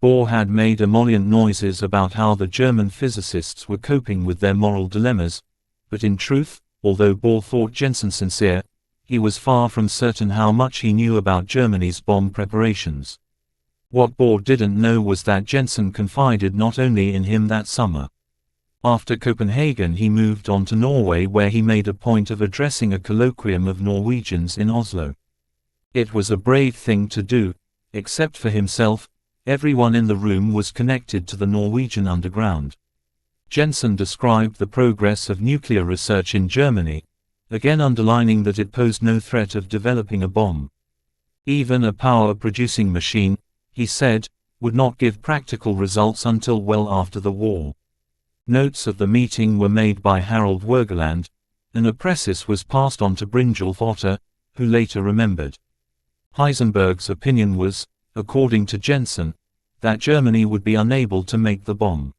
S1: Bohr had made emollient noises about how the German physicists were coping with their moral dilemmas, but in truth, although Bohr thought Jensen sincere, he was far from certain how much he knew about Germany's bomb preparations. What Bohr didn't know was that Jensen confided not only in him that summer. After Copenhagen he moved on to Norway, where he made a point of addressing a colloquium of Norwegians in Oslo. It was a brave thing to do, except for himself, Everyone in the room was connected to the Norwegian underground. Jensen described the progress of nuclear research in Germany, again underlining that it posed no threat of developing a bomb. Even a power-producing machine, he said, would not give practical results until well after the war. Notes of the meeting were made by Harold Wergeland, and a precis was passed on to Brynjulf Otter, who later remembered. Heisenberg's opinion was, according to Jensen, that Germany would be unable to make the bomb.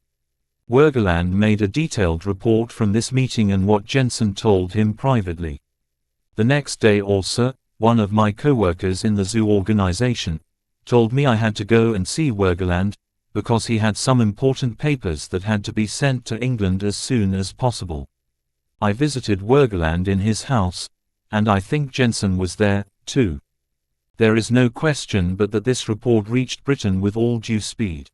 S1: Wergeland made a detailed report from this meeting and what Jensen told him privately. The next day also, one of my co-workers in the zoo organization told me I had to go and see Wergeland, because he had some important papers that had to be sent to England as soon as possible. I visited Wergeland in his house, and I think Jensen was there, too. There is no question but that this report reached Britain with all due speed.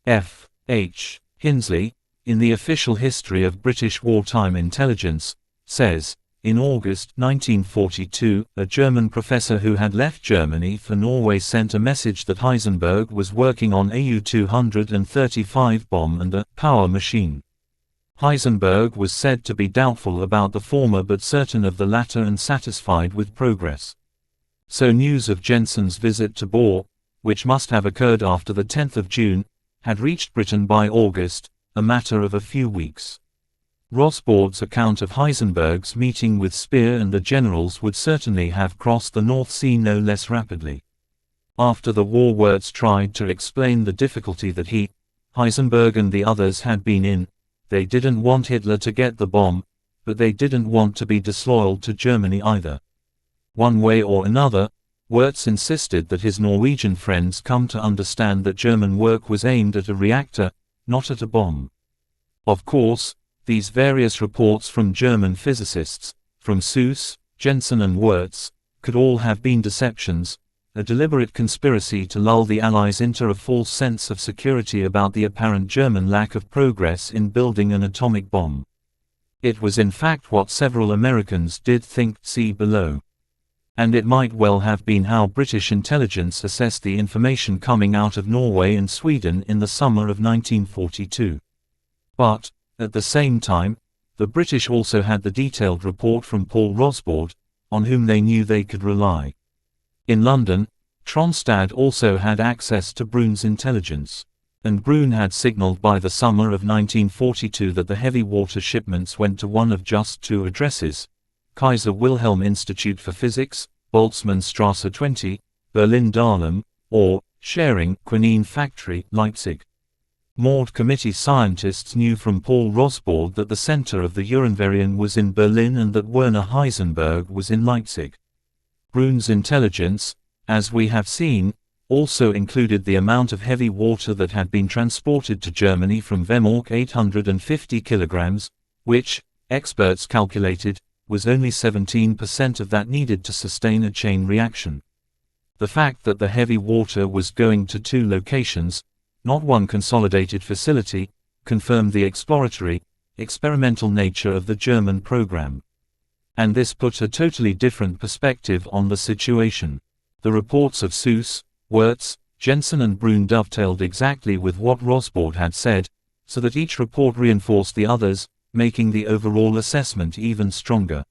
S1: F. H. Hinsley, in the Official History of British Wartime Intelligence, says, in August 1942, a German professor who had left Germany for Norway sent a message that Heisenberg was working on a U-235 bomb and a power machine. Heisenberg was said to be doubtful about the former but certain of the latter and satisfied with progress. So news of Jensen's visit to Bohr, which must have occurred after the 10th of June, had reached Britain by August, a matter of a few weeks. Rosbaud's account of Heisenberg's meeting with Speer and the generals would certainly have crossed the North Sea no less rapidly. After the war, Wirtz tried to explain the difficulty that he, Heisenberg and the others had been in. They didn't want Hitler to get the bomb, but they didn't want to be disloyal to Germany either. One way or another, Wirtz insisted that his Norwegian friends come to understand that German work was aimed at a reactor, not at a bomb. Of course, these various reports from German physicists, from Suess, Jensen and Wirtz, could all have been deceptions, a deliberate conspiracy to lull the Allies into a false sense of security about the apparent German lack of progress in building an atomic bomb. It was in fact what several Americans did think, see below. And it might well have been how British intelligence assessed the information coming out of Norway and Sweden in the summer of 1942. But, at the same time, the British also had the detailed report from Paul Rosbaud, on whom they knew they could rely. In London, Tronstad also had access to Brun's intelligence, and Brun had signaled by the summer of 1942 that the heavy water shipments went to one of just two addresses: Kaiser Wilhelm Institute for Physics, Boltzmannstrasse 20, Berlin-Dahlem, or Schering, Quinine Factory, Leipzig. Maud Committee scientists knew from Paul Rosbaud that the center of the Uranvarian was in Berlin and that Werner Heisenberg was in Leipzig. Brun's intelligence, as we have seen, also included the amount of heavy water that had been transported to Germany from Vemork, 850 kilograms, which, experts calculated, was only 17% of that needed to sustain a chain reaction. The fact that the heavy water was going to two locations, not one consolidated facility, confirmed the exploratory, experimental nature of the German program. And this put a totally different perspective on the situation. The reports of Suess, Wirtz, Jensen and Brun dovetailed exactly with what Rosbaud had said, so that each report reinforced the others, making the overall assessment even stronger.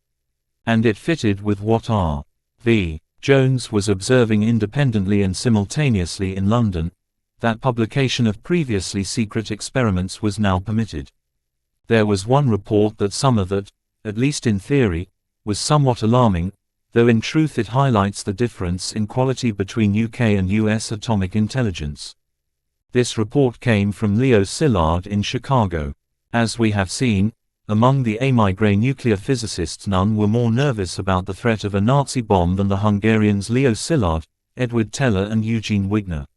S1: And it fitted with what R. V. Jones was observing independently and simultaneously in London. That publication of previously secret experiments was now permitted. There was one report that summer that, at least in theory, was somewhat alarming, though in truth it highlights the difference in quality between UK and US atomic intelligence. This report came from Leo Szilard in Chicago. As we have seen, among the émigré nuclear physicists none were more nervous about the threat of a Nazi bomb than the Hungarians Leo Szilard, Edward Teller and Eugene Wigner.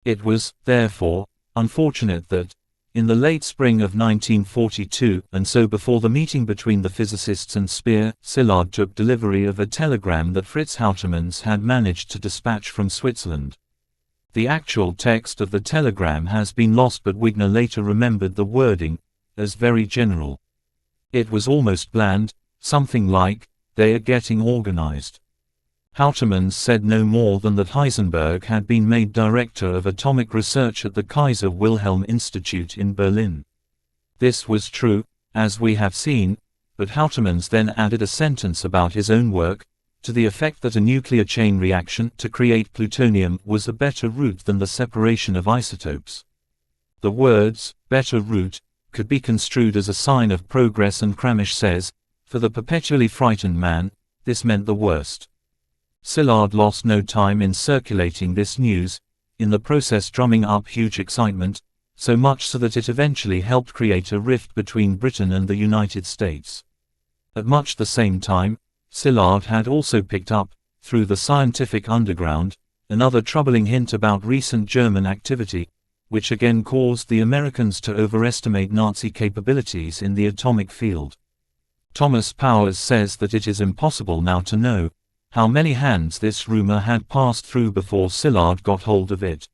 S1: It was, therefore, unfortunate that, in the late spring of 1942, and so before the meeting between the physicists and Speer, Szilard took delivery of a telegram that Fritz Houtermans had managed to dispatch from Switzerland. The actual text of the telegram has been lost, but Wigner later remembered the wording as very general. It was almost bland, something like, "They are getting organized." Houtemans said no more than that Heisenberg had been made director of atomic research at the Kaiser Wilhelm Institute in Berlin. This was true, as we have seen, but Houtemans then added a sentence about his own work, to the effect that a nuclear chain reaction to create plutonium was a better route than the separation of isotopes. The words, better route, could be construed as a sign of progress, and Kramish says, for the perpetually frightened man, this meant the worst. Szilard lost no time in circulating this news, in the process drumming up huge excitement, so much so that it eventually helped create a rift between Britain and the United States. At much the same time, Szilard had also picked up, through the scientific underground, another troubling hint about recent German activity, which again caused the Americans to overestimate Nazi capabilities in the atomic field. Thomas Powers says that it is impossible now to know how many hands this rumor had passed through before Szilard got hold of it.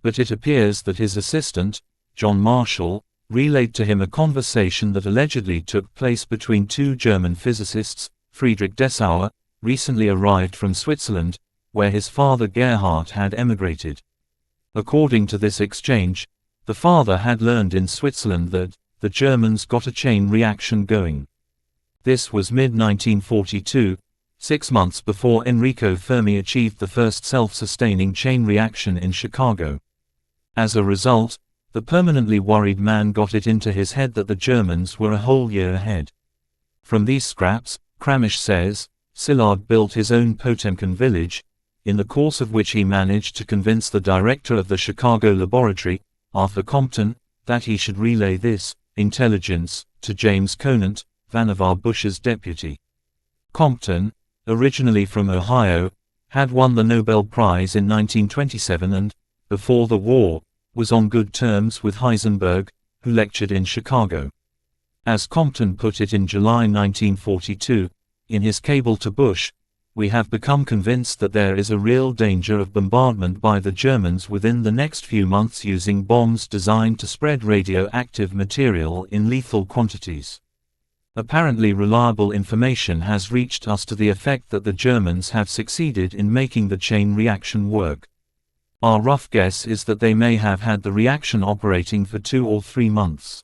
S1: But it appears that his assistant, John Marshall, relayed to him a conversation that allegedly took place between two German physicists, Friedrich Dessauer, recently arrived from Switzerland, where his father Gerhard had emigrated. According to this exchange, the father had learned in Switzerland that the Germans got a chain reaction going. This was mid-1942, 6 months before Enrico Fermi achieved the first self-sustaining chain reaction in Chicago. As a result, the permanently worried man got it into his head that the Germans were a whole year ahead. From these scraps, Kramish says, Szilard built his own Potemkin village, in the course of which he managed to convince the director of the Chicago laboratory, Arthur Compton, that he should relay this intelligence to James Conant, Vannevar Bush's deputy. Compton, originally from Ohio, had won the Nobel Prize in 1927 and, before the war, was on good terms with Heisenberg, who lectured in Chicago. As Compton put it in July 1942, in his cable to Bush, "We have become convinced that there is a real danger of bombardment by the Germans within the next few months using bombs designed to spread radioactive material in lethal quantities. Apparently reliable information has reached us to the effect that the Germans have succeeded in making the chain reaction work. Our rough guess is that they may have had the reaction operating for 2 or 3 months."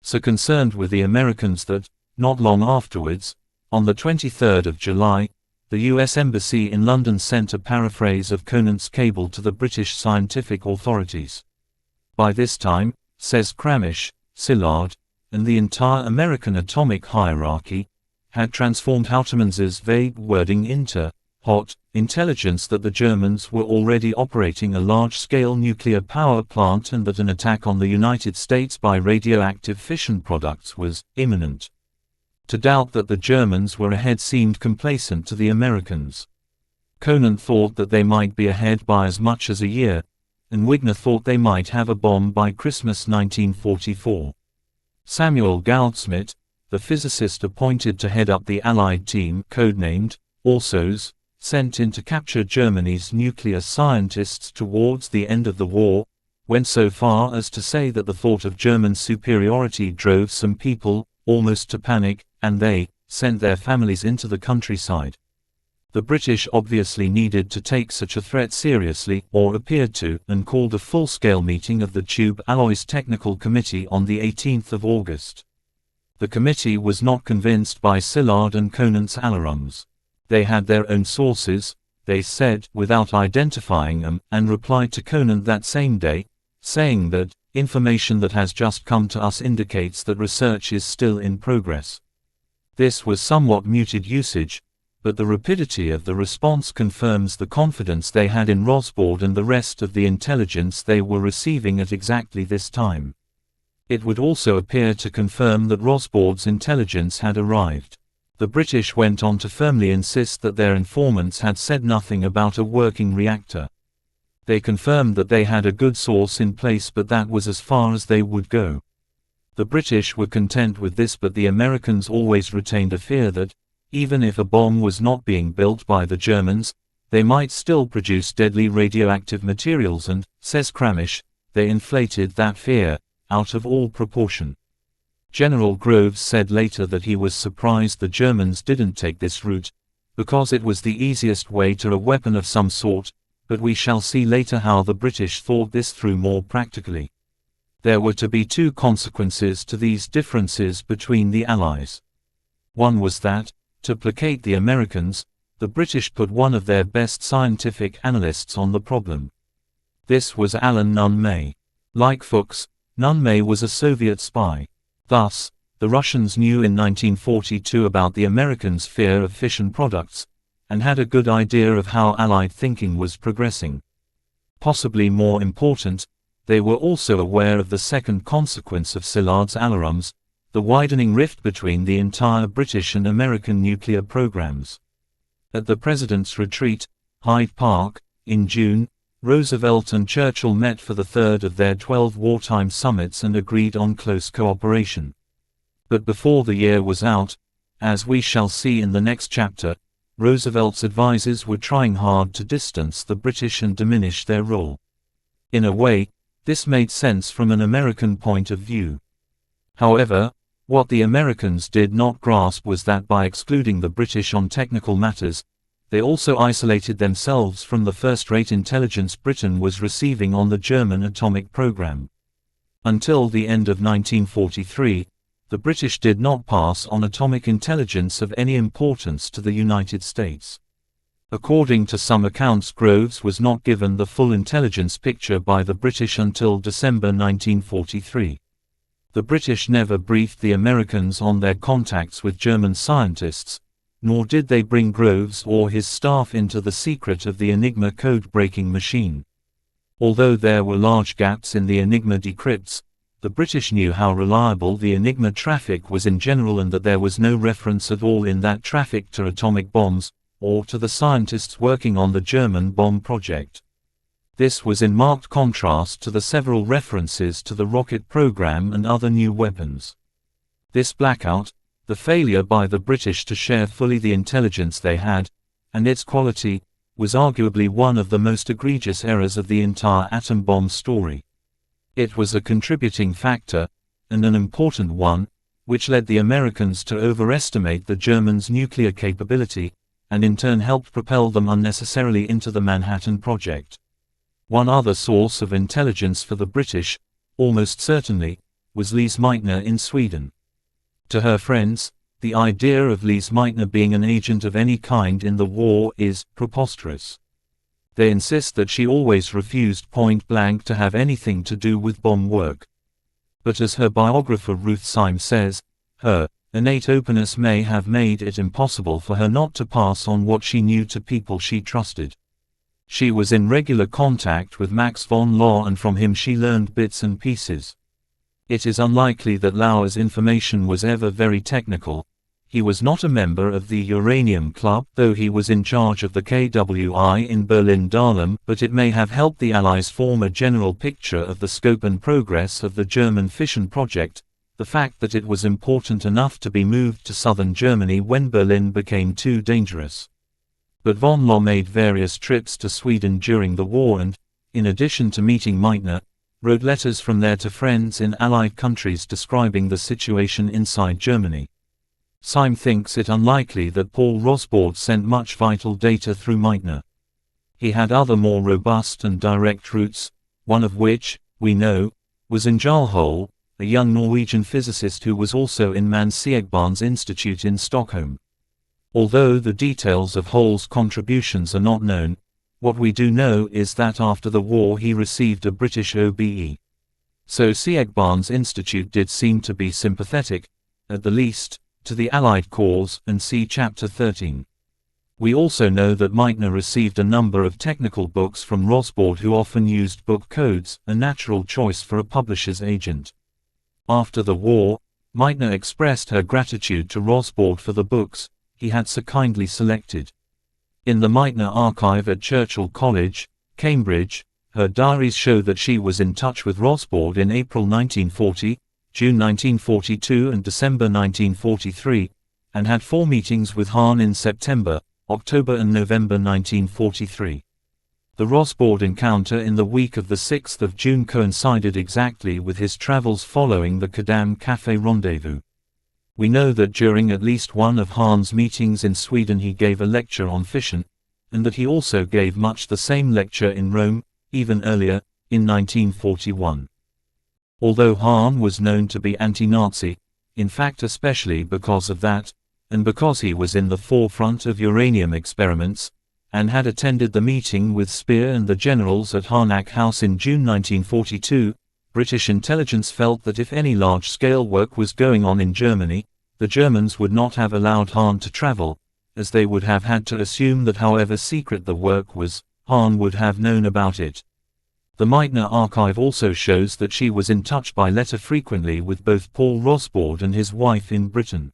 S1: So concerned were the Americans that, not long afterwards, on the 23rd of July, the U.S. Embassy in London sent a paraphrase of Conant's cable to the British scientific authorities. By this time, says Kramish, Szilard, and the entire American atomic hierarchy, had transformed Houtemans's vague wording into hot intelligence that the Germans were already operating a large-scale nuclear power plant and that an attack on the United States by radioactive fission products was imminent. To doubt that the Germans were ahead seemed complacent to the Americans. Conant thought that they might be ahead by as much as a year, and Wigner thought they might have a bomb by Christmas 1944. Samuel Goudsmit, the physicist appointed to head up the Allied team codenamed Orsos, sent in to capture Germany's nuclear scientists towards the end of the war, went so far as to say that the thought of German superiority drove some people almost to panic, and they sent their families into the countryside. The British obviously needed to take such a threat seriously, or appeared to, and called a full-scale meeting of the Tube Alloys Technical Committee on the 18th of August. The committee was not convinced by Szilard and Conant's alarums. They had their own sources, they said, without identifying them, and replied to Conant that same day, saying that, "Information that has just come to us indicates that research is still in progress." This was somewhat muted usage, but the rapidity of the response confirms the confidence they had in Rosbaud and the rest of the intelligence they were receiving at exactly this time. It would also appear to confirm that Rosbaud's intelligence had arrived. The British went on to firmly insist that their informants had said nothing about a working reactor. They confirmed that they had a good source in place, but that was as far as they would go. The British were content with this, but the Americans always retained a fear that, even if a bomb was not being built by the Germans, they might still produce deadly radioactive materials and, says Kramish, they inflated that fear out of all proportion. General Groves said later that he was surprised the Germans didn't take this route, because it was the easiest way to a weapon of some sort, but we shall see later how the British thought this through more practically. There were to be two consequences to these differences between the Allies. One was that, to placate the Americans, the British put one of their best scientific analysts on the problem. This was Alan Nunn May. Like Fuchs, Nunn May was a Soviet spy. Thus, the Russians knew in 1942 about the Americans' fear of fission products, and had a good idea of how Allied thinking was progressing. Possibly more important, they were also aware of the second consequence of Szilard's alarums, the widening rift between the entire British and American nuclear programs. At the President's Retreat, Hyde Park, in June, Roosevelt and Churchill met for the third of their 12 wartime summits and agreed on close cooperation. But before the year was out, as we shall see in the next chapter, Roosevelt's advisers were trying hard to distance the British and diminish their role. In a way, this made sense from an American point of view. However, what the Americans did not grasp was that by excluding the British on technical matters, they also isolated themselves from the first-rate intelligence Britain was receiving on the German atomic program. Until the end of 1943, the British did not pass on atomic intelligence of any importance to the United States. According to some accounts, Groves was not given the full intelligence picture by the British until December 1943. The British never briefed the Americans on their contacts with German scientists, nor did they bring Groves or his staff into the secret of the Enigma code-breaking machine. Although there were large gaps in the Enigma decrypts, the British knew how reliable the Enigma traffic was in general and that there was no reference at all in that traffic to atomic bombs, or to the scientists working on the German bomb project. This was in marked contrast to the several references to the rocket program and other new weapons. This blackout, the failure by the British to share fully the intelligence they had, and its quality, was arguably one of the most egregious errors of the entire atom bomb story. It was a contributing factor, and an important one, which led the Americans to overestimate the Germans' nuclear capability, and in turn helped propel them unnecessarily into the Manhattan Project. One other source of intelligence for the British, almost certainly, was Lise Meitner in Sweden. To her friends, the idea of Lise Meitner being an agent of any kind in the war is preposterous. They insist that she always refused point-blank to have anything to do with bomb work. But as her biographer Ruth Syme says, her innate openness may have made it impossible for her not to pass on what she knew to people she trusted. She was in regular contact with Max von Laue, and from him she learned bits and pieces. It is unlikely that Lauer's information was ever very technical. He was not a member of the Uranium Club, though he was in charge of the KWI in Berlin-Dahlem, but it may have helped the Allies form a general picture of the scope and progress of the German fission project, the fact that it was important enough to be moved to southern Germany when Berlin became too dangerous. But von Laue made various trips to Sweden during the war and, in addition to meeting Meitner, wrote letters from there to friends in Allied countries describing the situation inside Germany. Syme thinks it unlikely that Paul Rosbaud sent much vital data through Meitner. He had other more robust and direct routes, one of which, we know, was in Jarl Hole, a young Norwegian physicist who was also in Mans Siegbarns Institute in Stockholm. Although the details of Hole's contributions are not known, what we do know is that after the war he received a British OBE. So Siegbarns Institute did seem to be sympathetic, at the least, to the Allied cause, and see Chapter 13. We also know that Meitner received a number of technical books from Rosbaud, who often used book codes, a natural choice for a publisher's agent. After the war, Meitner expressed her gratitude to Rosbaud for the books he had so kindly selected. In the Meitner archive at Churchill College, Cambridge, her diaries show that she was in touch with Rosbaud in April 1940, June 1942 and December 1943, and had 4 meetings with Hahn in September, October and November 1943. The Rosbaud encounter in the week of the 6th of June coincided exactly with his travels following the Kadam Café rendezvous. We know that during at least one of Hahn's meetings in Sweden he gave a lecture on fission, and that he also gave much the same lecture in Rome, even earlier, in 1941. Although Hahn was known to be anti-Nazi, in fact especially because of that, and because he was in the forefront of uranium experiments, and had attended the meeting with Speer and the generals at Harnack House in June 1942, British intelligence felt that if any large-scale work was going on in Germany, the Germans would not have allowed Hahn to travel, as they would have had to assume that however secret the work was, Hahn would have known about it. The Meitner archive also shows that she was in touch by letter frequently with both Paul Rosbaud and his wife in Britain.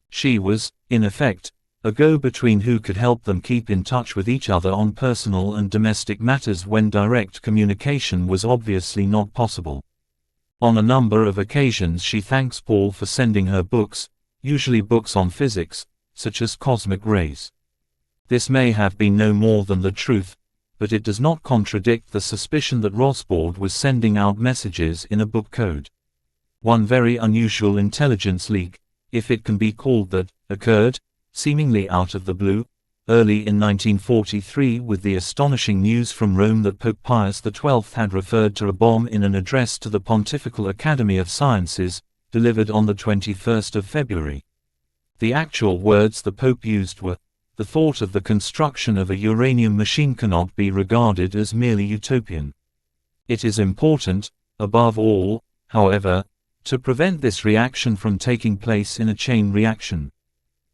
S1: She was, in effect, a go-between who could help them keep in touch with each other on personal and domestic matters when direct communication was obviously not possible. On a number of occasions she thanks Paul for sending her books, usually books on physics, such as cosmic rays. This may have been no more than the truth, but it does not contradict the suspicion that Rosbaud was sending out messages in a book code. One very unusual intelligence leak, if it can be called that, occurred, seemingly out of the blue, early in 1943 with the astonishing news from Rome that Pope Pius XII had referred to a bomb in an address to the Pontifical Academy of Sciences, delivered on the 21st of February. The actual words the Pope used were, "The thought of the construction of a uranium machine cannot be regarded as merely utopian. It is important, above all, however, to prevent this reaction from taking place in a chain reaction.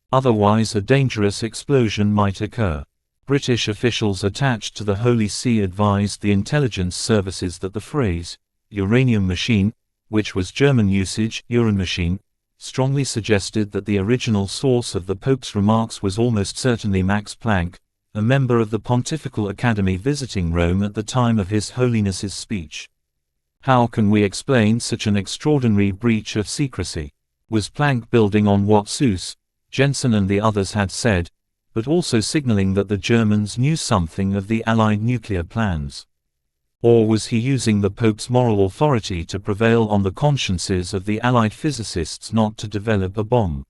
S1: Otherwise a dangerous explosion might occur." British officials attached to the Holy See advised the intelligence services that the phrase, uranium machine, which was German usage, Uranmaschine, strongly suggested that the original source of the Pope's remarks was almost certainly Max Planck, a member of the Pontifical Academy visiting Rome at the time of His Holiness's speech. How can we explain such an extraordinary breach of secrecy? Was Planck building on what Seuss, Jensen and the others had said, but also signaling that the Germans knew something of the Allied nuclear plans? Or was he using the Pope's moral authority to prevail on the consciences of the Allied physicists not to develop a bomb?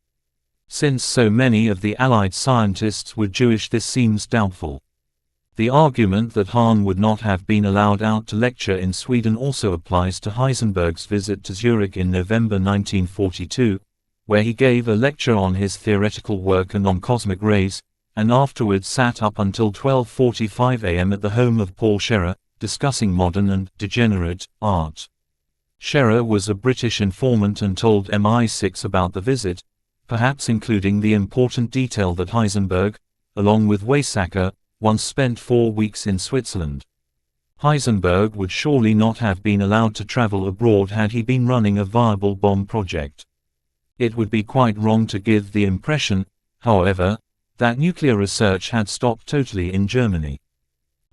S1: Since so many of the Allied scientists were Jewish, this seems doubtful. The argument that Hahn would not have been allowed out to lecture in Sweden also applies to Heisenberg's visit to Zurich in November 1942, where he gave a lecture on his theoretical work and on cosmic rays, and afterwards sat up until 12:45 a.m. at the home of Paul Scherrer, discussing modern and degenerate art. Scherrer was a British informant and told MI6 about the visit, perhaps including the important detail that Heisenberg, along with Weizsäcker, once spent 4 weeks in Switzerland. Heisenberg would surely not have been allowed to travel abroad had he been running a viable bomb project. It would be quite wrong to give the impression, however, that nuclear research had stopped totally in Germany.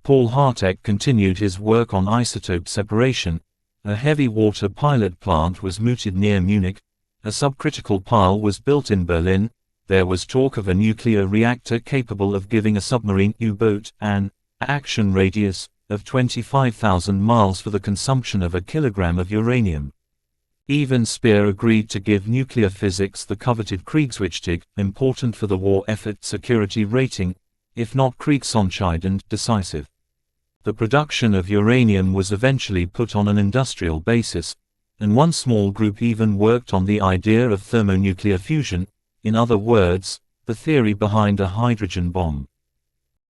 S1: Paul Hartek continued his work on isotope separation. A heavy water pilot plant was mooted near Munich, a subcritical pile was built in Berlin, there was talk of a nuclear reactor capable of giving a submarine U-boat an action radius of 25,000 miles for the consumption of a kilogram of uranium. Even Speer agreed to give nuclear physics the coveted Kriegswichtig, important for the war effort security rating, if not kriegsentscheidend, decisive. The production of uranium was eventually put on an industrial basis, and one small group even worked on the idea of thermonuclear fusion, in other words, the theory behind a hydrogen bomb.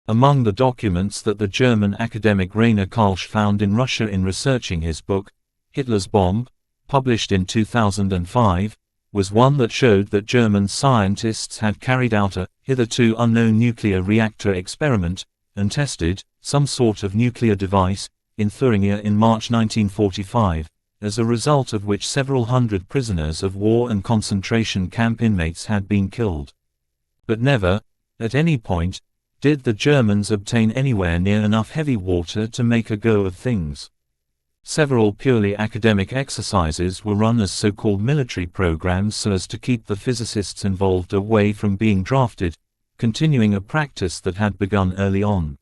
S1: Among the documents that the German academic Rainer Kalsch found in Russia in researching his book, Hitler's Bomb, published in 2005, was one that showed that German scientists had carried out a hitherto unknown nuclear reactor experiment, and tested some sort of nuclear device in Thuringia in March 1945, as a result of which several hundred prisoners of war and concentration camp inmates had been killed. But never, at any point, did the Germans obtain anywhere near enough heavy water to make a go of things. Several purely academic exercises were run as so-called military programs so as to keep the physicists involved away from being drafted, continuing a practice that had begun early on.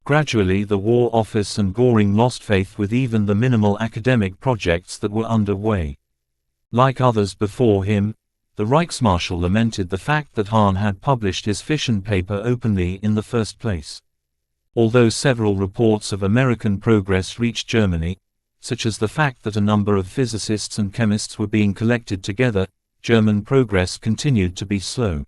S1: Gradually the War Office and Göring lost faith with even the minimal academic projects that were underway. Like others before him, the Reichsmarshal lamented the fact that Hahn had published his fission paper openly in the first place. Although several reports of American progress reached Germany, such as the fact that a number of physicists and chemists were being collected together, German progress continued to be slow.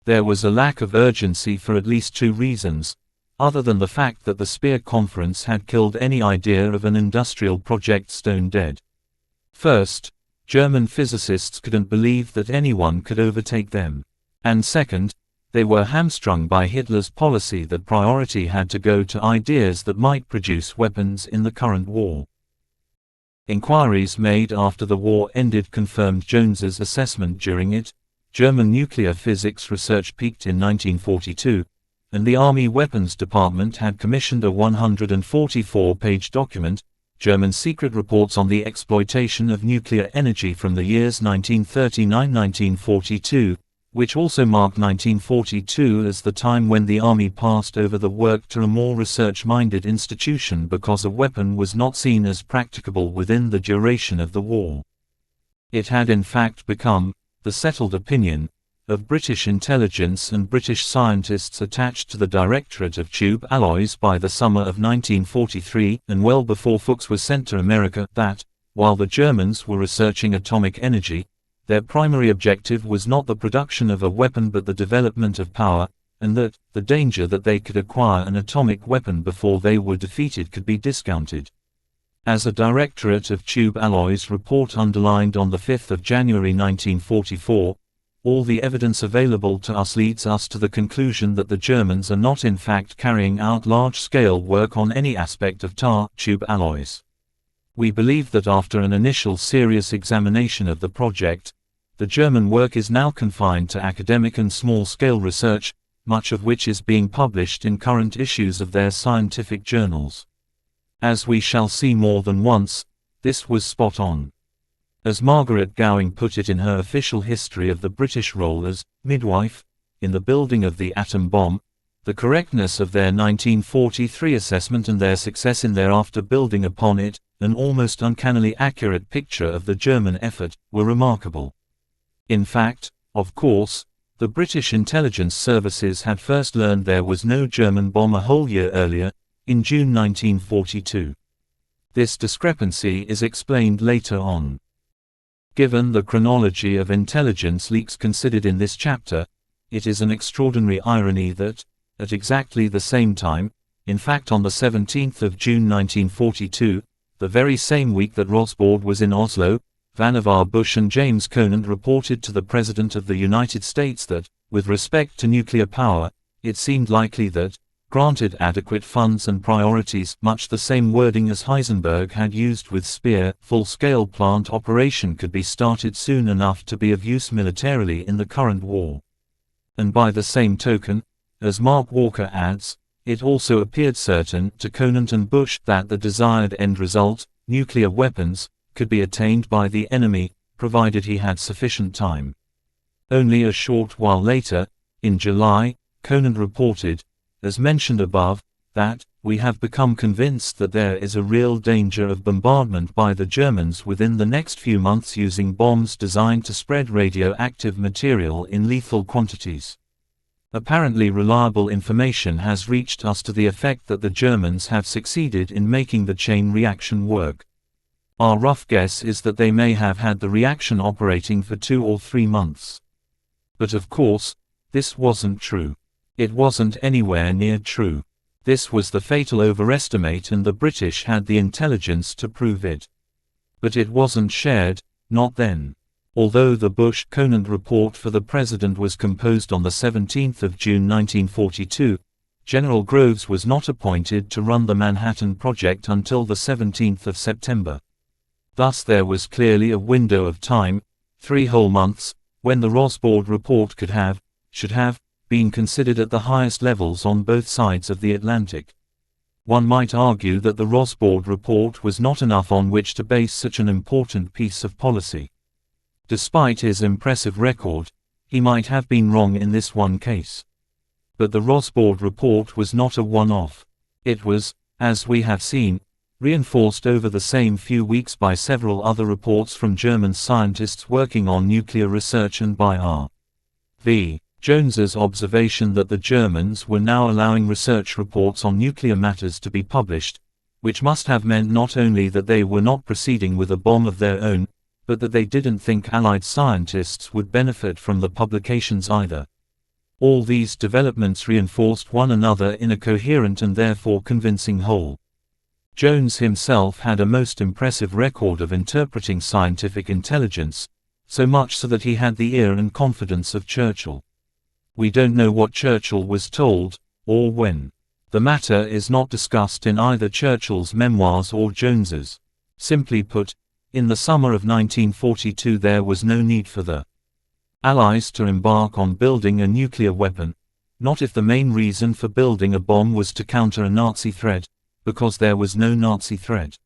S1: There was a lack of urgency for at least two reasons, other than the fact that the Speer Conference had killed any idea of an industrial project stone dead. First, German physicists couldn't believe that anyone could overtake them. And second, they were hamstrung by Hitler's policy that priority had to go to ideas that might produce weapons in the current war. Inquiries made after the war ended confirmed Jones's assessment during it. German nuclear physics research peaked in 1942, and the Army Weapons Department had commissioned a 144-page document, German secret reports on the exploitation of nuclear energy from the years 1939–1942, which also marked 1942 as the time when the Army passed over the work to a more research-minded institution because a weapon was not seen as practicable within the duration of the war. It had in fact become the settled opinion of British intelligence and British scientists attached to the Directorate of Tube Alloys by the summer of 1943, and well before Fuchs was sent to America, that, while the Germans were researching atomic energy, their primary objective was not the production of a weapon but the development of power, and that the danger that they could acquire an atomic weapon before they were defeated could be discounted. As a Directorate of Tube Alloys report underlined on 5 January 1944, all the evidence available to us leads us to the conclusion that the Germans are not in fact carrying out large-scale work on any aspect of tube alloys. We believe that after an initial serious examination of the project, the German work is now confined to academic and small-scale research, much of which is being published in current issues of their scientific journals. As we shall see more than once, this was spot on. As Margaret Gowing put it in her official history of the British role as midwife in the building of the atom bomb, the correctness of their 1943 assessment and their success in thereafter building upon it, an almost uncannily accurate picture of the German effort, were remarkable. In fact, of course, the British intelligence services had first learned there was no German bomb a whole year earlier, in June 1942. This discrepancy is explained later on. Given the chronology of intelligence leaks considered in this chapter, it is an extraordinary irony that, at exactly the same time, in fact on the 17th of June 1942, the very same week that Rosbaud was in Oslo, Vannevar Bush and James Conant reported to the President of the United States that, with respect to nuclear power, it seemed likely that, granted adequate funds and priorities, much the same wording as Heisenberg had used with Speer, full-scale plant operation could be started soon enough to be of use militarily in the current war. And by the same token, as Mark Walker adds, it also appeared certain to Conant and Bush that the desired end result, nuclear weapons, could be attained by the enemy, provided he had sufficient time. Only a short while later, in July, Conant reported, as mentioned above, that, "We have become convinced that there is a real danger of bombardment by the Germans within the next few months using bombs designed to spread radioactive material in lethal quantities." Apparently reliable information has reached us to the effect that the Germans have succeeded in making the chain reaction work. Our rough guess is that they may have had the reaction operating for 2 or 3 months. But of course, this wasn't true. It wasn't anywhere near true. This was the fatal overestimate and the British had the intelligence to prove it. But it wasn't shared, not then. Although the Bush-Conant report for the President was composed on the 17th of June 1942, General Groves was not appointed to run the Manhattan Project until the 17th of September. Thus there was clearly a window of time, 3 whole months, when the Rosbaud report should have, been considered at the highest levels on both sides of the Atlantic. One might argue that the Rosbaud report was not enough on which to base such an important piece of policy. Despite his impressive record, he might have been wrong in this one case. But the Rosbaud report was not a one-off. It was, as we have seen, reinforced over the same few weeks by several other reports from German scientists working on nuclear research and by R.V. Jones's observation that the Germans were now allowing research reports on nuclear matters to be published, which must have meant not only that they were not proceeding with a bomb of their own, but that they didn't think Allied scientists would benefit from the publications either. All these developments reinforced one another in a coherent and therefore convincing whole. Jones himself had a most impressive record of interpreting scientific intelligence, so much so that he had the ear and confidence of Churchill. We don't know what Churchill was told, or when. The matter is not discussed in either Churchill's memoirs or Jones's. Simply put, in the summer of 1942 there was no need for the Allies to embark on building a nuclear weapon, not if the main reason for building a bomb was to counter a Nazi threat, because there was no Nazi threat.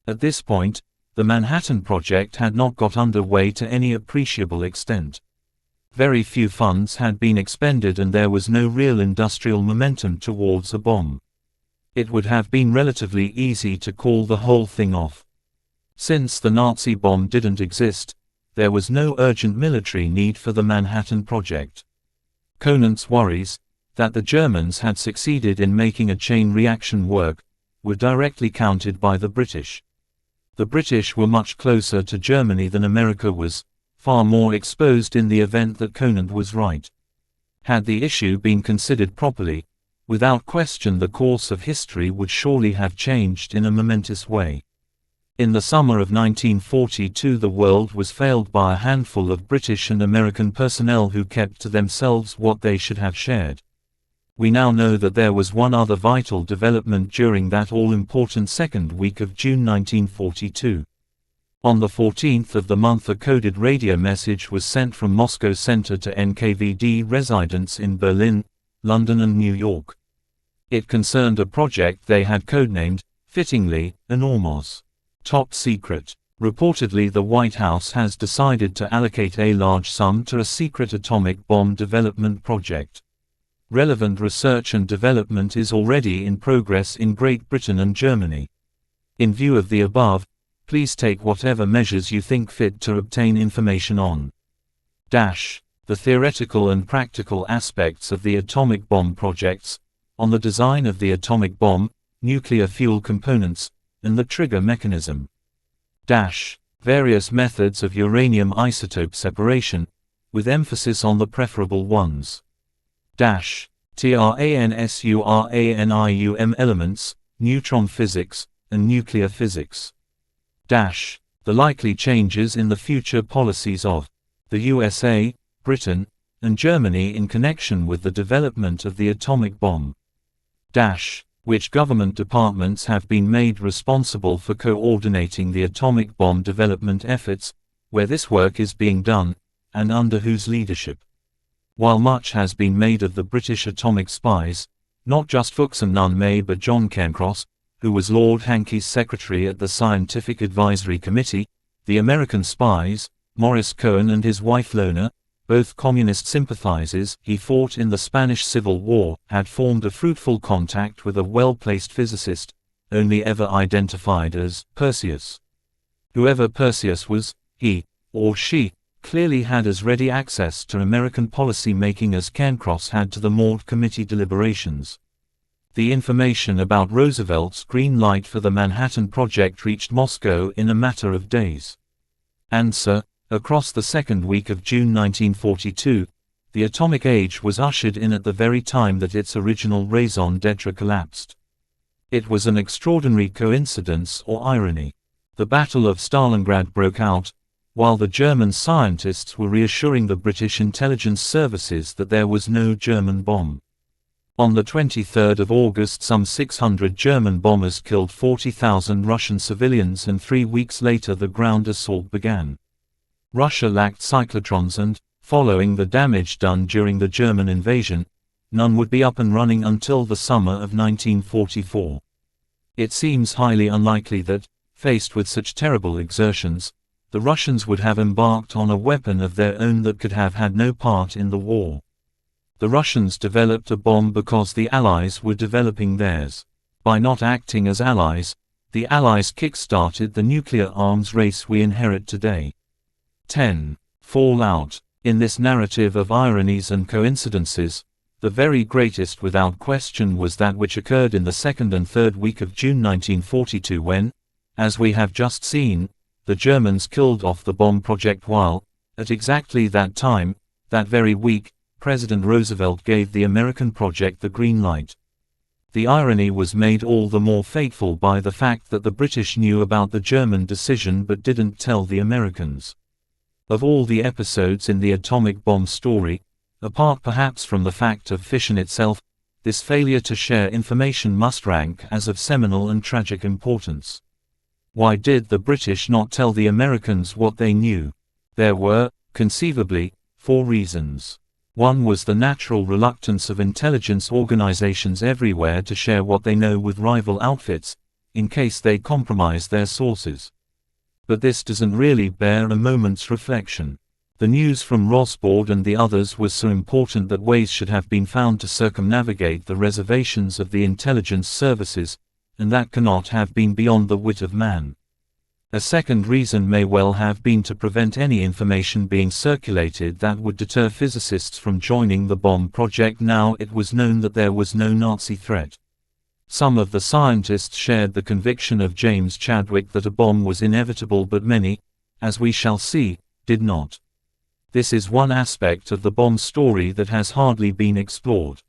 S1: At this point, the Manhattan Project had not got underway to any appreciable extent. Very few funds had been expended and there was no real industrial momentum towards a bomb. It would have been relatively easy to call the whole thing off. Since the Nazi bomb didn't exist, there was no urgent military need for the Manhattan Project. Conant's worries, that the Germans had succeeded in making a chain reaction work, were directly countered by the British. The British were much closer to Germany than America was, far more exposed in the event that Conant was right. Had the issue been considered properly, without question the course of history would surely have changed in a momentous way. In the summer of 1942 the world was failed by a handful of British and American personnel who kept to themselves what they should have shared. We now know that there was one other vital development during that all-important second week of June 1942. On the 14th of the month a coded radio message was sent from Moscow Center to NKVD residents in Berlin, London and New York. It concerned a project they had codenamed, fittingly, Enormous. Top secret. Reportedly the White House has decided to allocate a large sum to a secret atomic bomb development project. Relevant research and development is already in progress in Great Britain and Germany. In view of the above, please take whatever measures you think fit to obtain information on the theoretical and practical aspects of the atomic bomb projects, on the design of the atomic bomb, nuclear fuel components, and the trigger mechanism. Various methods of uranium isotope separation, with emphasis on the preferable ones. Transuranium elements, neutron physics, and nuclear physics. The likely changes in the future policies of the USA, Britain, and Germany in connection with the development of the atomic bomb. Which government departments have been made responsible for coordinating the atomic bomb development efforts, where this work is being done, and under whose leadership. While much has been made of the British atomic spies, not just Fuchs and none May but John Cairncross, who was Lord Hankey's secretary at the Scientific Advisory Committee, the American spies, Maurice Cohen and his wife Lona, both communist sympathizers, he fought in the Spanish Civil War, had formed a fruitful contact with a well-placed physicist, only ever identified as Perseus. Whoever Perseus was, he, or she, clearly had as ready access to American policy making as Cairncross had to the Mort Committee deliberations. The information about Roosevelt's green light for the Manhattan Project reached Moscow in a matter of days. Answer: across the second week of June 1942, the atomic age was ushered in at the very time that its original raison d'etre collapsed. It was an extraordinary coincidence or irony. The Battle of Stalingrad broke out, while the German scientists were reassuring the British intelligence services that there was no German bomb. On the 23rd of August some 600 German bombers killed 40,000 Russian civilians and 3 weeks later the ground assault began. Russia lacked cyclotrons and, following the damage done during the German invasion, none would be up and running until the summer of 1944. It seems highly unlikely that, faced with such terrible exertions, the Russians would have embarked on a weapon of their own that could have had no part in the war. The Russians developed a bomb because the Allies were developing theirs. By not acting as allies, The Allies kick-started the nuclear arms race we inherit today. 10. Fallout. In this narrative of ironies and coincidences, the very greatest without question was that which occurred in the second and third week of June 1942 when, as we have just seen, the Germans killed off the bomb project while, at exactly that time, that very week, President Roosevelt gave the American project the green light. The irony was made all the more fateful by the fact that the British knew about the German decision but didn't tell the Americans. Of all the episodes in the atomic bomb story, apart perhaps from the fact of fission itself, this failure to share information must rank as of seminal and tragic importance. Why did the British not tell the Americans what they knew? There were, conceivably, 4 reasons. One was the natural reluctance of intelligence organizations everywhere to share what they know with rival outfits, in case they compromise their sources. But this doesn't really bear a moment's reflection. The news from Rosbaud and the others was so important that ways should have been found to circumnavigate the reservations of the intelligence services, and that cannot have been beyond the wit of man. A second reason may well have been to prevent any information being circulated that would deter physicists from joining the bomb project now it was known that there was no Nazi threat. Some of the scientists shared the conviction of James Chadwick that a bomb was inevitable, but many, as we shall see, did not. This is one aspect of the bomb story that has hardly been explored.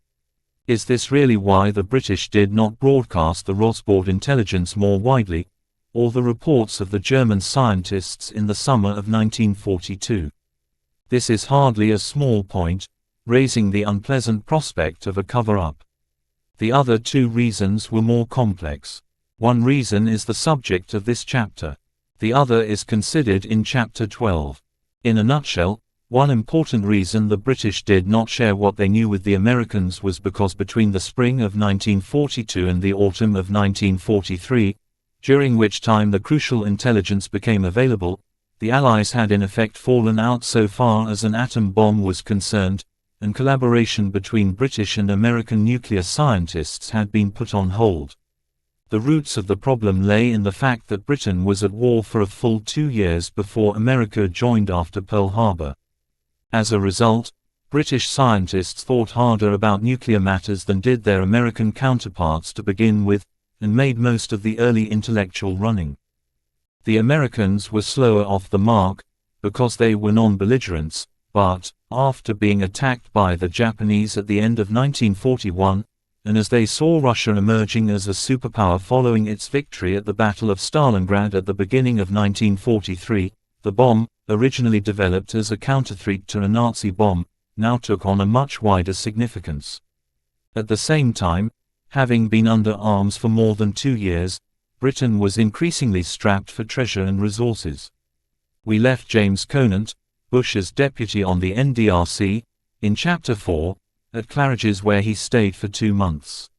S1: Is this really why the British did not broadcast the Rosbaud intelligence more widely, or the reports of the German scientists in the summer of 1942? This is hardly a small point, raising the unpleasant prospect of a cover-up. The other 2 reasons were more complex. One reason is the subject of this chapter. The other is considered in Chapter 12. In a nutshell, one important reason the British did not share what they knew with the Americans was because between the spring of 1942 and the autumn of 1943, during which time the crucial intelligence became available, the Allies had in effect fallen out so far as an atom bomb was concerned, and collaboration between British and American nuclear scientists had been put on hold. The roots of the problem lay in the fact that Britain was at war for a full 2 years before America joined after Pearl Harbor. As a result, British scientists thought harder about nuclear matters than did their American counterparts to begin with, and made most of the early intellectual running. The Americans were slower off the mark, because they were non-belligerents, but, after being attacked by the Japanese at the end of 1941, and as they saw Russia emerging as a superpower following its victory at the Battle of Stalingrad at the beginning of 1943, the bomb, originally developed as a counterthreat to a Nazi bomb, now took on a much wider significance. At the same time, having been under arms for more than 2 years, Britain was increasingly strapped for treasure and resources. We left James Conant, Bush's deputy on the NDRC, in Chapter 4, at Claridge's where he stayed for 2 months.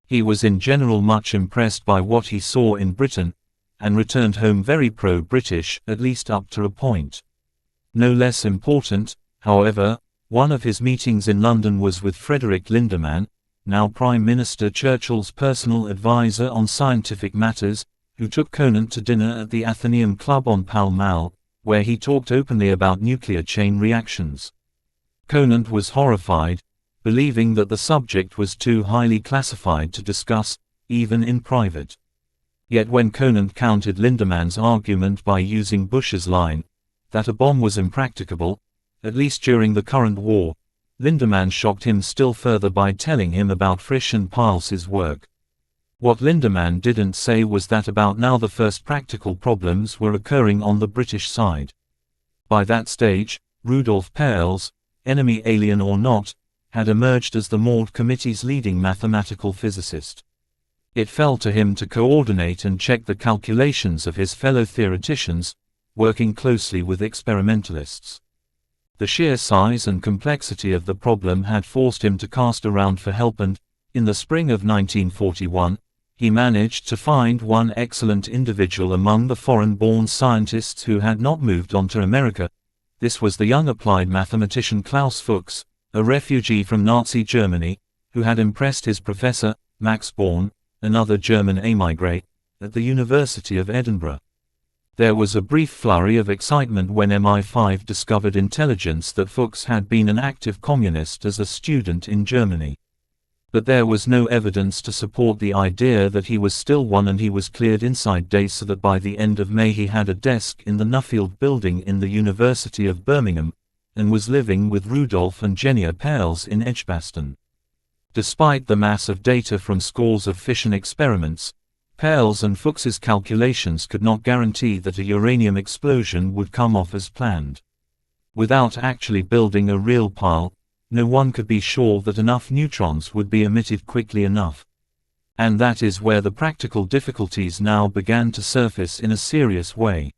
S1: He was in general much impressed by what he saw in Britain, and returned home very pro-British, at least up to a point. No less important, however, one of his meetings in London was with Frederick Lindemann, now Prime Minister Churchill's personal advisor on scientific matters, who took Conant to dinner at the Athenaeum Club on Pall Mall, where he talked openly about nuclear chain reactions. Conant was horrified, believing that the subject was too highly classified to discuss, even in private. Yet when Conant countered Lindemann's argument by using Bush's line, that a bomb was impracticable, at least during the current war, Lindemann shocked him still further by telling him about Frisch and Piles's work. What Lindemann didn't say was that about now the first practical problems were occurring on the British side. By that stage, Rudolf Peierls, enemy alien or not, had emerged as the Maud Committee's leading mathematical physicist. It fell to him to coordinate and check the calculations of his fellow theoreticians, working closely with experimentalists. The sheer size and complexity of the problem had forced him to cast around for help and, in the spring of 1941, he managed to find one excellent individual among the foreign-born scientists who had not moved on to America. This was the young applied mathematician Klaus Fuchs, a refugee from Nazi Germany, who had impressed his professor, Max Born, another German émigré, at the University of Edinburgh. There was a brief flurry of excitement when MI5 discovered intelligence that Fuchs had been an active communist as a student in Germany. But there was no evidence to support the idea that he was still one, and he was cleared inside days so that by the end of May he had a desk in the Nuffield building in the University of Birmingham, and was living with Rudolf and Genia Perls in Edgbaston. Despite the mass of data from scores of fission experiments, Perls and Fuchs's calculations could not guarantee that a uranium explosion would come off as planned. Without actually building a real pile, no one could be sure that enough neutrons would be emitted quickly enough. And that is where the practical difficulties now began to surface in a serious way.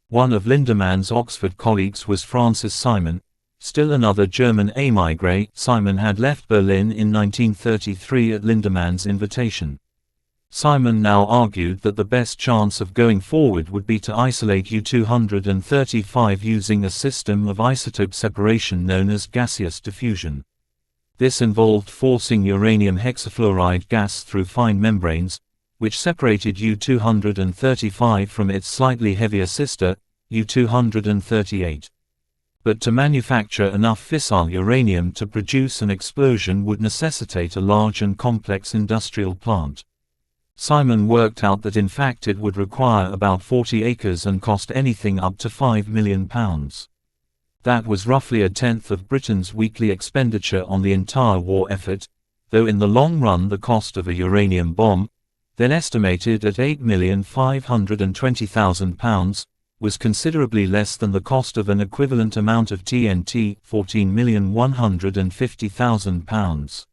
S1: One of Lindemann's Oxford colleagues was Francis Simon, still another German émigré. Simon had left Berlin in 1933 at Lindemann's invitation. Simon now argued that the best chance of going forward would be to isolate U-235 using a system of isotope separation known as gaseous diffusion. This involved forcing uranium hexafluoride gas through fine membranes, which separated U-235 from its slightly heavier sister, U-238. But to manufacture enough fissile uranium to produce an explosion would necessitate a large and complex industrial plant. Simon worked out that in fact it would require about 40 acres and cost anything up to £5 million. That was roughly a tenth of Britain's weekly expenditure on the entire war effort, though in the long run the cost of a uranium bomb, then estimated at £8,520,000, was considerably less than the cost of an equivalent amount of TNT, £14,150,000.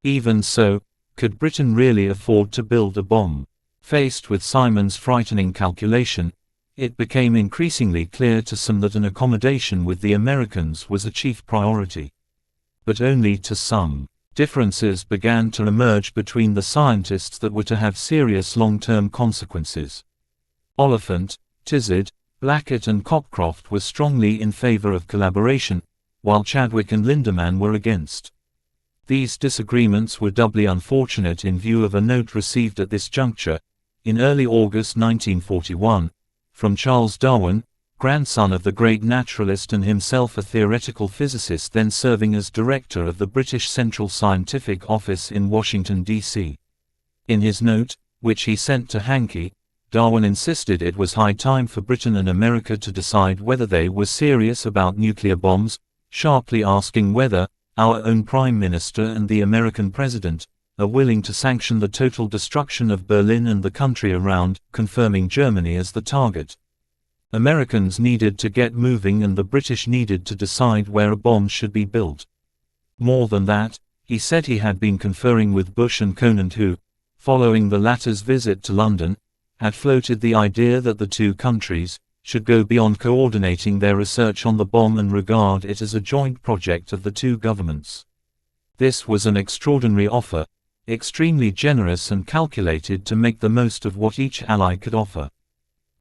S1: Even so, could Britain really afford to build a bomb? Faced with Simon's frightening calculation, it became increasingly clear to some that an accommodation with the Americans was a chief priority. But only to some. Differences began to emerge between the scientists that were to have serious long-term consequences. Oliphant, Tizard, Blackett and Cockcroft were strongly in favor of collaboration, while Chadwick and Lindemann were against. These disagreements were doubly unfortunate in view of a note received at this juncture, in early August 1941, from Charles Darwin, grandson of the great naturalist and himself a theoretical physicist then serving as director of the British Central Scientific Office in Washington, D.C. In his note, which he sent to Hankey, Darwin insisted it was high time for Britain and America to decide whether they were serious about nuclear bombs, sharply asking whether our own Prime Minister and the American President are willing to sanction the total destruction of Berlin and the country around, confirming Germany as the target. Americans needed to get moving and the British needed to decide where a bomb should be built. More than that, he said he had been conferring with Bush and Conant who, following the latter's visit to London, had floated the idea that the two countries should go beyond coordinating their research on the bomb and regard it as a joint project of the two governments. This was an extraordinary offer, extremely generous and calculated to make the most of what each ally could offer.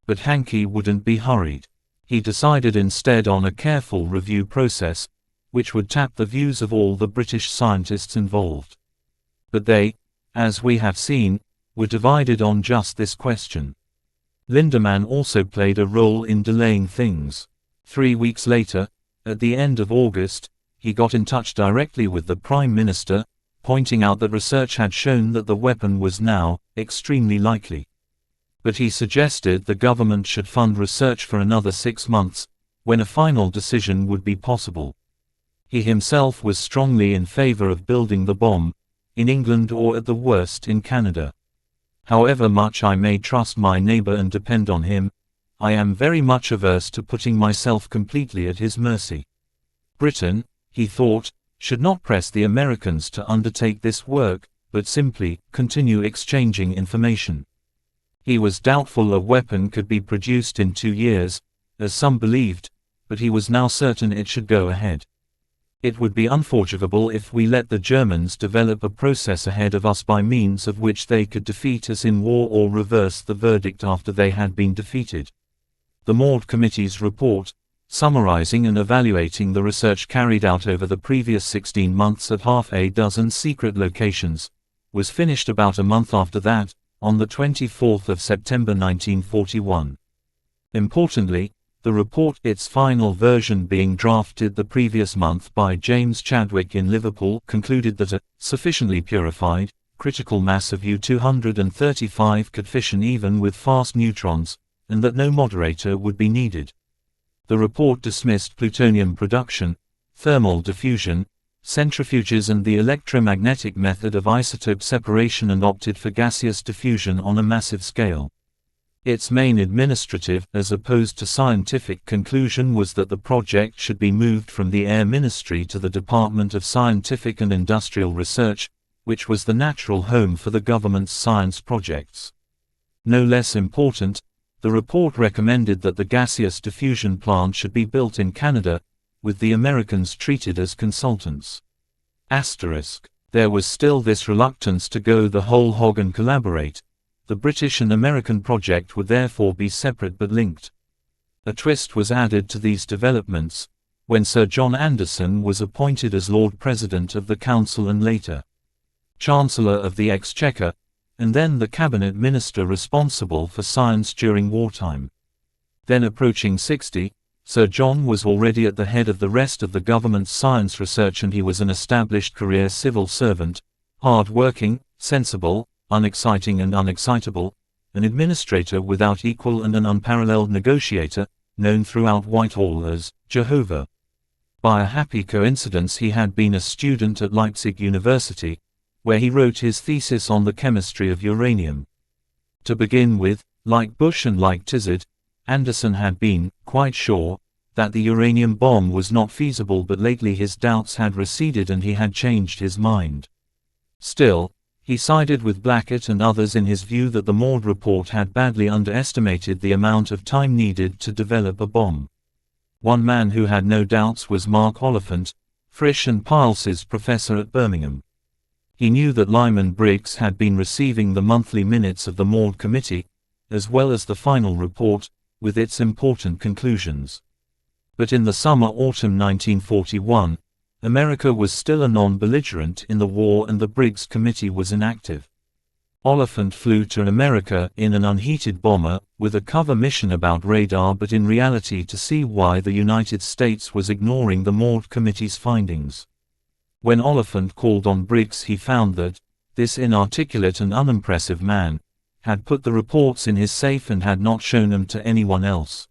S1: But Hankey wouldn't be hurried. He decided instead on a careful review process, which would tap the views of all the British scientists involved. But they, as we have seen, were divided on just this question. Lindemann also played a role in delaying things. 3 weeks later, at the end of August, he got in touch directly with the Prime Minister, pointing out that research had shown that the weapon was now extremely likely. But he suggested the government should fund research for another 6 months, when a final decision would be possible. He himself was strongly in favor of building the bomb, in England or at the worst in Canada. However much I may trust my neighbor and depend on him, I am very much averse to putting myself completely at his mercy. Britain, he thought, should not press the Americans to undertake this work, but simply continue exchanging information. He was doubtful a weapon could be produced in 2 years, as some believed, but he was now certain it should go ahead. It would be unforgivable if we let the Germans develop a process ahead of us by means of which they could defeat us in war or reverse the verdict after they had been defeated. The Maud Committee's report, summarizing and evaluating the research carried out over the previous 16 months at half a dozen secret locations, was finished about a month after that, on the 24th of September 1941. Importantly, the report, its final version being drafted the previous month by James Chadwick in Liverpool, concluded that a sufficiently purified, critical mass of U-235 could fission even with fast neutrons, and that no moderator would be needed. The report dismissed plutonium production, thermal diffusion, centrifuges and the electromagnetic method of isotope separation and opted for gaseous diffusion on a massive scale. Its main administrative, as opposed to scientific, conclusion was that the project should be moved from the Air Ministry to the Department of Scientific and Industrial Research, which was the natural home for the government's science projects. No less important, the report recommended that the gaseous diffusion plant should be built in Canada, with the Americans treated as consultants. There was still this reluctance to go the whole hog and collaborate. The British and American project would therefore be separate but linked. A twist was added to these developments, when Sir John Anderson was appointed as Lord President of the Council and later Chancellor of the Exchequer, and then the Cabinet Minister responsible for science during wartime. Then approaching 60, Sir John was already at the head of the rest of the government's science research, and he was an established career civil servant, hard-working, sensible, unexciting and unexcitable, an administrator without equal and an unparalleled negotiator, known throughout Whitehall as Jehovah. By a happy coincidence he had been a student at Leipzig University, where he wrote his thesis on the chemistry of uranium. To begin with, like Bush and like Tizard, Anderson had been quite sure that the uranium bomb was not feasible, but lately his doubts had receded and he had changed his mind. Still, he sided with Blackett and others in his view that the Maud report had badly underestimated the amount of time needed to develop a bomb. One man who had no doubts was Mark Oliphant, Frisch and Piles's professor at Birmingham. He knew that Lyman Briggs had been receiving the monthly minutes of the Maud Committee, as well as the final report, with its important conclusions. But in the summer-autumn 1941, America was still a non-belligerent in the war and the Briggs Committee was inactive. Oliphant flew to America in an unheated bomber, with a cover mission about radar, but in reality to see why the United States was ignoring the Maud Committee's findings. When Oliphant called on Briggs, he found that this inarticulate and unimpressive man had put the reports in his safe and had not shown them to anyone else.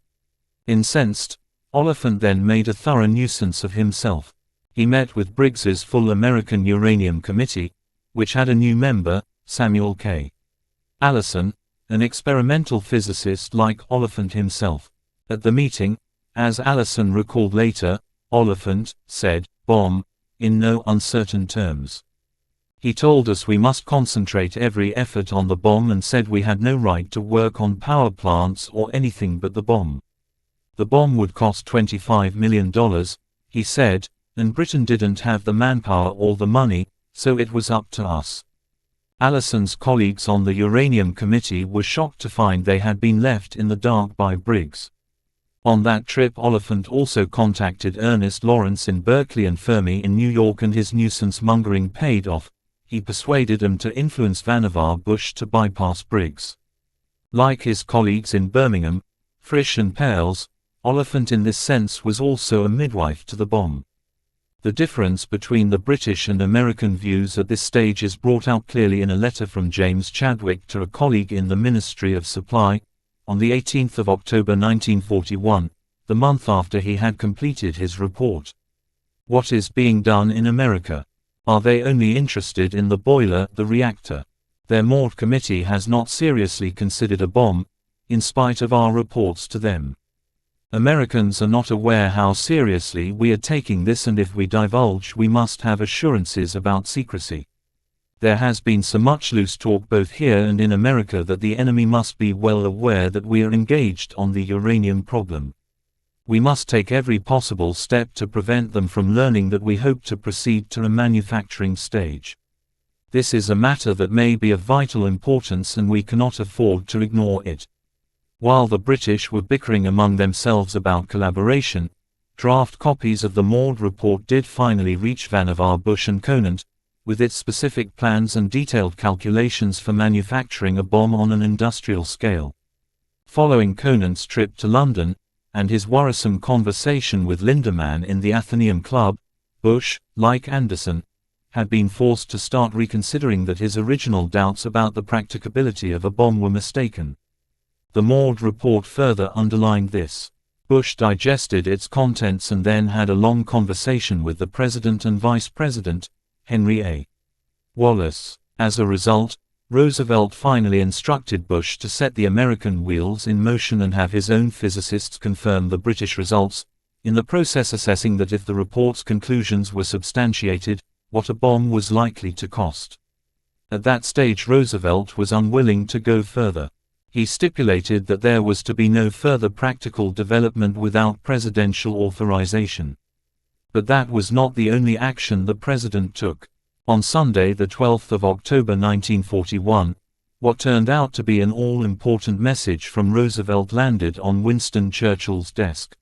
S1: Incensed, Oliphant then made a thorough nuisance of himself. He met with Briggs's full American Uranium Committee, which had a new member, Samuel K. Allison, an experimental physicist like Oliphant himself. At the meeting, as Allison recalled later, Oliphant said, "Bomb," in no uncertain terms. He told us we must concentrate every effort on the bomb and said we had no right to work on power plants or anything but the bomb. The bomb would cost $25 million, he said, and Britain didn't have the manpower or the money, so it was up to us. Allison's colleagues on the Uranium Committee were shocked to find they had been left in the dark by Briggs. On that trip, Oliphant also contacted Ernest Lawrence in Berkeley and Fermi in New York, and his nuisance-mongering paid off. He persuaded him to influence Vannevar Bush to bypass Briggs. Like his colleagues in Birmingham, Frisch and Piles, Oliphant in this sense was also a midwife to the bomb. The difference between the British and American views at this stage is brought out clearly in a letter from James Chadwick to a colleague in the Ministry of Supply, on the 18th of October 1941, the month after he had completed his report. What is being done in America? Are they only interested in the boiler, the reactor? Their Maud Committee has not seriously considered a bomb, in spite of our reports to them. Americans are not aware how seriously we are taking this, and if we divulge we must have assurances about secrecy. There has been so much loose talk both here and in America that the enemy must be well aware that we are engaged on the uranium problem. We must take every possible step to prevent them from learning that we hope to proceed to a manufacturing stage. This is a matter that may be of vital importance and we cannot afford to ignore it. While the British were bickering among themselves about collaboration, draft copies of the Maud report did finally reach Vannevar Bush and Conant, with its specific plans and detailed calculations for manufacturing a bomb on an industrial scale. Following Conant's trip to London, and his worrisome conversation with Lindemann in the Athenaeum Club, Bush, like Anderson, had been forced to start reconsidering that his original doubts about the practicability of a bomb were mistaken. The Maud report further underlined this. Bush digested its contents and then had a long conversation with the President and Vice President, Henry A. Wallace. As a result, Roosevelt finally instructed Bush to set the American wheels in motion and have his own physicists confirm the British results, in the process assessing that if the report's conclusions were substantiated, what a bomb was likely to cost. At that stage Roosevelt was unwilling to go further. He stipulated that there was to be no further practical development without presidential authorization. But that was not the only action the president took. On Sunday, the 12th of October 1941, what turned out to be an all-important message from Roosevelt landed on Winston Churchill's desk.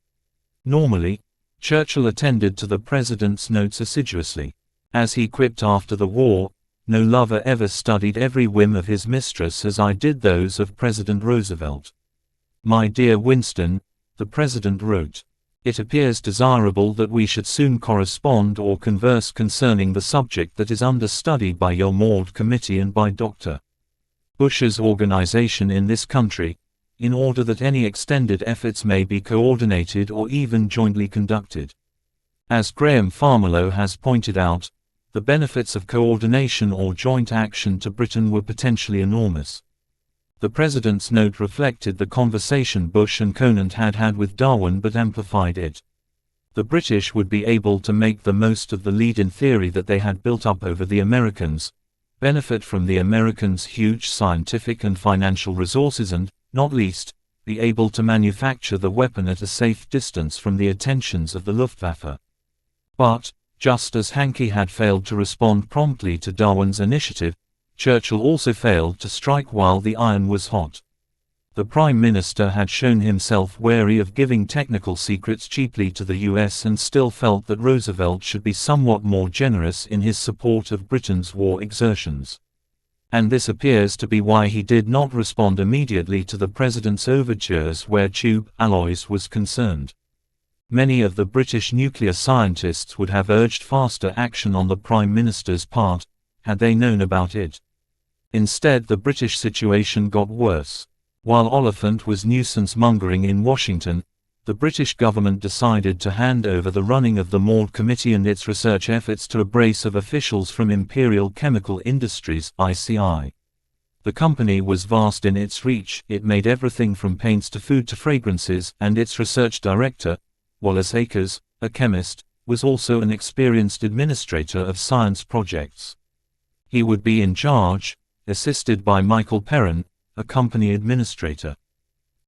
S1: Normally, Churchill attended to the president's notes assiduously. As he quipped after the war, "No lover ever studied every whim of his mistress as I did those of President Roosevelt." "My dear Winston," the president wrote, "it appears desirable that we should soon correspond or converse concerning the subject that is under study by your Maud Committee and by Dr. Bush's organization in this country, in order that any extended efforts may be coordinated or even jointly conducted. As Graham Farmiloe has pointed out, the benefits of coordination or joint action to Britain were potentially enormous." The president's note reflected the conversation Bush and Conant had had with Darwin but amplified it. The British would be able to make the most of the lead in theory that they had built up over the Americans, benefit from the Americans' huge scientific and financial resources and, not least, be able to manufacture the weapon at a safe distance from the attentions of the Luftwaffe. But, just as Hankey had failed to respond promptly to Darwin's initiative, Churchill also failed to strike while the iron was hot. The Prime Minister had shown himself wary of giving technical secrets cheaply to the US and still felt that Roosevelt should be somewhat more generous in his support of Britain's war exertions. And this appears to be why he did not respond immediately to the President's overtures where tube alloys was concerned. Many of the British nuclear scientists would have urged faster action on the Prime Minister's part, had they known about it. Instead, the British situation got worse. While Oliphant was nuisance-mongering in Washington, the British government decided to hand over the running of the Maud Committee and its research efforts to a brace of officials from Imperial Chemical Industries (ICI). The company was vast in its reach, it made everything from paints to food to fragrances, and its research director, Wallace Akers, a chemist, was also an experienced administrator of science projects. He would be in charge, assisted by Michael Perrin, a company administrator.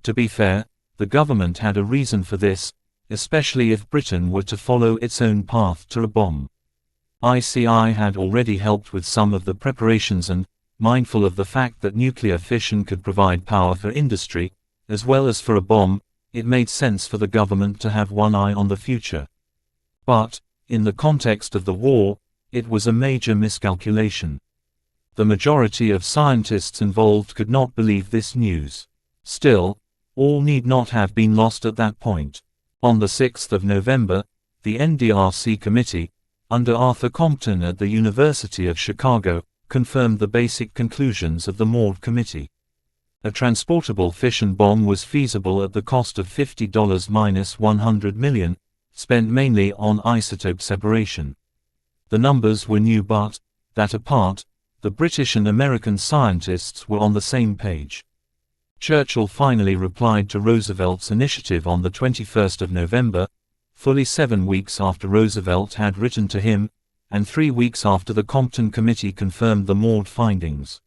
S1: To be fair, the government had a reason for this, especially if Britain were to follow its own path to a bomb. ICI had already helped with some of the preparations and, mindful of the fact that nuclear fission could provide power for industry, as well as for a bomb, it made sense for the government to have one eye on the future. But, in the context of the war, it was a major miscalculation. The majority of scientists involved could not believe this news. Still, all need not have been lost at that point. On the 6th of November, the NDRC committee, under Arthur Compton at the University of Chicago, confirmed the basic conclusions of the Maud Committee. A transportable fission bomb was feasible at the cost of $50 minus $100 million, spent mainly on isotope separation. The numbers were new but, that apart, the British and American scientists were on the same page. Churchill finally replied to Roosevelt's initiative on the 21st of November, fully 7 weeks after Roosevelt had written to him, and 3 weeks after the Compton Committee confirmed the Maud findings.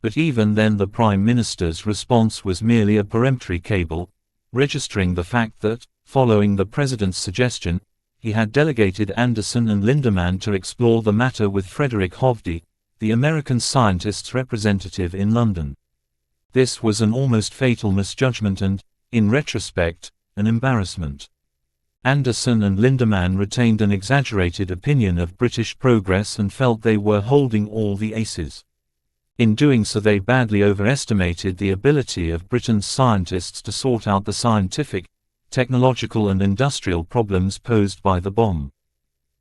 S1: But even then the Prime Minister's response was merely a peremptory cable, registering the fact that, following the President's suggestion, he had delegated Anderson and Lindemann to explore the matter with Frederick Hovde, the American scientist's representative in London. This was an almost fatal misjudgment and, in retrospect, an embarrassment. Anderson and Lindemann retained an exaggerated opinion of British progress and felt they were holding all the aces. In doing so, they badly overestimated the ability of Britain's scientists to sort out the scientific, technological and industrial problems posed by the bomb.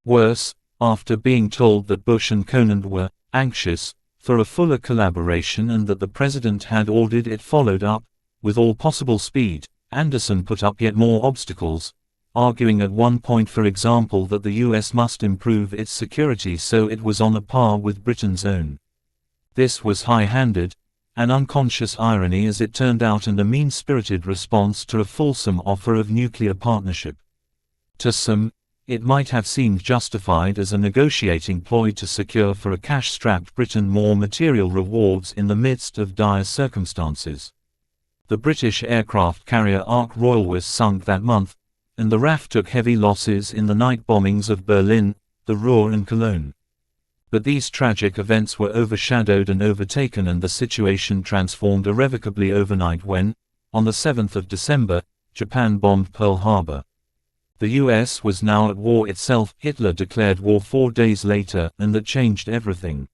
S1: Worse, after being told that Bush and Conant were anxious for a fuller collaboration and that the president had ordered it followed up with all possible speed, Anderson put up yet more obstacles, arguing at one point, for example, that the US must improve its security so it was on a par with Britain's own. This was high-handed, an unconscious irony as it turned out, and a mean-spirited response to a fulsome offer of nuclear partnership. To some, it might have seemed justified as a negotiating ploy to secure for a cash-strapped Britain more material rewards in the midst of dire circumstances. The British aircraft carrier Ark Royal was sunk that month, and the RAF took heavy losses in the night bombings of Berlin, the Ruhr and Cologne. But these tragic events were overshadowed and overtaken, and the situation transformed irrevocably overnight when, on the 7th of December, Japan bombed Pearl Harbor. The US was now at war itself. Hitler declared war 4 days later, and that changed everything.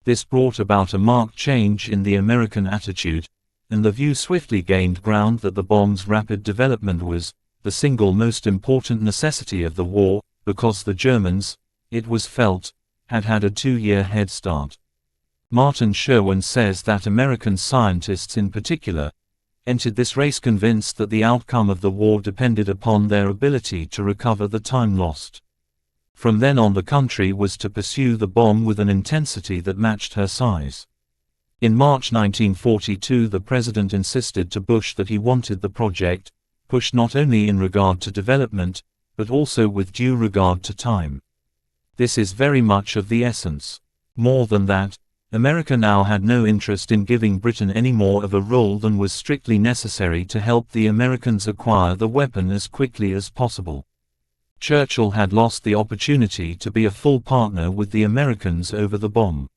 S1: This brought about a marked change in the American attitude, and the view swiftly gained ground that the bomb's rapid development was the single most important necessity of the war, because the Germans, it was felt, had had a 2-year head start. Martin Sherwin says that American scientists in particular entered this race convinced that the outcome of the war depended upon their ability to recover the time lost. From then on, the country was to pursue the bomb with an intensity that matched her size. In March 1942, the president insisted to Bush that he wanted the project pushed not only in regard to development, but also with due regard to time. This is very much of the essence. More than that, America now had no interest in giving Britain any more of a role than was strictly necessary to help the Americans acquire the weapon as quickly as possible. Churchill had lost the opportunity to be a full partner with the Americans over the bomb.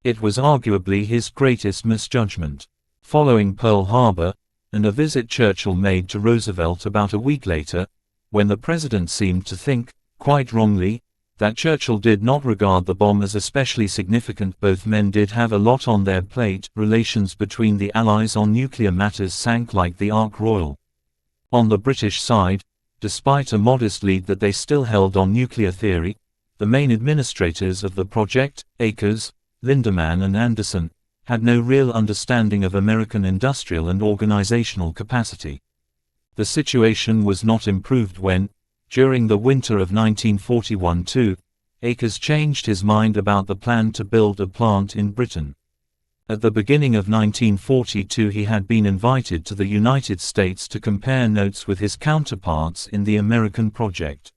S1: It was arguably his greatest misjudgment. Following Pearl Harbor, and a visit Churchill made to Roosevelt about a week later, when the president seemed to think, quite wrongly, that Churchill did not regard the bomb as especially significant. Both men did have a lot on their plate. Relations between the Allies on nuclear matters sank like the Ark Royal. On the British side, despite a modest lead that they still held on nuclear theory, the main administrators of the project, Akers, Lindemann and Anderson, had no real understanding of American industrial and organizational capacity. The situation was not improved when, during the winter of 1941-2, Akers changed his mind about the plan to build a plant in Britain. At the beginning of 1942, he had been invited to the United States to compare notes with his counterparts in the American project.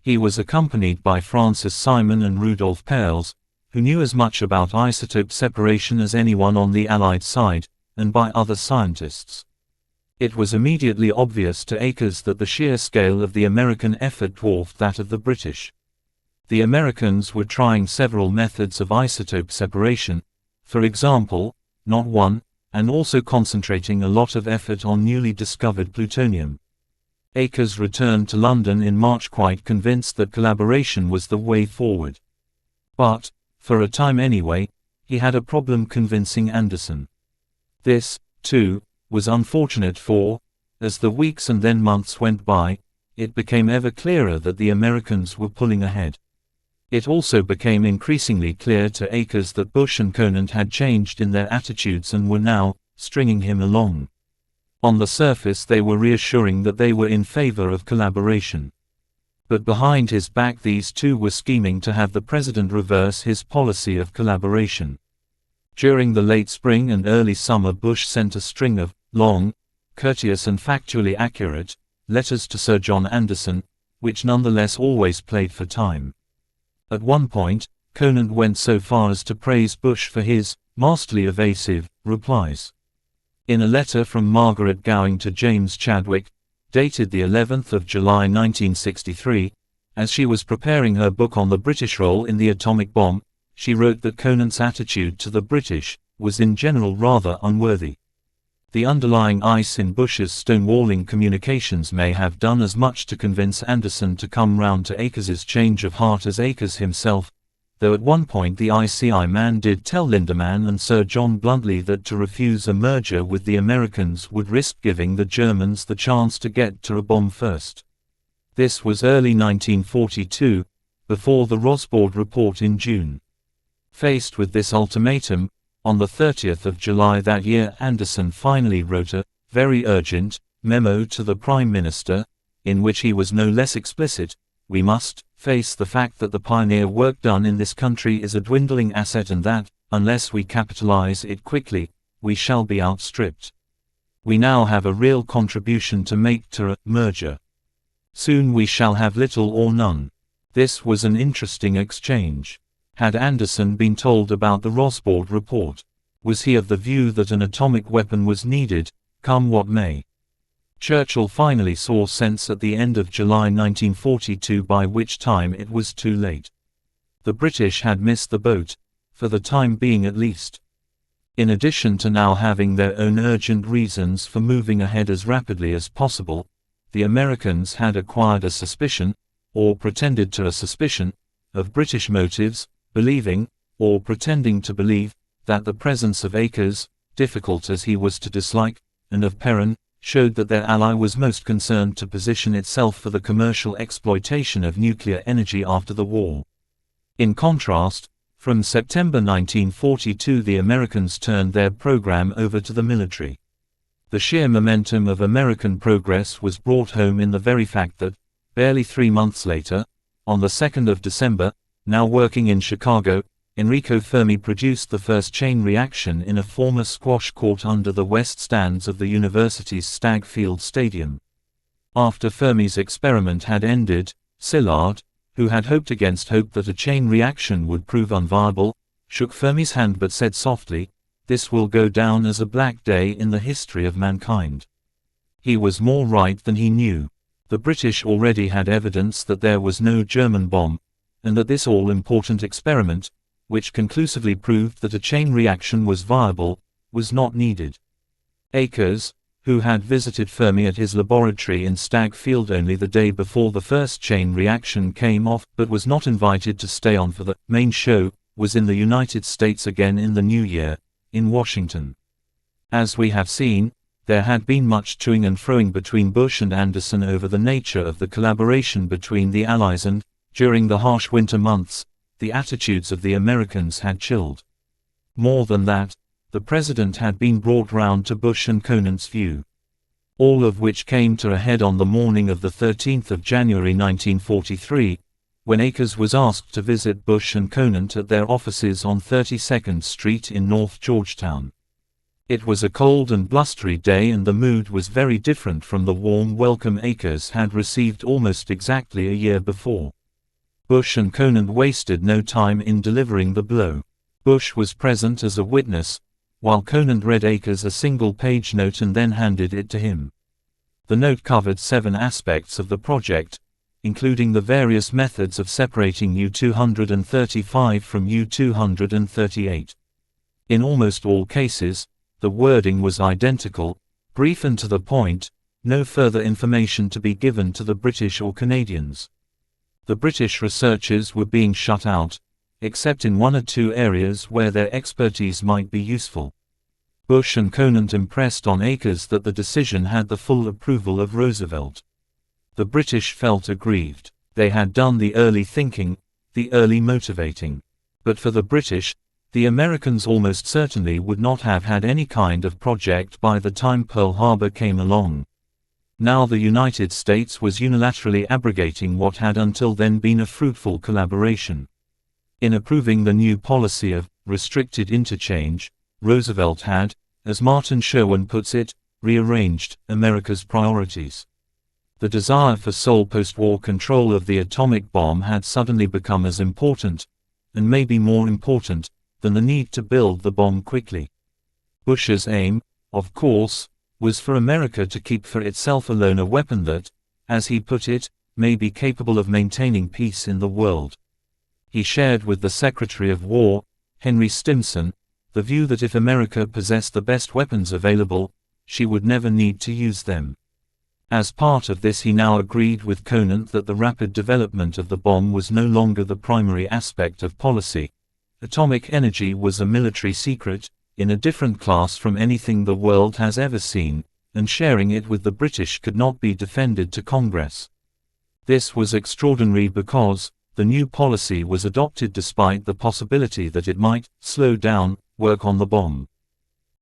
S1: He was accompanied by Francis Simon and Rudolf Peierls, who knew as much about isotope separation as anyone on the Allied side, and by other scientists. It was immediately obvious to Akers that the sheer scale of the American effort dwarfed that of the British. The Americans were trying several methods of isotope separation, for example, not one, and also concentrating a lot of effort on newly discovered plutonium. Akers returned to London in March quite convinced that collaboration was the way forward. But, for a time anyway, he had a problem convincing Anderson. This, too, was unfortunate for, as the weeks and then months went by, it became ever clearer that the Americans were pulling ahead. It also became increasingly clear to Akers that Bush and Conant had changed in their attitudes and were now stringing him along. On the surface, they were reassuring that they were in favor of collaboration. But behind his back, these two were scheming to have the president reverse his policy of collaboration. During the late spring and early summer, Bush sent a string of long, courteous and factually accurate letters to Sir John Anderson, which nonetheless always played for time. At one point, Conant went so far as to praise Bush for his masterly evasive replies. In a letter from Margaret Gowing to James Chadwick, dated the 11th of July 1963, as she was preparing her book on the British role in the atomic bomb, she wrote that Conant's attitude to the British was in general rather unworthy. The underlying ice in Bush's stonewalling communications may have done as much to convince Anderson to come round to Akers's change of heart as Akers himself, though at one point the ICI man did tell Lindemann and Sir John bluntly that to refuse a merger with the Americans would risk giving the Germans the chance to get to a bomb first. This was early 1942, before the Rosbaud report in June. Faced with this ultimatum, on the 30th of July that year Anderson finally wrote a very urgent memo to the Prime Minister, in which he was no less explicit: "We must face the fact that the pioneer work done in this country is a dwindling asset and that, unless we capitalize it quickly, we shall be outstripped. We now have a real contribution to make to a merger. Soon we shall have little or none." This was an interesting exchange. Had Anderson been told about the Rosbaud report? Was he of the view that an atomic weapon was needed, come what may? Churchill finally saw sense at the end of July 1942, by which time it was too late. The British had missed the boat, for the time being at least. In addition to now having their own urgent reasons for moving ahead as rapidly as possible, the Americans had acquired a suspicion, or pretended to a suspicion, of British motives, believing, or pretending to believe, that the presence of Akers, difficult as he was to dislike, and of Perrin, showed that their ally was most concerned to position itself for the commercial exploitation of nuclear energy after the war. In contrast, from September 1942 the Americans turned their program over to the military. The sheer momentum of American progress was brought home in the very fact that, barely 3 months later, on the 2nd of December, now working in Chicago, Enrico Fermi produced the first chain reaction in a former squash court under the west stands of the university's Stagg Field Stadium. After Fermi's experiment had ended, Szilard, who had hoped against hope that a chain reaction would prove unviable, shook Fermi's hand but said softly, "This will go down as a black day in the history of mankind." He was more right than he knew. The British already had evidence that there was no German bomb, and that this all-important experiment, which conclusively proved that a chain reaction was viable, was not needed. Akers, who had visited Fermi at his laboratory in Stagg Field only the day before the first chain reaction came off, but was not invited to stay on for the main show, was in the United States again in the new year, in Washington. As we have seen, there had been much toing and froing between Bush and Anderson over the nature of the collaboration between the Allies and, during the harsh winter months, the attitudes of the Americans had chilled. More than that, the President had been brought round to Bush and Conant's view. All of which came to a head on the morning of the 13th of January 1943, when Akers was asked to visit Bush and Conant at their offices on 32nd Street in North Georgetown. It was a cold and blustery day and the mood was very different from the warm welcome Akers had received almost exactly a year before. Bush and Conant wasted no time in delivering the blow. Bush was present as a witness, while Conant read Akers a single-page note and then handed it to him. The note covered 7 aspects of the project, including the various methods of separating U-235 from U-238. In almost all cases, the wording was identical, brief and to the point, no further information to be given to the British or Canadians. The British researchers were being shut out, except in 1 or 2 areas where their expertise might be useful. Bush and Conant impressed on Akers that the decision had the full approval of Roosevelt. The British felt aggrieved. They had done the early thinking, the early motivating. But for the British, the Americans almost certainly would not have had any kind of project by the time Pearl Harbor came along. Now the United States was unilaterally abrogating what had until then been a fruitful collaboration. In approving the new policy of restricted interchange, Roosevelt had, as Martin Sherwin puts it, rearranged America's priorities. The desire for sole post-war control of the atomic bomb had suddenly become as important, and maybe more important, than the need to build the bomb quickly. Bush's aim, of course, was for America to keep for itself alone a weapon that, as he put it, may be capable of maintaining peace in the world. He shared with the Secretary of War, Henry Stimson, the view that if America possessed the best weapons available, she would never need to use them. As part of this, he now agreed with Conant that the rapid development of the bomb was no longer the primary aspect of policy. Atomic energy was a military secret, in a different class from anything the world has ever seen, and sharing it with the British could not be defended to Congress. This was extraordinary because the new policy was adopted despite the possibility that it might slow down work on the bomb.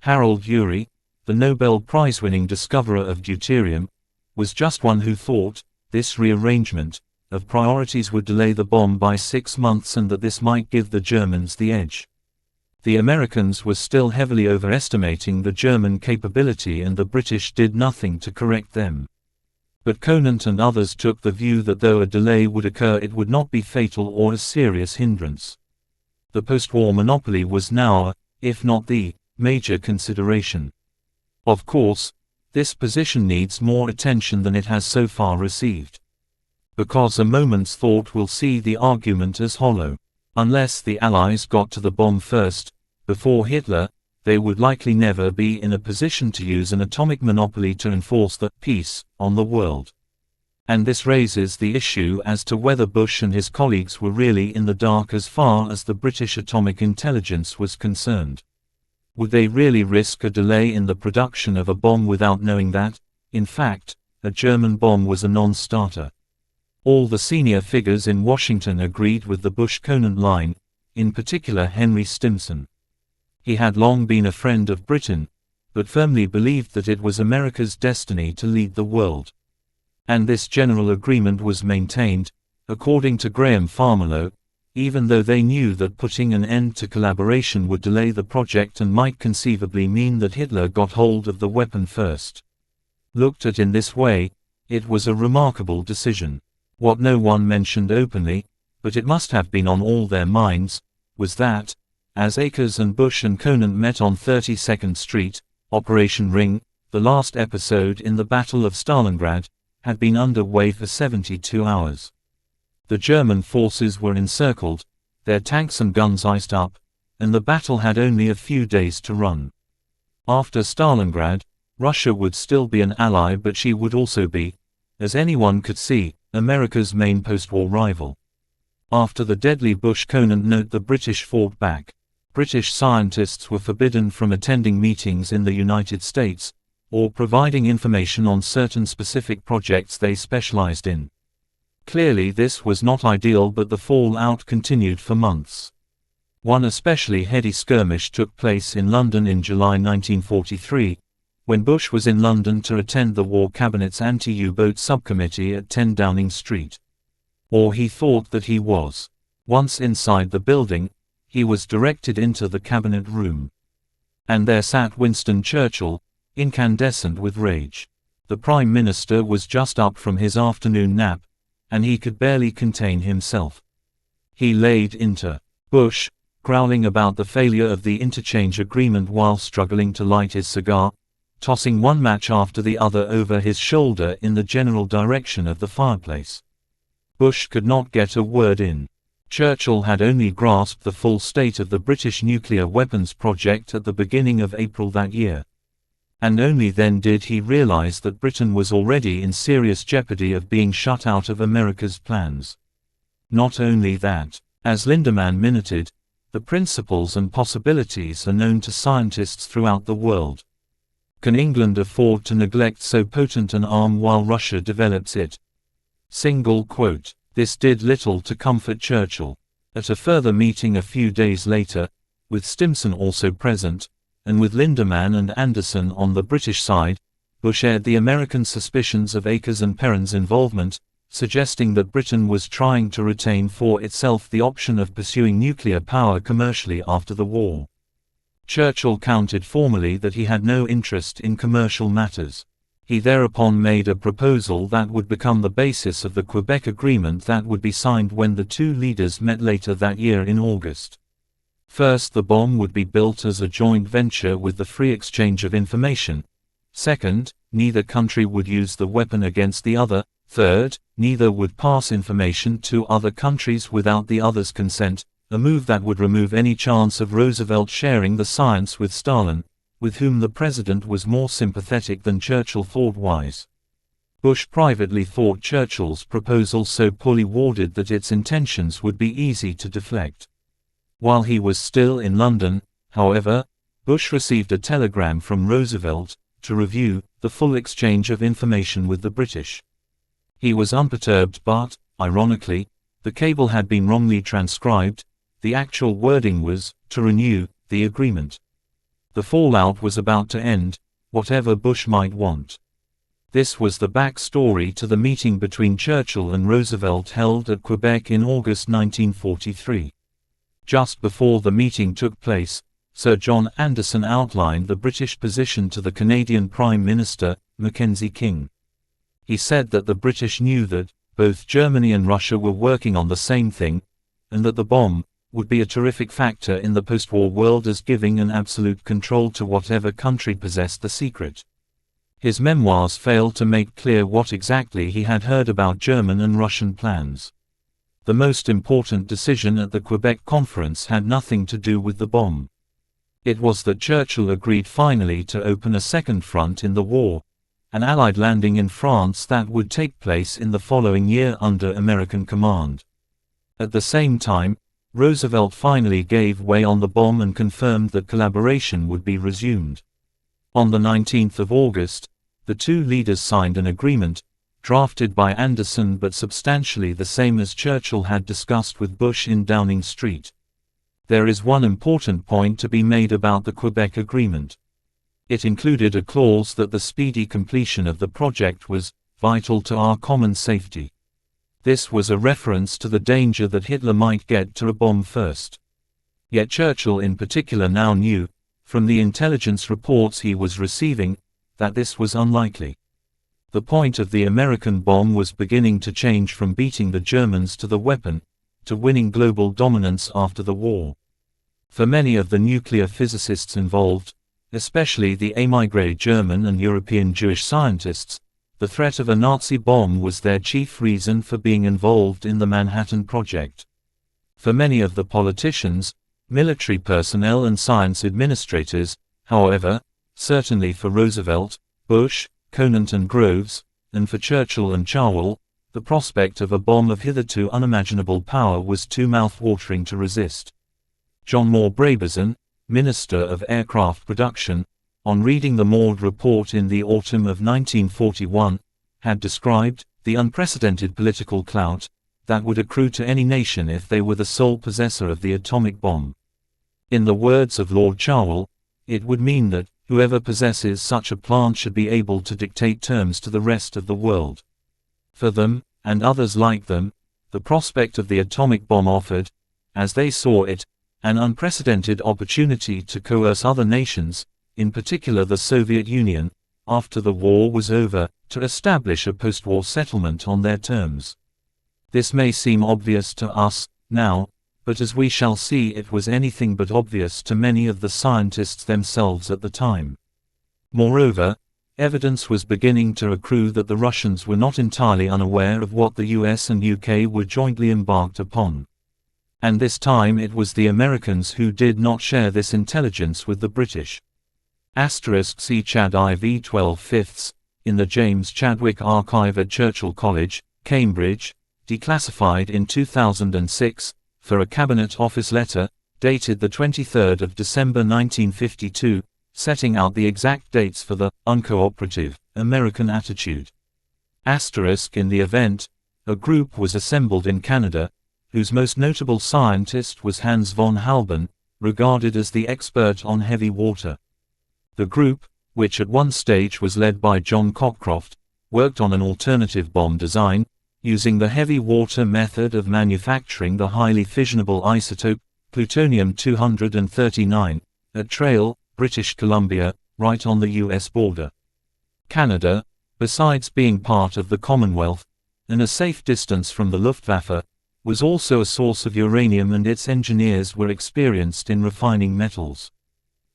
S1: Harold Urey, the Nobel Prize-winning discoverer of deuterium, was just one who thought this rearrangement of priorities would delay the bomb by 6 months and that this might give the Germans the edge. The Americans were still heavily overestimating the German capability and the British did nothing to correct them. But Conant and others took the view that though a delay would occur, it would not be fatal or a serious hindrance. The post-war monopoly was now, if not the, major consideration. Of course, this position needs more attention than it has so far received. Because a moment's thought will see the argument as hollow. Unless the Allies got to the bomb first, before Hitler, they would likely never be in a position to use an atomic monopoly to enforce the peace on the world. And this raises the issue as to whether Bush and his colleagues were really in the dark as far as the British atomic intelligence was concerned. Would they really risk a delay in the production of a bomb without knowing that, in fact, a German bomb was a non-starter? All the senior figures in Washington agreed with the Bush-Conant line, in particular Henry Stimson. He had long been a friend of Britain, but firmly believed that it was America's destiny to lead the world. And this general agreement was maintained, according to Graham Farmelow, even though they knew that putting an end to collaboration would delay the project and might conceivably mean that Hitler got hold of the weapon first. Looked at in this way, it was a remarkable decision. What no one mentioned openly, but it must have been on all their minds, was that, as Akers and Bush and Conant met on 32nd Street, Operation Ring, the last episode in the Battle of Stalingrad, had been underway for 72 hours. The German forces were encircled, their tanks and guns iced up, and the battle had only a few days to run. After Stalingrad, Russia would still be an ally, but she would also be, as anyone could see, America's main post-war rival. After the deadly Bush-Conant note, the British fought back. British scientists were forbidden from attending meetings in the United States, or providing information on certain specific projects they specialized in. Clearly this was not ideal, but the fallout continued for months. One especially heady skirmish took place in London in July 1943, when Bush was in London to attend the War Cabinet's anti-U-boat subcommittee at 10 Downing Street. Or he thought that he was. Once inside the building, he was directed into the cabinet room. And there sat Winston Churchill, incandescent with rage. The Prime Minister was just up from his afternoon nap, and he could barely contain himself. He laid into Bush, growling about the failure of the interchange agreement while struggling to light his cigar, tossing one match after the other over his shoulder in the general direction of the fireplace. Bush could not get a word in. Churchill had only grasped the full state of the British nuclear weapons project at the beginning of April that year. And only then did he realize that Britain was already in serious jeopardy of being shut out of America's plans. Not only that, as Lindemann minuted, the principles and possibilities are known to scientists throughout the world. Can England afford to neglect so potent an arm while Russia develops it? Single quote. This did little to comfort Churchill. At a further meeting a few days later, with Stimson also present, and with Lindemann and Anderson on the British side, Bush aired the American suspicions of Akers and Perrin's involvement, suggesting that Britain was trying to retain for itself the option of pursuing nuclear power commercially after the war. Churchill countered formally that he had no interest in commercial matters. He thereupon made a proposal that would become the basis of the Quebec Agreement that would be signed when the two leaders met later that year in August. First, the bomb would be built as a joint venture with the free exchange of information. Second, neither country would use the weapon against the other. Third, neither would pass information to other countries without the other's consent, a move that would remove any chance of Roosevelt sharing the science with Stalin, with whom the president was more sympathetic than Churchill thought wise. Bush privately thought Churchill's proposal so poorly worded that its intentions would be easy to deflect. While he was still in London, however, Bush received a telegram from Roosevelt to review the full exchange of information with the British. He was unperturbed but, ironically, the cable had been wrongly transcribed. The actual wording was, to renew the agreement. The fallout was about to end, whatever Bush might want. This was the backstory to the meeting between Churchill and Roosevelt held at Quebec in August 1943. Just before the meeting took place, Sir John Anderson outlined the British position to the Canadian Prime Minister, Mackenzie King. He said that the British knew that both Germany and Russia were working on the same thing, and that the bomb would be a terrific factor in the post-war world as giving an absolute control to whatever country possessed the secret. His memoirs fail to make clear what exactly he had heard about German and Russian plans. The most important decision at the Quebec Conference had nothing to do with the bomb. It was that Churchill agreed finally to open a second front in the war, an Allied landing in France that would take place in the following year under American command. At the same time, Roosevelt finally gave way on the bomb and confirmed that collaboration would be resumed. On the 19th of August, the two leaders signed an agreement, drafted by Anderson but substantially the same as Churchill had discussed with Bush in Downing Street. There is one important point to be made about the Quebec Agreement. It included a clause that the speedy completion of the project was vital to our common safety. This was a reference to the danger that Hitler might get to a bomb first. Yet Churchill in particular now knew, from the intelligence reports he was receiving, that this was unlikely. The point of the American bomb was beginning to change from beating the Germans to the weapon, to winning global dominance after the war. For many of the nuclear physicists involved, especially the émigré German and European Jewish scientists, the threat of a Nazi bomb was their chief reason for being involved in the Manhattan Project. For many of the politicians, military personnel and science administrators, however, certainly for Roosevelt, Bush, Conant and Groves, and for Churchill and Chauvel, the prospect of a bomb of hitherto unimaginable power was too mouth-watering to resist. John Moore Brabazon, Minister of Aircraft Production, on reading the Maud report in the autumn of 1941, had described the unprecedented political clout that would accrue to any nation if they were the sole possessor of the atomic bomb. In the words of Lord Chauvel, it would mean that whoever possesses such a plant should be able to dictate terms to the rest of the world. For them, and others like them, the prospect of the atomic bomb offered, as they saw it, an unprecedented opportunity to coerce other nations, in particular the Soviet Union, after the war was over, to establish a post-war settlement on their terms. This may seem obvious to us now, but as we shall see, it was anything but obvious to many of the scientists themselves at the time. Moreover, evidence was beginning to accrue that the Russians were not entirely unaware of what the US and UK were jointly embarked upon. And this time it was the Americans who did not share this intelligence with the British. See Chad IV 12/5, in the James Chadwick Archive at Churchill College, Cambridge, declassified in 2006, for a Cabinet Office letter, dated the 23rd of December 1952, setting out the exact dates for the uncooperative American attitude. In the event, a group was assembled in Canada, whose most notable scientist was Hans von Halban, regarded as the expert on heavy water. The group, which at one stage was led by John Cockcroft, worked on an alternative bomb design, using the heavy water method of manufacturing the highly fissionable isotope, plutonium-239, at Trail, British Columbia, right on the US border. Canada, besides being part of the Commonwealth, and a safe distance from the Luftwaffe, was also a source of uranium, and its engineers were experienced in refining metals.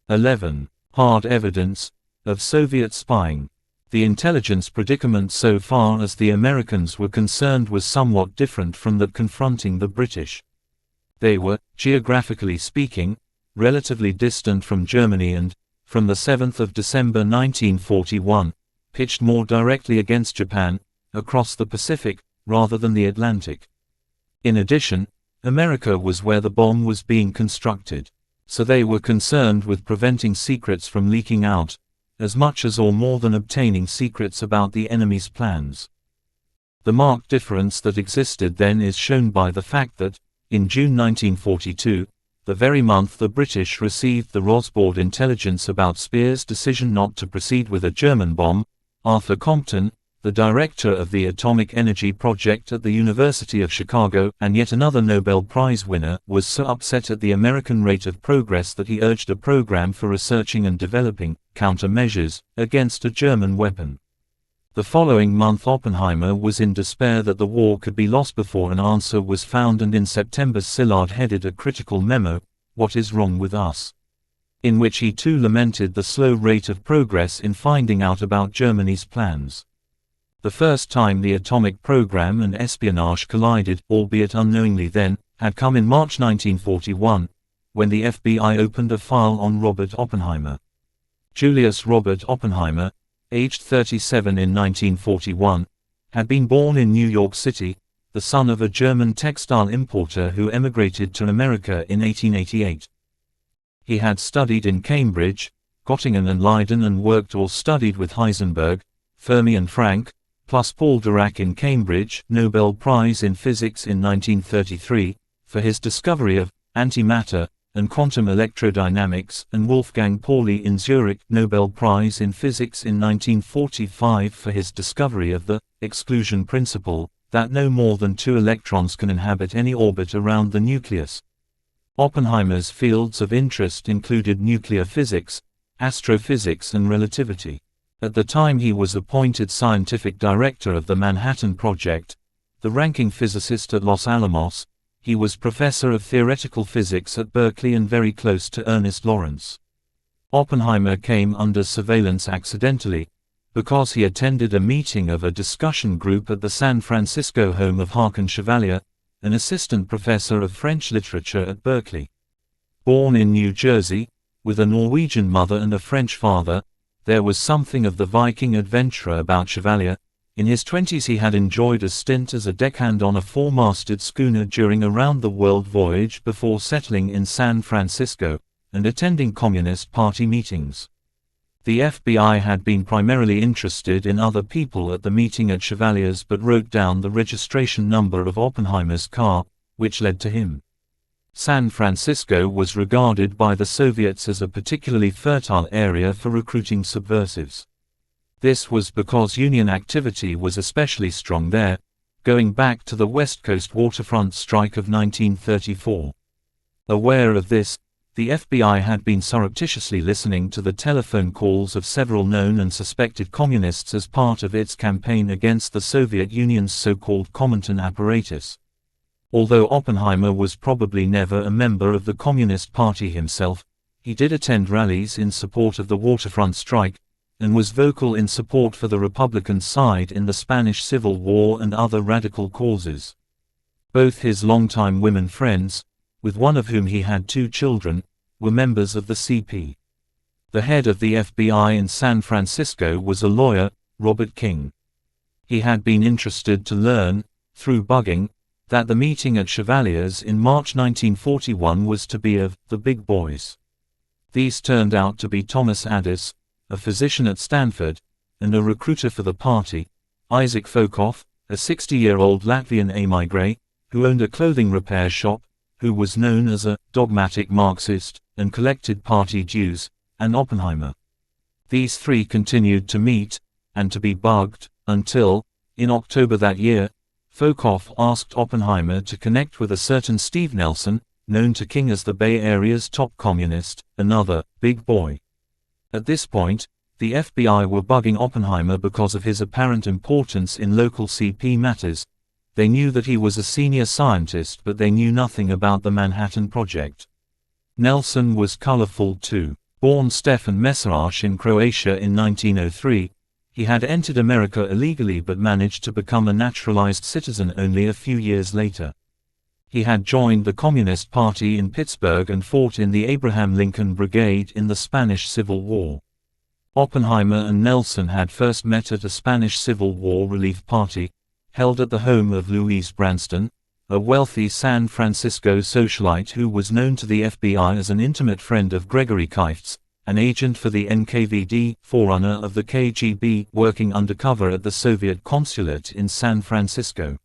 S1: 11. Hard evidence of Soviet spying. The intelligence predicament so far as the Americans were concerned was somewhat different from that confronting the British. They were, geographically speaking, relatively distant from Germany and, from the 7th of December 1941, pitched more directly against Japan, across the Pacific, rather than the Atlantic. In addition, America was where the bomb was being constructed, so they were concerned with preventing secrets from leaking out, as much as or more than obtaining secrets about the enemy's plans. The marked difference that existed then is shown by the fact that, in June 1942, the very month the British received the Rosboard intelligence about Speer's decision not to proceed with a German bomb, Arthur Compton, the director of the Atomic Energy Project at the University of Chicago and yet another Nobel Prize winner, was so upset at the American rate of progress that he urged a program for researching and developing countermeasures against a German weapon. The following month Oppenheimer was in despair that the war could be lost before an answer was found, and in September Szilard headed a critical memo, "What is Wrong with Us?" in which he too lamented the slow rate of progress in finding out about Germany's plans. The first time the atomic program and espionage collided, albeit unknowingly then, had come in March 1941, when the FBI opened a file on Robert Oppenheimer. Julius Robert Oppenheimer, aged 37 in 1941, had been born in New York City, the son of a German textile importer who emigrated to America in 1888. He had studied in Cambridge, Göttingen and Leiden, and worked or studied with Heisenberg, Fermi and Frank, plus Paul Dirac in Cambridge, Nobel Prize in Physics in 1933, for his discovery of antimatter and quantum electrodynamics, and Wolfgang Pauli in Zurich, Nobel Prize in Physics in 1945 for his discovery of the exclusion principle, that no more than 2 electrons can inhabit any orbit around the nucleus. Oppenheimer's fields of interest included nuclear physics, astrophysics and relativity. At the time he was appointed scientific director of the Manhattan Project, the ranking physicist at Los Alamos. He was professor of theoretical physics at Berkeley and very close to Ernest Lawrence. Oppenheimer came under surveillance accidentally, because he attended a meeting of a discussion group at the San Francisco home of Håkon Chevalier, an assistant professor of French literature at Berkeley. Born in New Jersey, with a Norwegian mother and a French father, there was something of the Viking adventurer about Chevalier. In his 20s he had enjoyed a stint as a deckhand on a 4-masted schooner during a round-the-world voyage before settling in San Francisco, and attending Communist Party meetings. The FBI had been primarily interested in other people at the meeting at Chevalier's, but wrote down the registration number of Oppenheimer's car, which led to him. San Francisco was regarded by the Soviets as a particularly fertile area for recruiting subversives. This was because Union activity was especially strong there, going back to the West Coast waterfront strike of 1934. Aware of this, the FBI had been surreptitiously listening to the telephone calls of several known and suspected communists as part of its campaign against the Soviet Union's so-called Comintern apparatus. Although Oppenheimer was probably never a member of the Communist Party himself, he did attend rallies in support of the waterfront strike, and was vocal in support for the Republican side in the Spanish Civil War and other radical causes. Both his longtime women friends, with one of whom he had 2 children, were members of the CP. The head of the FBI in San Francisco was a lawyer, Robert King. He had been interested to learn, through bugging, that the meeting at Chevalier's in March 1941 was to be of the big boys. These turned out to be Thomas Addis, a physician at Stanford, and a recruiter for the party, Isaac Fokoff, a 60-year-old Latvian émigré, who owned a clothing repair shop, who was known as a dogmatic Marxist, and collected party dues, and Oppenheimer. These 3 continued to meet, and to be bugged, until, in October that year, Fokoff asked Oppenheimer to connect with a certain Steve Nelson, known to King as the Bay Area's top communist, another big boy. At this point, the FBI were bugging Oppenheimer because of his apparent importance in local CP matters. They knew that he was a senior scientist, but they knew nothing about the Manhattan Project. Nelson was colorful too. Born Stefan Mesarash in Croatia in 1903, he had entered America illegally but managed to become a naturalized citizen only a few years later. He had joined the Communist Party in Pittsburgh and fought in the Abraham Lincoln Brigade in the Spanish Civil War. Oppenheimer and Nelson had first met at a Spanish Civil War relief party, held at the home of Louise Branston, a wealthy San Francisco socialite who was known to the FBI as an intimate friend of Gregory Kift's, an agent for the NKVD, forerunner of the KGB, working undercover at the Soviet consulate in San Francisco.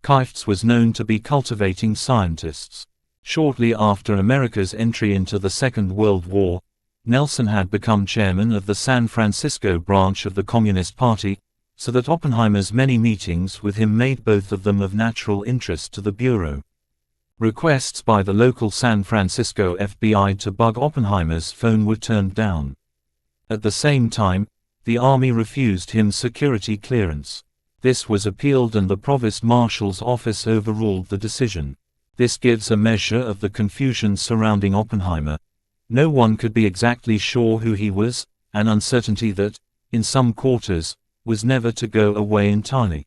S1: Kift's was known to be cultivating scientists. Shortly after America's entry into the Second World War, Nelson had become chairman of the San Francisco branch of the Communist Party, so that Oppenheimer's many meetings with him made both of them of natural interest to the Bureau. Requests by the local San Francisco FBI to bug Oppenheimer's phone were turned down. At the same time, the Army refused him security clearance. This was appealed and the Provost Marshal's office overruled the decision. This gives a measure of the confusion surrounding Oppenheimer. No one could be exactly sure who he was, an uncertainty that, in some quarters, was never to go away entirely.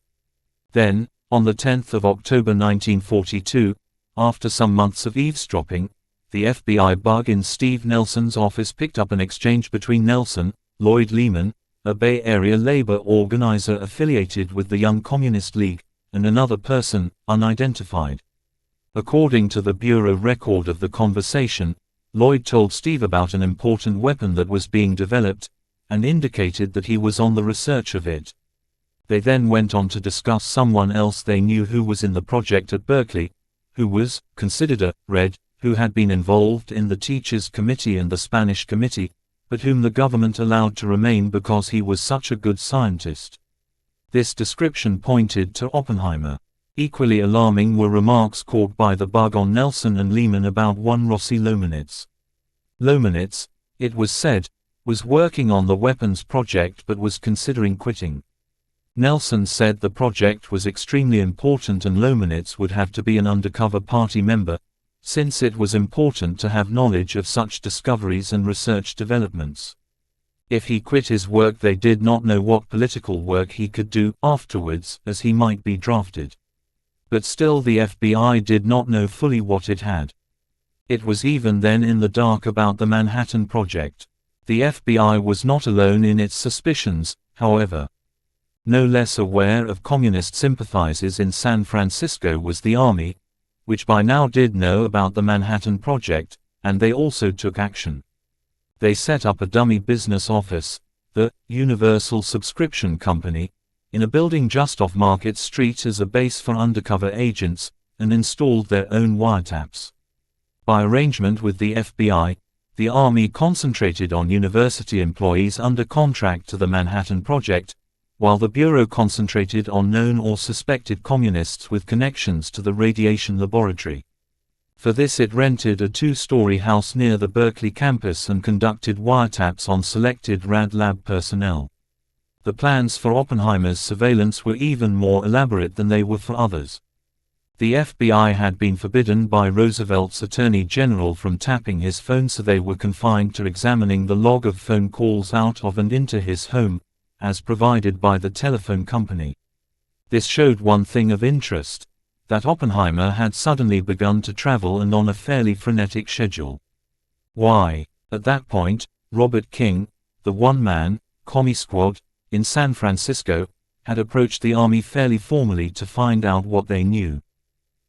S1: Then, on the 10th of October 1942, after some months of eavesdropping, the FBI bug in Steve Nelson's office picked up an exchange between Nelson, Lloyd Lehman, a Bay Area labor organizer affiliated with the Young Communist League, and another person, unidentified. According to the Bureau record of the conversation, Lloyd told Steve about an important weapon that was being developed, and indicated that he was on the research of it. They then went on to discuss someone else they knew who was in the project at Berkeley, who was considered a Red, who had been involved in the Teachers Committee and the Spanish Committee, but whom the government allowed to remain because he was such a good scientist. This description pointed to Oppenheimer. Equally alarming were remarks caught by the bug on Nelson and Lehman about one Rossi Lomanitz. Lomanitz, it was said, was working on the weapons project but was considering quitting. Nelson said the project was extremely important and Lomanitz would have to be an undercover party member, since it was important to have knowledge of such discoveries and research developments. If he quit his work, they did not know what political work he could do afterwards, as he might be drafted. But still the FBI did not know fully what it had. It was even then in the dark about the Manhattan Project. The FBI was not alone in its suspicions, however. No less aware of communist sympathizers in San Francisco was the Army, which by now did know about the Manhattan Project, and they also took action. They set up a dummy business office, the Universal Subscription Company, in a building just off Market Street as a base for undercover agents, and installed their own wiretaps. By arrangement with the FBI, the Army concentrated on university employees under contract to the Manhattan Project, while the Bureau concentrated on known or suspected communists with connections to the radiation laboratory. For this it rented a 2-story house near the Berkeley campus and conducted wiretaps on selected Rad Lab personnel. The plans for Oppenheimer's surveillance were even more elaborate than they were for others. The FBI had been forbidden by Roosevelt's Attorney General from tapping his phone, so they were confined to examining the log of phone calls out of and into his home, as provided by the telephone company. This showed one thing of interest, that Oppenheimer had suddenly begun to travel and on a fairly frenetic schedule. Why? At that point, Robert King, the one-man commie squad in San Francisco, had approached the Army fairly formally to find out what they knew.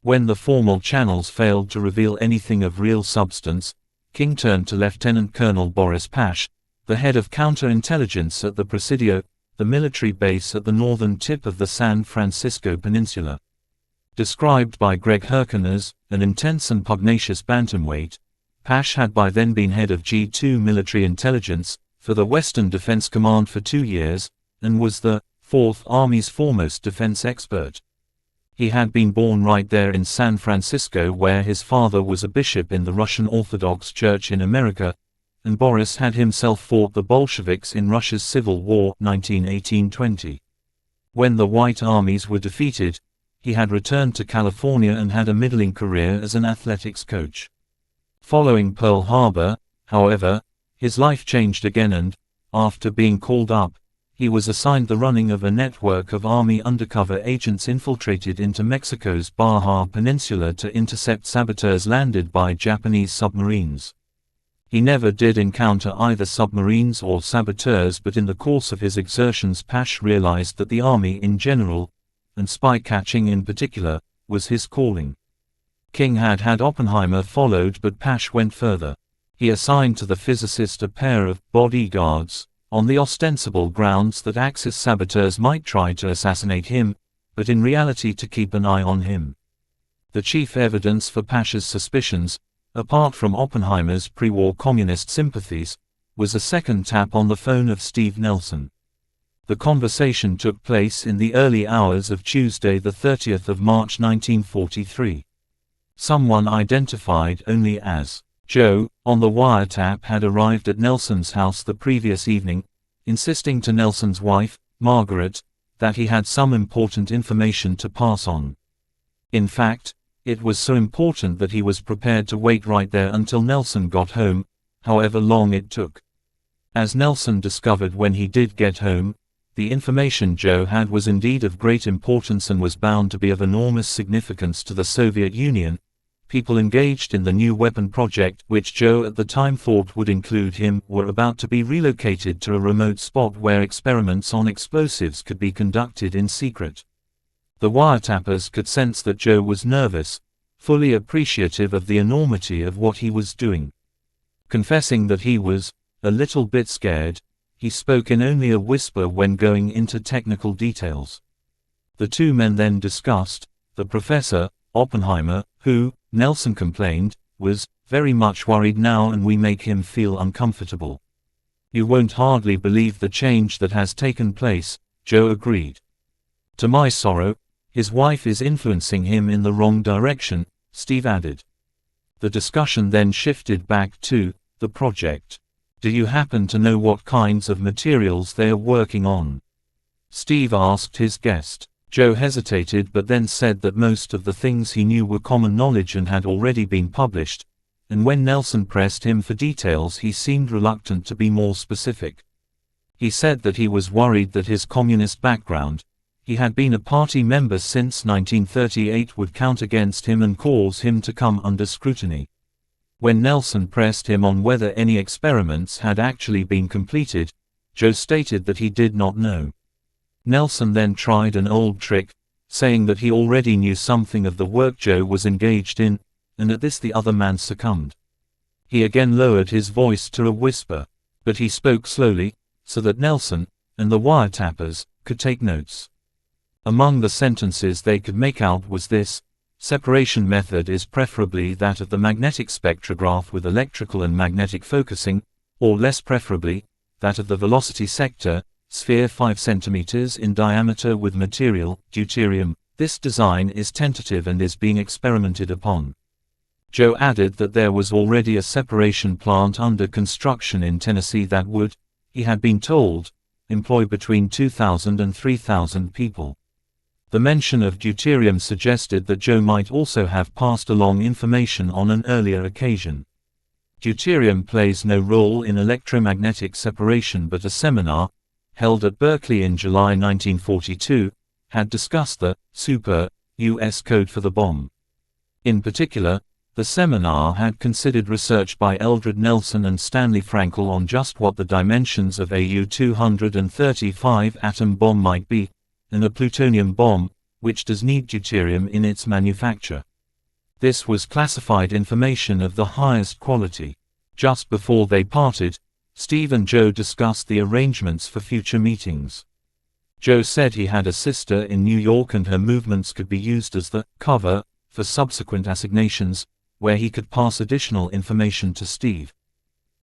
S1: When the formal channels failed to reveal anything of real substance, King turned to Lieutenant Colonel Boris Pash, the head of counterintelligence at the Presidio, the military base at the northern tip of the San Francisco Peninsula. Described by Greg Herken as an intense and pugnacious bantamweight, Pash had by then been head of G2 military intelligence for the Western Defense Command for 2 years, and was the Fourth Army's foremost defense expert. He had been born right there in San Francisco, where his father was a bishop in the Russian Orthodox Church in America, and Boris had himself fought the Bolsheviks in Russia's Civil War 1918-20. When the White Armies were defeated, he had returned to California and had a middling career as an athletics coach. Following Pearl Harbor, however, his life changed again and, after being called up, He was assigned the running of a network of Army undercover agents infiltrated into Mexico's Baja Peninsula to intercept saboteurs landed by Japanese submarines. He never did encounter either submarines or saboteurs, but in the course of his exertions Pash realized that the Army in general, and spy catching in particular, was his calling. King had had Oppenheimer followed, but Pash went further. He assigned to the physicist a pair of bodyguards, on the ostensible grounds that Axis saboteurs might try to assassinate him, but in reality to keep an eye on him. The chief evidence for Pash's suspicions, apart from Oppenheimer's pre-war communist sympathies, was a second tap on the phone of Steve Nelson. The conversation took place in the early hours of Tuesday, the 30th of March 1943. Someone identified only as Joe, on the wiretap, had arrived at Nelson's house the previous evening, insisting to Nelson's wife, Margaret, that he had some important information to pass on. In fact, it was so important that he was prepared to wait right there until Nelson got home, however long it took. As Nelson discovered when he did get home, the information Joe had was indeed of great importance and was bound to be of enormous significance to the Soviet Union. People engaged in the new weapon project, which Joe at the time thought would include him, were about to be relocated to a remote spot where experiments on explosives could be conducted in secret. The wiretappers could sense that Joe was nervous, fully appreciative of the enormity of what he was doing. Confessing that he was a little bit scared, he spoke in only a whisper when going into technical details. The two men then discussed the professor, Oppenheimer, who, Nelson complained, was very much worried now and we make him feel uncomfortable. You won't hardly believe the change that has taken place, Joe agreed. To my sorrow, his wife is influencing him in the wrong direction, Steve added. The discussion then shifted back to the project. Do you happen to know what kinds of materials they are working on? Steve asked his guest. Joe hesitated but then said that most of the things he knew were common knowledge and had already been published, and when Nelson pressed him for details he seemed reluctant to be more specific. He said that he was worried that his communist background, he had been a party member since 1938, would count against him and cause him to come under scrutiny. When Nelson pressed him on whether any experiments had actually been completed, Joe stated that he did not know. Nelson then tried an old trick, saying that he already knew something of the work Joe was engaged in, and at this the other man succumbed. He again lowered his voice to a whisper, but he spoke slowly, so that Nelson, and the wiretappers, could take notes. Among the sentences they could make out was this: separation method is preferably that of the magnetic spectrograph with electrical and magnetic focusing, or less preferably, that of the velocity sector, sphere 5 cm in diameter with material, deuterium. This design is tentative and is being experimented upon. Joe added that there was already a separation plant under construction in Tennessee that would, he had been told, employ between 2,000 and 3,000 people. The mention of deuterium suggested that Joe might also have passed along information on an earlier occasion. Deuterium plays no role in electromagnetic separation, but a seminar, held at Berkeley in July 1942, had discussed the super-US code for the bomb. In particular, the seminar had considered research by Eldred Nelson and Stanley Frankel on just what the dimensions of a U-235 atom bomb might be, and a plutonium bomb, which does need deuterium in its manufacture. This was classified information of the highest quality. Just before they parted, Steve and Joe discussed the arrangements for future meetings. Joe said he had a sister in New York and her movements could be used as the cover for subsequent assignations, where he could pass additional information to Steve.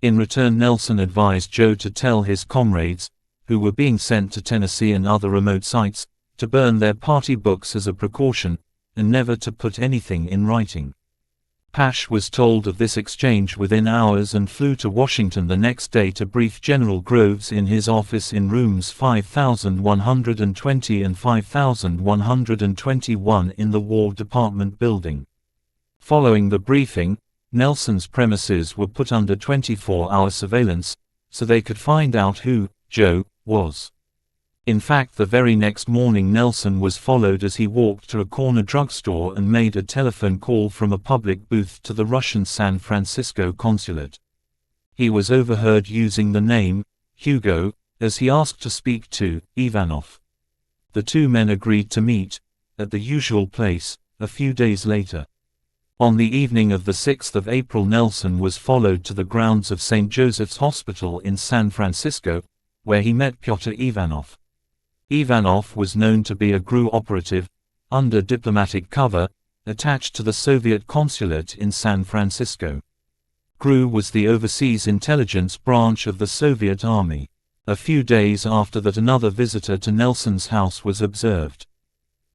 S1: In return, Nelson advised Joe to tell his comrades, who were being sent to Tennessee and other remote sites, to burn their party books as a precaution, and never to put anything in writing. Pash was told of this exchange within hours and flew to Washington the next day to brief General Groves in his office in rooms 5120 and 5121 in the War Department building. Following the briefing, Nelson's premises were put under 24-hour surveillance, so they could find out who Joe was. In fact, the very next morning Nelson was followed as he walked to a corner drugstore and made a telephone call from a public booth to the Russian San Francisco consulate. He was overheard using the name Hugo as he asked to speak to Ivanov. The two men agreed to meet at the usual place a few days later. On the evening of the 6th of April, Nelson was followed to the grounds of St. Joseph's Hospital in San Francisco, where he met Pyotr Ivanov. Ivanov was known to be a GRU operative, under diplomatic cover, attached to the Soviet consulate in San Francisco. GRU was the overseas intelligence branch of the Soviet Army. A few days after that, another visitor to Nelson's house was observed.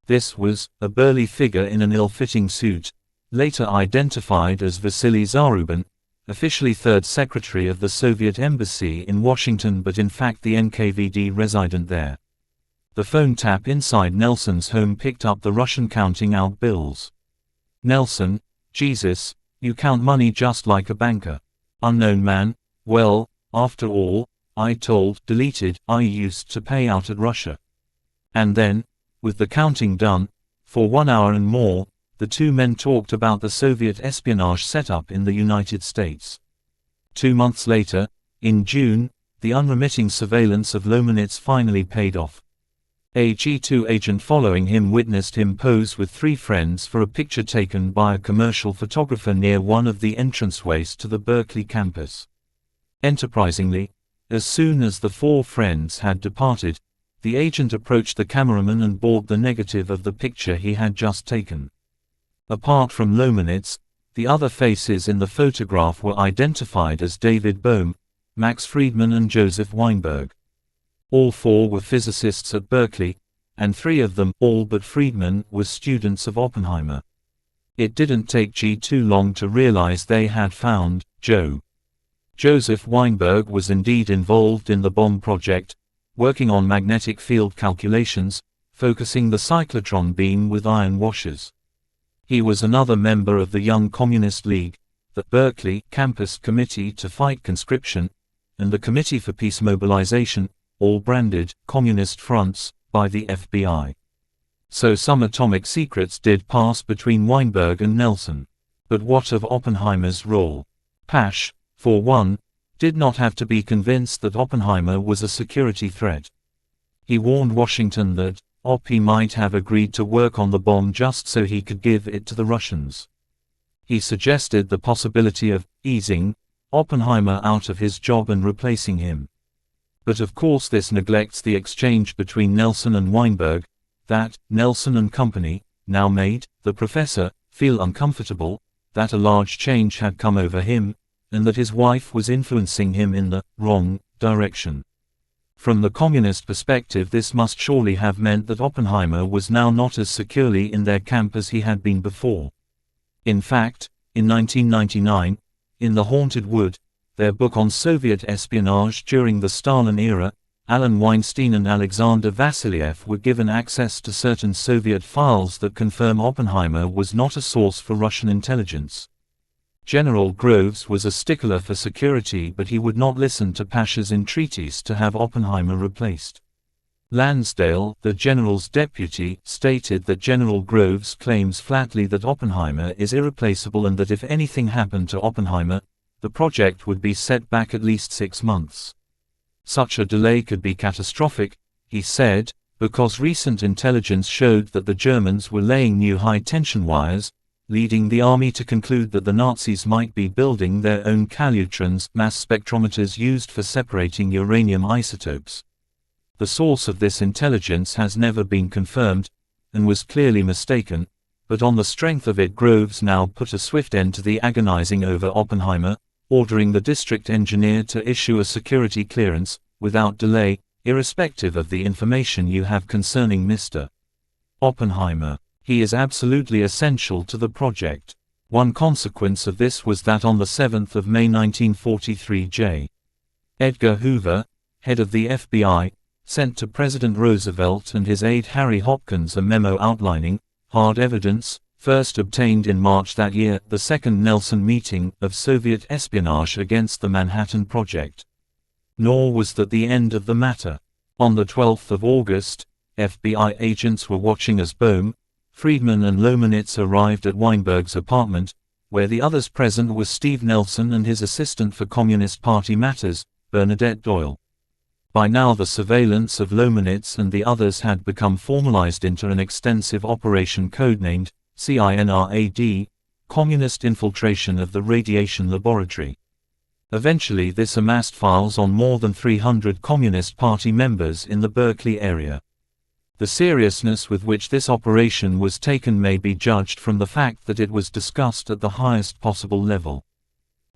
S1: This was a burly figure in an ill-fitting suit, later identified as Vasily Zarubin, officially third secretary of the Soviet embassy in Washington but in fact the NKVD resident there. The phone tap inside Nelson's home picked up the Russian counting out bills. Nelson: Jesus, you count money just like a banker. Unknown man: well, after all, I deleted, I used to pay out at Russia. And then, with the counting done, for 1 hour and more, the two men talked about the Soviet espionage setup in the United States. 2 months later, in June, the unremitting surveillance of Lomenitz finally paid off. A G2 agent following him witnessed him pose with 3 friends for a picture taken by a commercial photographer near one of the entranceways to the Berkeley campus. Enterprisingly, as soon as the 4 friends had departed, the agent approached the cameraman and bought the negative of the picture he had just taken. Apart from Lomenitz, the other faces in the photograph were identified as David Bohm, Max Friedman and Joseph Weinberg. All 4 were physicists at Berkeley, and 3 of them, all but Friedman, were students of Oppenheimer. It didn't take G2 long to realize they had found Joseph Weinberg was indeed involved in the bomb project, working on magnetic field calculations, focusing the cyclotron beam with iron washers. He was another member of the Young Communist League, the Berkeley Campus Committee to Fight Conscription, and the Committee for Peace Mobilization, all branded communist fronts by the FBI. So some atomic secrets did pass between Weinberg and Nelson. But what of Oppenheimer's role? Pash, for one, did not have to be convinced that Oppenheimer was a security threat. He warned Washington that Oppie might have agreed to work on the bomb just so he could give it to the Russians. He suggested the possibility of easing Oppenheimer out of his job and replacing him. But of course this neglects the exchange between Nelson and Weinberg, that Nelson and company now made the professor feel uncomfortable, that a large change had come over him, and that his wife was influencing him in the wrong direction. From the communist perspective, this must surely have meant that Oppenheimer was now not as securely in their camp as he had been before. In fact, in 1999, in The Haunted Wood, their book on Soviet espionage during the Stalin era, Alan Weinstein and Alexander Vassiliev were given access to certain Soviet files that confirm Oppenheimer was not a source for Russian intelligence. General Groves was a stickler for security, but he would not listen to Pasha's entreaties to have Oppenheimer replaced. Lansdale, the general's deputy, stated that General Groves claims flatly that Oppenheimer is irreplaceable and that if anything happened to Oppenheimer, the project would be set back at least 6 months. Such a delay could be catastrophic, he said, because recent intelligence showed that the Germans were laying new high-tension wires, leading the army to conclude that the Nazis might be building their own calutrons, mass spectrometers used for separating uranium isotopes. The source of this intelligence has never been confirmed, and was clearly mistaken, but on the strength of it Groves now put a swift end to the agonizing over Oppenheimer, ordering the district engineer to issue a security clearance, without delay, irrespective of the information you have concerning Mr. Oppenheimer. He is absolutely essential to the project. One consequence of this was that on the 7th of May 1943 J. Edgar Hoover, head of the FBI, sent to President Roosevelt and his aide Harry Hopkins a memo outlining hard evidence, first obtained in March that year, the second Nelson meeting, of Soviet espionage against the Manhattan Project. Nor was that the end of the matter. On the 12th of August, FBI agents were watching as Boehm, Friedman and Lomanitz arrived at Weinberg's apartment, where the others present were Steve Nelson and his assistant for Communist Party matters, Bernadette Doyle. By now the surveillance of Lomanitz and the others had become formalized into an extensive operation codenamed CINRAD, Communist Infiltration of the Radiation Laboratory. Eventually this amassed files on more than 300 Communist Party members in the Berkeley area. The seriousness with which this operation was taken may be judged from the fact that it was discussed at the highest possible level.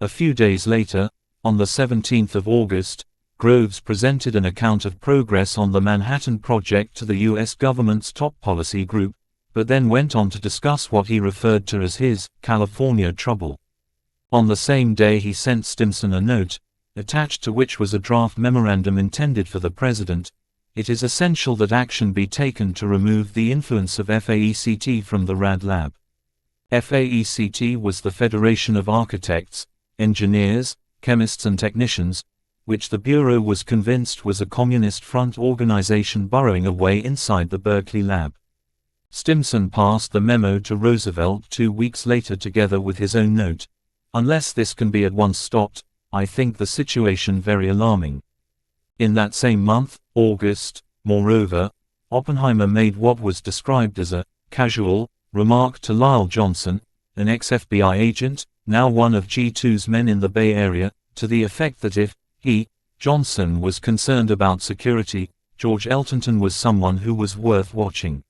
S1: A few days later, on the 17th of August, Groves presented an account of progress on the Manhattan Project to the U.S. government's top policy group, but then went on to discuss what he referred to as his California trouble. On the same day he sent Stimson a note, attached to which was a draft memorandum intended for the president. It is essential that action be taken to remove the influence of FAECT from the RAD lab. FAECT was the Federation of Architects, Engineers, Chemists and Technicians, which the Bureau was convinced was a Communist front organization burrowing away inside the Berkeley lab. Stimson passed the memo to Roosevelt 2 weeks later together with his own note. Unless this can be at once stopped, I think the situation very alarming. In that same month, August, moreover, Oppenheimer made what was described as a casual remark to Lyle Johnson, an ex-FBI agent, now one of G2's men in the Bay Area, to the effect that if he, Johnson, was concerned about security, George Eltonton was someone who was worth watching.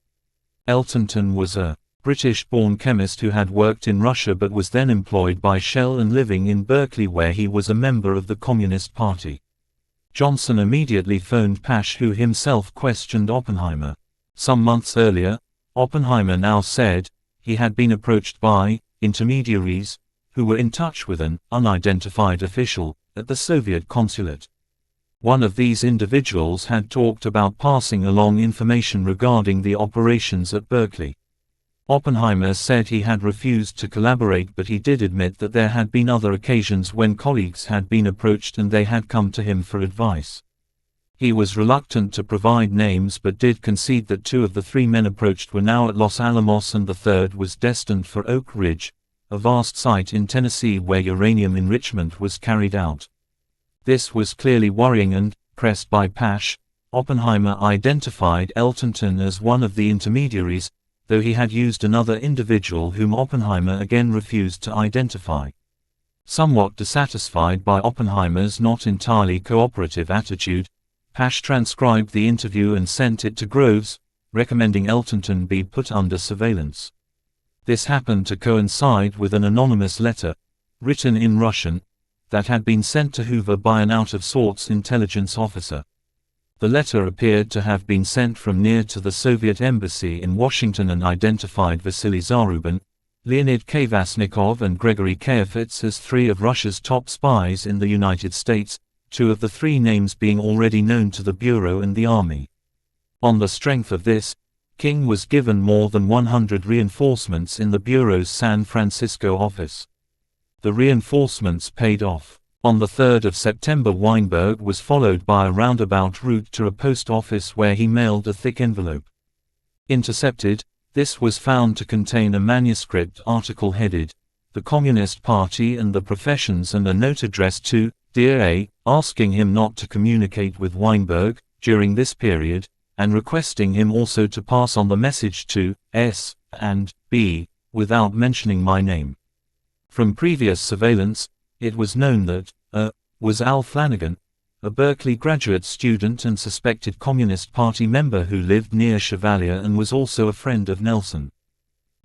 S1: Eltonton was a British-born chemist who had worked in Russia but was then employed by Shell and living in Berkeley where he was a member of the Communist Party. Johnson immediately phoned Pash, who himself questioned Oppenheimer. Some months earlier, Oppenheimer now said, he had been approached by intermediaries, who were in touch with an unidentified official at the Soviet consulate. One of these individuals had talked about passing along information regarding the operations at Berkeley. Oppenheimer said he had refused to collaborate, but he did admit that there had been other occasions when colleagues had been approached and they had come to him for advice. He was reluctant to provide names but did concede that 2 of the 3 men approached were now at Los Alamos and the third was destined for Oak Ridge, a vast site in Tennessee where uranium enrichment was carried out. This was clearly worrying and, pressed by Pash, Oppenheimer identified Eltonton as one of the intermediaries, though he had used another individual whom Oppenheimer again refused to identify. Somewhat dissatisfied by Oppenheimer's not entirely cooperative attitude, Pash transcribed the interview and sent it to Groves, recommending Eltonton be put under surveillance. This happened to coincide with an anonymous letter, written in Russian, that had been sent to Hoover by an out-of-sorts intelligence officer. The letter appeared to have been sent from near to the Soviet embassy in Washington and identified Vasily Zarubin, Leonid Kvasnikov and Gregory Kayafets as 3 of Russia's top spies in the United States, 2 of the 3 names being already known to the Bureau and the Army. On the strength of this, King was given more than 100 reinforcements in the Bureau's San Francisco office. The reinforcements paid off. On the 3rd of September Weinberg was followed by a roundabout route to a post office where he mailed a thick envelope. Intercepted, this was found to contain a manuscript article headed, "The Communist Party and the Professions," and a note addressed to Dear A, asking him not to communicate with Weinberg during this period, and requesting him also to pass on the message to S and B, without mentioning my name. From previous surveillance, it was known that A was Al Flanagan, a Berkeley graduate student and suspected Communist Party member who lived near Chevalier and was also a friend of Nelson.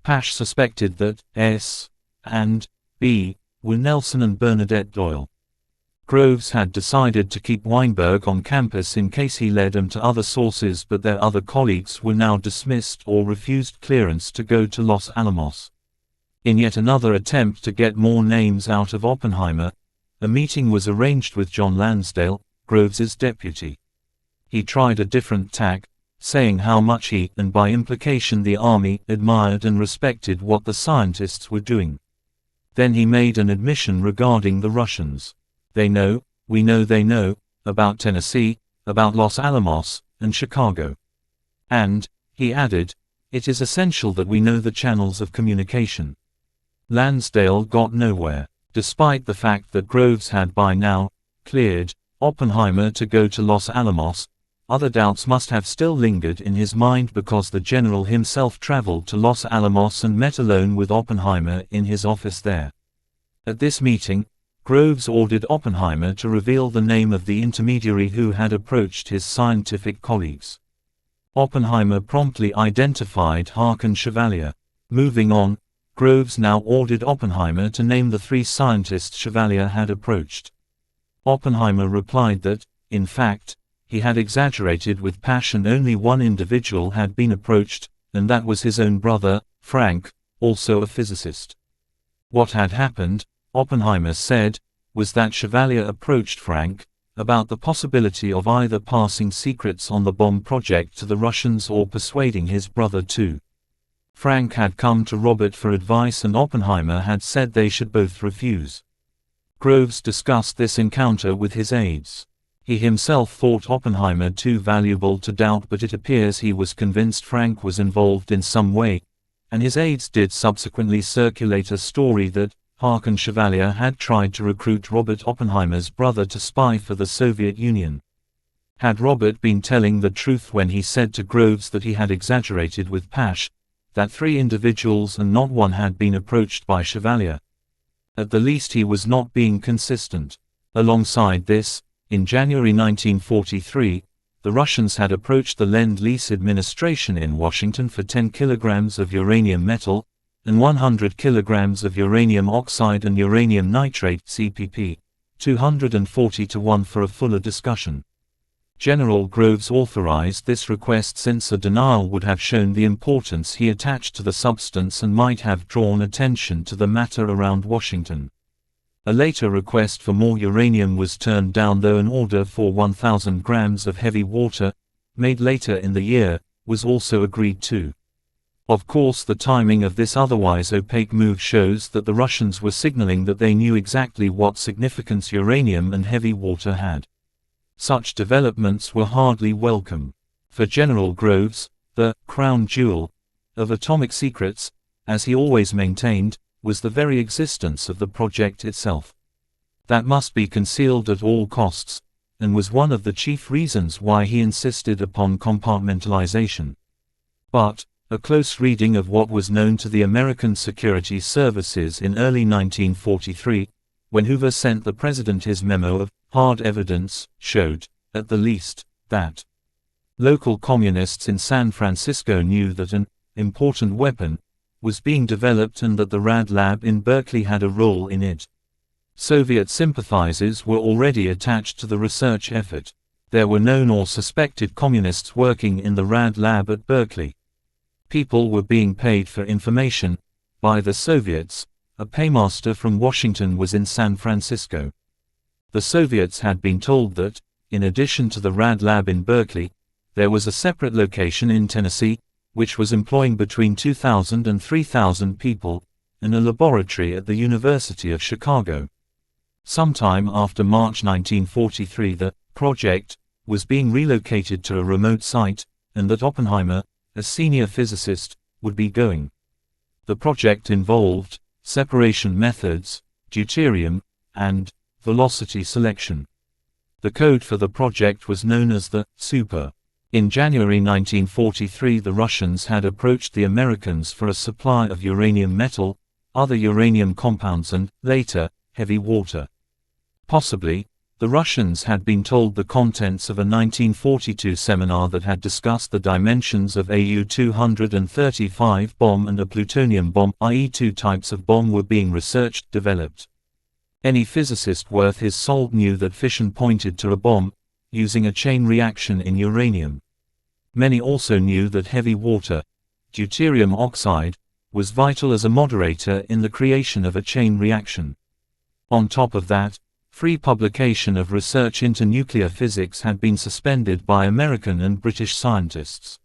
S1: Pash suspected that S and B were Nelson and Bernadette Doyle. Groves had decided to keep Weinberg on campus in case he led them to other sources, but their other colleagues were now dismissed or refused clearance to go to Los Alamos. In yet another attempt to get more names out of Oppenheimer, a meeting was arranged with John Lansdale, Groves's deputy. He tried a different tack, saying how much he, and by implication the Army, admired and respected what the scientists were doing. Then he made an admission regarding the Russians. "They know, we know they know, about Tennessee, about Los Alamos and Chicago. And, he added, it is essential that we know the channels of communication. Lansdale got nowhere. Despite the fact that Groves had by now cleared Oppenheimer to go to Los Alamos, other doubts must have still lingered in his mind because the general himself traveled to Los Alamos and met alone with Oppenheimer in his office there. At this meeting, Groves ordered Oppenheimer to reveal the name of the intermediary who had approached his scientific colleagues. Oppenheimer promptly identified Harkin Chevalier. Moving on, Groves now ordered Oppenheimer to name the 3 scientists Chevalier had approached. Oppenheimer replied that, in fact, he had exaggerated with passion. Only one individual had been approached, and that was his own brother, Frank, also a physicist. What had happened, Oppenheimer said, was that Chevalier approached Frank about the possibility of either passing secrets on the bomb project to the Russians or persuading his brother to. Frank had come to Robert for advice and Oppenheimer had said they should both refuse. Groves discussed this encounter with his aides. He himself thought Oppenheimer too valuable to doubt, but it appears he was convinced Frank was involved in some way, and his aides did subsequently circulate a story that Harkin Chevalier had tried to recruit Robert Oppenheimer's brother to spy for the Soviet Union. Had Robert been telling the truth when he said to Groves that he had exaggerated with Pash, that 3 individuals and not one had been approached by Chevalier? At the least he was not being consistent. Alongside this, in January 1943, the Russians had approached the Lend-Lease administration in Washington for 10 kilograms of uranium metal, and 100 kilograms of uranium oxide and uranium nitrate CPP, 240 to 1 for a fuller discussion. General Groves authorized this request since a denial would have shown the importance he attached to the substance and might have drawn attention to the matter around Washington. A later request for more uranium was turned down, though an order for 1,000 grams of heavy water, made later in the year, was also agreed to. Of course, the timing of this otherwise opaque move shows that the Russians were signaling that they knew exactly what significance uranium and heavy water had. Such developments were hardly welcome. For General Groves, the crown jewel of atomic secrets, as he always maintained, was the very existence of the project itself. That must be concealed at all costs, and was one of the chief reasons why he insisted upon compartmentalization. But, a close reading of what was known to the American security services in early 1943, when Hoover sent the president his memo of hard evidence, showed, at the least, that local communists in San Francisco knew that an important weapon was being developed and that the Rad Lab in Berkeley had a role in it. Soviet sympathizers were already attached to the research effort. There were known or suspected communists working in the Rad Lab at Berkeley. People were being paid for information by the Soviets. A paymaster from Washington was in San Francisco. The Soviets had been told that, in addition to the Rad Lab in Berkeley, there was a separate location in Tennessee, which was employing between 2,000 and 3,000 people, and a laboratory at the University of Chicago. Sometime after March 1943, the project was being relocated to a remote site, and that Oppenheimer, a senior physicist, would be going. The project involved separation methods, deuterium, and velocity selection. The code for the project was known as the Super. In January 1943, the Russians had approached the Americans for a supply of uranium metal, other uranium compounds and, later, heavy water. Possibly, the Russians had been told the contents of a 1942 seminar that had discussed the dimensions of a U-235 bomb and a plutonium bomb, i.e. 2 types of bomb were being researched, developed. Any physicist worth his salt knew that fission pointed to a bomb, using a chain reaction in uranium. Many also knew that heavy water, deuterium oxide, was vital as a moderator in the creation of a chain reaction. On top of that, free publication of research into nuclear physics had been suspended by American and British scientists.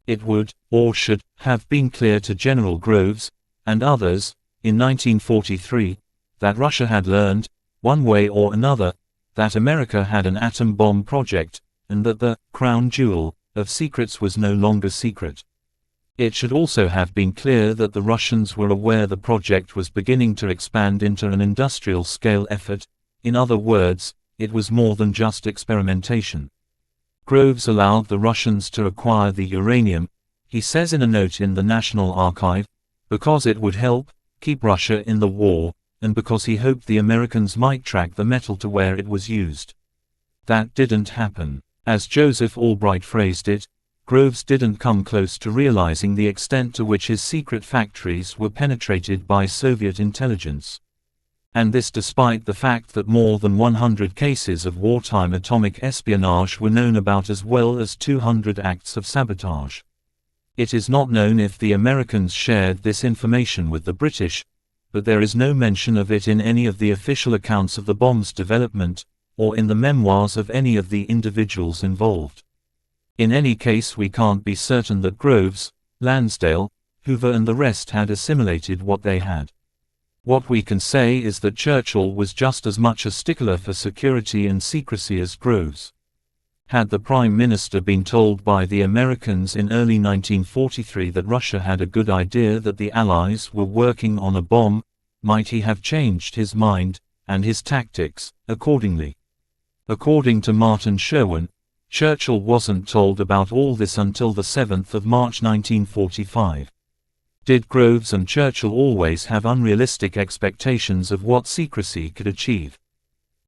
S1: It would, or should, have been clear to General Groves, and others, in 1943, that Russia had learned, one way or another, that America had an atom bomb project, and that the crown jewel of secrets was no longer secret. It should also have been clear that the Russians were aware the project was beginning to expand into an industrial-scale effort. In other words, it was more than just experimentation. Groves allowed the Russians to acquire the uranium, he says in a note in the National Archive, because it would help keep Russia in the war, and because he hoped the Americans might track the metal to where it was used. That didn't happen. As Joseph Albright phrased it, Groves didn't come close to realizing the extent to which his secret factories were penetrated by Soviet intelligence. And this despite the fact that more than 100 cases of wartime atomic espionage were known about, as well as 200 acts of sabotage. It is not known if the Americans shared this information with the British, but there is no mention of it in any of the official accounts of the bomb's development, or in the memoirs of any of the individuals involved. In any case, we can't be certain that Groves, Lansdale, Hoover and the rest had assimilated what they had. What we can say is that Churchill was just as much a stickler for security and secrecy as Groves. Had the Prime Minister been told by the Americans in early 1943 that Russia had a good idea that the Allies were working on a bomb, might he have changed his mind, and his tactics, accordingly? According to Martin Sherwin, Churchill wasn't told about all this until the 7th of March 1945. Did Groves and Churchill always have unrealistic expectations of what secrecy could achieve?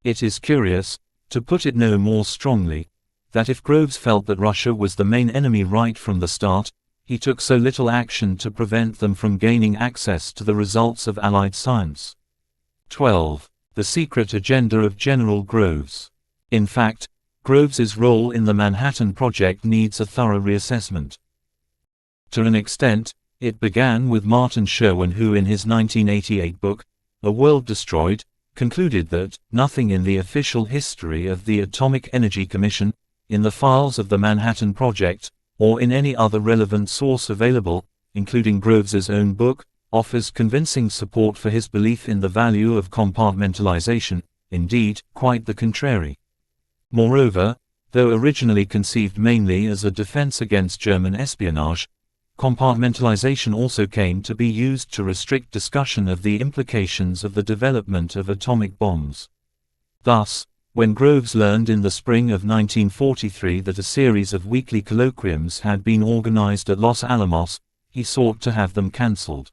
S1: It is curious, to put it no more strongly, that if Groves felt that Russia was the main enemy right from the start, he took so little action to prevent them from gaining access to the results of Allied science. 12. The secret agenda of General Groves. In fact, Groves's role in the Manhattan Project needs a thorough reassessment. To an extent, it began with Martin Sherwin, who in his 1988 book, A World Destroyed, concluded that nothing in the official history of the Atomic Energy Commission, in the files of the Manhattan Project, or in any other relevant source available, including Groves's own book, offers convincing support for his belief in the value of compartmentalization, indeed, quite the contrary. Moreover, though originally conceived mainly as a defense against German espionage, compartmentalization also came to be used to restrict discussion of the implications of the development of atomic bombs. Thus, when Groves learned in the spring of 1943 that a series of weekly colloquiums had been organized at Los Alamos, he sought to have them cancelled.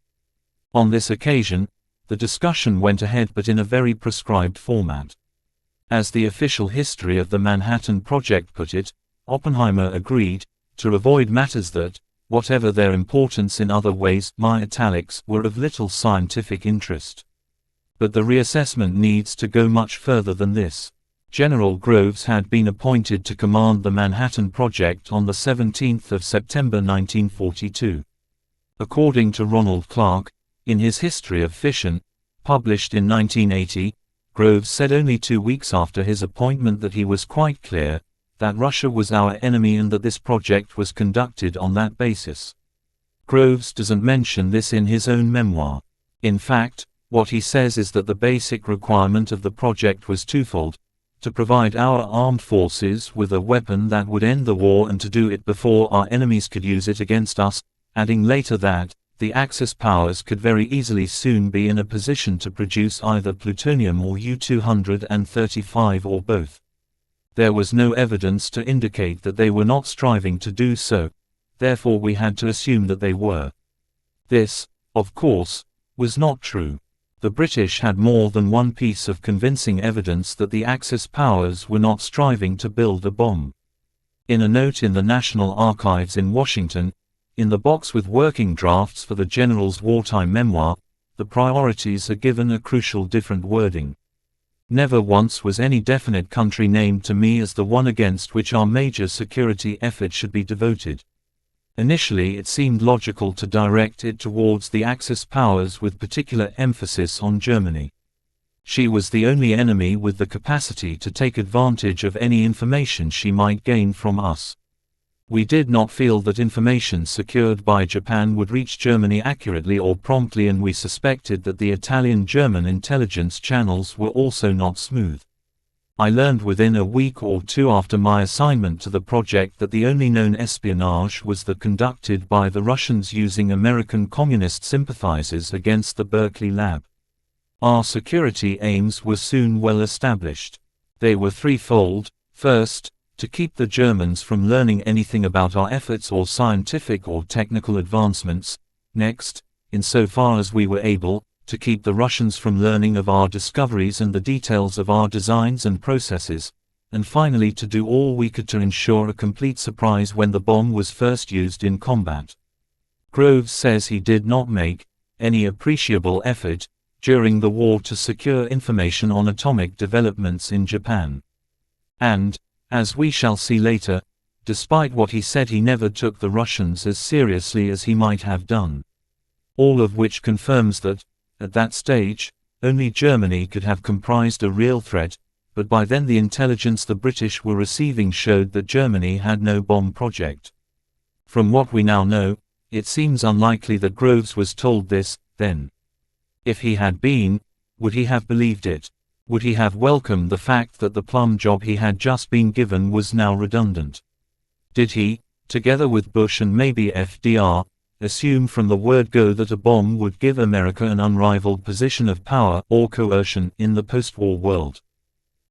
S1: On this occasion, the discussion went ahead, but in a very prescribed format. As the official history of the Manhattan Project put it, Oppenheimer agreed, to avoid matters that, whatever their importance in other ways, my italics, were of little scientific interest. But the reassessment needs to go much further than this. General Groves had been appointed to command the Manhattan Project on the 17th of September 1942. According to Ronald Clark, in his History of Fission, published in 1980, Groves said only 2 weeks after his appointment that he was quite clear that Russia was our enemy and that this project was conducted on that basis. Groves doesn't mention this in his own memoir. In fact, what he says is that the basic requirement of the project was twofold: to provide our armed forces with a weapon that would end the war and to do it before our enemies could use it against us, adding later that the Axis powers could very easily soon be in a position to produce either plutonium or U-235 or both. There was no evidence to indicate that they were not striving to do so, therefore we had to assume that they were. This, of course, was not true. The British had more than one piece of convincing evidence that the Axis powers were not striving to build a bomb. In a note in the National Archives in Washington, in the box with working drafts for the general's wartime memoir, the priorities are given a crucial different wording. Never once was any definite country named to me as the one against which our major security effort should be devoted. Initially it seemed logical to direct it towards the Axis powers with particular emphasis on Germany. She was the only enemy with the capacity to take advantage of any information she might gain from us. We did not feel that information secured by Japan would reach Germany accurately or promptly, and we suspected that the Italian-German intelligence channels were also not smooth. I learned within a week or two after my assignment to the project that the only known espionage was that conducted by the Russians using American communist sympathizers against the Berkeley lab. Our security aims were soon well established. They were threefold. First, to keep the Germans from learning anything about our efforts or scientific or technical advancements. Next, insofar as we were able, to keep the Russians from learning of our discoveries and the details of our designs and processes, and finally to do all we could to ensure a complete surprise when the bomb was first used in combat. Groves says he did not make any appreciable effort during the war to secure information on atomic developments in Japan. And, as we shall see later, despite what he said, he never took the Russians as seriously as he might have done. All of which confirms that, at that stage, only Germany could have comprised a real threat, but by then the intelligence the British were receiving showed that Germany had no bomb project. From what we now know, it seems unlikely that Groves was told this, then. If he had been, would he have believed it? Would he have welcomed the fact that the plum job he had just been given was now redundant? Did he, together with Bush and maybe FDR, assume from the word go that a bomb would give America an unrivaled position of power or coercion in the post-war world?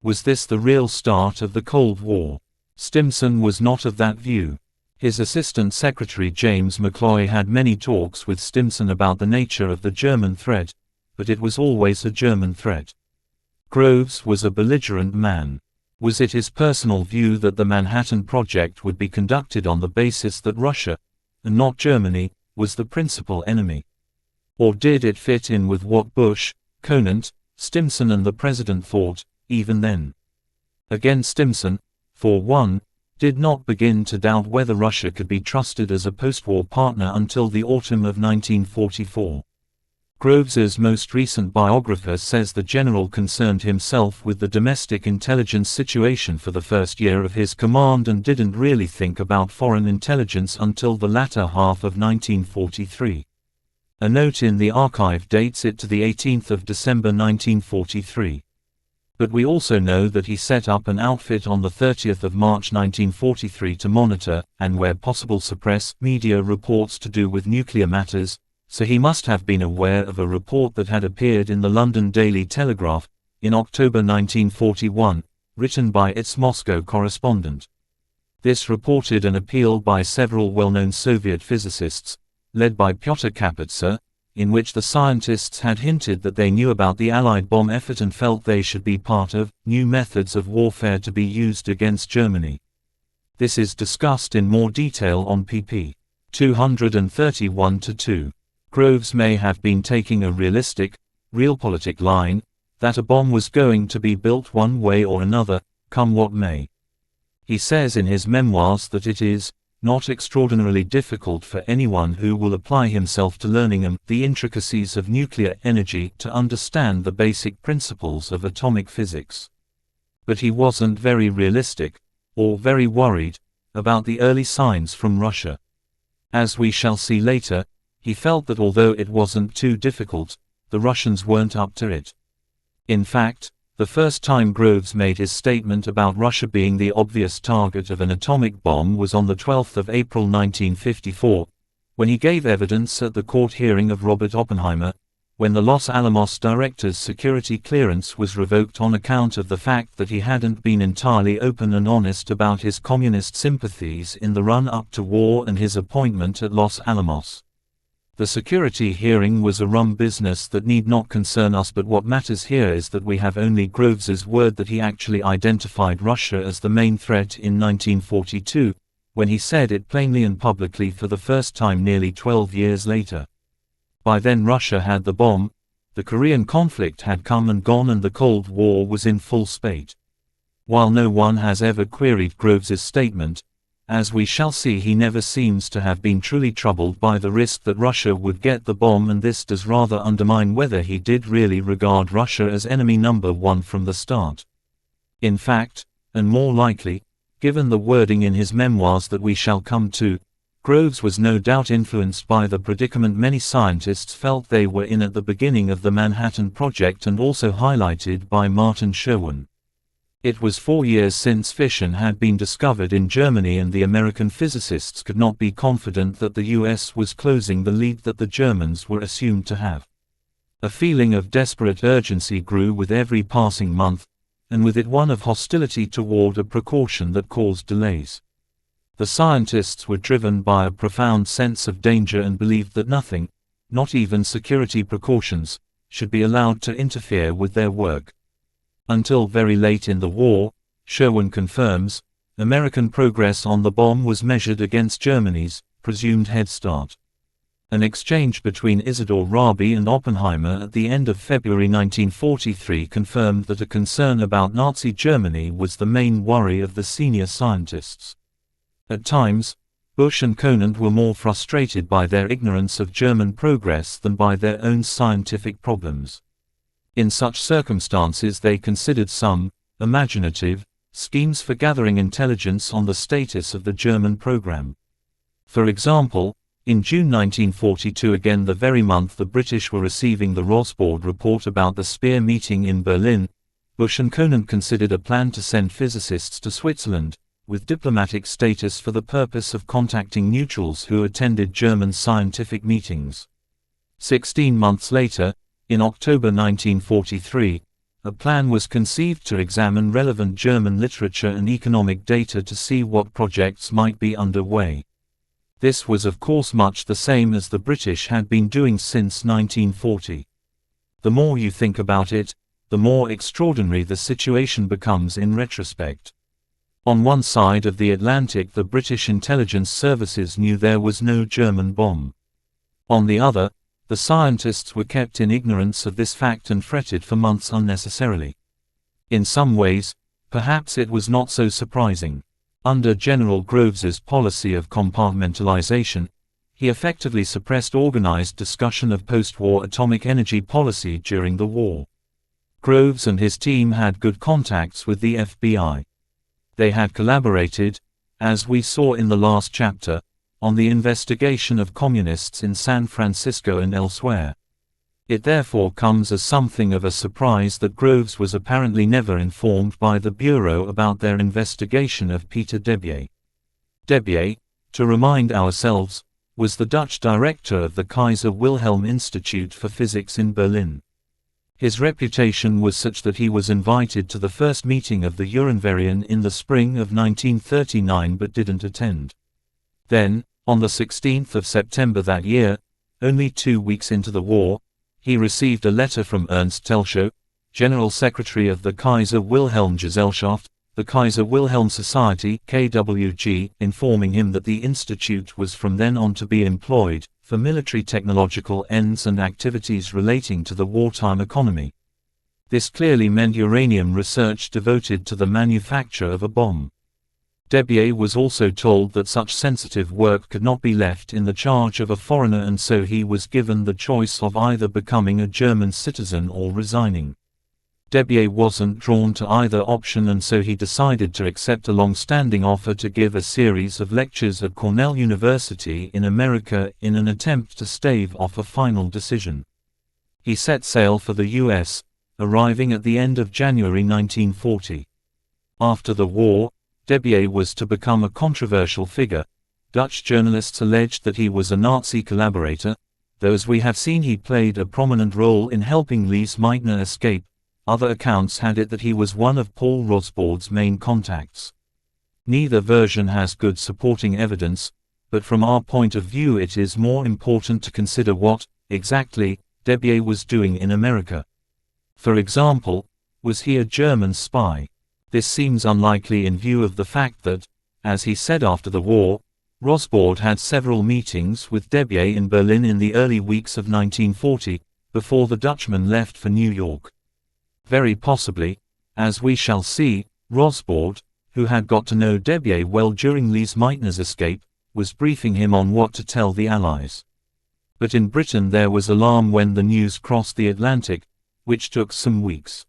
S1: Was this the real start of the Cold War? Stimson was not of that view. His Assistant Secretary James McCloy had many talks with Stimson about the nature of the German threat, but it was always a German threat. Groves was a belligerent man. Was it his personal view that the Manhattan Project would be conducted on the basis that Russia, and not Germany, was the principal enemy? Or did it fit in with what Bush, Conant, Stimson and the President thought, even then? Again, Stimson, for one, did not begin to doubt whether Russia could be trusted as a post-war partner until the autumn of 1944. Groves's most recent biographer says the general concerned himself with the domestic intelligence situation for the first year of his command and didn't really think about foreign intelligence until the latter half of 1943. A note in the archive dates it to the 18th of December 1943. But we also know that he set up an outfit on the 30th of March 1943 to monitor, and where possible suppress, media reports to do with nuclear matters, so he must have been aware of a report that had appeared in the London Daily Telegraph, in October 1941, written by its Moscow correspondent. This reported an appeal by several well-known Soviet physicists, led by Pyotr Kapitsa, in which the scientists had hinted that they knew about the Allied bomb effort and felt they should be part of new methods of warfare to be used against Germany. This is discussed in more detail on pp. 231-2. Groves may have been taking a realistic, realpolitik line, that a bomb was going to be built one way or another, come what may. He says in his memoirs that it is not extraordinarily difficult for anyone who will apply himself to learning the intricacies of nuclear energy to understand the basic principles of atomic physics. But he wasn't very realistic, or very worried, about the early signs from Russia. As we shall see later, he felt that although it wasn't too difficult, the Russians weren't up to it. In fact, the first time Groves made his statement about Russia being the obvious target of an atomic bomb was on the 12th of April 1954, when he gave evidence at the court hearing of Robert Oppenheimer, when the Los Alamos director's security clearance was revoked on account of the fact that he hadn't been entirely open and honest about his communist sympathies in the run-up to war and his appointment at Los Alamos. The security hearing was a rum business that need not concern us, but what matters here is that we have only Groves's word that he actually identified Russia as the main threat in 1942, when he said it plainly and publicly for the first time nearly 12 years later. By then Russia had the bomb, the Korean conflict had come and gone, and the Cold War was in full spate. While no one has ever queried Groves's statement, as we shall see, he never seems to have been truly troubled by the risk that Russia would get the bomb, and this does rather undermine whether he did really regard Russia as enemy number one from the start. In fact, and more likely, given the wording in his memoirs that we shall come to, Groves was no doubt influenced by the predicament many scientists felt they were in at the beginning of the Manhattan Project, and also highlighted by Martin Sherwin. It was 4 years since fission had been discovered in Germany, and the American physicists could not be confident that the US was closing the lead that the Germans were assumed to have. A feeling of desperate urgency grew with every passing month, and with it one of hostility toward a precaution that caused delays. The scientists were driven by a profound sense of danger and believed that nothing, not even security precautions, should be allowed to interfere with their work. Until very late in the war, Sherwin confirms, American progress on the bomb was measured against Germany's presumed head start. An exchange between Isidor Rabi and Oppenheimer at the end of February 1943 confirmed that a concern about Nazi Germany was the main worry of the senior scientists. At times, Bush and Conant were more frustrated by their ignorance of German progress than by their own scientific problems. In such circumstances they considered some imaginative schemes for gathering intelligence on the status of the German program. For example, in June 1942, again the very month the British were receiving the Rosbaud report about the Speer meeting in Berlin, Bush and Conant considered a plan to send physicists to Switzerland, with diplomatic status, for the purpose of contacting neutrals who attended German scientific meetings. 16 months later, in October 1943, a plan was conceived to examine relevant German literature and economic data to see what projects might be underway. This was of course much the same as the British had been doing since 1940. The more you think about it, the more extraordinary the situation becomes in retrospect. On one side of the Atlantic, the British intelligence services knew there was no German bomb. On the other, the scientists were kept in ignorance of this fact and fretted for months unnecessarily. In some ways, perhaps it was not so surprising. Under General Groves's policy of compartmentalization, he effectively suppressed organized discussion of post-war atomic energy policy during the war. Groves and his team had good contacts with the FBI. They had collaborated, as we saw in the last chapter, on the investigation of communists in San Francisco and elsewhere. It therefore comes as something of a surprise that Groves was apparently never informed by the Bureau about their investigation of Peter Debye. Debye, to remind ourselves, was the Dutch director of the Kaiser Wilhelm Institute for Physics in Berlin. His reputation was such that he was invited to the first meeting of the Uhrenverein in the spring of 1939 but didn't attend. Then, on the 16th of September that year, only 2 weeks into the war, he received a letter from Ernst Telschow, General Secretary of the Kaiser Wilhelm Gesellschaft, the Kaiser Wilhelm Society (KWG), informing him that the institute was from then on to be employed for military technological ends and activities relating to the wartime economy. This clearly meant uranium research devoted to the manufacture of a bomb. Debye was also told that such sensitive work could not be left in the charge of a foreigner, and so he was given the choice of either becoming a German citizen or resigning. Debye wasn't drawn to either option, and so he decided to accept a long-standing offer to give a series of lectures at Cornell University in America in an attempt to stave off a final decision. He set sail for the US, arriving at the end of January 1940. After the war, Debye was to become a controversial figure. Dutch journalists alleged that he was a Nazi collaborator, though as we have seen he played a prominent role in helping Lise Meitner escape. Other accounts had it that he was one of Paul Rosbaud's main contacts. Neither version has good supporting evidence, but from our point of view it is more important to consider what, exactly, Debye was doing in America. For example, was he a German spy? This seems unlikely in view of the fact that, as he said after the war, Rosbaud had several meetings with Debye in Berlin in the early weeks of 1940, before the Dutchman left for New York. Very possibly, as we shall see, Rosbaud, who had got to know Debye well during Lise Meitner's escape, was briefing him on what to tell the Allies. But in Britain there was alarm when the news crossed the Atlantic, which took some weeks.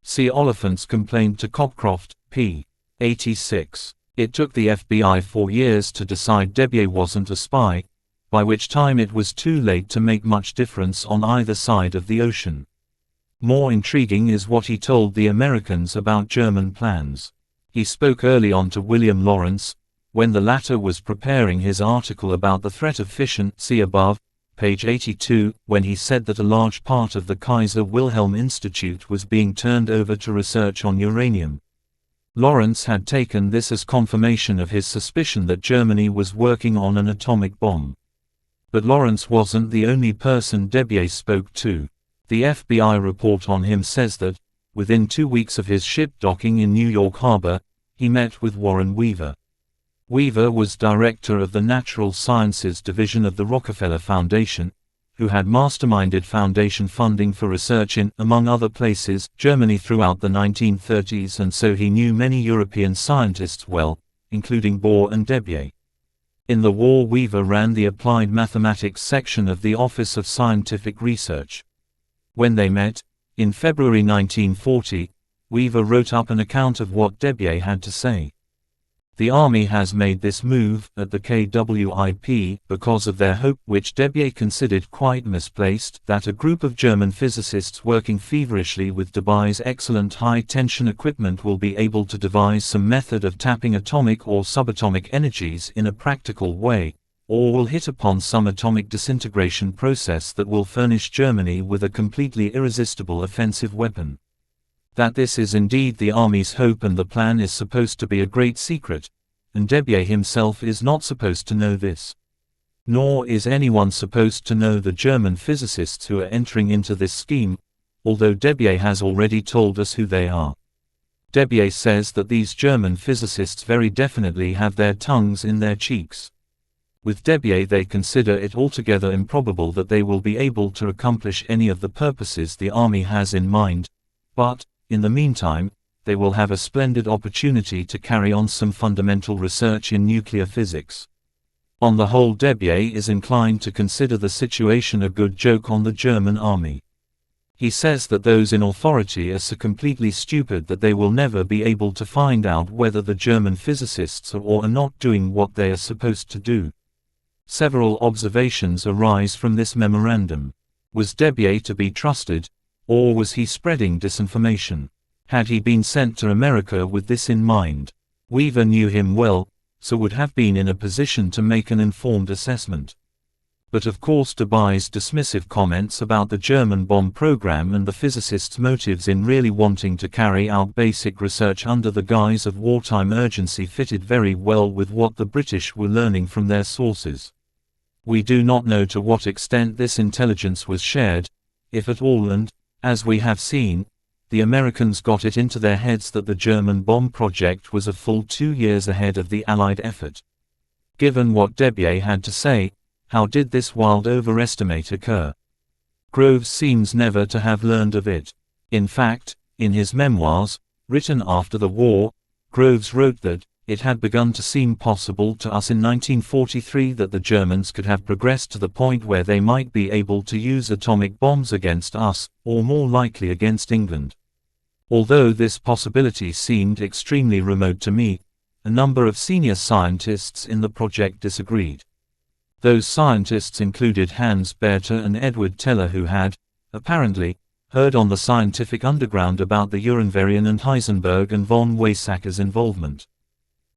S1: See Oliphant's complaint to Copcroft, p. 86. It took the FBI 4 years to decide Debye wasn't a spy, by which time it was too late to make much difference on either side of the ocean. More intriguing is what he told the Americans about German plans. He spoke early on to William Lawrence, when the latter was preparing his article about the threat of fission, see above, page 82, when he said that a large part of the Kaiser Wilhelm Institute was being turned over to research on uranium. Lawrence had taken this as confirmation of his suspicion that Germany was working on an atomic bomb. But Lawrence wasn't the only person Debier spoke to. The FBI report on him says that, within 2 weeks of his ship docking in New York Harbor, he met with Warren Weaver. Weaver was director of the Natural Sciences Division of the Rockefeller Foundation, who had masterminded foundation funding for research in, among other places, Germany throughout the 1930s, and so he knew many European scientists well, including Bohr and Debier. In the war, Weaver ran the Applied Mathematics section of the Office of Scientific Research. When they met, in February 1940, Weaver wrote up an account of what Debier had to say. The Army has made this move at the KWIP because of their hope, which Debier considered quite misplaced, that a group of German physicists working feverishly with Debye's excellent high-tension equipment will be able to devise some method of tapping atomic or subatomic energies in a practical way, or will hit upon some atomic disintegration process that will furnish Germany with a completely irresistible offensive weapon. That this is indeed the Army's hope and the plan is supposed to be a great secret, and Debier himself is not supposed to know this. Nor is anyone supposed to know the German physicists who are entering into this scheme, although Debier has already told us who they are. Debier says that these German physicists very definitely have their tongues in their cheeks. With Debier, they consider it altogether improbable that they will be able to accomplish any of the purposes the Army has in mind, but, in the meantime, they will have a splendid opportunity to carry on some fundamental research in nuclear physics. On the whole, Debier is inclined to consider the situation a good joke on the German Army. He says that those in authority are so completely stupid that they will never be able to find out whether the German physicists are or are not doing what they are supposed to do. Several observations arise from this memorandum. Was Debier to be trusted, or was he spreading disinformation? Had he been sent to America with this in mind? Weaver knew him well, so would have been in a position to make an informed assessment. But of course Debye's dismissive comments about the German bomb program and the physicists' motives in really wanting to carry out basic research under the guise of wartime urgency fitted very well with what the British were learning from their sources. We do not know to what extent this intelligence was shared, if at all, and, as we have seen, the Americans got it into their heads that the German bomb project was a full 2 years ahead of the Allied effort. Given what Debier had to say, how did this wild overestimate occur? Groves seems never to have learned of it. In fact, in his memoirs, written after the war, Groves wrote that, "It had begun to seem possible to us in 1943 that the Germans could have progressed to the point where they might be able to use atomic bombs against us, or more likely against England. Although this possibility seemed extremely remote to me, a number of senior scientists in the project disagreed. Those scientists included Hans Bethe and Edward Teller, who had, apparently, heard on the scientific underground about the Uranvarian and Heisenberg and von Weizsäcker's involvement."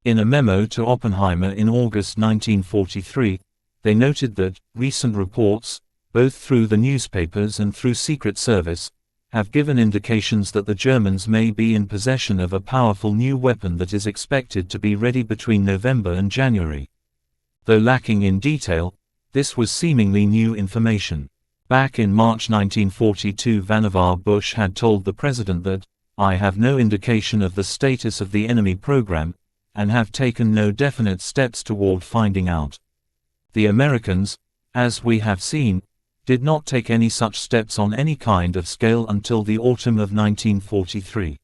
S1: In a memo to Oppenheimer in August 1943, they noted that recent reports, both through the newspapers and through Secret Service, have given indications that the Germans may be in possession of a powerful new weapon that is expected to be ready between November and January. Though lacking in detail, this was seemingly new information. Back in March 1942, Vannevar Bush had told the president that, "I have no indication of the status of the enemy program, and have taken no definite steps toward finding out." The Americans, as we have seen, did not take any such steps on any kind of scale until the autumn of 1943.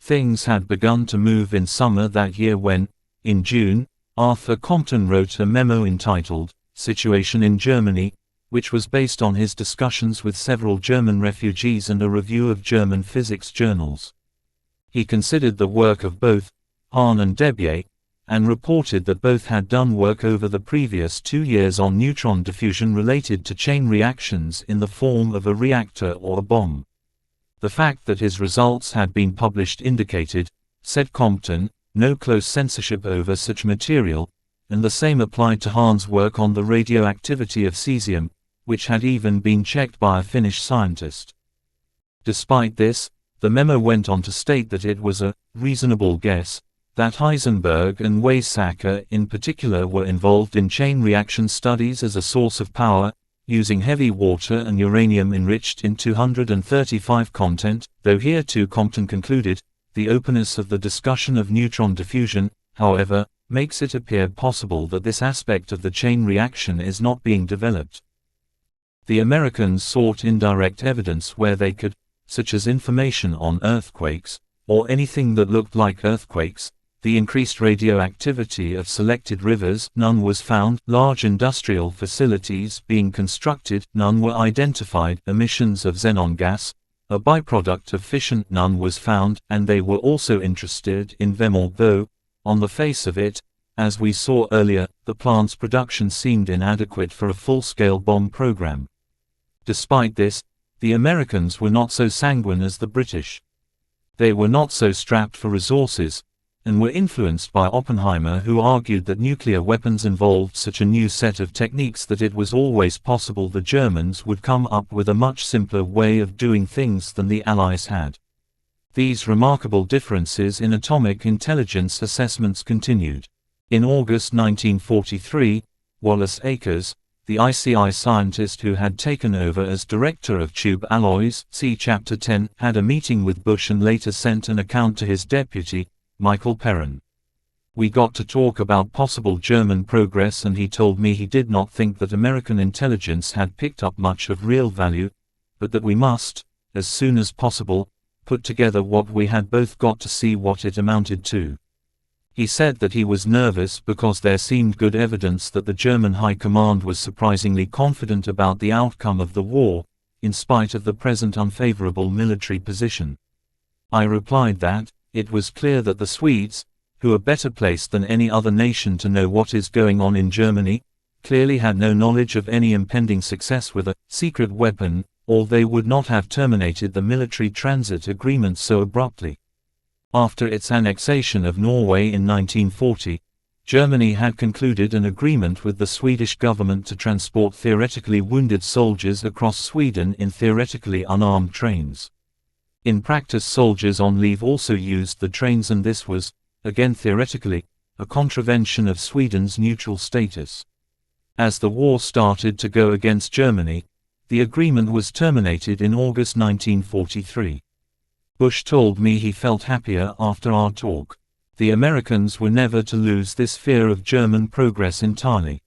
S1: Things had begun to move in summer that year when, in June, Arthur Compton wrote a memo entitled, "Situation in Germany," which was based on his discussions with several German refugees and a review of German physics journals. He considered the work of both Hahn and Debier, and reported that both had done work over the previous 2 years on neutron diffusion related to chain reactions in the form of a reactor or a bomb. The fact that his results had been published indicated, said Compton, no close censorship over such material, and the same applied to Hahn's work on the radioactivity of cesium, which had even been checked by a Finnish scientist. Despite this, the memo went on to state that it was a reasonable guess that Heisenberg and Weizsäcker in particular were involved in chain reaction studies as a source of power, using heavy water and uranium enriched in 235 content, though here too Compton concluded, the openness of the discussion of neutron diffusion, however, makes it appear possible that this aspect of the chain reaction is not being developed. The Americans sought indirect evidence where they could, such as information on earthquakes, or anything that looked like earthquakes. The increased radioactivity of selected rivers, none was found. Large industrial facilities being constructed, none were identified. Emissions of xenon gas, a byproduct of fission, none was found, and they were also interested in Vemork, though, on the face of it, as we saw earlier, the plant's production seemed inadequate for a full-scale bomb program. Despite this, the Americans were not so sanguine as the British. They were not so strapped for resources, and were influenced by Oppenheimer, who argued that nuclear weapons involved such a new set of techniques that it was always possible the Germans would come up with a much simpler way of doing things than the Allies had. These remarkable differences in atomic intelligence assessments continued. In August 1943, Wallace Akers, the ICI scientist who had taken over as director of tube alloys, see Chapter 10, had a meeting with Bush and later sent an account to his deputy, Michael Perrin. We got to talk about possible German progress and he told me he did not think that American intelligence had picked up much of real value, but that we must, as soon as possible, put together what we had both got to see what it amounted to. He said that he was nervous because there seemed good evidence that the German High Command was surprisingly confident about the outcome of the war, in spite of the present unfavorable military position. I replied that, it was clear that the Swedes, who are better placed than any other nation to know what is going on in Germany, clearly had no knowledge of any impending success with a secret weapon, or they would not have terminated the military transit agreement so abruptly. After its annexation of Norway in 1940, Germany had concluded an agreement with the Swedish government to transport theoretically wounded soldiers across Sweden in theoretically unarmed trains. In practice, soldiers on leave also used the trains, and this was, again theoretically, a contravention of Sweden's neutral status. As the war started to go against Germany, the agreement was terminated in August 1943. Bush told me he felt happier after our talk. The Americans were never to lose this fear of German progress entirely.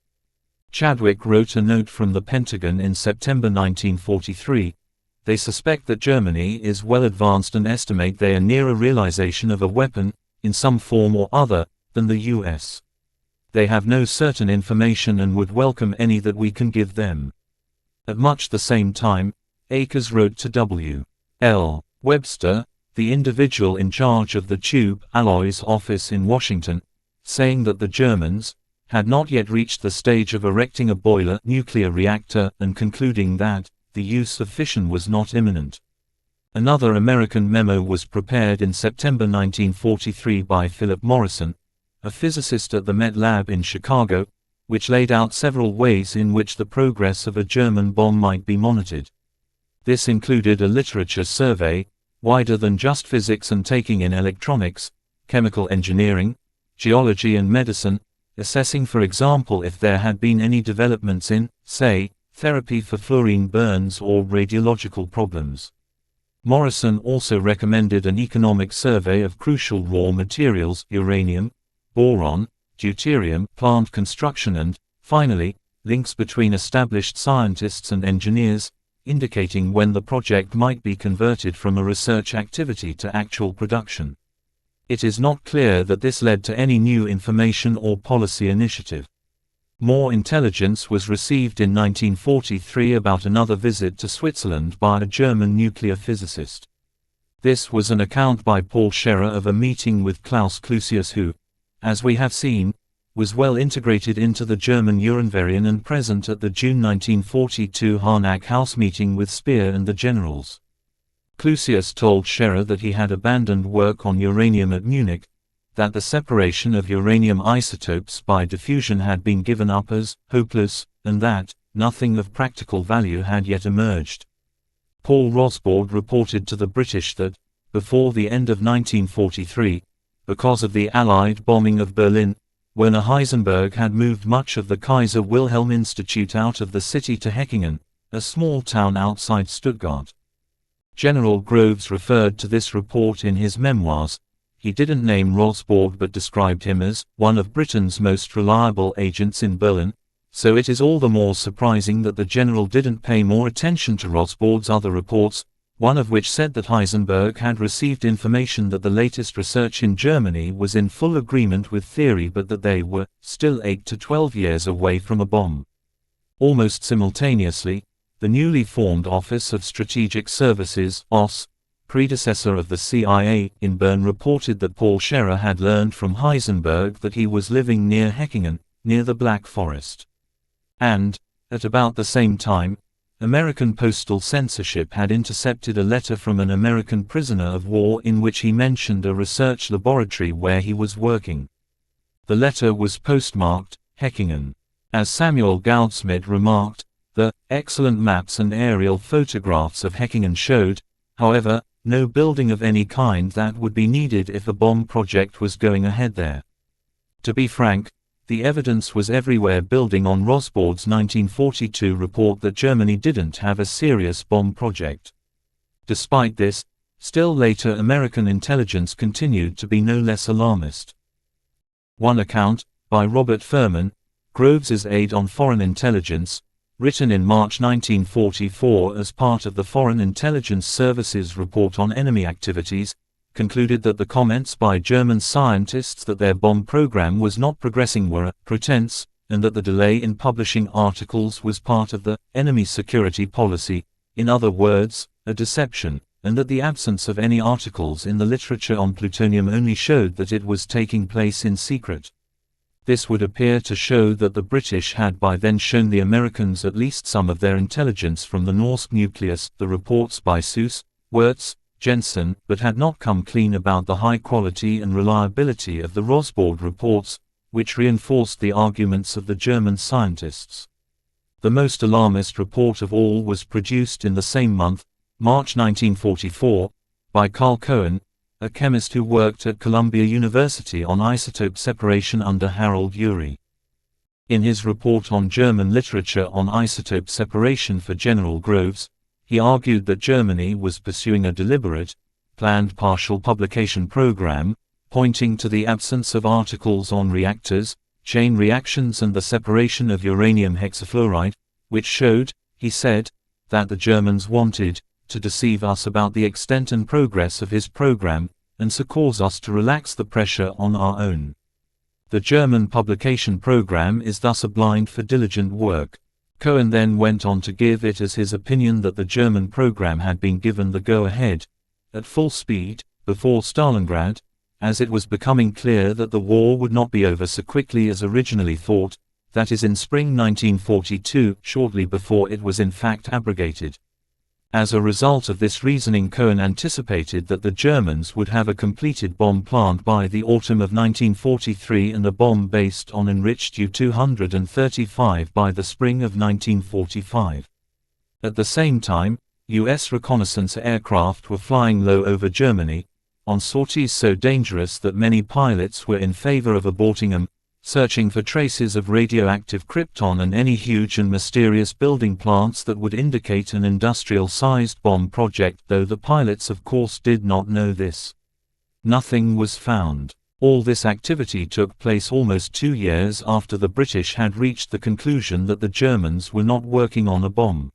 S1: Chadwick wrote a note from the Pentagon in September 1943. They suspect that Germany is well advanced and estimate they are near a realization of a weapon, in some form or other, than the U.S. They have no certain information and would welcome any that we can give them. At much the same time, Akers wrote to W. L. Webster, the individual in charge of the Tube Alloys office in Washington, saying that the Germans had not yet reached the stage of erecting a boiler nuclear reactor and concluding that the use of fission was not imminent. Another American memo was prepared in September 1943 by Philip Morrison, a physicist at the Met Lab in Chicago, which laid out several ways in which the progress of a German bomb might be monitored. This included a literature survey, wider than just physics and taking in electronics, chemical engineering, geology and medicine, assessing for example if there had been any developments in, say, therapy for fluorine burns or radiological problems. Morrison also recommended an economic survey of crucial raw materials, uranium, boron, deuterium, plant construction and, finally, links between established scientists and engineers, indicating when the project might be converted from a research activity to actual production. It is not clear that this led to any new information or policy initiative. More intelligence was received in 1943 about another visit to Switzerland by a German nuclear physicist. This was an account by Paul Scherrer of a meeting with Klaus Clusius who, as we have seen, was well integrated into the German Uhrenverein and present at the June 1942 Harnack House meeting with Speer and the generals. Clusius told Scherer that he had abandoned work on uranium at Munich, that the separation of uranium isotopes by diffusion had been given up as hopeless, and that nothing of practical value had yet emerged. Paul Rosbaud reported to the British that, before the end of 1943, because of the Allied bombing of Berlin, Werner Heisenberg had moved much of the Kaiser Wilhelm Institute out of the city to Heckingen, a small town outside Stuttgart. General Groves referred to this report in his memoirs. He didn't name Rosbaud but described him as one of Britain's most reliable agents in Berlin, so it is all the more surprising that the general didn't pay more attention to Rosbaud's other reports, one of which said that Heisenberg had received information that the latest research in Germany was in full agreement with theory but that they were still 8 to 12 years away from a bomb. Almost simultaneously, the newly formed Office of Strategic Services (OSS), predecessor of the CIA in Bern, reported that Paul Scherer had learned from Heisenberg that he was living near Heckingen, near the Black Forest. And, at about the same time, American postal censorship had intercepted a letter from an American prisoner of war in which he mentioned a research laboratory where he was working. The letter was postmarked, Heckingen. As Samuel Goudsmit remarked, the excellent maps and aerial photographs of Heckingen showed, however, no building of any kind that would be needed if a bomb project was going ahead there. To be frank, the evidence was everywhere building on Rosbaud's 1942 report that Germany didn't have a serious bomb project. Despite this, still later American intelligence continued to be no less alarmist. One account, by Robert Furman, Groves's Aid on Foreign Intelligence, written in March 1944 as part of the Foreign Intelligence Service's report on enemy activities, concluded that the comments by German scientists that their bomb program was not progressing were a pretense, and that the delay in publishing articles was part of the enemy security policy, in other words, a deception, and that the absence of any articles in the literature on plutonium only showed that it was taking place in secret. This would appear to show that the British had by then shown the Americans at least some of their intelligence from the Norsk nucleus, the reports by Seuss, Wirtz, Jensen, but had not come clean about the high quality and reliability of the Rosbaud reports, which reinforced the arguments of the German scientists. The most alarmist report of all was produced in the same month, March 1944, by Carl Cohen, a chemist who worked at Columbia University on isotope separation under Harold Urey. In his report on German literature on isotope separation for General Groves, he argued that Germany was pursuing a deliberate, planned partial publication program, pointing to the absence of articles on reactors, chain reactions and the separation of uranium hexafluoride, which showed, he said, that the Germans wanted to deceive us about the extent and progress of his program, and so cause us to relax the pressure on our own. The German publication program is thus a blind for diligent work. Cohen then went on to give it as his opinion that the German program had been given the go-ahead, at full speed, before Stalingrad, as it was becoming clear that the war would not be over so quickly as originally thought, that is in spring 1942, shortly before it was in fact abrogated. As a result of this reasoning, Cohen anticipated that the Germans would have a completed bomb plant by the autumn of 1943 and a bomb based on enriched U-235 by the spring of 1945. At the same time, U.S. reconnaissance aircraft were flying low over Germany, on sorties so dangerous that many pilots were in favor of aborting them, searching for traces of radioactive krypton and any huge and mysterious building plants that would indicate an industrial-sized bomb project, though the pilots of course did not know this. Nothing was found. All this activity took place almost 2 years after the British had reached the conclusion that the Germans were not working on a bomb.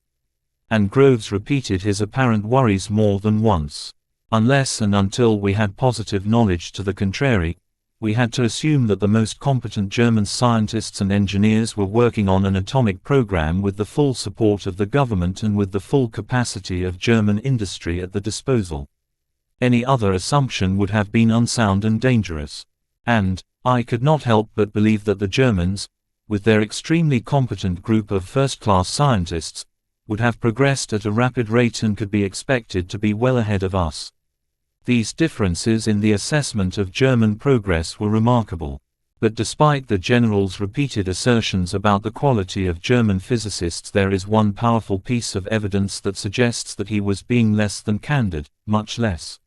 S1: And Groves repeated his apparent worries more than once. Unless and until we had positive knowledge to the contrary, we had to assume that the most competent German scientists and engineers were working on an atomic program with the full support of the government and with the full capacity of German industry at the disposal. Any other assumption would have been unsound and dangerous. And I could not help but believe that the Germans, with their extremely competent group of first-class scientists, would have progressed at a rapid rate and could be expected to be well ahead of us. These differences in the assessment of German progress were remarkable. But despite the general's repeated assertions about the quality of German physicists, there is one powerful piece of evidence that suggests that he was being less than candid, much less.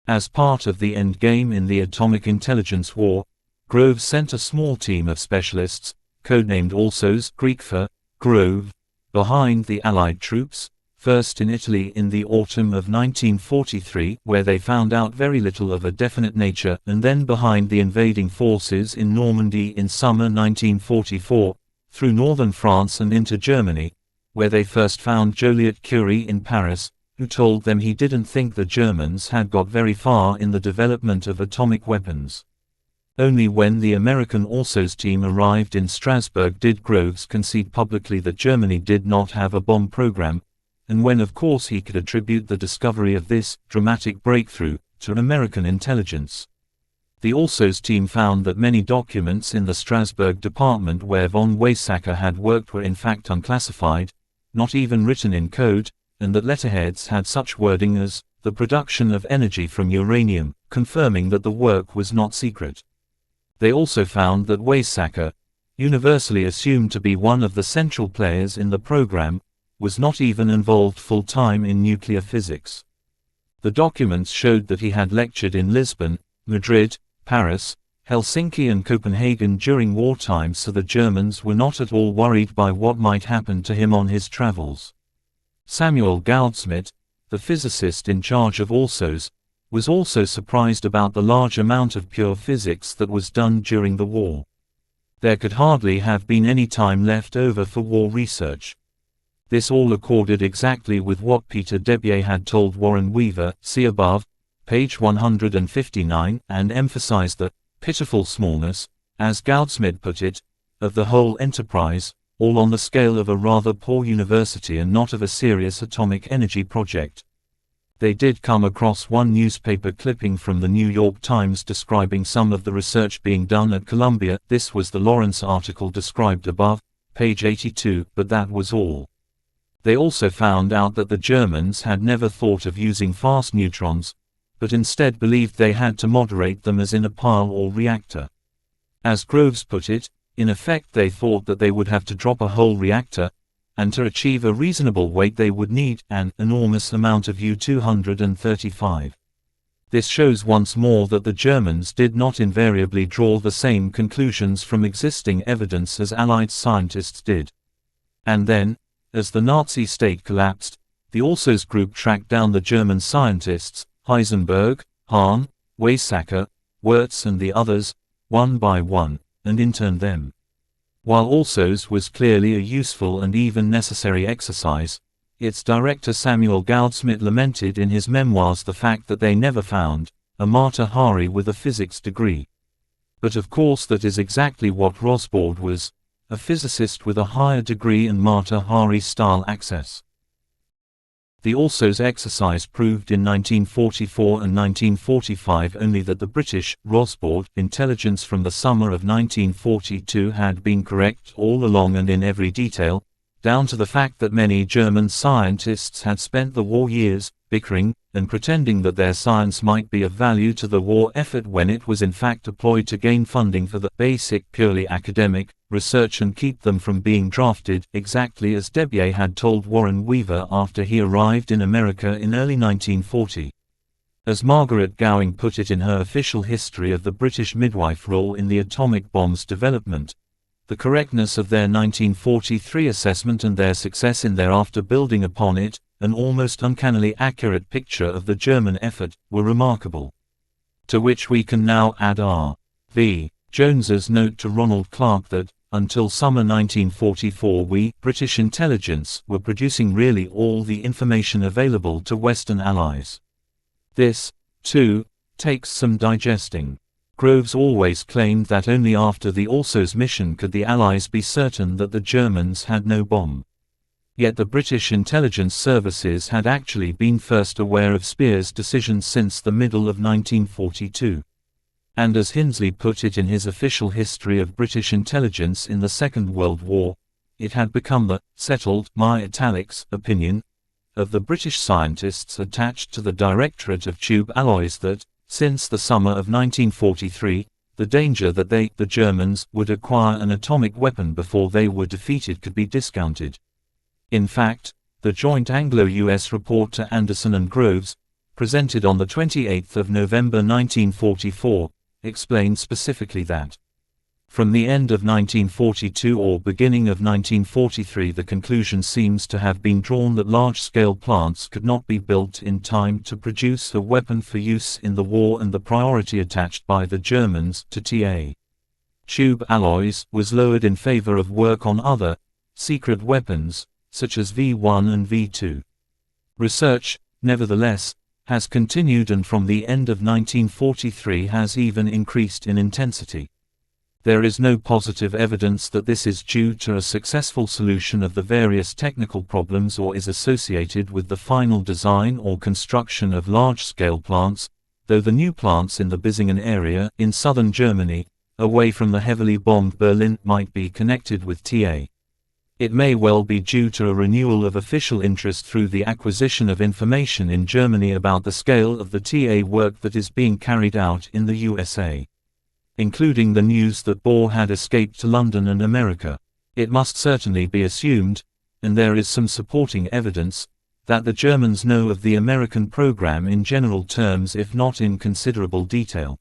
S1: As part of the endgame in the atomic intelligence war, Groves sent a small team of specialists, codenamed ALSOs, Greek for Grove, behind the Allied troops, first in Italy in the autumn of 1943, where they found out very little of a definite nature, and then behind the invading forces in Normandy in summer 1944, through northern France and into Germany, where they first found Joliot-Curie in Paris, who told them he didn't think the Germans had got very far in the development of atomic weapons. Only when the American ALSOs team arrived in Strasbourg did Groves concede publicly that Germany did not have a bomb program, and when of course he could attribute the discovery of this dramatic breakthrough to American intelligence. The ALSOs team found that many documents in the Strasbourg department where von Weizsäcker had worked were in fact unclassified, not even written in code, and that letterheads had such wording as, "the production of energy from uranium," confirming that the work was not secret. They also found that Weizsäcker, universally assumed to be one of the central players in the program, was not even involved full-time in nuclear physics. The documents showed that he had lectured in Lisbon, Madrid, Paris, Helsinki and Copenhagen during wartime, so the Germans were not at all worried by what might happen to him on his travels. Samuel Goudsmit, the physicist in charge of ALSOs, was also surprised about the large amount of pure physics that was done during the war. There could hardly have been any time left over for war research. This all accorded exactly with what Peter Debye had told Warren Weaver, see above, page 159, and emphasized the pitiful smallness, as Goudsmit put it, of the whole enterprise, all on the scale of a rather poor university and not of a serious atomic energy project. They did come across one newspaper clipping from the New York Times describing some of the research being done at Columbia. This was the Lawrence article described above, page 82, but that was all. They also found out that the Germans had never thought of using fast neutrons, but instead believed they had to moderate them as in a pile or reactor. As Groves put it, in effect they thought that they would have to drop a whole reactor, and to achieve a reasonable weight they would need an enormous amount of U-235. This shows once more that the Germans did not invariably draw the same conclusions from existing evidence as Allied scientists did. And then, as the Nazi state collapsed, the ALSOs group tracked down the German scientists, Heisenberg, Hahn, Weizsäcker, Wirtz and the others, one by one, and interned them. While ALSOs was clearly a useful and even necessary exercise, its director Samuel Goudsmit lamented in his memoirs the fact that they never found a Mata Hari with a physics degree. But of course that is exactly what Rosbaud was, a physicist with a higher degree and Mata Hari-style access. The ALSOs exercise proved in 1944 and 1945 only that the British, Rosbaud, intelligence from the summer of 1942 had been correct all along and in every detail, down to the fact that many German scientists had spent the war years bickering and pretending that their science might be of value to the war effort when it was in fact deployed to gain funding for the basic, purely academic research and keep them from being drafted, exactly as Debye had told Warren Weaver after he arrived in America in early 1940. As Margaret Gowing put it in her official history of the British midwife role in the atomic bomb's development, the correctness of their 1943 assessment and their success in thereafter building upon it, an almost uncannily accurate picture of the German effort, were remarkable. To which we can now add R. V. Jones's note to Ronald Clark that, until summer 1944 we, British intelligence, were producing really all the information available to Western allies. This, too, takes some digesting. Groves always claimed that only after the ALSO's mission could the Allies be certain that the Germans had no bomb. Yet the British intelligence services had actually been first aware of Speer's decisions since the middle of 1942. And as Hinsley put it in his official history of British intelligence in the Second World War, it had become the settled, my italics, opinion of the British scientists attached to the Directorate of Tube Alloys that, since the summer of 1943, the danger that they, the Germans, would acquire an atomic weapon before they were defeated could be discounted. In fact, the joint Anglo-US report to Anderson and Groves, presented on the 28th of November 1944, explained specifically that from the end of 1942 or beginning of 1943 the conclusion seems to have been drawn that large-scale plants could not be built in time to produce a weapon for use in the war, and the priority attached by the Germans to TA. Tube alloys was lowered in favor of work on other, secret weapons, such as V1 and V2. Research, nevertheless, has continued and from the end of 1943 has even increased in intensity. There is no positive evidence that this is due to a successful solution of the various technical problems or is associated with the final design or construction of large-scale plants, though the new plants in the Bissingen area in southern Germany, away from the heavily bombed Berlin, might be connected with TA. It may well be due to a renewal of official interest through the acquisition of information in Germany about the scale of the TA work that is being carried out in the USA. Including the news that Bohr had escaped to London and America. It must certainly be assumed, and there is some supporting evidence, that the Germans know of the American program in general terms if not in considerable detail.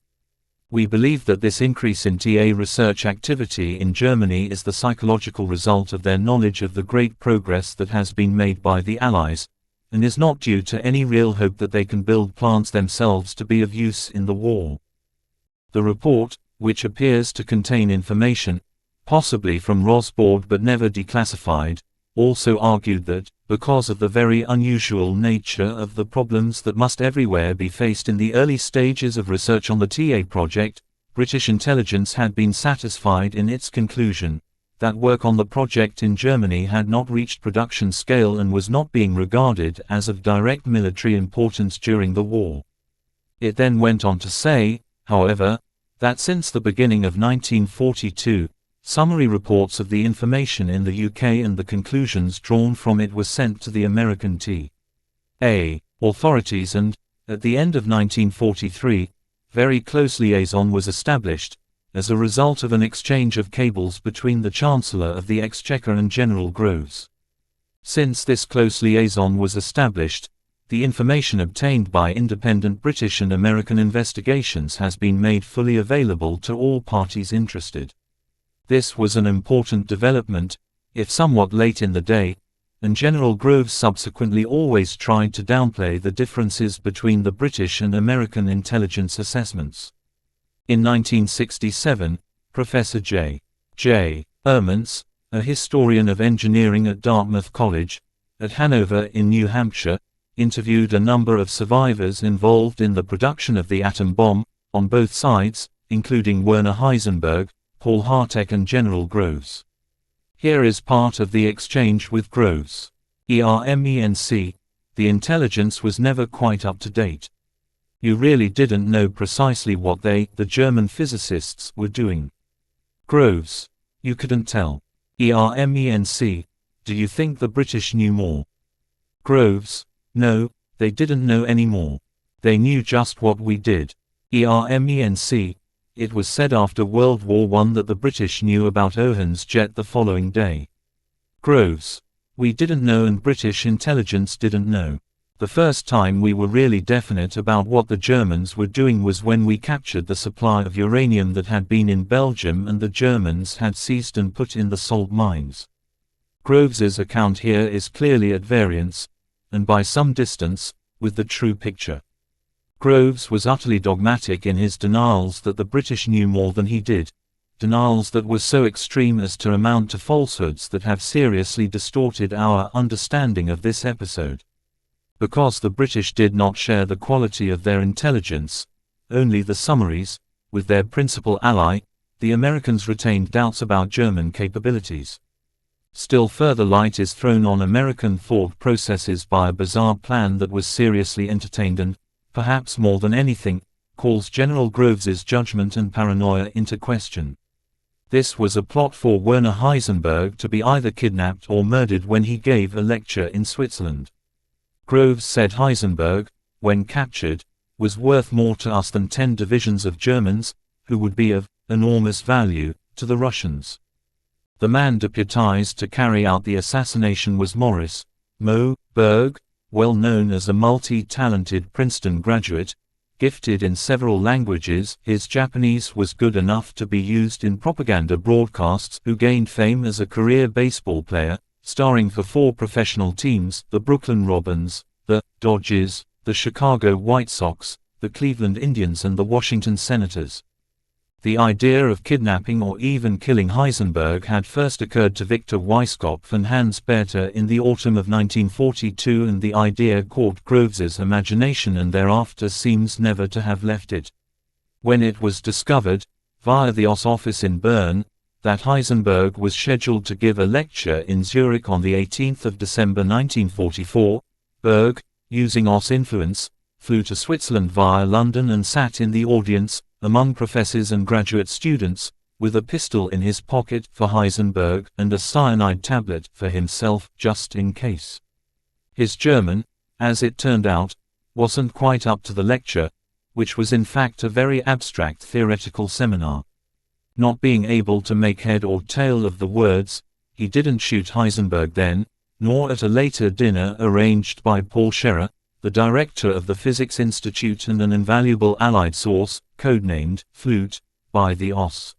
S1: We believe that this increase in TA research activity in Germany is the psychological result of their knowledge of the great progress that has been made by the Allies, and is not due to any real hope that they can build plants themselves to be of use in the war. The report, which appears to contain information, possibly from Rosbaud but never declassified, also argued that, because of the very unusual nature of the problems that must everywhere be faced in the early stages of research on the TA project, British intelligence had been satisfied in its conclusion that work on the project in Germany had not reached production scale and was not being regarded as of direct military importance during the war. It then went on to say, however, that since the beginning of 1942, summary reports of the information in the UK and the conclusions drawn from it were sent to the American TA authorities and, at the end of 1943, very close liaison was established, as a result of an exchange of cables between the Chancellor of the Exchequer and General Groves. Since this close liaison was established, the information obtained by independent British and American investigations has been made fully available to all parties interested. This was an important development, if somewhat late in the day, and General Groves subsequently always tried to downplay the differences between the British and American intelligence assessments. In 1967, Professor J. Ermans, a historian of engineering at Dartmouth College, at Hanover in New Hampshire, interviewed a number of survivors involved in the production of the atom bomb, on both sides, including Werner Heisenberg, Paul Hartek and General Groves. Here is part of the exchange with Groves. ERMENC, the intelligence was never quite up to date. You really didn't know precisely what they, the German physicists, were doing. Groves, you couldn't tell. ERMENC, do you think the British knew more? Groves, no, they didn't know any more. They knew just what we did. ERMENC, it was said after World War I that the British knew about Owen's jet the following day. Groves, we didn't know and British intelligence didn't know. The first time we were really definite about what the Germans were doing was when we captured the supply of uranium that had been in Belgium and the Germans had seized and put in the salt mines. Groves's account here is clearly at variance, and by some distance, with the true picture. Groves was utterly dogmatic in his denials that the British knew more than he did, denials that were so extreme as to amount to falsehoods that have seriously distorted our understanding of this episode. Because the British did not share the quality of their intelligence, only the summaries, with their principal ally, the Americans retained doubts about German capabilities. Still further light is thrown on American thought processes by a bizarre plan that was seriously entertained and, perhaps more than anything, calls General Groves's judgment and paranoia into question. This was a plot for Werner Heisenberg to be either kidnapped or murdered when he gave a lecture in Switzerland. Groves said Heisenberg, when captured, was worth more to us than 10 divisions of Germans, who would be of enormous value to the Russians. The man deputized to carry out the assassination was Morris Mo. Berg, well known as a multi-talented Princeton graduate, gifted in several languages. His Japanese was good enough to be used in propaganda broadcasts, who gained fame as a career baseball player, starring for 4 professional teams: the Brooklyn Robins, the Dodgers, the Chicago White Sox, the Cleveland Indians and the Washington Senators. The idea of kidnapping or even killing Heisenberg had first occurred to Victor Weisskopf and Hans Bethe in the autumn of 1942, and the idea caught Groves's imagination and thereafter seems never to have left it. When it was discovered, via the OSS office in Bern, that Heisenberg was scheduled to give a lecture in Zurich on the 18th of December 1944, Berg, using OSS influence, flew to Switzerland via London and sat in the audience, among professors and graduate students, with a pistol in his pocket for Heisenberg and a cyanide tablet for himself, just in case. His German, as it turned out, wasn't quite up to the lecture, which was in fact a very abstract theoretical seminar. Not being able to make head or tail of the words, he didn't shoot Heisenberg then, nor at a later dinner arranged by Paul Scherrer, the director of the Physics Institute and an invaluable Allied source, codenamed Flute, by the OSS.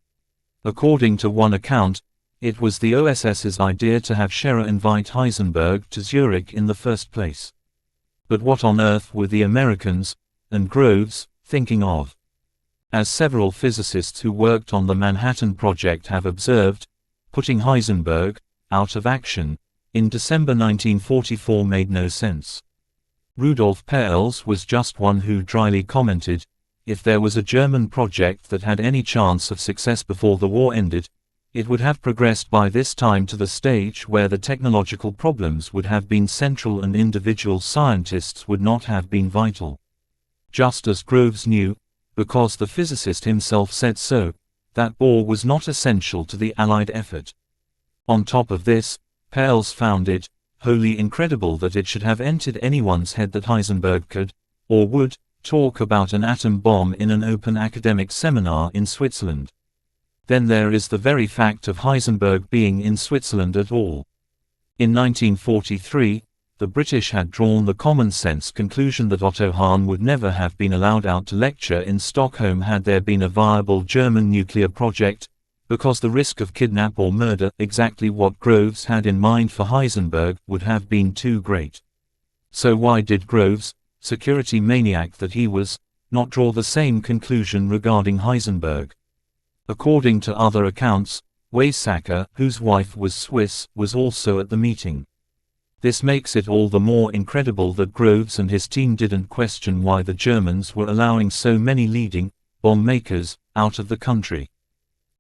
S1: According to one account, it was the OSS's idea to have Scherrer invite Heisenberg to Zurich in the first place. But what on earth were the Americans, and Groves, thinking of? As several physicists who worked on the Manhattan Project have observed, putting Heisenberg out of action in December 1944 made no sense. Rudolf Peierls was just one who dryly commented, if there was a German project that had any chance of success before the war ended, it would have progressed by this time to the stage where the technological problems would have been central and individual scientists would not have been vital. Just as Groves knew, because the physicist himself said so, that Bohr was not essential to the Allied effort. On top of this, Peierls found it wholly incredible that it should have entered anyone's head that Heisenberg could, or would, talk about an atom bomb in an open academic seminar in Switzerland. Then there is the very fact of Heisenberg being in Switzerland at all. In 1943, the British had drawn the common-sense conclusion that Otto Hahn would never have been allowed out to lecture in Stockholm had there been a viable German nuclear project, because the risk of kidnap or murder, exactly what Groves had in mind for Heisenberg, would have been too great. So why did Groves, security maniac that he was, not draw the same conclusion regarding Heisenberg? According to other accounts, Weizsäcker, whose wife was Swiss, was also at the meeting. This makes it all the more incredible that Groves and his team didn't question why the Germans were allowing so many leading bomb makers out of the country.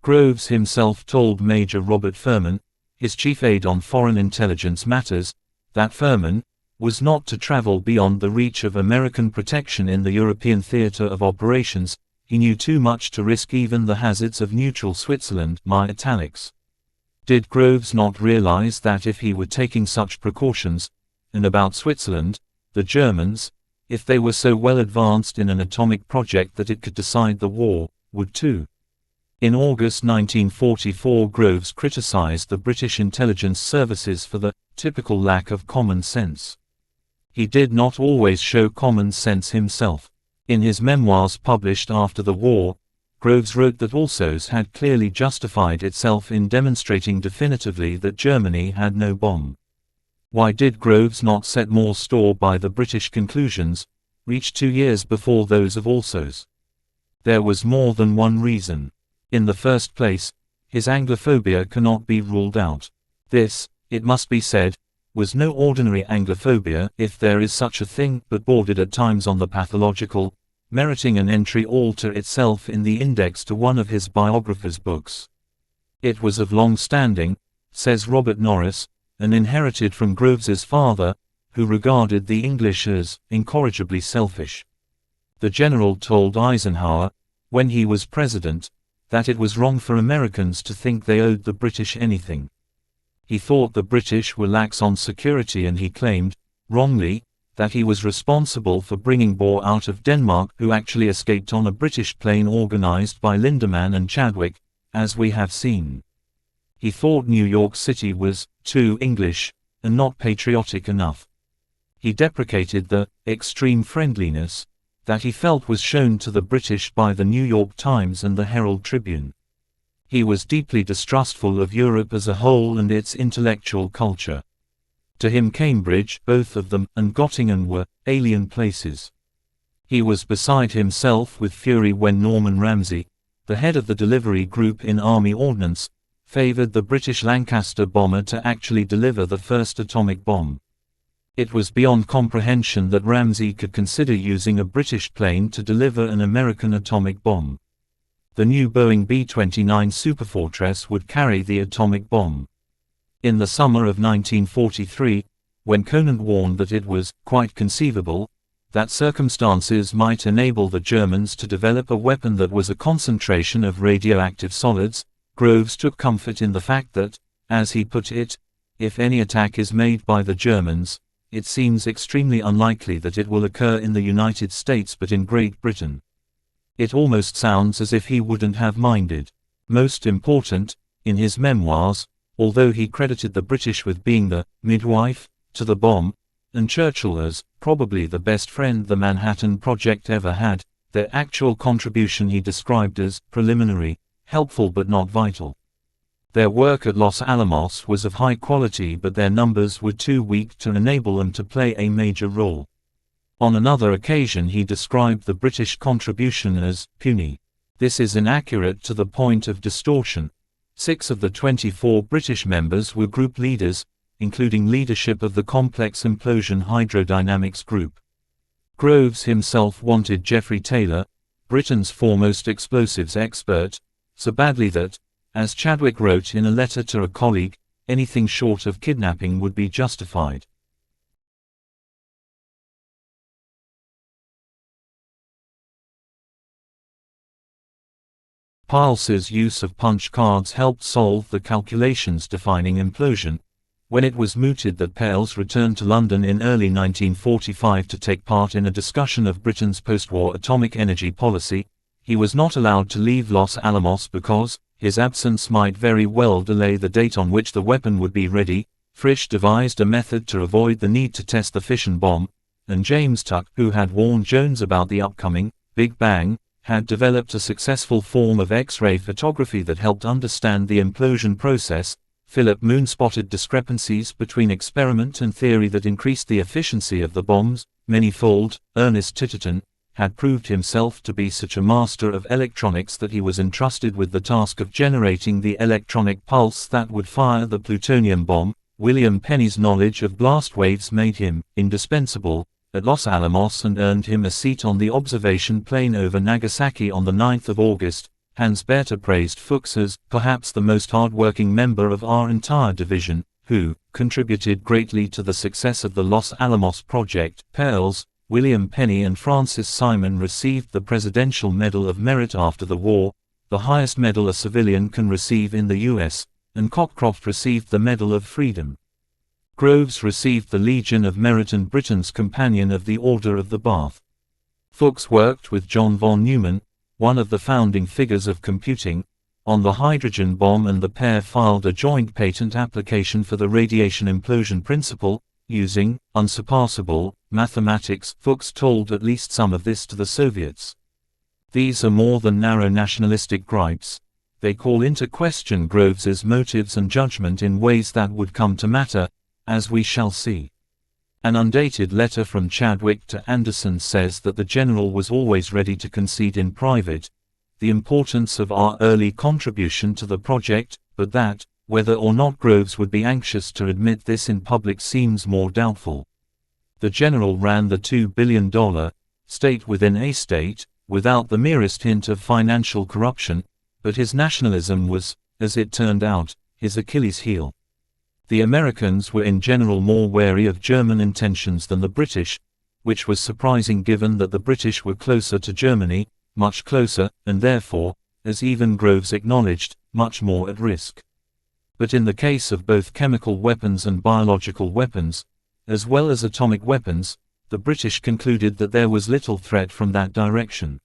S1: Groves himself told Major Robert Furman, his chief aide on foreign intelligence matters, that Furman was not to travel beyond the reach of American protection in the European theater of operations. He knew too much to risk even the hazards of neutral Switzerland. My italics. Did Groves not realize that if he were taking such precautions, and about Switzerland, the Germans, if they were so well advanced in an atomic project that it could decide the war, would too? In August 1944, Groves criticized the British intelligence services for the typical lack of common sense. He did not always show common sense himself. In his memoirs published after the war, Groves wrote that Alsos had clearly justified itself in demonstrating definitively that Germany had no bomb. Why did Groves not set more store by the British conclusions, reached 2 years before those of Alsos? There was more than one reason. In the first place, his Anglophobia cannot be ruled out. This, it must be said, was no ordinary Anglophobia, if there is such a thing, but bordered at times on the pathological, meriting an entry all to itself in the index to one of his biographer's books. It was of long standing, says Robert Norris, and inherited from Groves's father, who regarded the English as incorrigibly selfish. The general told Eisenhower, when he was president, that it was wrong for Americans to think they owed the British anything. He thought the British were lax on security, and he claimed, wrongly, that he was responsible for bringing Bohr out of Denmark, who actually escaped on a British plane organized by Lindemann and Chadwick, as we have seen. He thought New York City was too English and not patriotic enough. He deprecated the extreme friendliness that he felt was shown to the British by the New York Times and the Herald Tribune. He was deeply distrustful of Europe as a whole and its intellectual culture. To him Cambridge, both of them, and Göttingen were alien places. He was beside himself with fury when Norman Ramsay, the head of the delivery group in Army Ordnance, favored the British Lancaster bomber to actually deliver the first atomic bomb. It was beyond comprehension that Ramsay could consider using a British plane to deliver an American atomic bomb. The new Boeing B-29 Superfortress would carry the atomic bomb. In the summer of 1943, when Conant warned that it was quite conceivable that circumstances might enable the Germans to develop a weapon that was a concentration of radioactive solids, Groves took comfort in the fact that, as he put it, if any attack is made by the Germans, it seems extremely unlikely that it will occur in the United States but in Great Britain. It almost sounds as if he wouldn't have minded. Most important, in his memoirs, although he credited the British with being the midwife to the bomb, and Churchill as probably the best friend the Manhattan Project ever had, their actual contribution he described as preliminary, helpful but not vital. Their work at Los Alamos was of high quality, but their numbers were too weak to enable them to play a major role. On another occasion he described the British contribution as puny. This is inaccurate to the point of distortion. 6 of the 24 British members were group leaders, including leadership of the complex implosion hydrodynamics group. Groves himself wanted Geoffrey Taylor, Britain's foremost explosives expert, so badly that, as Chadwick wrote in a letter to a colleague, anything short of kidnapping would be justified. Piles's use of punch cards helped solve the calculations defining implosion. When it was mooted that Piles returned to London in early 1945 to take part in a discussion of Britain's post-war atomic energy policy, he was not allowed to leave Los Alamos because his absence might very well delay the date on which the weapon would be ready. Frisch devised a method to avoid the need to test the fission bomb, and James Tuck, who had warned Jones about the upcoming Big Bang, had developed a successful form of X-ray photography that helped understand the implosion process. Philip Moon spotted discrepancies between experiment and theory that increased the efficiency of the bombs many-fold. Ernest Titterton had proved himself to be such a master of electronics that he was entrusted with the task of generating the electronic pulse that would fire the plutonium bomb. William Penny's knowledge of blast waves made him indispensable at Los Alamos and earned him a seat on the observation plane over Nagasaki on the 9th of August. Hans Bethe praised Fuchs as perhaps the most hard-working member of our entire division, who contributed greatly to the success of the Los Alamos project. Piles, William Penny and Francis Simon received the Presidential Medal of Merit after the war, the highest medal a civilian can receive in the U.S., and Cockcroft received the Medal of Freedom. Groves received the Legion of Merit and Britain's Companion of the Order of the Bath. Fuchs worked with John von Neumann, one of the founding figures of computing, on the hydrogen bomb, and the pair filed a joint patent application for the radiation implosion principle, using unsurpassable mathematics. Fuchs told at least some of this to the Soviets. These are more than narrow nationalistic gripes. They call into question Groves's motives and judgment in ways that would come to matter, as we shall see. An undated letter from Chadwick to Anderson says that the general was always ready to concede in private the importance of our early contribution to the project, but that, whether or not Groves would be anxious to admit this in public seems more doubtful. The general ran the $2 billion state within a state, without the merest hint of financial corruption, but his nationalism was, as it turned out, his Achilles heel. The Americans were in general more wary of German intentions than the British, which was surprising given that the British were closer to Germany, much closer, and therefore, as even Groves acknowledged, much more at risk. But in the case of both chemical weapons and biological weapons, as well as atomic weapons, the British concluded that there was little threat from that direction.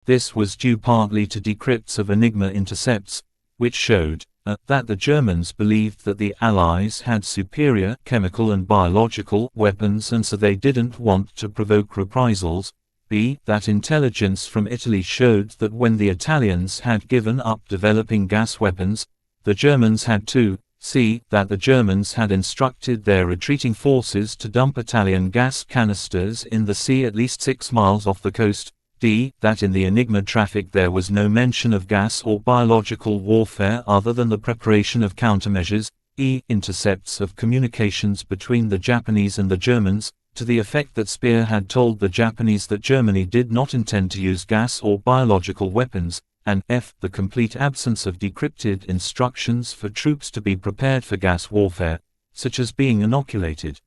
S1: This was due partly to decrypts of Enigma intercepts, which showed that the Germans believed that the Allies had superior chemical and biological weapons and so they didn't want to provoke reprisals. B. That intelligence from Italy showed that when the Italians had given up developing gas weapons, the Germans had too. C. That the Germans had instructed their retreating forces to dump Italian gas canisters in the sea at least 6 miles off the coast. D. That in the Enigma traffic there was no mention of gas or biological warfare other than the preparation of countermeasures. E. Intercepts of communications between the Japanese and the Germans, to the effect that Speer had told the Japanese that Germany did not intend to use gas or biological weapons, and F. The complete absence of decrypted instructions for troops to be prepared for gas warfare, such as being inoculated.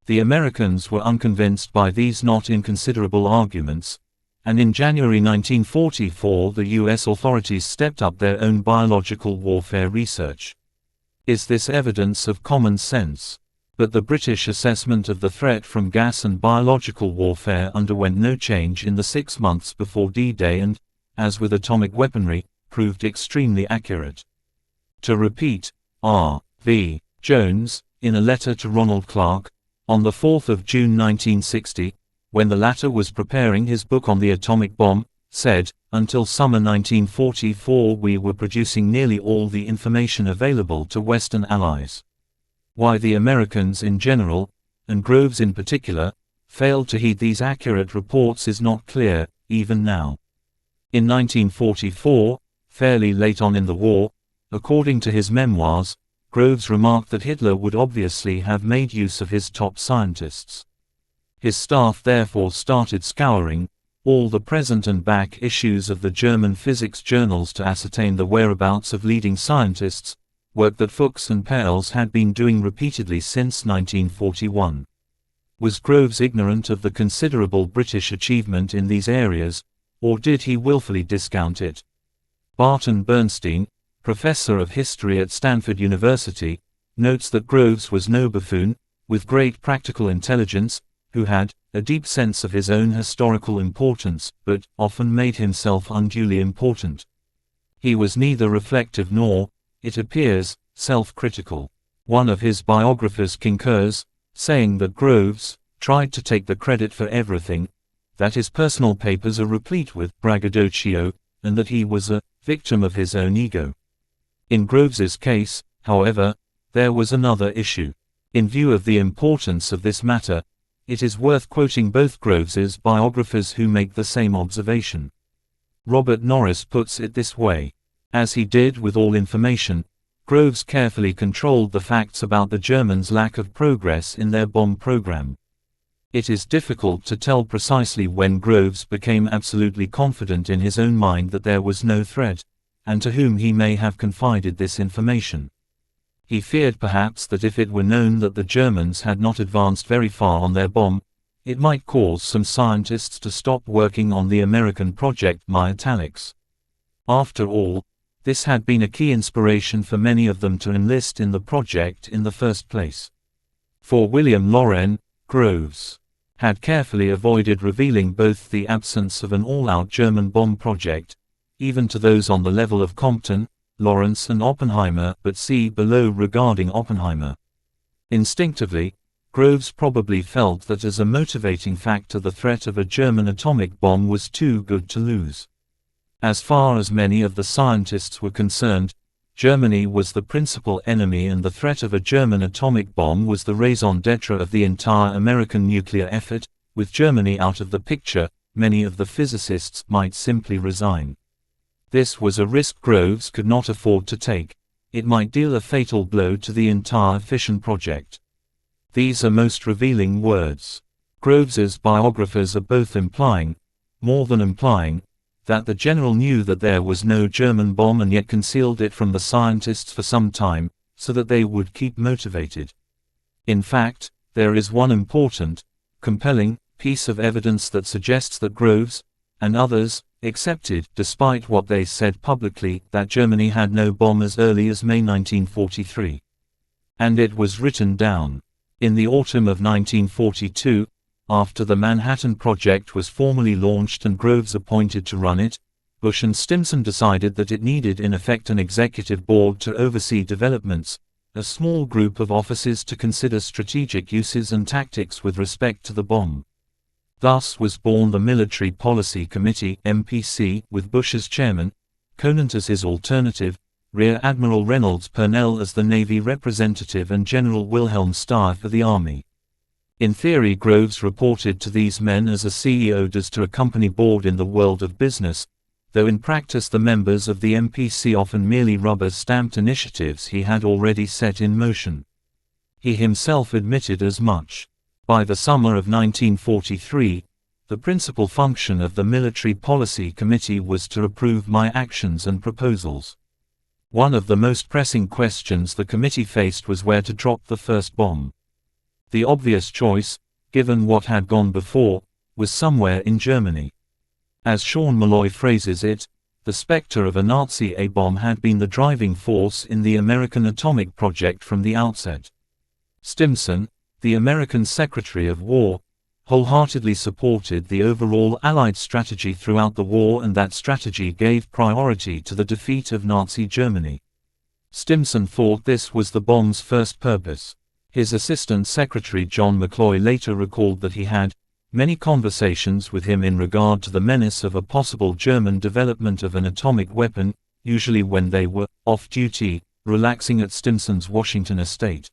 S1: The Americans were unconvinced by these not inconsiderable arguments, and in January 1944 the U.S. authorities stepped up their own biological warfare research. Is this evidence of common sense? But the British assessment of the threat from gas and biological warfare underwent no change in the 6 months before D-Day and, as with atomic weaponry, proved extremely accurate. To repeat, R. V. Jones, in a letter to Ronald Clark, on the 4th of June 1960, when the latter was preparing his book on the atomic bomb, said, "Until summer 1944 we were producing nearly all the information available to Western allies. Why the Americans in general, and Groves in particular, failed to heed these accurate reports is not clear, even now." In 1944, fairly late on in the war, according to his memoirs, Groves remarked that Hitler would obviously have made use of his top scientists. His staff therefore started scouring all the present and back issues of the German physics journals to ascertain the whereabouts of leading scientists, work that Fuchs and Perls had been doing repeatedly since 1941. Was Groves ignorant of the considerable British achievement in these areas, or did he willfully discount it? Barton Bernstein, professor of history at Stanford University, notes that Groves was no buffoon, with great practical intelligence, who had a deep sense of his own historical importance, but often made himself unduly important. He was neither reflective nor, it appears, self-critical. One of his biographers concurs, saying that Groves tried to take the credit for everything, that his personal papers are replete with braggadocio, and that he was a victim of his own ego. In Groves's case, however, there was another issue. In view of the importance of this matter, it is worth quoting both Groves's biographers who make the same observation. Robert Norris puts it this way: as he did with all information, Groves carefully controlled the facts about the Germans' lack of progress in their bomb program. It is difficult to tell precisely when Groves became absolutely confident in his own mind that there was no threat, and to whom he may have confided this information. He feared perhaps that if it were known that the Germans had not advanced very far on their bomb, it might cause some scientists to stop working on the American project. My italics. After all, this had been a key inspiration for many of them to enlist in the project in the first place. For William Loren, Groves had carefully avoided revealing both the absence of an all-out German bomb project, even to those on the level of Compton, Lawrence and Oppenheimer, but see below regarding Oppenheimer. Instinctively, Groves probably felt that as a motivating factor the threat of a German atomic bomb was too good to lose. As far as many of the scientists were concerned, Germany was the principal enemy and the threat of a German atomic bomb was the raison d'etre of the entire American nuclear effort. With Germany out of the picture, many of the physicists might simply resign. This was a risk Groves could not afford to take. It might deal a fatal blow to the entire fission project. These are most revealing words. Groves's biographers are both implying, more than implying, that the general knew that there was no German bomb and yet concealed it from the scientists for some time, so that they would keep motivated. In fact, there is one important, compelling, piece of evidence that suggests that Groves, and others, accepted, despite what they said publicly, that Germany had no bomb as early as May 1943. And it was written down. In the autumn of 1942, after the Manhattan Project was formally launched and Groves appointed to run it, Bush and Stimson decided that it needed in effect an executive board to oversee developments, a small group of officers to consider strategic uses and tactics with respect to the bomb. Thus was born the Military Policy Committee (MPC), with Bush as chairman, Conant as his alternative, Rear Admiral Reynolds Purnell as the Navy representative and General Wilhelm Steyr for the Army. In theory, Groves reported to these men as a CEO does to a company board in the world of business, though in practice the members of the MPC often merely rubber-stamped initiatives he had already set in motion. He himself admitted as much. By the summer of 1943, the principal function of the Military Policy Committee was to approve my actions and proposals. One of the most pressing questions the committee faced was where to drop the first bomb. The obvious choice, given what had gone before, was somewhere in Germany. As Sean Malloy phrases it, the specter of a Nazi A-bomb had been the driving force in the American atomic project from the outset. Stimson, the American Secretary of War, wholeheartedly supported the overall Allied strategy throughout the war, and that strategy gave priority to the defeat of Nazi Germany. Stimson thought this was the bomb's first purpose. His Assistant Secretary John McCloy later recalled that he had many conversations with him in regard to the menace of a possible German development of an atomic weapon, usually when they were off-duty, relaxing at Stimson's Washington estate.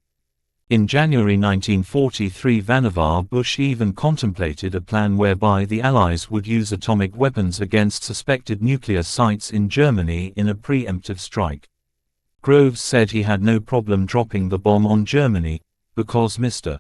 S1: In January 1943, Vannevar Bush even contemplated a plan whereby the Allies would use atomic weapons against suspected nuclear sites in Germany in a preemptive strike. Groves said he had no problem dropping the bomb on Germany, because Mr.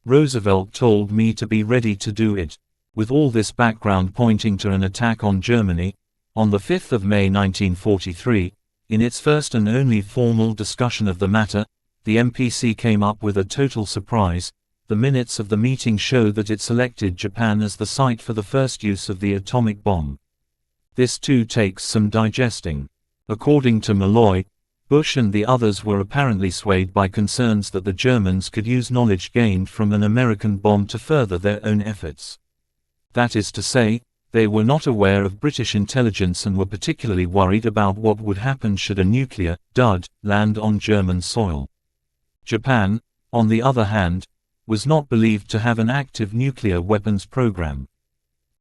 S1: Roosevelt told me to be ready to do it. With all this background pointing to an attack on Germany, on the 5th of May 1943, in its first and only formal discussion of the matter, the MPC came up with a total surprise. The minutes of the meeting show that it selected Japan as the site for the first use of the atomic bomb. This too takes some digesting. According to Malloy, Bush and the others were apparently swayed by concerns that the Germans could use knowledge gained from an American bomb to further their own efforts. That is to say, they were not aware of British intelligence and were particularly worried about what would happen should a nuclear dud land on German soil. Japan, on the other hand, was not believed to have an active nuclear weapons program.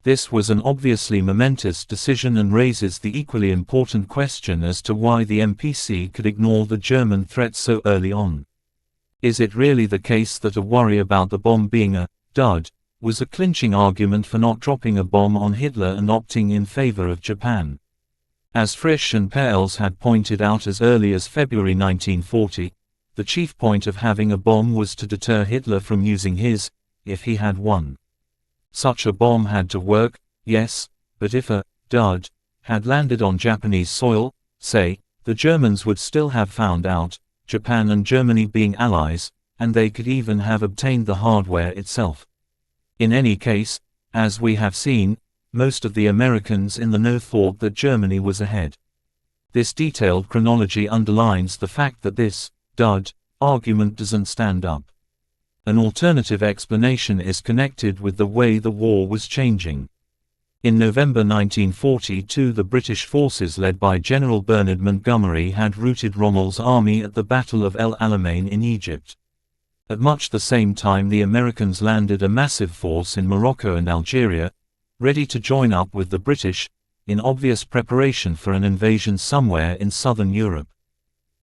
S1: This was an obviously momentous decision and raises the equally important question as to why the MPC could ignore the German threat so early on. Is it really the case that a worry about the bomb being a dud was a clinching argument for not dropping a bomb on Hitler and opting in favor of Japan? As Frisch and Perls had pointed out as early as February 1940, the chief point of having a bomb was to deter Hitler from using his, if he had one. Such a bomb had to work, yes, but if a dud had landed on Japanese soil, say, the Germans would still have found out, Japan and Germany being allies, and they could even have obtained the hardware itself. In any case, as we have seen, most of the Americans in the know thought that Germany was ahead. This detailed chronology underlines the fact that this dud argument doesn't stand up. An alternative explanation is connected with the way the war was changing. In November 1942, the British forces led by General Bernard Montgomery had routed Rommel's army at the Battle of El Alamein in Egypt. At much the same time, the Americans landed a massive force in Morocco and Algeria, ready to join up with the British, in obvious preparation for an invasion somewhere in southern Europe.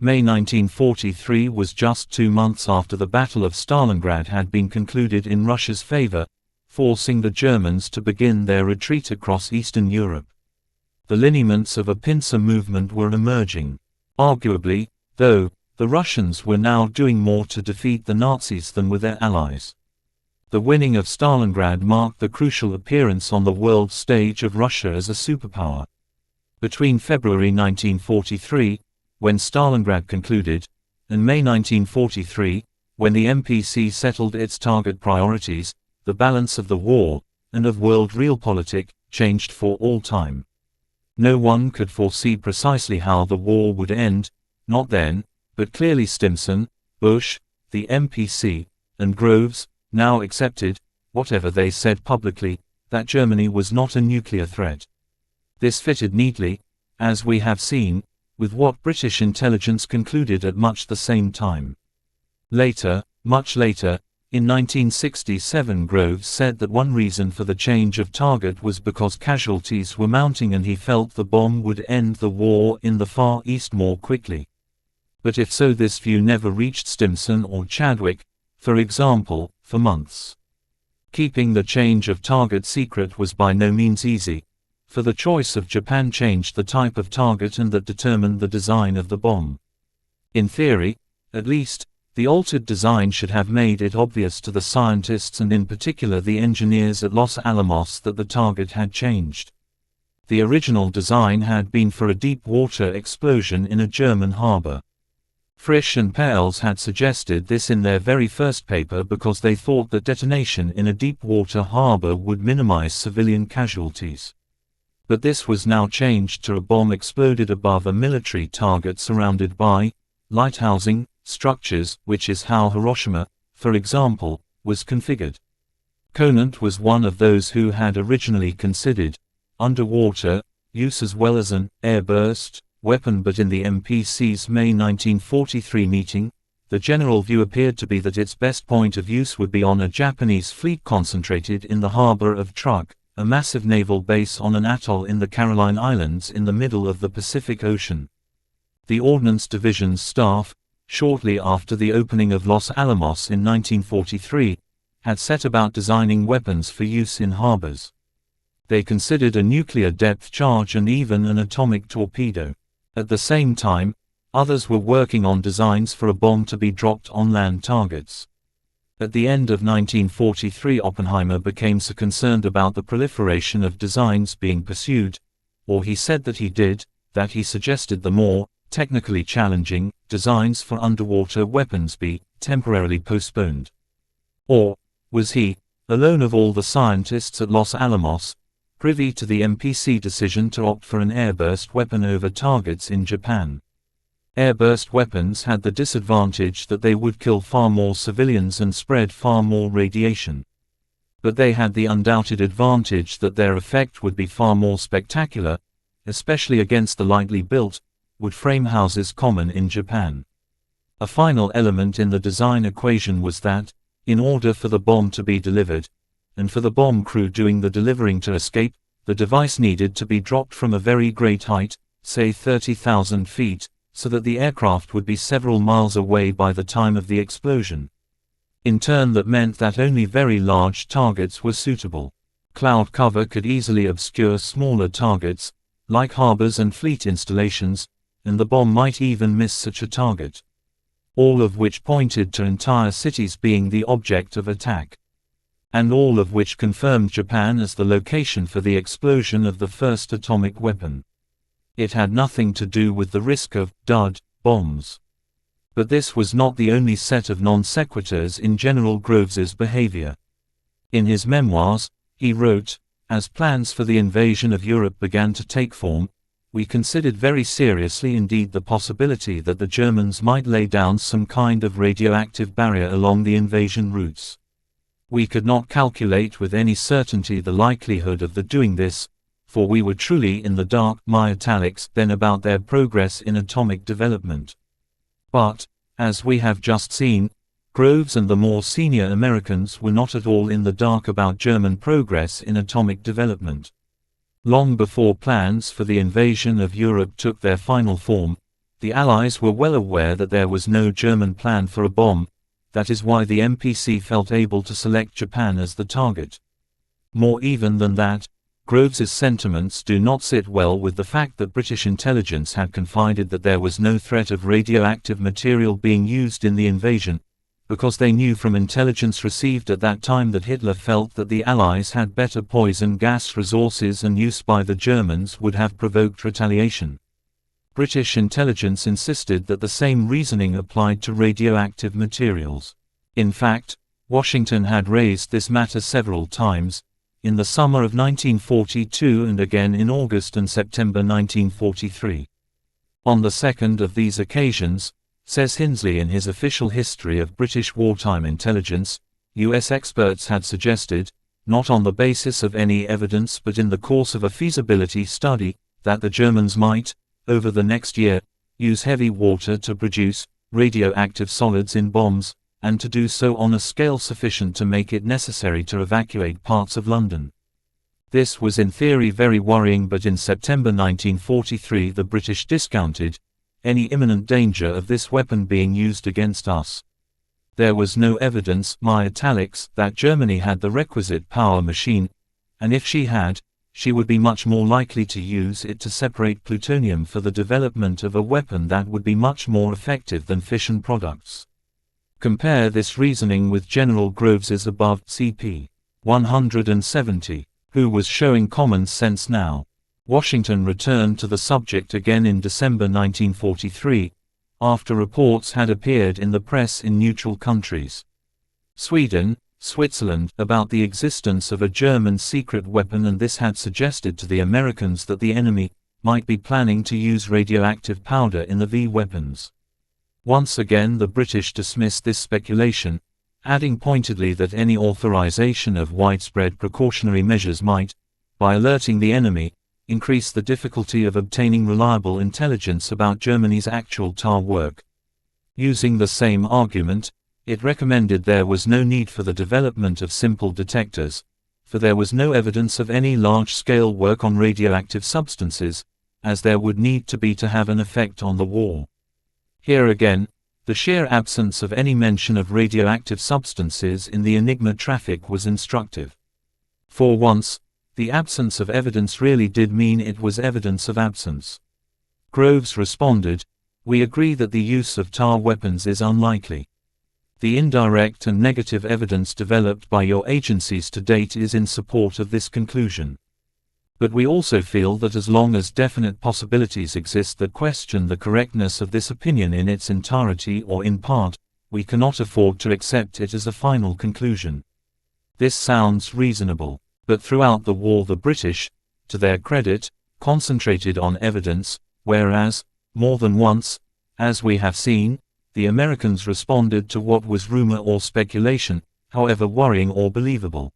S1: May 1943 was just 2 months after the Battle of Stalingrad had been concluded in Russia's favor, forcing the Germans to begin their retreat across Eastern Europe. The lineaments of a pincer movement were emerging. Arguably, though, the Russians were now doing more to defeat the Nazis than with their allies. The winning of Stalingrad marked the crucial appearance on the world stage of Russia as a superpower. Between February 1943, when Stalingrad concluded, and May 1943, when the MPC settled its target priorities, the balance of the war, and of world realpolitik, changed for all time. No one could foresee precisely how the war would end, not then, but clearly Stimson, Bush, the MPC, and Groves, now accepted, whatever they said publicly, that Germany was not a nuclear threat. This fitted neatly, as we have seen, with what British intelligence concluded at much the same time. Later, much later, in 1967, Groves said that one reason for the change of target was because casualties were mounting and he felt the bomb would end the war in the Far East more quickly. But if so, this view never reached Stimson or Chadwick, for example, for months. Keeping the change of target secret was by no means easy, for the choice of Japan changed the type of target and that determined the design of the bomb. In theory, at least, the altered design should have made it obvious to the scientists and in particular the engineers at Los Alamos that the target had changed. The original design had been for a deep-water explosion in a German harbor. Frisch and Perls had suggested this in their very first paper because they thought that detonation in a deep-water harbor would minimize civilian casualties. But this was now changed to a bomb exploded above a military target surrounded by lighthousing structures, which is how Hiroshima, for example, was configured. Conant was one of those who had originally considered underwater use as well as an airburst weapon, but in the MPC's May 1943 meeting, the general view appeared to be that its best point of use would be on a Japanese fleet concentrated in the harbor of Truk, a massive naval base on an atoll in the Caroline Islands in the middle of the Pacific Ocean. The Ordnance Division's staff, shortly after the opening of Los Alamos in 1943, had set about designing weapons for use in harbors. They considered a nuclear depth charge and even an atomic torpedo. At the same time, others were working on designs for a bomb to be dropped on land targets. At the end of 1943, Oppenheimer became so concerned about the proliferation of designs being pursued, or he said that he did, that he suggested the more technically challenging designs for underwater weapons be temporarily postponed. Or was he, alone of all the scientists at Los Alamos, privy to the MPC decision to opt for an airburst weapon over targets in Japan? Airburst weapons had the disadvantage that they would kill far more civilians and spread far more radiation. But they had the undoubted advantage that their effect would be far more spectacular, especially against the lightly built, wood frame houses common in Japan. A final element in the design equation was that, in order for the bomb to be delivered, and for the bomb crew doing the delivering to escape, the device needed to be dropped from a very great height, say 30,000 feet, so that the aircraft would be several miles away by the time of the explosion. In turn, that meant that only very large targets were suitable. Cloud cover could easily obscure smaller targets, like harbors and fleet installations, and the bomb might even miss such a target. All of which pointed to entire cities being the object of attack. And all of which confirmed Japan as the location for the explosion of the first atomic weapon. It had nothing to do with the risk of dud bombs. But this was not the only set of non sequiturs in General Groves's behavior. In his memoirs, he wrote, "As plans for the invasion of Europe began to take form, we considered very seriously indeed the possibility that the Germans might lay down some kind of radioactive barrier along the invasion routes. We could not calculate with any certainty the likelihood of their doing this, for we were truly in the dark my italics then about their progress in atomic development. But, as we have just seen, Groves and the more senior Americans were not at all in the dark about German progress in atomic development. Long before plans for the invasion of Europe took their final form, the Allies were well aware that there was no German plan for a bomb. That is why the MPC felt able to select Japan as the target. More even than that, Groves's sentiments do not sit well with the fact that British intelligence had confided that there was no threat of radioactive material being used in the invasion, because they knew from intelligence received at that time that Hitler felt that the Allies had better poison gas resources and use by the Germans would have provoked retaliation. British intelligence insisted that the same reasoning applied to radioactive materials. In fact, Washington had raised this matter several times, in the summer of 1942 and again in August and September 1943. On the second of these occasions, says Hinsley in his official history of British wartime intelligence, U.S. experts had suggested, not on the basis of any evidence but in the course of a feasibility study, that the Germans might, over the next year, use heavy water to produce radioactive solids in bombs, and to do so on a scale sufficient to make it necessary to evacuate parts of London. This was in theory very worrying, but in September 1943 the British discounted any imminent danger of this weapon being used against us. There was no evidence, my italics, that Germany had the requisite power machine, and if she had, she would be much more likely to use it to separate plutonium for the development of a weapon that would be much more effective than fission products. Compare this reasoning with General Groves's above, cp. 170, who was showing common sense now. Washington returned to the subject again in December 1943, after reports had appeared in the press in neutral countries, Sweden, Switzerland, about the existence of a German secret weapon, and this had suggested to the Americans that the enemy might be planning to use radioactive powder in the V weapons. Once again the British dismissed this speculation, adding pointedly that any authorization of widespread precautionary measures might, by alerting the enemy, increase the difficulty of obtaining reliable intelligence about Germany's actual tar work. Using the same argument, it recommended there was no need for the development of simple detectors, for there was no evidence of any large-scale work on radioactive substances, as there would need to be to have an effect on the war. Here again, the sheer absence of any mention of radioactive substances in the Enigma traffic was instructive. For once, the absence of evidence really did mean it was evidence of absence. Groves responded, "We agree that the use of tar weapons is unlikely. The indirect and negative evidence developed by your agencies to date is in support of this conclusion. But we also feel that as long as definite possibilities exist that question the correctness of this opinion in its entirety or in part, we cannot afford to accept it as a final conclusion." This sounds reasonable, but throughout the war the British, to their credit, concentrated on evidence, whereas, more than once, as we have seen, the Americans responded to what was rumor or speculation, however worrying or believable.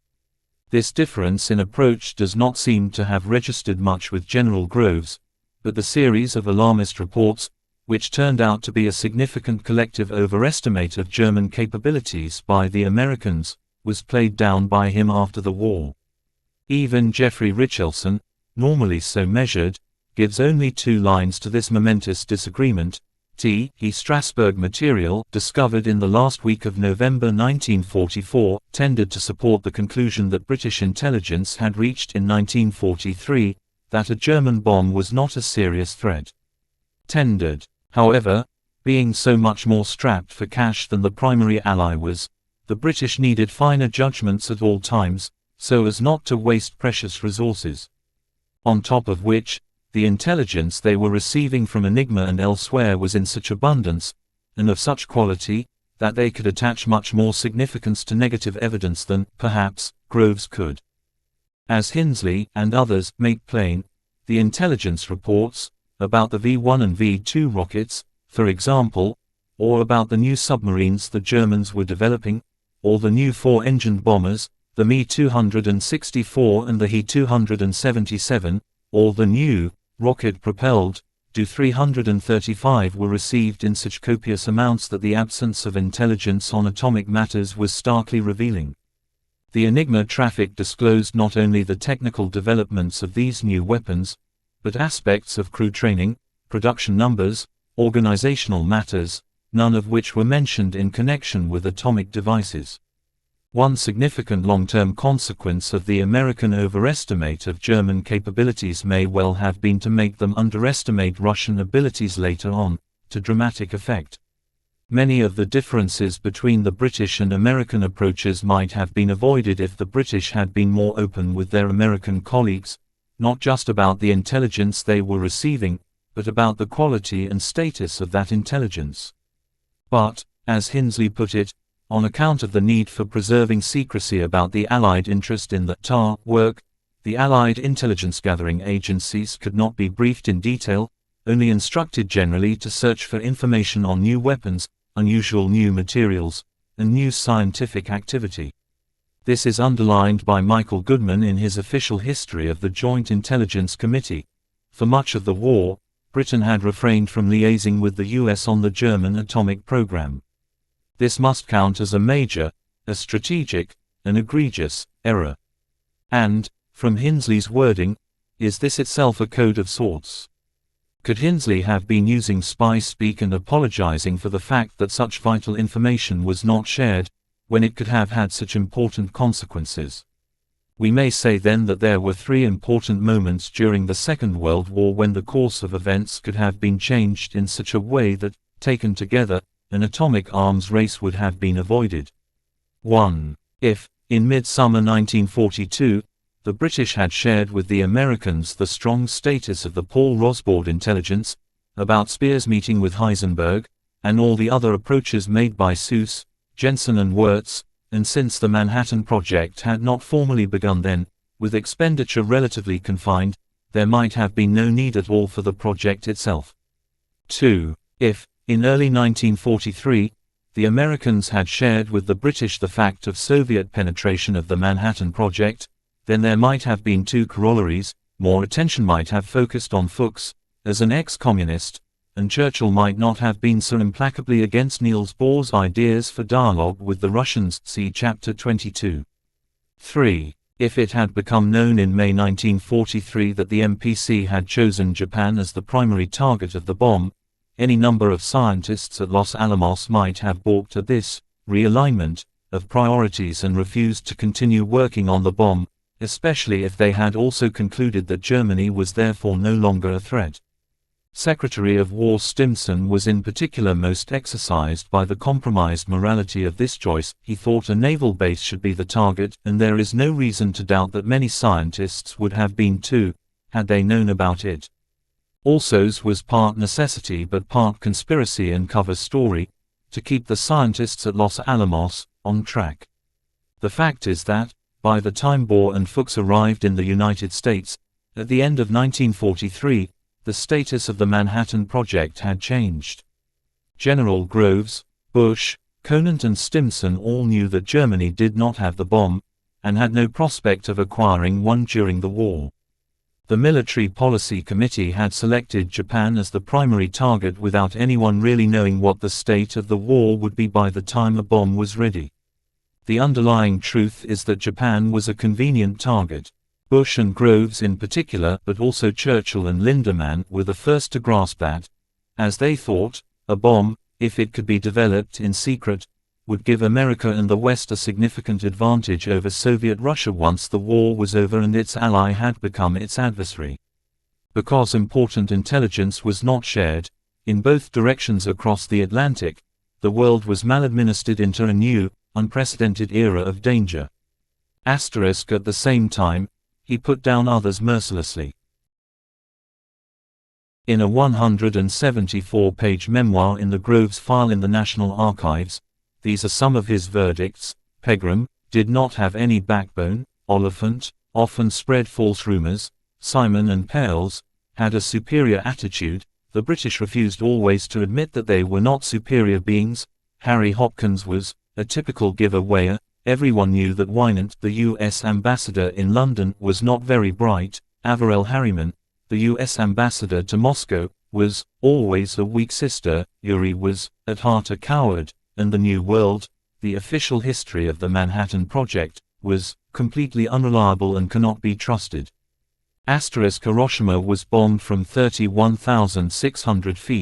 S1: This difference in approach does not seem to have registered much with General Groves, but the series of alarmist reports, which turned out to be a significant collective overestimate of German capabilities by the Americans, was played down by him after the war. Even Geoffrey Richelson, normally so measured, gives only 2 lines to this momentous disagreement. He Strasbourg material, discovered in the last week of November 1944, tended to support the conclusion that British intelligence had reached in 1943, that a German bomb was not a serious threat. Tended, however, being so much more strapped for cash than the primary ally was, the British needed finer judgments at all times, so as not to waste precious resources. On top of which, the intelligence they were receiving from Enigma and elsewhere was in such abundance, and of such quality, that they could attach much more significance to negative evidence than, perhaps, Groves could. As Hinsley and others make plain, the intelligence reports, about the V-1 and V-2 rockets, for example, or about the new submarines the Germans were developing, or the new 4-engined bombers, the Me-264 and the He-277, or the new, rocket-propelled, Do-335 were received in such copious amounts that the absence of intelligence on atomic matters was starkly revealing. The Enigma traffic disclosed not only the technical developments of these new weapons, but aspects of crew training, production numbers, organizational matters, none of which were mentioned in connection with atomic devices. One significant long-term consequence of the American overestimate of German capabilities may well have been to make them underestimate Russian abilities later on, to dramatic effect. Many of the differences between the British and American approaches might have been avoided if the British had been more open with their American colleagues, not just about the intelligence they were receiving, but about the quality and status of that intelligence. But, as Hinsley put it, On account of the need for preserving secrecy about the Allied interest in the tar work, the Allied intelligence-gathering agencies could not be briefed in detail, only instructed generally to search for information on new weapons, unusual new materials, and new scientific activity. This is underlined by Michael Goodman in his official history of the Joint Intelligence Committee. For much of the war, Britain had refrained from liaising with the US on the German atomic program. This must count as a major, a strategic, an egregious error. And, from Hinsley's wording, is this itself a code of sorts? Could Hinsley have been using spy speak and apologizing for the fact that such vital information was not shared, when it could have had such important consequences? We may say then that there were three important moments during the Second World War when the course of events could have been changed in such a way that, taken together, an atomic arms race would have been avoided. 1. If, in midsummer 1942, the British had shared with the Americans the strong status of the Paul Rosbaud intelligence, about Speer's meeting with Heisenberg, and all the other approaches made by Suess, Jensen and Wirtz, and since the Manhattan Project had not formally begun then, with expenditure relatively confined, there might have been no need at all for the project itself. 2. If, in early 1943, the Americans had shared with the British the fact of Soviet penetration of the Manhattan Project, then there might have been two corollaries: more attention might have focused on Fuchs, as an ex-communist, and Churchill might not have been so implacably against Niels Bohr's ideas for dialogue with the Russians, see Chapter 22. 3. If it had become known in May 1943 that the MPC had chosen Japan as the primary target of the bomb, any number of scientists at Los Alamos might have balked at this realignment of priorities and refused to continue working on the bomb, especially if they had also concluded that Germany was therefore no longer a threat. Secretary of War Stimson was in particular most exercised by the compromised morality of this choice. He thought a naval base should be the target, and there is no reason to doubt that many scientists would have been too, had they known about it. Also's was part necessity but part conspiracy and cover story, to keep the scientists at Los Alamos on track. The fact is that, by the time Bohr and Fuchs arrived in the United States, at the end of 1943, the status of the Manhattan Project had changed. General Groves, Bush, Conant and Stimson all knew that Germany did not have the bomb, and had no prospect of acquiring one during the war. The Military Policy Committee had selected Japan as the primary target without anyone really knowing what the state of the war would be by the time a bomb was ready. The underlying truth is that Japan was a convenient target. Bush and Groves in particular, but also Churchill and Lindemann, were the first to grasp that, as they thought, a bomb, if it could be developed in secret, would give America and the West a significant advantage over Soviet Russia once the war was over and its ally had become its adversary. Because important intelligence was not shared, in both directions across the Atlantic, the world was maladministered into a new, unprecedented era of danger. At the same time, he put down others mercilessly. In a 174-page memoir in the Groves file in the National Archives, these are some of his verdicts. Pegram did not have any backbone. Oliphant often spread false rumors. Simon and Pales had a superior attitude. The British refused always to admit that they were not superior beings. Harry Hopkins was a typical giver-awayer. Everyone knew that Wynant, the U.S. ambassador in London, was not very bright. Averell Harriman, the U.S. ambassador to Moscow, was always a weak sister. Urey was, at heart, a coward, and the New World, the official history of the Manhattan Project, was completely unreliable and cannot be trusted. Hiroshima was bombed from 31,600 feet,